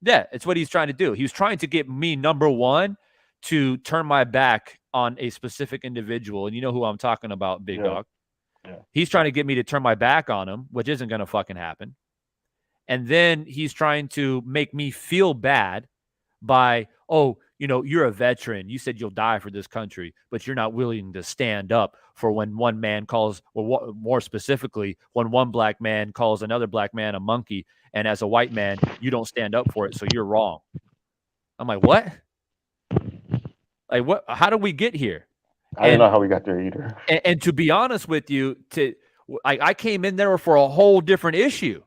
Yeah, it's what he's trying to do. He was trying to get me, number one, to turn my back on a specific individual. And you know who I'm talking about, Big Dog. Yeah. He's trying to get me to turn my back on him, which isn't going to fucking happen. And then he's trying to make me feel bad by, oh, you know, you're a veteran. You said you'll die for this country, but you're not willing to stand up for when one man calls, or more specifically, when one black man calls another black man a monkey. And as a white man, you don't stand up for it. So you're wrong. I'm like, what? Like, what? How did we get here? I don't know how we got there either. And to be honest with you, I came in there for a whole different issue.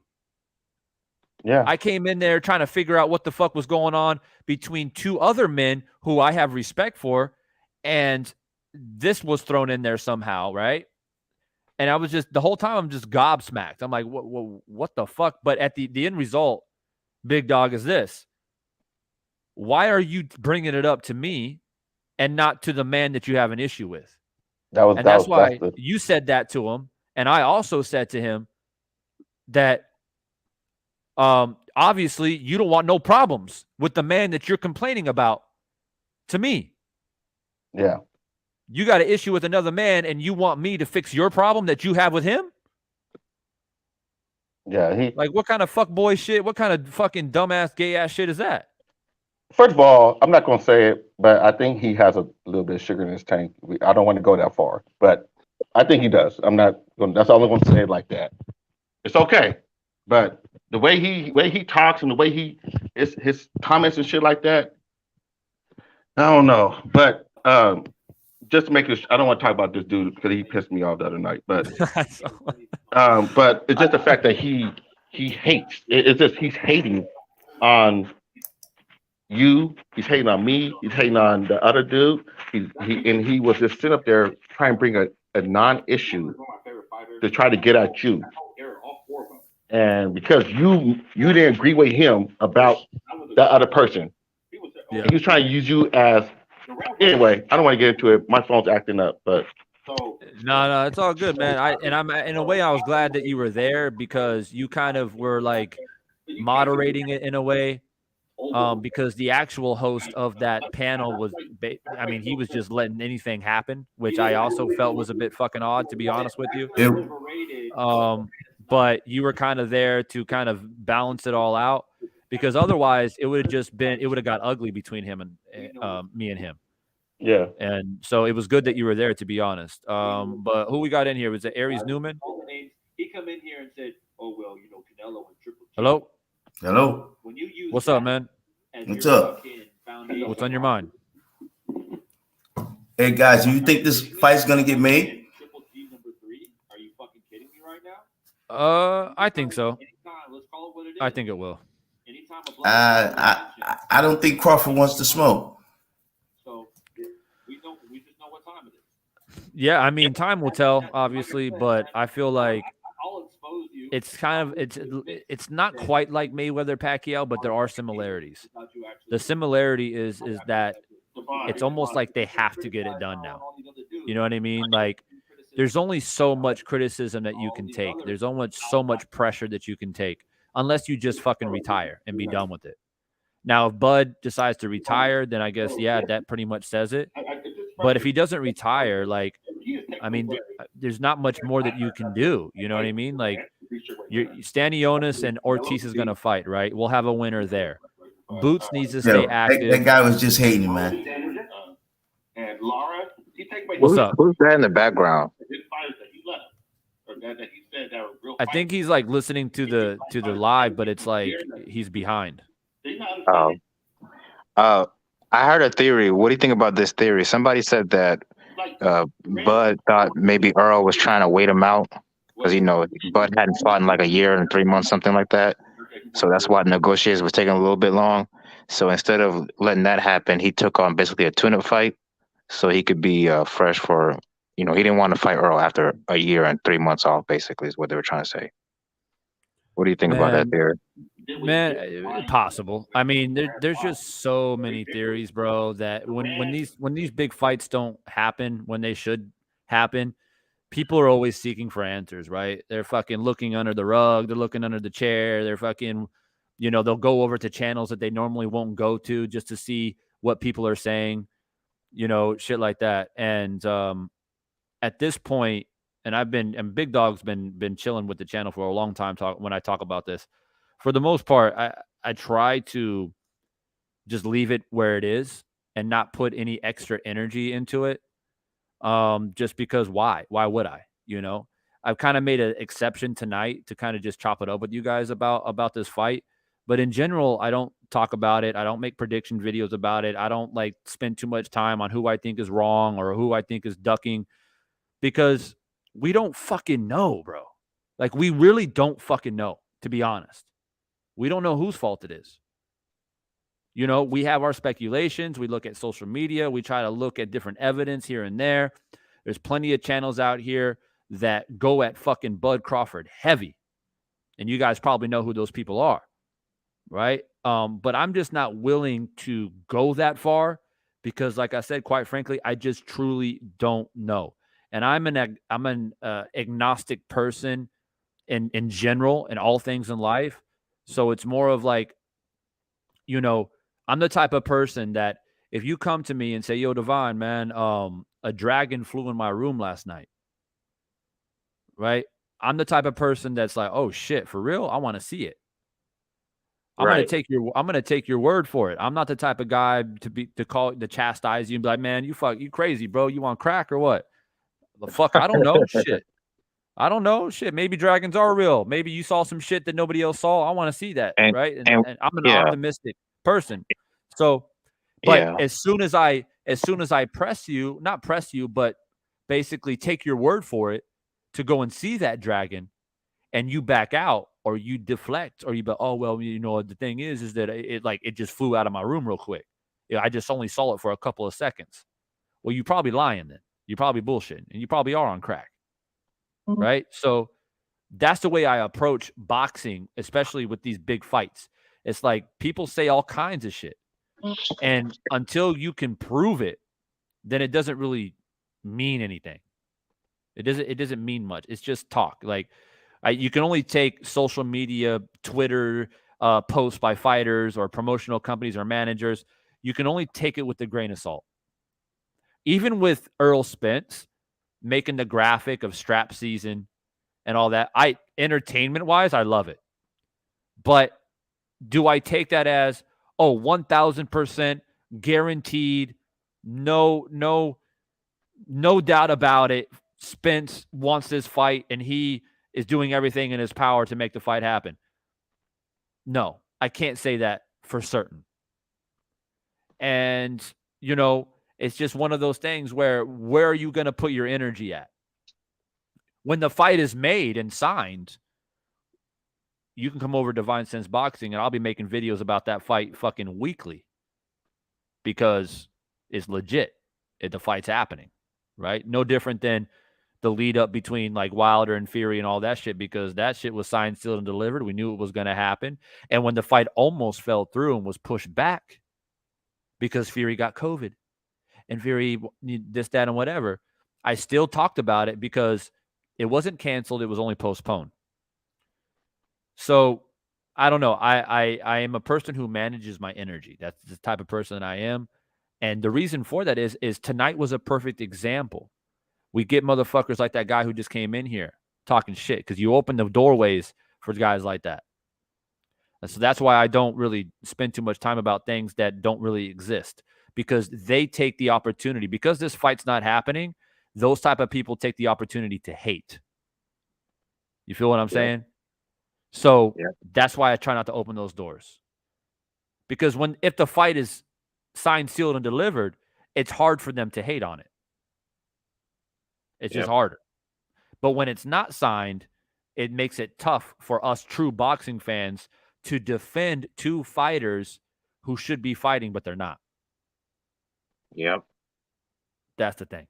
Yeah. I came in there trying to figure out what the fuck was going on between two other men who I have respect for. And this was thrown in there somehow, right? And I was just, the whole time I'm just gobsmacked. I'm like, what the fuck? But at the end result, Big Dog, is this. Why are you bringing it up to me and not to the man that you have an issue with? That's why you said that to him. And I also said to him that obviously you don't want no problems with the man that you're complaining about to me. Yeah. You got an issue with another man and you want me to fix your problem that you have with him? Yeah. Like, what kind of fuckboy shit? What kind of fucking dumbass gay ass shit is that? First of all, I'm not going to say it, but I think he has a little bit of sugar in his tank. I don't want to go that far, but I think he does. I'm not going. That's all I'm going to say it like that. It's okay, but the way he talks and the way his comments and shit like that, I don't know. But just to make it, I don't want to talk about this dude because he pissed me off the other night. But but it's just the fact that he hates. It's just he's hating on you, he's hating on me, he's hating on the other dude. He was just sitting up there trying to bring a non-issue to try to get at you. And because you didn't agree with him about the other person, he was trying to use you as. Anyway, I don't want to get into it. My phone's acting up, but no, it's all good, man. I'm in a way I was glad that you were there because you kind of were like moderating it in a way. Because the actual host of that panel was, he was just letting anything happen, which I also felt was a bit fucking odd, to be honest with you. But you were kind of there to kind of balance it all out, because otherwise it would have got ugly between him and me and him. Yeah. And so it was good that you were there, to be honest. But who we got in here? Was it Aries Newman? He come in here and said, Hello? Hello. What's up, man? What's up? What's on your mind? Hey guys, do you think this fight's gonna get made? I think so. I think it will. I don't think Crawford wants to smoke. Yeah, I mean, time will tell, obviously, but I feel like it's kind of it's not quite like Mayweather Pacquiao, but there are similarities. The similarity is that it's almost like they have to get it done now. You know what I mean? Like, there's only so much criticism that you can take. There's only so much pressure that you can take, unless you just fucking retire and be done with it. Now, if Bud decides to retire, then I guess, yeah, that pretty much says it. But if he doesn't retire, like, I mean, there's not much more that you can do. You know what I mean? Like, Stanionis and Ortiz is going to fight, right? We'll have a winner there. Boots needs to stay active. That guy was just hating, man. What's up? Who's that in the background? I think he's like listening to the live, but it's like he's behind. I heard a theory. What do you think about this theory? Somebody said that Bud thought maybe Earl was trying to wait him out because, you know, Bud hadn't fought in like a year and 3 months, something like that. So that's why the negotiations was taking a little bit long. So instead of letting that happen, he took on basically a tune-up fight so he could be fresh for, you know, he didn't want to fight Earl after a year and 3 months off, basically, is what they were trying to say. What do you think about that theory? Man, possible. I mean, there's just so many theories, bro, that when these big fights don't happen when they should happen, people are always seeking for answers, right? They're fucking looking under the rug, they're looking under the chair, they're fucking, you know, they'll go over to channels that they normally won't go to just to see what people are saying, you know, shit like that. And at this point, and Big Dog's been chilling with the channel for a long time when I talk about this. For the most part, I try to just leave it where it is and not put any extra energy into it. Just because why would I? You know, I've kind of made an exception tonight to kind of just chop it up with you guys about this fight. But in general, I don't talk about it. I don't make prediction videos about it. I don't like spend too much time on who I think is wrong or who I think is ducking, because we don't fucking know, bro. Like, we really don't fucking know, to be honest. We don't know whose fault it is. You know, we have our speculations. We look at social media. We try to look at different evidence here and there. There's plenty of channels out here that go at fucking Bud Crawford heavy. And you guys probably know who those people are, right? But I'm just not willing to go that far because, like I said, quite frankly, I just truly don't know. And I'm an agnostic person in general in all things in life. So it's more of like, you know, I'm the type of person that if you come to me and say, yo, Divine, man, a dragon flew in my room last night, right? I'm the type of person that's like, oh shit, for real? I want to see it. I'm gonna take your word for it. I'm not the type of guy to chastise you and be like, man, you crazy, bro. You on crack or what? The fuck, I don't know. Shit. I don't know. Shit. Maybe dragons are real. Maybe you saw some shit that nobody else saw. I want to see that. Right. And I'm an optimistic person. So, but as soon as I press you, not press you, but basically take your word for it to go and see that dragon, and you back out or you deflect or you be, oh, well, you know, the thing is that it just flew out of my room real quick. I just only saw it for a couple of seconds. Well, you probably lying then. You're probably bullshitting, and you probably are on crack. Right? So that's the way I approach boxing, especially with these big fights. It's like people say all kinds of shit. And until you can prove it, then it doesn't really mean anything. It doesn't mean much. It's just talk. Like, you can only take social media, Twitter posts by fighters or promotional companies or managers. You can only take it with a grain of salt. Even with Earl Spence making the graphic of strap season and all that, entertainment-wise, I love it. But do I take that as, 1,000% guaranteed, no doubt about it, Spence wants this fight and he is doing everything in his power to make the fight happen. No, I can't say that for certain. And, you know, it's just one of those things where are you going to put your energy at? When the fight is made and signed, you can come over to Divine Sense Boxing and I'll be making videos about that fight fucking weekly because it's legit. The fight's happening, right? No different than the lead up between like Wilder and Fury and all that shit, because that shit was signed, sealed, and delivered. We knew it was going to happen. And when the fight almost fell through and was pushed back because Fury got COVID and Fury this, that, and whatever, I still talked about it because it wasn't canceled. It was only postponed. So I don't know. I am a person who manages my energy. That's the type of person that I am. And the reason for that is tonight was a perfect example. We get motherfuckers like that guy who just came in here talking shit because you open the doorways for guys like that. And so that's why I don't really spend too much time about things that don't really exist, because they take the opportunity. Because this fight's not happening, those type of people take the opportunity to hate. You feel what I'm saying? So that's why I try not to open those doors. Because if the fight is signed, sealed, and delivered, it's hard for them to hate on it. It's just harder. But when it's not signed, it makes it tough for us true boxing fans to defend two fighters who should be fighting, but they're not. Yep. That's the thing.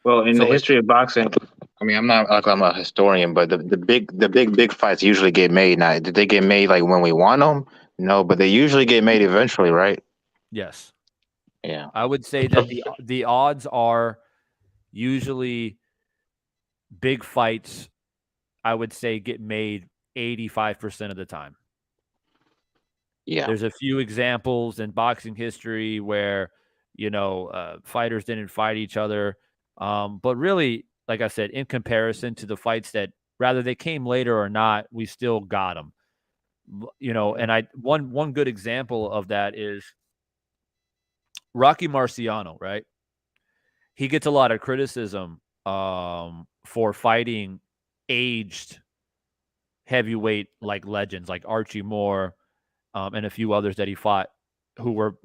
Well, in the history of boxing, I mean, I'm a historian, but the big fights usually get made. Now, did they get made like when we want them? No, but they usually get made eventually, right? Yes. Yeah. I would say that the odds are usually big fights, I would say, get made 85% of the time. Yeah. There's a few examples in boxing history where, fighters didn't fight each other. But really, like I said, in comparison to the fights that, rather they came later or not, we still got them. And one good example of that is Rocky Marciano, right? He gets a lot of criticism for fighting aged heavyweight like legends like Archie Moore and a few others that he fought who were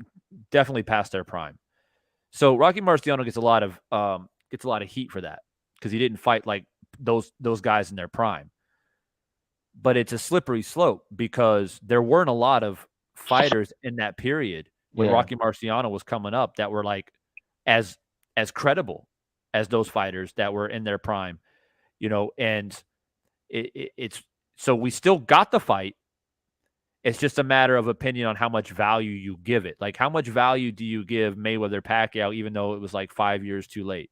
definitely past their prime. So Rocky Marciano gets a lot of heat for that because he didn't fight like those guys in their prime. But it's a slippery slope because there weren't a lot of fighters in that period when Rocky Marciano was coming up that were like as credible as those fighters that were in their prime, and it's so we still got the fight. It's just a matter of opinion on how much value you give it. Like, how much value do you give Mayweather Pacquiao, even though it was like 5 years too late?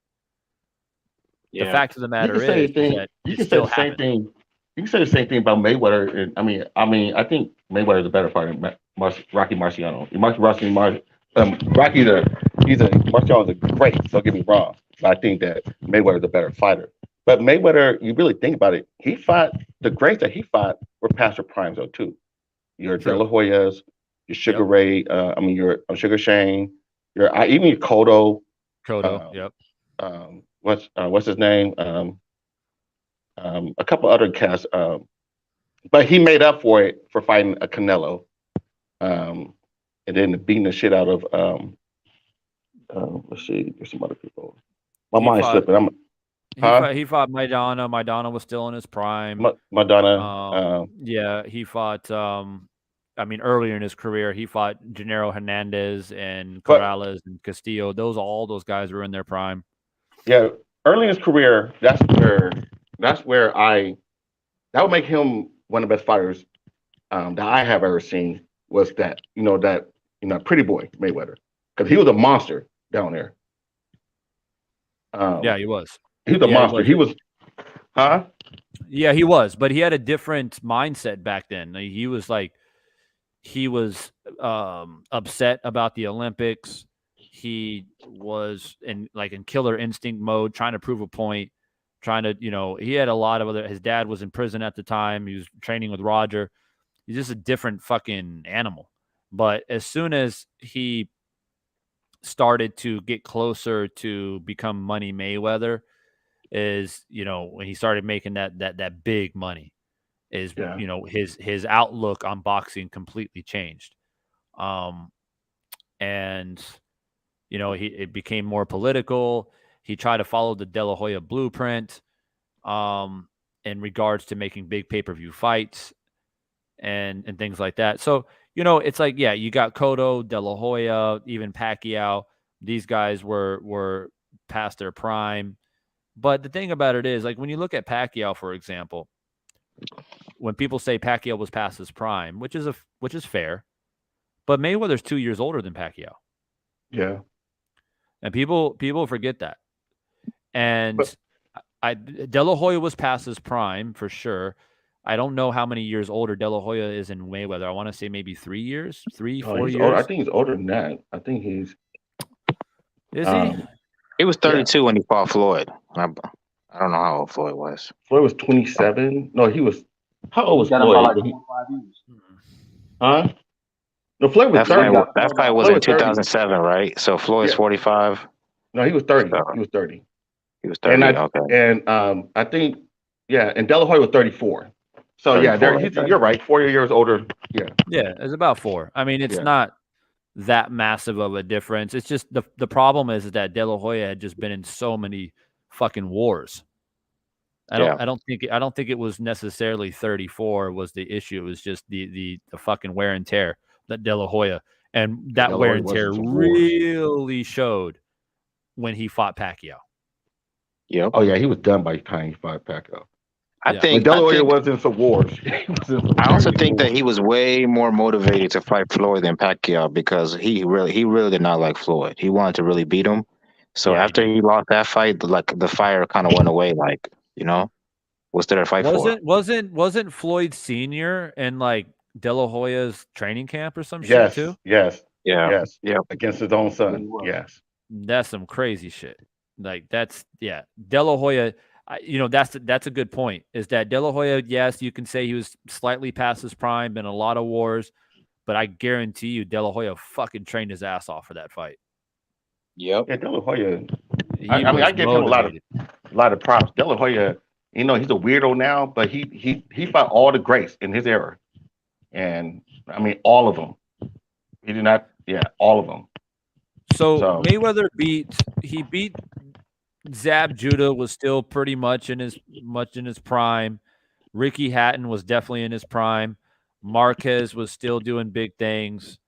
Yeah. The fact of the matter is that you can say the same thing. You can say the same thing about Mayweather. And I think Mayweather is a better fighter than Rocky Marciano. Marciano is a great. Don't get me wrong, but I think that Mayweather is a better fighter. But Mayweather, you really think about it, he fought the greats that he fought were past their primes though too. Your De La Hoyas, your Sugar Ray, your Sugar Shane, even your Cotto. What's his name? A couple other cats. But he made up for it for fighting a Canelo. And then beating the shit out of let's see, there's some other people. My mind's slipping. He fought Maidana. Maidana was still in his prime. Maidana. He fought. Earlier in his career, he fought Gennaro Hernandez and Corrales and Castillo. All those guys were in their prime. Yeah, early in his career, that would make him one of the best fighters that I have ever seen. Was that pretty boy Mayweather, because he was a monster down there. He was. He was a monster. He was. Yeah, he was, but he had a different mindset back then. He was upset about the Olympics. He was in killer instinct mode, trying to prove a point, he had a lot of his dad was in prison at the time. He was training with Roger. He's just a different fucking animal. But as soon as he started to get closer to become Money Mayweather, is, when he started making that big money, is Yeah. his outlook on boxing completely changed. And it became more political. He tried to follow the De La Hoya blueprint in regards to making big pay-per-view fights and things like that. So, it's like, yeah, you got Cotto, De La Hoya, even Pacquiao. These guys were past their prime. But the thing about it is, like, when you look at Pacquiao, for example, when people say Pacquiao was past his prime, which is fair, but Mayweather's 2 years older than Pacquiao. Yeah. And people forget that. And But- De La Hoya was past his prime for sure. I don't know how many years older De La Hoya is in Mayweather. I want to say maybe 3 years, 4 he's years. older. I think he's older than that. I think he's. Is he? He was 32 when he fought Floyd. I don't know how old Floyd was. Floyd was 27. No, he was. How old was Got him by Floyd? like 25 years. Huh? No, Floyd was That 30. fight was Floyd in 2007, right? So Floyd's 45. No, he was 30. So- He was 30. He was 30. Okay. And I think, and De La Hoya was 34. So 34, you're right. 4 years older. Yeah. Yeah, it's about 4. I mean, it's Yeah. not that massive of a difference. It's just the problem is that De La Hoya had just been in so many fucking wars. I don't think it was necessarily 34 was the issue. It was just the fucking wear and tear that De La Hoya, and that De La wear Hoya and was tear in some wars. really showed when he fought Pacquiao. Yep. Oh, yeah. He was done by the time he fought Pacquiao. I Yeah. think. De La Hoya was in some wars. I also think that he was way more motivated to fight Floyd than Pacquiao because he really did not like Floyd. He wanted to really beat him. So Yeah, after he lost that fight, like the fire kind of went away. Like, what's there to fight for? Wasn't Floyd Senior in like De La Hoya's training camp or some shit too? Yes. Yeah. Yes. Yeah. Against his own son. Yes. That's some crazy shit. Like De La Hoya. That's a good point. Is that De La Hoya? Yes, you can say he was slightly past his prime, been in a lot of wars, but I guarantee you, De La Hoya fucking trained his ass off for that fight. Yep. Yeah, De La Hoya. He I mean, was I give him motivated. a lot of props. De La Hoya, he's a weirdo now, but he fought all the greats in his era, and I mean all of them. He did not, all of them. So Mayweather beat Zab Judah was still pretty much in his prime. Ricky Hatton was definitely in his prime. Marquez was still doing big things.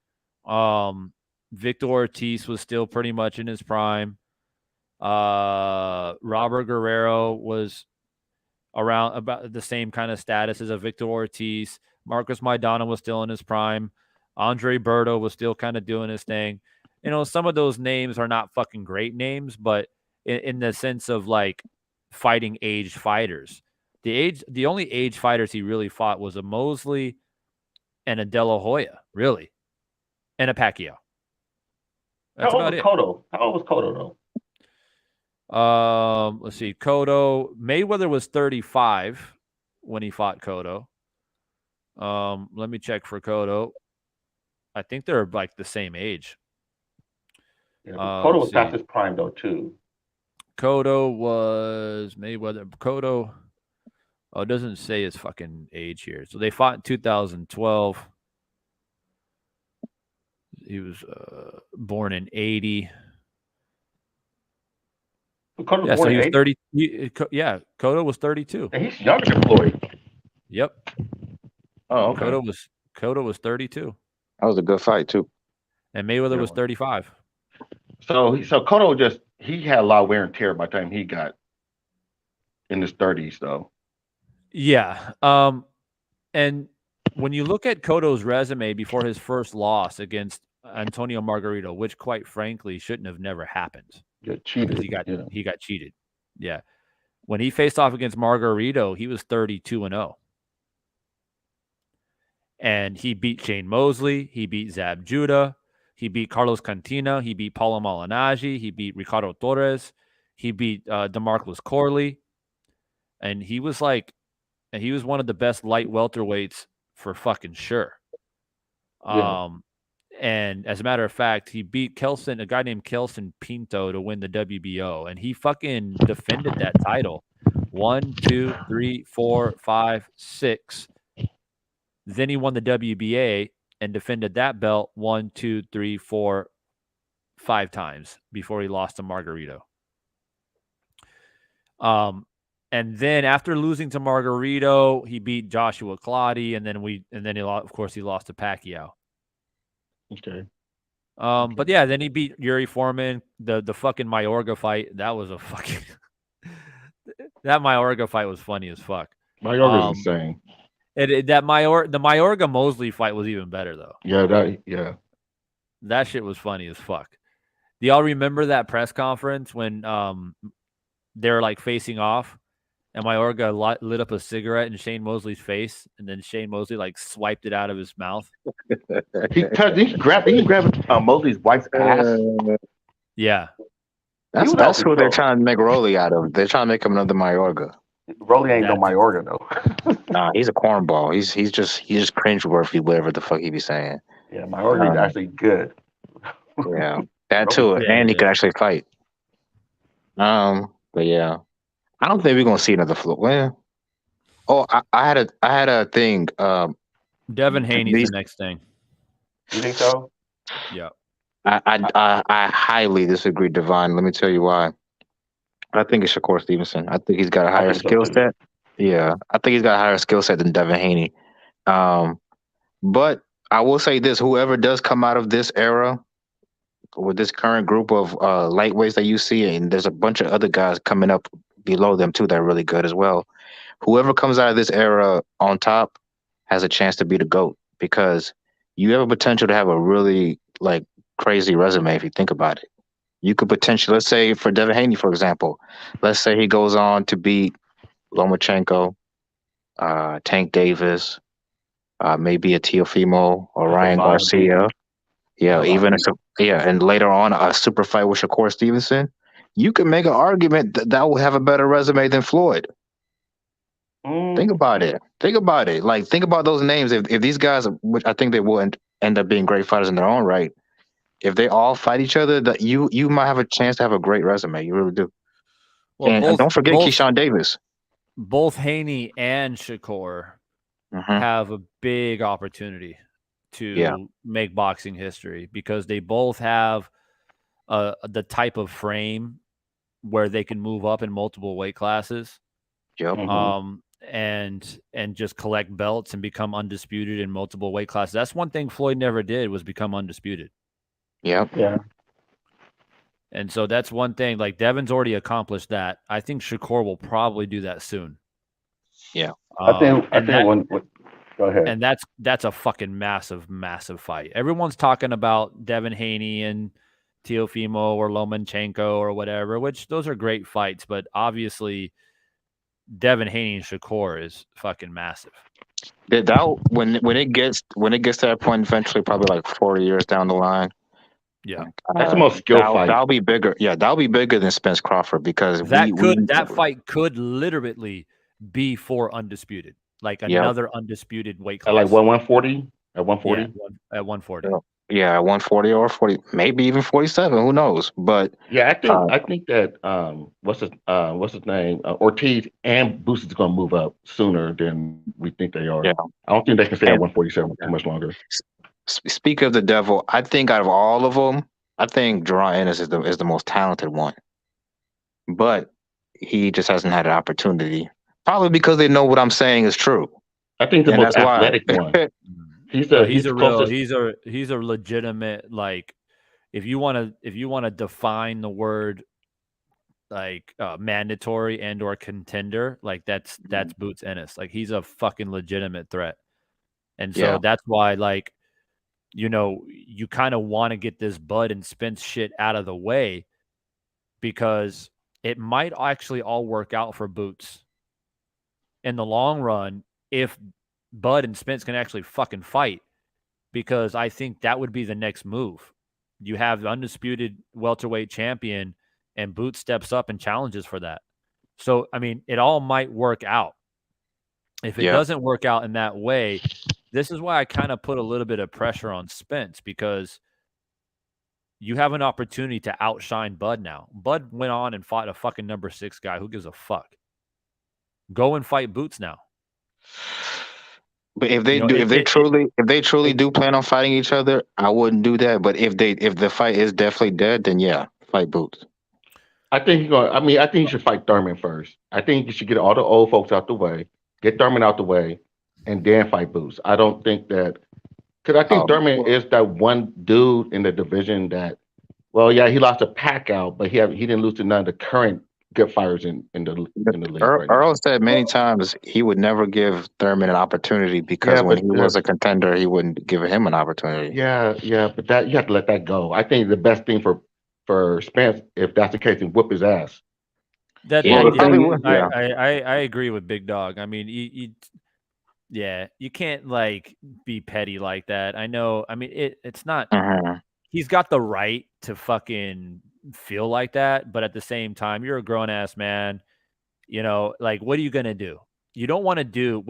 Victor Ortiz was still pretty much in his prime. Robert Guerrero was around about the same kind of status as a Victor Ortiz. Marcos Maidana was still in his prime. Andre Berto was still kind of doing his thing. Some of those names are not fucking great names, but in the sense of like fighting aged fighters. The only aged fighters he really fought was a Mosley and a De La Hoya, really, and a Pacquiao. That's about it. Cotto? How old was Cotto though? Let's see. Cotto. Mayweather was 35 when he fought Cotto. Let me check for Cotto. I think they're like the same age. Yeah, Cotto was past his prime though too. Cotto was Mayweather. Cotto. Oh, it doesn't say his fucking age here. So they fought in 2012. He was born in 80. Cotto So he was 80? 30. Cotto was 32. And he's younger than Floyd. Yep. Oh, okay. Cotto was 32. That was a good fight too. And Mayweather was 35. So Cotto he had a lot of wear and tear by the time he got in his 30s though. Yeah. And when you look at Cotto's resume before his first loss against Antonio Margarito, which quite frankly shouldn't have never happened. Cheated. He got cheated. Yeah. When he faced off against Margarito, he was 32-0. And he beat Shane Mosley. He beat Zab Judah. He beat Carlos Cantina. He beat Paulo Malignaggi. He beat Ricardo Torres. He beat DeMarcus Corley. And he was one of the best light welterweights for fucking sure. And as a matter of fact, he beat a guy named Kelson Pinto to win the WBO, and he fucking defended that title. 1, 2, 3, 4, 5, 6. Then he won the WBA and defended that belt 1, 2, 3, 4, 5 times before he lost to Margarito. And then after losing to Margarito, he beat Joshua Clottey, and then he lost, of course, he lost to Pacquiao. Okay. But yeah, then he beat Yuri Foreman. The fucking Mayorga fight, that was a fucking that Mayorga fight was funny as fuck. Mayorga's insane. The Mayorga Mosley fight was even better though. Yeah, that shit was funny as fuck. Do y'all remember that press conference when they were like facing off, and Mayorga lit up a cigarette in Shane Mosley's face, and then Shane Mosley like swiped it out of his mouth? he grabbed Mosley's wife's ass. Yeah, that's who they're trying to make Rolly out of. They're trying to make him another Mayorga. Rolly ain't no Mayorga though. Nah, he's a cornball. He's just cringeworthy, whatever the fuck he be saying. Yeah, Mayorga's actually good. Yeah, that too, and he could actually fight. But yeah, I don't think we're gonna see another floor. Well, I had a thing. Devin Haney's the next thing. You think so? Yeah. I highly disagree, Divine. Let me tell you why. I think it's Shakur Stevenson. I think he's got a higher skill set. Yeah, I think he's got a higher skill set than Devin Haney. But I will say this: whoever does come out of this era with this current group of lightweights that you see, and there's a bunch of other guys coming up below them too that are really good as well. Whoever comes out of this era on top has a chance to be the GOAT, because you have a potential to have a really like crazy resume if you think about it. You could potentially, let's say for Devin Haney, for example, let's say he goes on to beat Lomachenko, Tank Davis, maybe a Teofimo or Ryan Garcia. Yeah, and later on a super fight with Shakur Stevenson. You can make an argument that will have a better resume than Floyd. Think about it. Like, think about those names. If these guys, which I think they will end up being great fighters in their own right, if they all fight each other, that you might have a chance to have a great resume. You really do. Well, and don't forget Keyshawn Davis. Both Haney and Shakur have a big opportunity to make boxing history, because they both have the type of frame where they can move up in multiple weight classes. Yep. And just collect belts and become undisputed in multiple weight classes. That's one thing Floyd never did, was become undisputed. Yep. Yeah. And so that's one thing. Like, Devin's already accomplished that. I think Shakur will probably do that soon. Yeah. I think go ahead. And that's a fucking massive, massive fight. Everyone's talking about Devin Haney and Teofimo or Lomachenko or whatever, which those are great fights, but obviously Devin Haney and Shakur is fucking massive. When it gets to that point, eventually, probably like 40 years down the line. Yeah, that's the most skill fight. That'll be bigger. Yeah, that'll be bigger than Spence Crawford, because that fight could literally be for undisputed, like another undisputed weight class. At like 140? At 140? Yeah, at 140. Yeah, 140 or 40, maybe even 47. Who knows? But yeah, I think that what's his name? Ortiz and Boots is going to move up sooner than we think they are. Yeah. I don't think they can stay at 147 too much longer. Speak of the devil, I think out of all of them, I think Jerron Ennis is the most talented one. But he just hasn't had an opportunity. Probably because they know what I'm saying is true. I think the most athletic one. He's a legitimate, like, if you want to define the word like mandatory and or contender, like that's Boots Ennis. Like, he's a fucking legitimate threat. And so that's why, like, you know, you kind of want to get this Bud and Spence shit out of the way, because it might actually all work out for Boots in the long run if Bud and Spence can actually fucking fight, because I think that would be the next move. You have the undisputed welterweight champion, and Boots steps up and challenges for that. So, I mean, it all might work out. If it doesn't work out in that way, this is why I kind of put a little bit of pressure on Spence, because you have an opportunity to outshine Bud now. Bud went on and fought a fucking number 6 guy. Who gives a fuck? Go and fight Boots now. But if they if they truly do plan on fighting each other, I wouldn't do that. But if the fight is definitely dead, then yeah, fight Boots. I think I think he should fight Thurman first. I think you should get all the old folks out the way, get Thurman out the way, and then fight Boots. I don't think that, because I think Thurman is that one dude in the division that, well, yeah, he lost to Pacquiao, but he didn't lose to none of the current good fighters in the league. Earl said many times he would never give Thurman an opportunity because when he was a contender, he wouldn't give him an opportunity. Yeah, but that you have to let that go. I think the best thing for Spence, if that's the case, is whoop his ass. I agree with Big Dog. I mean, you can't like be petty like that. I know. I mean, it's not. He's got the right to fucking feel like that, but at the same time, you're a grown ass man. You know, like, what are you gonna do? You don't want to do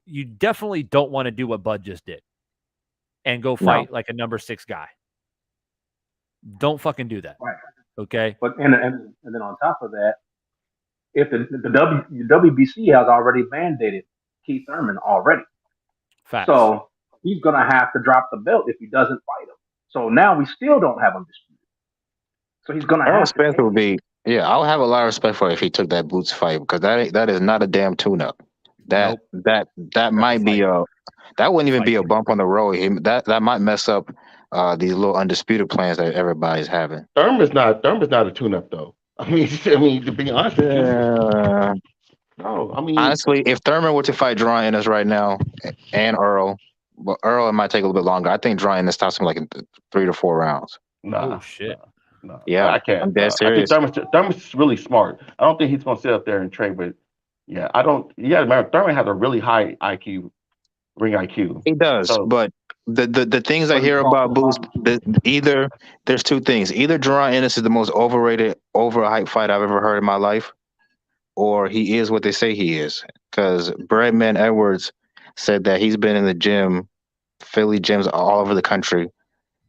you definitely don't want to do what Bud just did and go fight like a number 6 guy. Don't fucking do that. Right. Okay. But and then on top of that, if the WBC has already mandated Keith Thurman already. Facts. So he's gonna have to drop the belt if he doesn't fight him. So now we still don't have him disputed. So he's gonna have Spence would be. Yeah, I would have a lot of respect for it if he took that Boots fight, because that is not a damn tune-up. That might be that wouldn't even be a bump on the road. That might mess up these little undisputed plans that everybody's having. Thurman's not a tune-up though. I mean, to be honest, no. I mean, honestly, if Thurman were to fight Drawn Ennis right now and Earl, but Earl, it might take a little bit longer. I think Drawn Ennis stops him like in 3 to 4 rounds. Oh shit. No, yeah, I can't. I'm dead serious. I think Thurman's really smart. I don't think he's going to sit up there and trade with. Yeah, I don't. Yeah, man, Thurman has a really high IQ, ring IQ. He does, but the things I hear about Boots, either there's 2 things: either Drawn Ennis is the most overrated, overhyped fight I've ever heard in my life, or he is what they say he is. Because Breadman Edwards said that he's been in the gym, Philly gyms all over the country,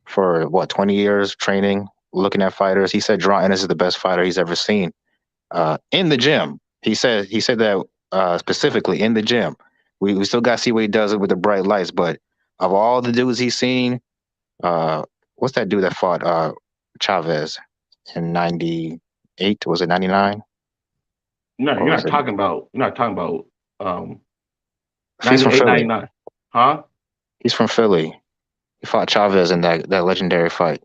for 20 years training, looking at fighters. He said Drawn Ennis is the best fighter he's ever seen in the gym. He said that specifically in the gym. We still got to see what he does with the bright lights. But of all the dudes he's seen, what's that dude that fought Chavez in 98? Was it 99? No, you're not talking about. He's from Philly. 99. Huh? He's from Philly. He fought Chavez in that legendary fight.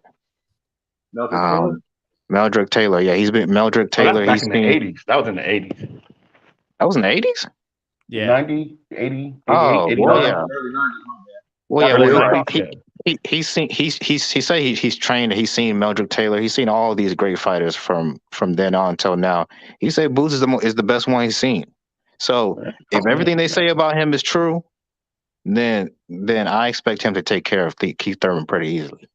Meldrick Taylor. Yeah, he's been Meldrick Taylor. That's back in the 80s. That was in the 80s. That was in the 80s? Yeah. 90, 80, 88, oh, 89. well, yeah. Well, yeah. He's trained. He's seen Meldrick Taylor. He's seen all these great fighters from then on until now. He said Boots is the best one he's seen. So if everything they say about him is true, then I expect him to take care of Keith Thurman pretty easily.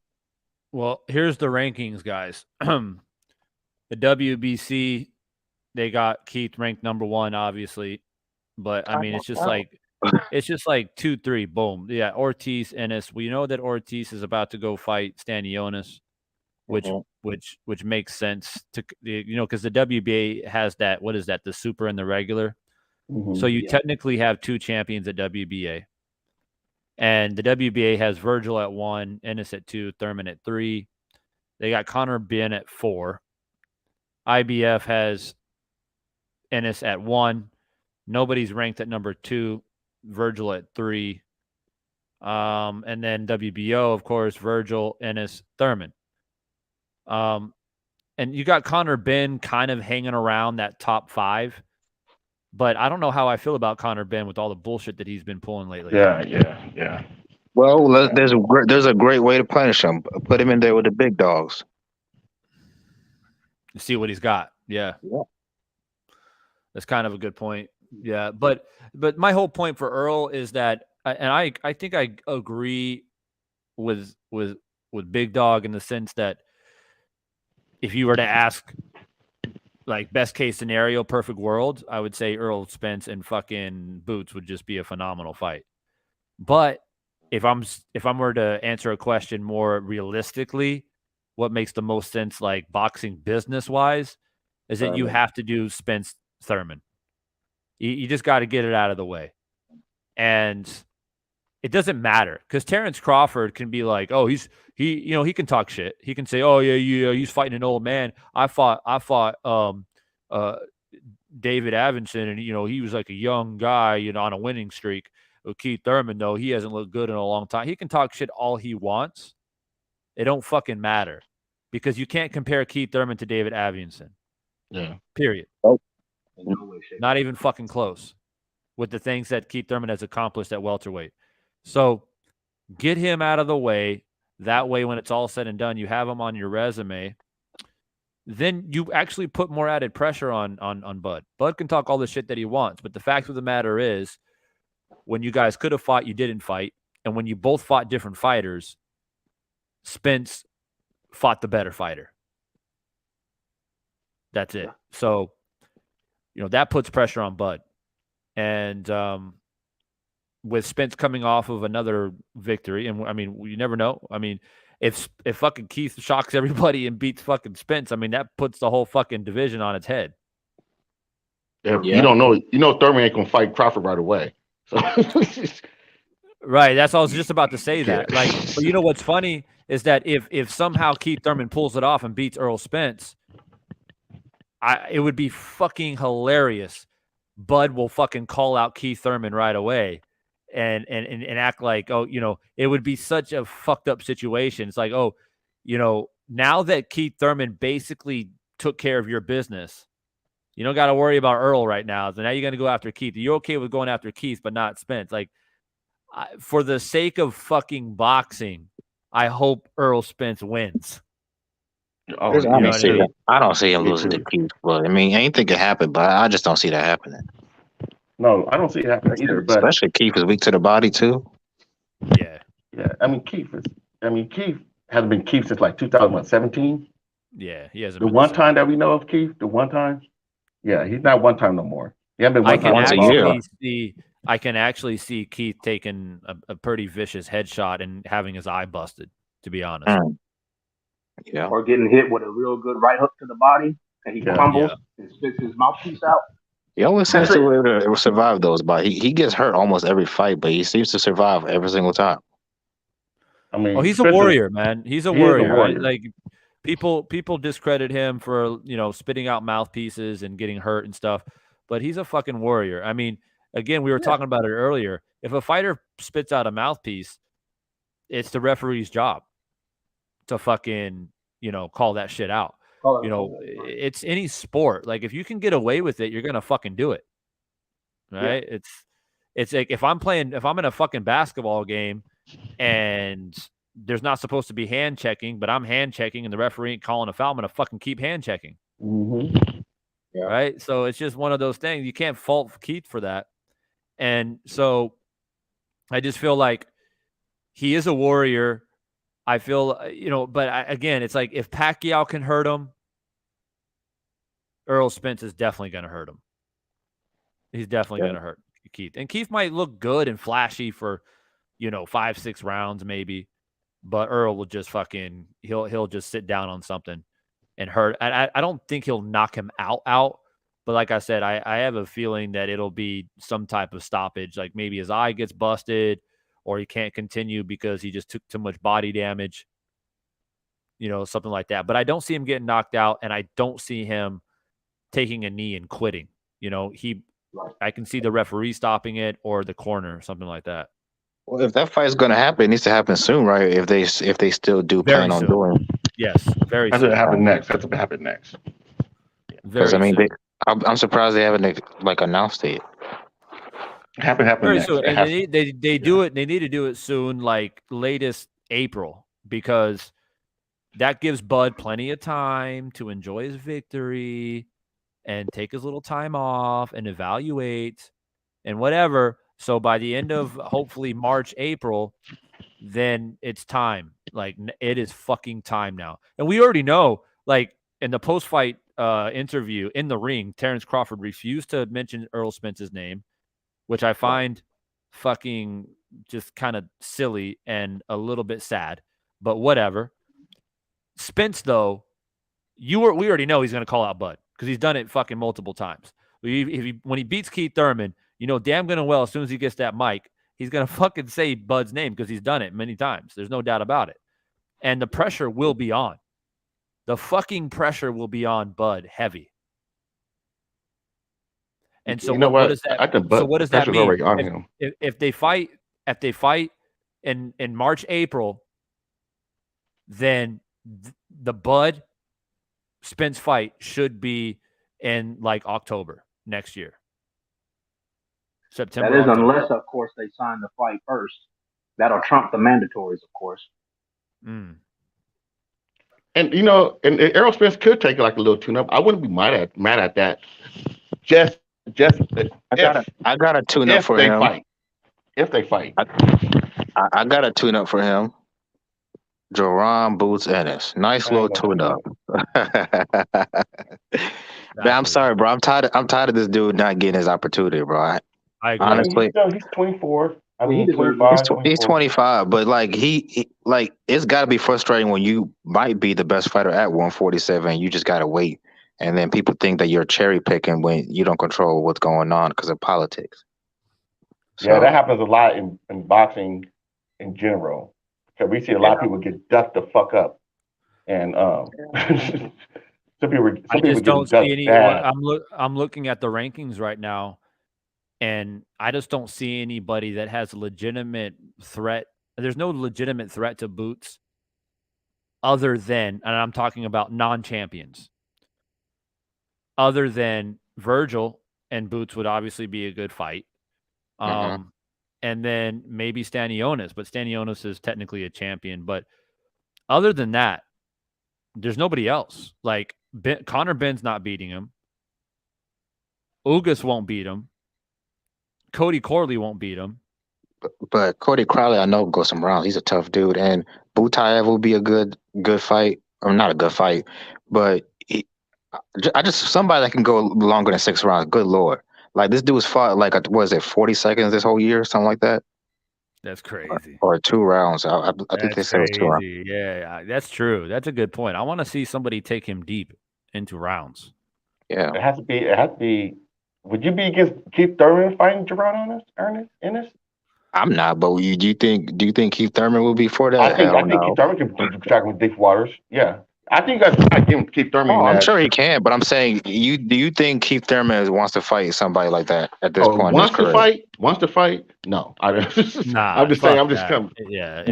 Well, here's the rankings, guys. The WBC, they got Keith ranked number 1, obviously, but I mean, it's just like 2, 3, boom. Yeah, Ortiz, Ennis. We know that Ortiz is about to go fight Stanionis, which makes sense to because the WBA has that. What is that? The super and the regular. Mm-hmm. So you technically have 2 champions at WBA. And the WBA has Virgil at 1, Ennis at 2, Thurman at 3. They got Conor Ben at 4. IBF has Ennis at 1. Nobody's ranked at number 2. Virgil at 3. And then WBO, of course, Virgil, Ennis, Thurman. And you got Conor Ben kind of hanging around that top 5. But I don't know how I feel about Conor Ben with all the bullshit that he's been pulling lately. Yeah. Well, there's a great way to punish him. Put him in there with the big dogs. See what he's got. Yeah. That's kind of a good point. Yeah, but my whole point for Earl is that, and I think I agree with Big Dog in the sense that if you were to ask, like, best case scenario, perfect world, I would say Earl Spence and fucking Boots would just be a phenomenal fight. But if I'm were to answer a question more realistically, what makes the most sense, like boxing business wise, is that you have to do Spence Thurman. You just got to get it out of the way, and it doesn't matter because Terence Crawford can be like, oh, he can talk shit. He can say, oh yeah, he's fighting an old man. I fought David Avinson, and he was like a young guy, on a winning streak. Keith Thurman, though, he hasn't looked good in a long time. He can talk shit all he wants. It don't fucking matter because you can't compare Keith Thurman to David Avinson. Yeah. Period. Nope. No way, shape. Not even fucking close with the things that Keith Thurman has accomplished at welterweight. So get him out of the way. That way, when it's all said and done, you have him on your resume. Then you actually put more added pressure on Bud. Bud can talk all the shit that he wants, but the fact of the matter is, when you guys could have fought, you didn't fight. And when you both fought different fighters, Spence fought the better fighter. That's it. So, that puts pressure on Bud. And with Spence coming off of another victory, and I mean, you never know. I mean, if fucking Keith shocks everybody and beats fucking Spence, I mean, that puts the whole fucking division on its head. Yeah. You don't know. Thurman ain't gonna fight Crawford right away. So. Right. That's all I was just about to say that. Like, but you know what's funny is that if somehow Keith Thurman pulls it off and beats Errol Spence, it would be fucking hilarious. Bud will fucking call out Keith Thurman right away and act like, oh, it would be such a fucked up situation. It's like, oh, now that Keith Thurman basically took care of your business, you don't got to worry about Earl right now. So now you're going to go after Keith. You're okay with going after Keith, but not Spence. Like, for the sake of fucking boxing, I hope Earl Spence wins. Oh, I don't see him losing to Keith, but I mean, anything can happen, but I just don't see that happening. No, I don't see it happening either. But especially Keith is weak to the body too. Yeah. I mean, Keith hasn't been Keith since like 2017. Yeah, he hasn't. The one time that we know of Keith, yeah, he's not one time no more. He hasn't been once a year. I can actually see Keith taking a pretty vicious headshot and having his eye busted, to be honest. Yeah. Or getting hit with a real good right hook to the body, and he crumbles and spits his mouthpiece out. He always seems to survive those, but he gets hurt almost every fight, but he seems to survive every single time. I mean, he's a warrior, man. He's a warrior. Right? Like people discredit him for spitting out mouthpieces and getting hurt and stuff, but he's a fucking warrior. I mean, again, we were talking about it earlier. If a fighter spits out a mouthpiece, it's the referee's job to fucking call that shit out. It's any sport. Like, if you can get away with it, you're gonna fucking do it, right? Yeah. It's like if I'm in a fucking basketball game and there's not supposed to be hand checking, but I'm hand checking and the referee ain't calling a foul, I'm gonna fucking keep hand checking. Mm-hmm. Yeah. Right. So it's just one of those things. You can't fault Keith for that. And so I just feel like he is a warrior. I feel, but again, it's like if Pacquiao can hurt him, Errol Spence is definitely going to hurt him. He's definitely going to hurt Keith. And Keith might look good and flashy for, 5-6 rounds maybe, but Earl will just fucking, he'll just sit down on something and hurt. I don't think he'll knock him out. But like I said, I have a feeling that it'll be some type of stoppage. Like maybe his eye gets busted, or he can't continue because he just took too much body damage, something like that. But I don't see him getting knocked out, and I don't see him taking a knee and quitting. I can see the referee stopping it or the corner, something like that. Well, if that fight is going to happen, it needs to happen soon, right? If they still do plan on doing. Yes, very soon. That's what happened next. Because I mean, I'm surprised they haven't announced it. Happen next. Soon. And they do it. They need to do it soon, like latest April, because that gives Bud plenty of time to enjoy his victory and take his little time off and evaluate and whatever. So by the end of hopefully March, April, then it's time. Like, it is fucking time now. And we already know, like, in the post-fight interview in the ring, Terence Crawford refused to mention Errol Spence's name, which I find fucking just kind of silly and a little bit sad, but whatever. Spence, though, we already know he's going to call out Bud because he's done it fucking multiple times. When he beats Keith Thurman, you know damn good and well as soon as he gets that mic, he's going to fucking say Bud's name because he's done it many times. There's no doubt about it. And the pressure will be on. The fucking pressure will be on Bud heavy. And so what does that? So what does that mean? If they fight in March, April, then the Bud Spence fight should be in like October next year. September. That is unless, of course, they sign the fight first. That'll trump the mandatories, of course. Mm. And and Errol Spence could take like a little tune-up. I wouldn't be mad at that. Just I got a tune-up for him. If they fight. I got a tune-up for him. Jerron Boots Ennis. Nice little tune-up. Man, I'm sorry, bro. I'm tired of this dude not getting his opportunity, bro. I agree. Honestly, he's 24. I mean, he's 25. He's 25, but like he it's got to be frustrating when you might be the best fighter at 147. You just got to wait, and then people think that you're cherry picking when you don't control what's going on because of politics. So, yeah, that happens a lot in boxing in general. Because we see a lot of people get ducked the fuck up, and some people don't see any. I'm looking at the rankings right now. And I just don't see anybody that has a legitimate threat. There's no legitimate threat to Boots other than, and I'm talking about non-champions, other than Virgil, and Boots would obviously be a good fight. And then maybe Stanionis, but Stanionis is technically a champion. But other than that, there's nobody else. Like Conor Benn's not beating him. Ugas won't beat him. Cody Corley won't beat him. But Cody Crowley, I know, goes some rounds. He's a tough dude. And Butayev will be a good fight. Or not a good fight, but somebody that can go longer than 6 rounds. Good Lord. Like, this dude's fought, like, 40 seconds this whole year? Something like that? That's crazy. Or 2 rounds. I think they said it was 2 rounds. Yeah, that's true. That's a good point. I want to see somebody take him deep into rounds. Yeah. It has to be. Would you be against Keith Thurman fighting Jerron Ennis? I'm not, but do you think Keith Thurman will be for that? I think Keith Thurman can track with deep waters. Yeah. I think I give Keith Thurman. I'm sure he can, but I'm saying, do you think Keith Thurman wants to fight somebody like that at this point? Wants to fight? No. I'm just saying. I'm just coming. Yeah.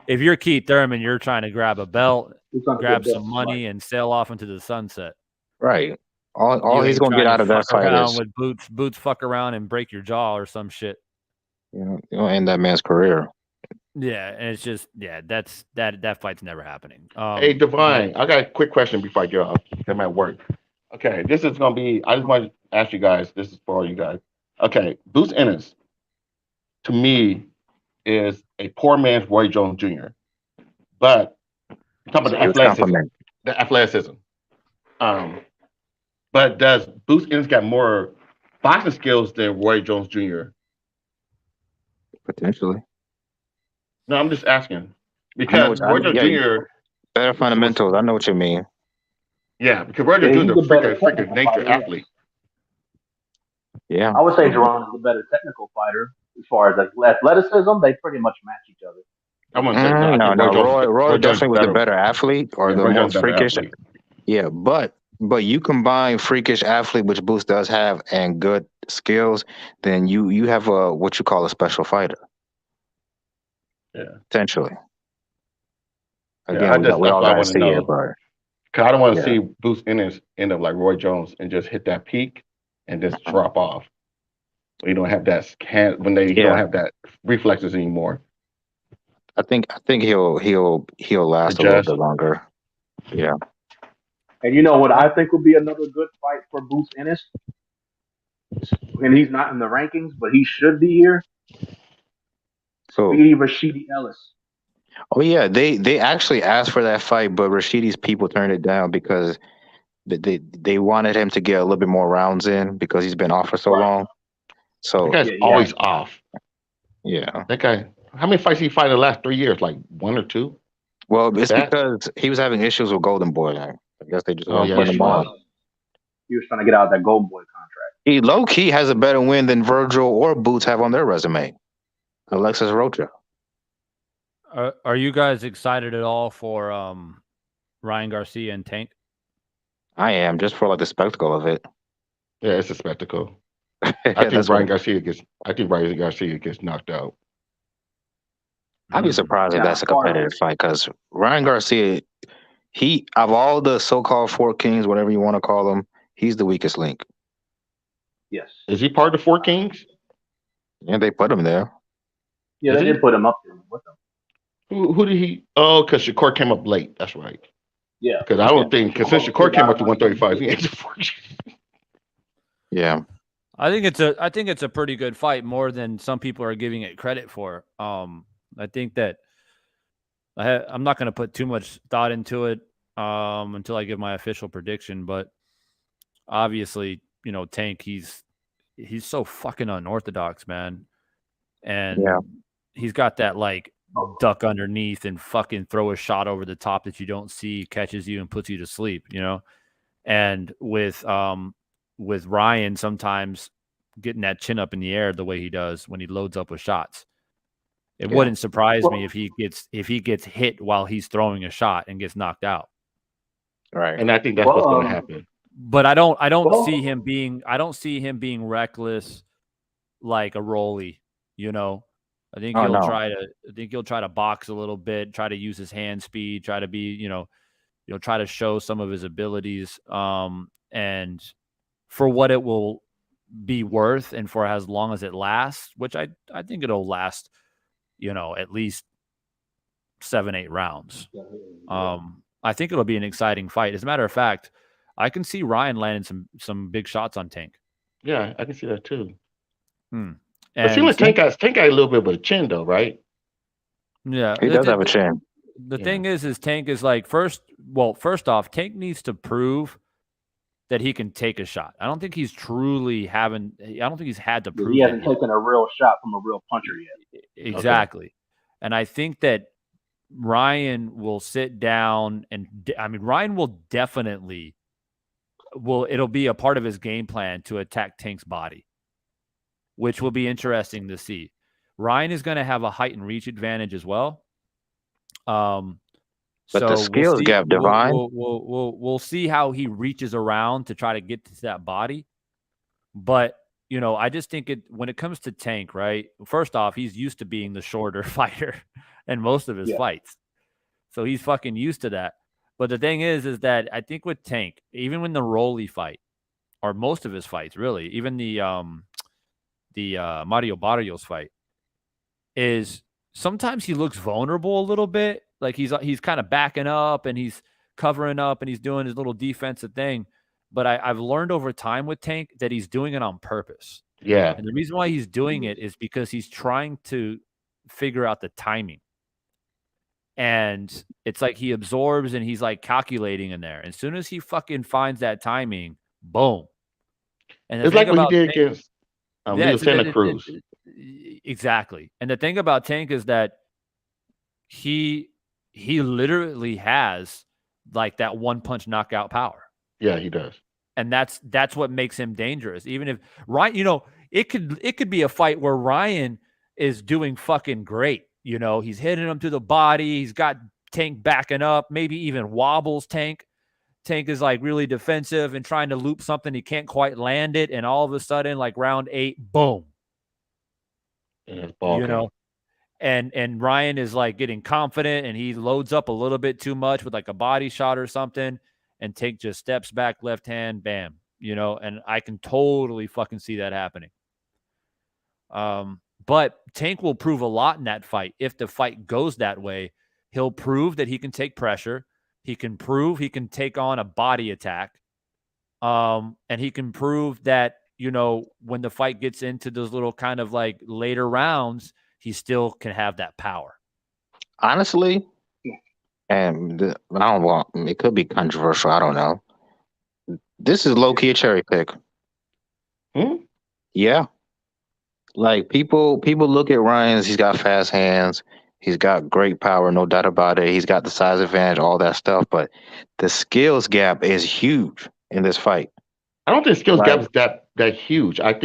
If you're Keith Thurman, you're trying to grab a belt, grab some money, and sail off into the sunset. Right. All he's going to get out of that fight is with boots fuck around and break your jaw or some shit. You know, end that man's career. Yeah, and it's just that fight's never happening. Hey, Divine, I got a quick question before I get off. That might work. Okay, this is gonna be. I just want to ask you guys. This is for all you guys. Okay, Boots Ennis, to me, is a poor man's Roy Jones Jr. But talking about the athleticism. But does Boots Ennis got more boxing skills than Roy Jones Jr.? Potentially. No, I'm just asking because Roy Jones Jr. better fundamentals. I know what you mean. Yeah, because Roy Jones Jr. is a freaking nature athlete. Yeah, I would say Jerron is a better technical fighter as far as athleticism. They pretty much match each other. I wouldn't say that. No. Roy definitely was the better athlete or the more freakish. Yeah, but you combine freakish athlete, which Boots does have, and good skills, then you have what you call a special fighter. Yeah, potentially. Again, we all got to see it, but because I don't want to see Boots Ennis end up like Roy Jones and just hit that peak and just drop off. So you don't have that when they don't have that reflexes anymore. I think he'll last a little bit longer. Yeah. And you know what I think would be another good fight for Boots Ennis? And he's not in the rankings, but he should be here. Speedy Rashidi Ellis. Oh yeah, they actually asked for that fight, but Rashidi's people turned it down because they wanted him to get a little bit more rounds in because he's been off for so long. So the guy's always off. Yeah. That guy. How many fights he fight in the last 3 years? Like 1 or 2? Well, it's That. because he was having issues with Golden Boy. Like, I guess they just Oh weren't yeah, putting that's him right. on. He was trying to get out of that Golden Boy contract. He low key has a better win than Virgil or Boots have on their resume. Alexis Rocha. Are you guys excited at all for Ryan Garcia and Tank? I am, just for like the spectacle of it. Yeah, it's a spectacle. I That's think what Ryan Garcia gets knocked out. I'd be surprised if that's a competitive fight because Ryan Garcia, he of all the so-called Four Kings, whatever you want to call them, he's the weakest link. Yes. Is he part of the Four Kings? And they put him there. Yeah, Is they he? did put him up there with them. Who did he? Oh, because Shakur came up late. That's right. Yeah. Because I don't think because Shakur came up to 135, he ain't the Four Kings. Yeah. I think it's a pretty good fight, more than some people are giving it credit for. I think that I'm not going to put too much thought into it until I give my official prediction. But obviously, you know, Tank, he's so fucking unorthodox, man, and he's got that like duck underneath and fucking throw a shot over the top that you don't see, catches you and puts you to sleep, you know. And with Ryan, sometimes getting that chin up in the air the way he does when he loads up with shots. It wouldn't surprise me if he gets hit while he's throwing a shot and gets knocked out. Right. And I think that's what's going to happen. But I don't see him being reckless like a Rolly, you know. I think he'll try to box a little bit, try to use his hand speed, try to be, try to show some of his abilities. And for what it will be worth and for as long as it lasts, which I think it'll last, at least 7-8 rounds. I think it'll be an exciting fight. As a matter of fact, I can see Ryan landing some big shots on Tank. Yeah, I can see that too. And it seems like Tank got a little bit of a chin though, right? Yeah, he does have a chin. The thing is Tank is like first off, Tank needs to prove that he can take a shot. I don't think he's truly I don't think he's had to prove he hasn't taken a real shot from a real puncher yet. Exactly. Okay. And I think that Ryan will sit down Ryan will definitely it'll be a part of his game plan to attack Tank's body, which will be interesting to see. Ryan is going to have a height and reach advantage as well. But the skills gap, Divine. We'll see how he reaches around to try to get to that body. But, I just think when it comes to Tank, right? First off, he's used to being the shorter fighter in most of his fights. So he's fucking used to that. But the thing is that I think with Tank, even when the Rolly fight, or most of his fights, really, even the Mario Barrios fight, is sometimes he looks vulnerable a little bit. Like he's kind of backing up and he's covering up and he's doing his little defensive thing. But I've learned over time with Tank that he's doing it on purpose. Yeah. And the reason why he's doing it is because he's trying to figure out the timing. And it's like he absorbs and he's like calculating in there. As soon as he fucking finds that timing, boom. And it's like what he did against Santa Cruz. Exactly. And the thing about Tank is that he literally has like that one punch knockout power. Yeah, he does. And that's what makes him dangerous. Even if Ryan, it could be a fight where Ryan is doing fucking great. He's hitting him to the body. He's got Tank backing up, maybe even wobbles Tank. Tank is like really defensive and trying to loop something. He can't quite land it. And all of a sudden, like round 8, boom. And and Ryan is like getting confident and he loads up a little bit too much with like a body shot or something. And Tank just steps back, left hand, bam. And I can totally fucking see that happening. But Tank will prove a lot in that fight. If the fight goes that way, he'll prove that he can take pressure. He can prove he can take on a body attack. And he can prove that, when the fight gets into those little kind of like later rounds, he still can have that power. Honestly, and it could be controversial. I don't know. This is low-key a cherry pick. Hmm? Yeah. Like people look at Ryan's. He's got fast hands. He's got great power, no doubt about it. He's got the size advantage, all that stuff. But the skills gap is huge in this fight. I don't think skills Like, gap is that huge. I oh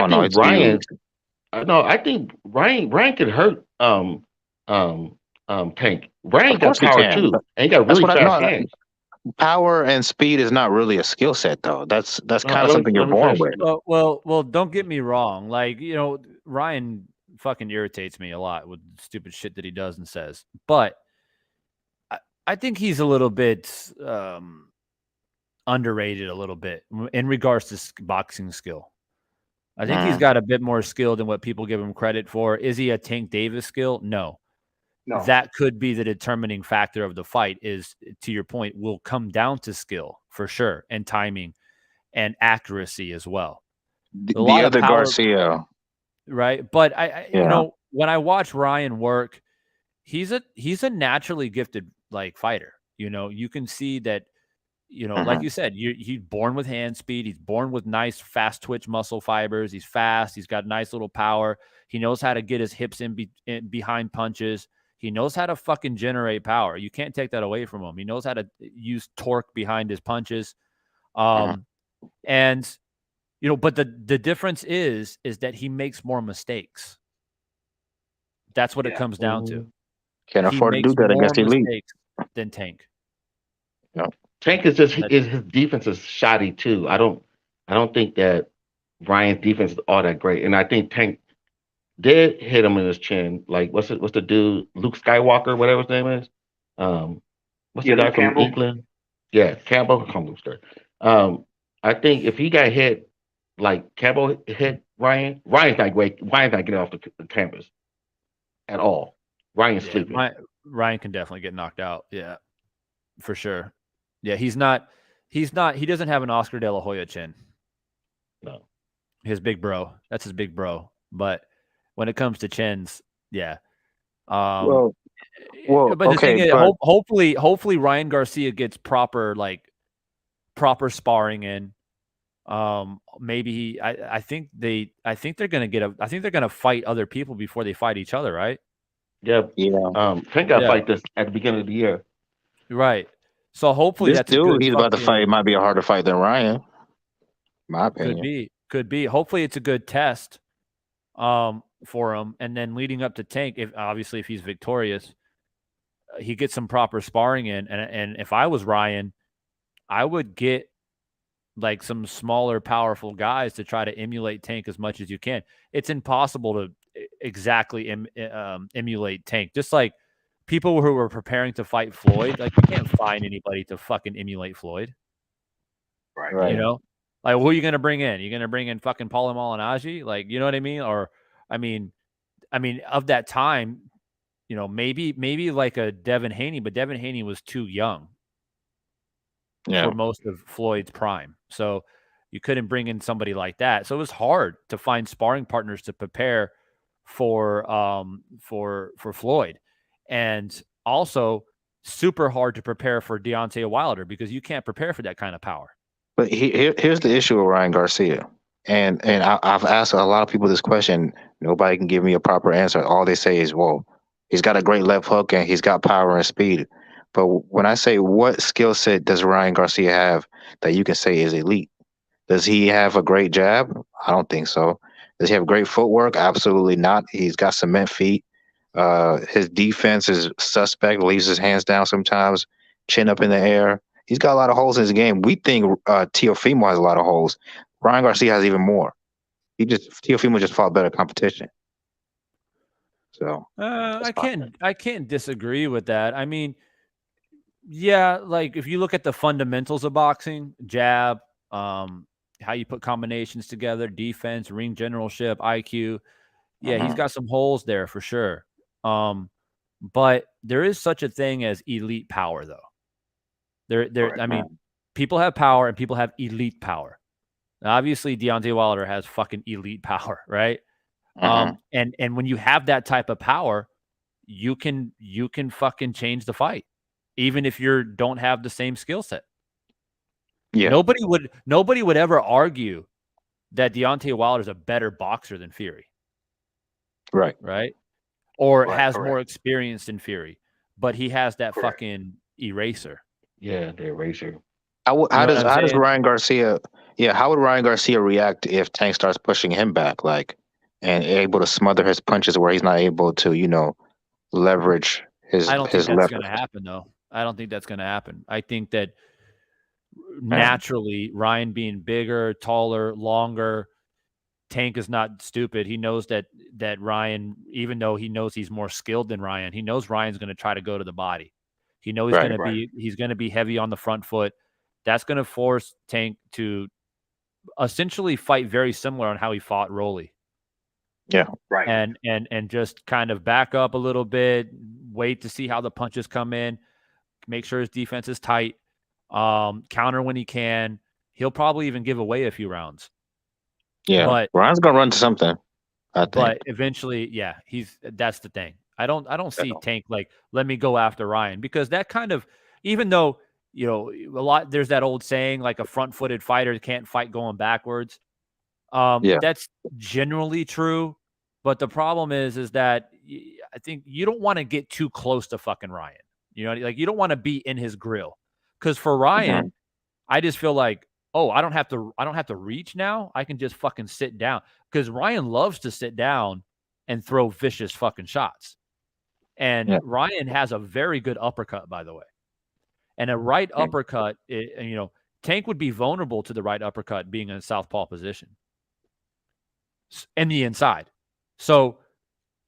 no, think it's huge. Ryan. No, I think Ryan could hurt Tank. Ryan Of course got he power can. too, and he got That's really what I fast know. hands. Power and speed is not really a skill set, though. That's kind of Let me something you're let me born finish. with. Well, don't get me wrong. Like, Ryan fucking irritates me a lot with stupid shit that he does and says. But I think he's a little bit underrated a little bit in regards to boxing skill. I think he's got a bit more skill than what people give him credit for. Is he a Tank Davis skill? No. That could be the determining factor of the fight is, to your point, will come down to skill for sure and timing and accuracy as well. The other power, Garcia. Right. But when I watch Ryan work, he's a naturally gifted like fighter. You can see that, like you said, he's born with hand speed. He's born with nice, fast twitch muscle fibers. He's fast. He's got nice little power. He knows how to get his hips in behind punches. He knows how to fucking generate power. You can't take that away from him. He knows how to use torque behind his punches. And, but the difference is that he makes more mistakes. That's what it comes down to. Can't afford to do that against elite than Tank. No. Tank is just his defense is shoddy too. I don't think that Ryan's defense is all that great. And I think Tank did hit him in his chin. Like what's the dude, Luke Skywalker, whatever his name is? What's the guy from Campbell? England? Yeah, Campbell. I think if he got hit like Campbell hit Ryan's not great. Ryan's not getting off the campus at all. Ryan's sleeping. Ryan can definitely get knocked out. Yeah, for sure. Yeah, he doesn't have an Oscar De La Hoya chin. No. His big bro. That's his big bro. But when it comes to chins, yeah. But the thing is, hopefully Ryan Garcia gets proper sparring in. Maybe I think they're gonna fight other people before they fight each other, right? Yeah. Tank got to fight this at the beginning of the year. Right. So hopefully this that's dude a good he's about to fight might be a harder fight than Ryan. My opinion. Could be. Hopefully it's a good test for him. And then leading up to Tank, if he's victorious, he gets some proper sparring in. And if I was Ryan, I would get like some smaller, powerful guys to try to emulate Tank as much as you can. It's impossible to exactly emulate Tank. Just like people who were preparing to fight Floyd, like you can't find anybody to fucking emulate Floyd. Right. Like who are you going to bring in? You're going to bring in fucking Paulo Malignaggi? Like, you know what I mean? Or, I mean, of that time, maybe like a Devin Haney, but Devin Haney was too young for most of Floyd's prime. So you couldn't bring in somebody like that. So it was hard to find sparring partners to prepare for Floyd. And also super hard to prepare for Deontay Wilder because you can't prepare for that kind of power. But here's the issue with Ryan Garcia. And I've asked a lot of people this question. Nobody can give me a proper answer. All they say is, well, he's got a great left hook and he's got power and speed. But when I say what skill set does Ryan Garcia have that you can say is elite? Does he have a great jab? I don't think so. Does he have great footwork? Absolutely not. He's got cement feet. His defense is suspect, leaves his hands down sometimes, chin up in the air. He's got a lot of holes in his game. We think Teofimo has a lot of holes. Ryan Garcia has even more. Teofimo just fought better competition. So I can't disagree with that. I mean, yeah, like if you look at the fundamentals of boxing, jab, how you put combinations together, defense, ring generalship, IQ, yeah, he's got some holes there for sure. But there is such a thing as elite power, though. I mean, people have power and people have elite power. Now, obviously, Deontay Wilder has fucking elite power, right? And when you have that type of power, you can fucking change the fight, even if you don't have the same skill set. Yeah. Nobody would ever argue that Deontay Wilder is a better boxer than Fury. Right. Or has more experience than Fury, but he has that fucking eraser. Yeah, the eraser. How does Ryan Garcia? Yeah, how would Ryan Garcia react if Tank starts pushing him back, like, and able to smother his punches where he's not able to, leverage his? I don't think that's leverage. going to happen, though. I don't think that's going to happen. I think that naturally, Ryan being bigger, taller, longer, Tank is not stupid. He knows that Ryan, even though he knows he's more skilled than Ryan, he knows Ryan's going to try to go to the body. He knows he's going to be heavy on the front foot. That's going to force Tank to essentially fight very similar on how he fought Rolly. Yeah, right. And just kind of back up a little bit, wait to see how the punches come in, make sure his defense is tight, counter when he can. He'll probably even give away a few rounds. Yeah, but Ryan's gonna run to something. I think. But eventually, yeah, that's the thing. I don't see Tank like, let me go after Ryan, because that kind of, even though, there's that old saying, like, a front-footed fighter can't fight going backwards. That's generally true, but the problem is that I think you don't want to get too close to fucking Ryan. Like, you don't want to be in his grill, because for Ryan, I just feel like, oh, I don't have to reach now. I can just fucking sit down, because Ryan loves to sit down and throw vicious fucking shots. And Ryan has a very good uppercut, by the way. And a right uppercut, Tank would be vulnerable to the right uppercut being in a southpaw position in the inside. So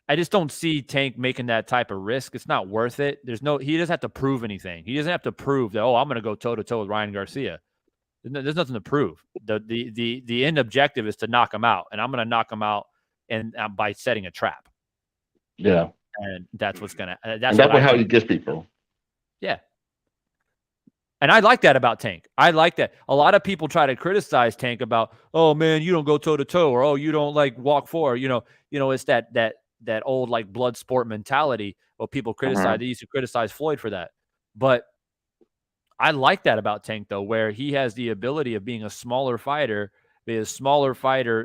I just don't see Tank making that type of risk. It's not worth it. He doesn't have to prove anything. He doesn't have to prove that, I'm going to go toe to toe with Ryan Garcia. There's nothing to prove. The end objective is to knock him out, and I'm going to knock him out by setting a trap. Yeah, and that's what's gonna. That's how he gets people. Yeah, and I like that about Tank. I like that. A lot of people try to criticize Tank about, oh man, you don't go toe to toe, or oh, you don't like walk forward. It's that old like blood sport mentality. Well, people criticize. They used to criticize Floyd for that, but I like that about Tank, though, where he has the ability of being a smaller fighter,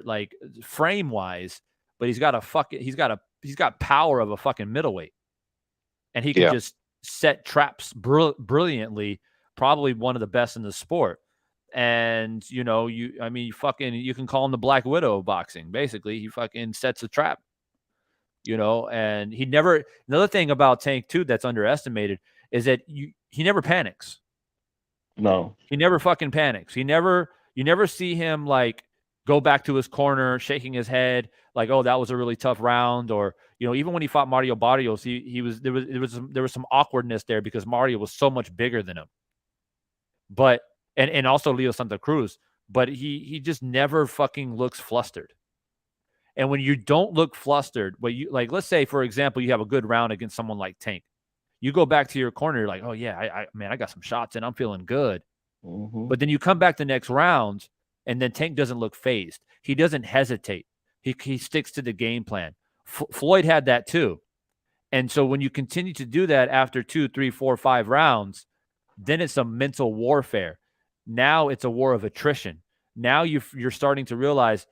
like frame wise, but he's got power of a fucking middleweight, and he can just set traps brilliantly. Probably one of the best in the sport. And you can call him the Black Widow of boxing. Basically, he fucking sets a trap. And he never. Another thing about Tank too that's underestimated is that he never panics. No, he never fucking panics. You never see him like go back to his corner, shaking his head like, oh, that was a really tough round. Or, even when he fought Mario Barrios, there was some awkwardness there because Mario was so much bigger than him. But, and also Leo Santa Cruz, but he just never fucking looks flustered. And when you don't look flustered, let's say, for example, you have a good round against someone like Tank. You go back to your corner, you're like, oh, yeah, I got some shots and I'm feeling good. Mm-hmm. But then you come back the next round, and then Tank doesn't look phased. He doesn't hesitate. He sticks to the game plan. Floyd had that too. And so when you continue to do that after 2, 3, 4, 5 rounds, then it's a mental warfare. Now it's a war of attrition. Now you're starting to realize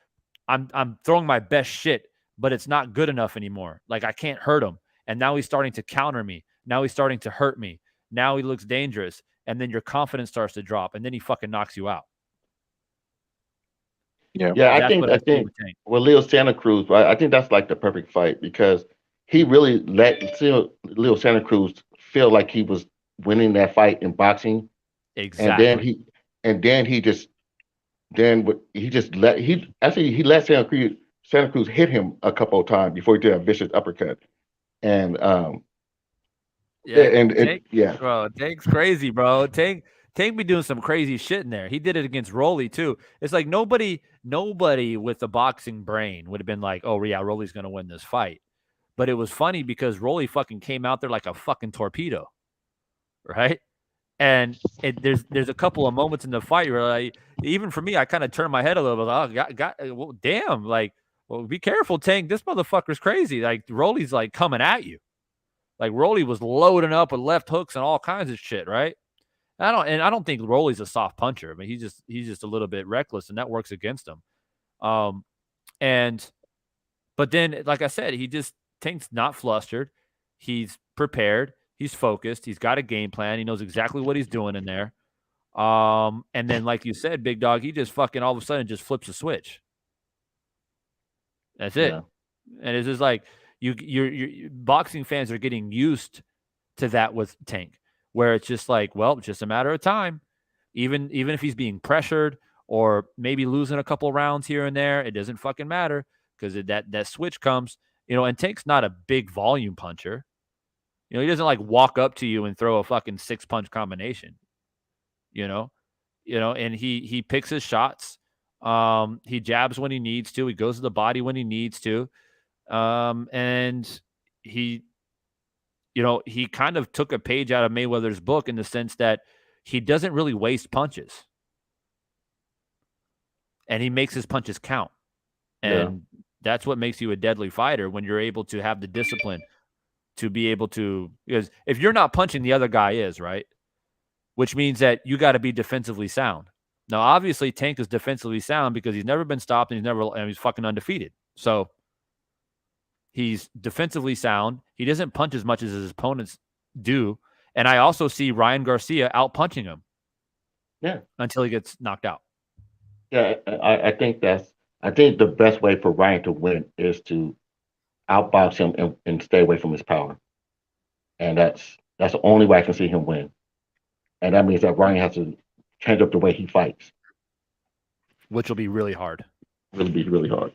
I'm throwing my best shit, but it's not good enough anymore. Like, I can't hurt him. And now he's starting to counter me. Now he's starting to hurt me. Now he looks dangerous. And then your confidence starts to drop. And then he fucking knocks you out. Yeah. I think with Leo Santa Cruz, right? I think that's like the perfect fight because he really let Leo Santa Cruz feel like he was winning that fight in boxing. Exactly. And then he let Santa Cruz hit him a couple of times before he did a vicious uppercut. And bro, Tank's crazy, bro. Tank be doing some crazy shit in there. He did it against Rolly too. It's like nobody with a boxing brain would have been like, oh yeah, Rolly's gonna win this fight. But it was funny because Rolly fucking came out there like a fucking torpedo, right? And there's a couple of moments in the fight where, like, even for me, I kind of turned my head a little bit. Oh, damn! Like, well, be careful, Tank. This motherfucker's crazy. Like, Rolly's like coming at you. Like, Rolly was loading up with left hooks and all kinds of shit, right? I don't think Rolly's a soft puncher. I mean, he's just a little bit reckless, and that works against him. But then, like I said, Tank's not flustered. He's prepared. He's focused. He's got a game plan. He knows exactly what he's doing in there. And then, like you said, big dog, he just fucking all of a sudden just flips a switch. That's it. Yeah. And it's just like your boxing fans are getting used to that with Tank, where it's just like, well, it's just a matter of time. Even if he's being pressured or maybe losing a couple rounds here and there, it doesn't fucking matter because that switch comes, and Tank's not a big volume puncher. He doesn't like walk up to you and throw a fucking 6-punch combination, and he picks his shots. He jabs when he needs to. He goes to the body when he needs to. And he kind of took a page out of Mayweather's book in the sense that he doesn't really waste punches. And he makes his punches count. And that's what makes you a deadly fighter, when you're able to have the discipline to be able to, because if you're not punching, the other guy is, right? Which means that you got to be defensively sound. Now, obviously, Tank is defensively sound because he's never been stopped and he's fucking undefeated. So he's defensively sound. He doesn't punch as much as his opponents do. And I also see Ryan Garcia out punching him. Yeah. Until he gets knocked out. Yeah, I think the best way for Ryan to win is to outbox him and stay away from his power. And that's the only way I can see him win. And that means that Ryan has to change up the way he fights. Which will be really hard. It'll be really hard.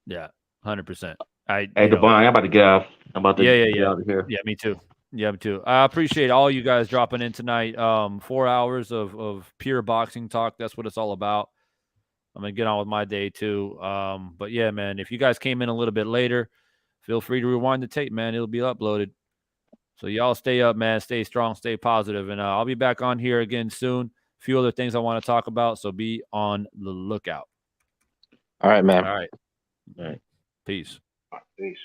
Yeah, 100%. Hey, Devon, I'm about to get off. I'm about to get out of here. Yeah, me too. Yeah, me too. I appreciate all you guys dropping in tonight. 4 hours of pure boxing talk. That's what it's all about. I'm going to get on with my day too. But yeah, man, if you guys came in a little bit later, feel free to rewind the tape, man. It'll be uploaded. So y'all stay up, man. Stay strong, stay positive. And I'll be back on here again soon. A few other things I want to talk about. So be on the lookout. All right, man. All right. Peace. Peace.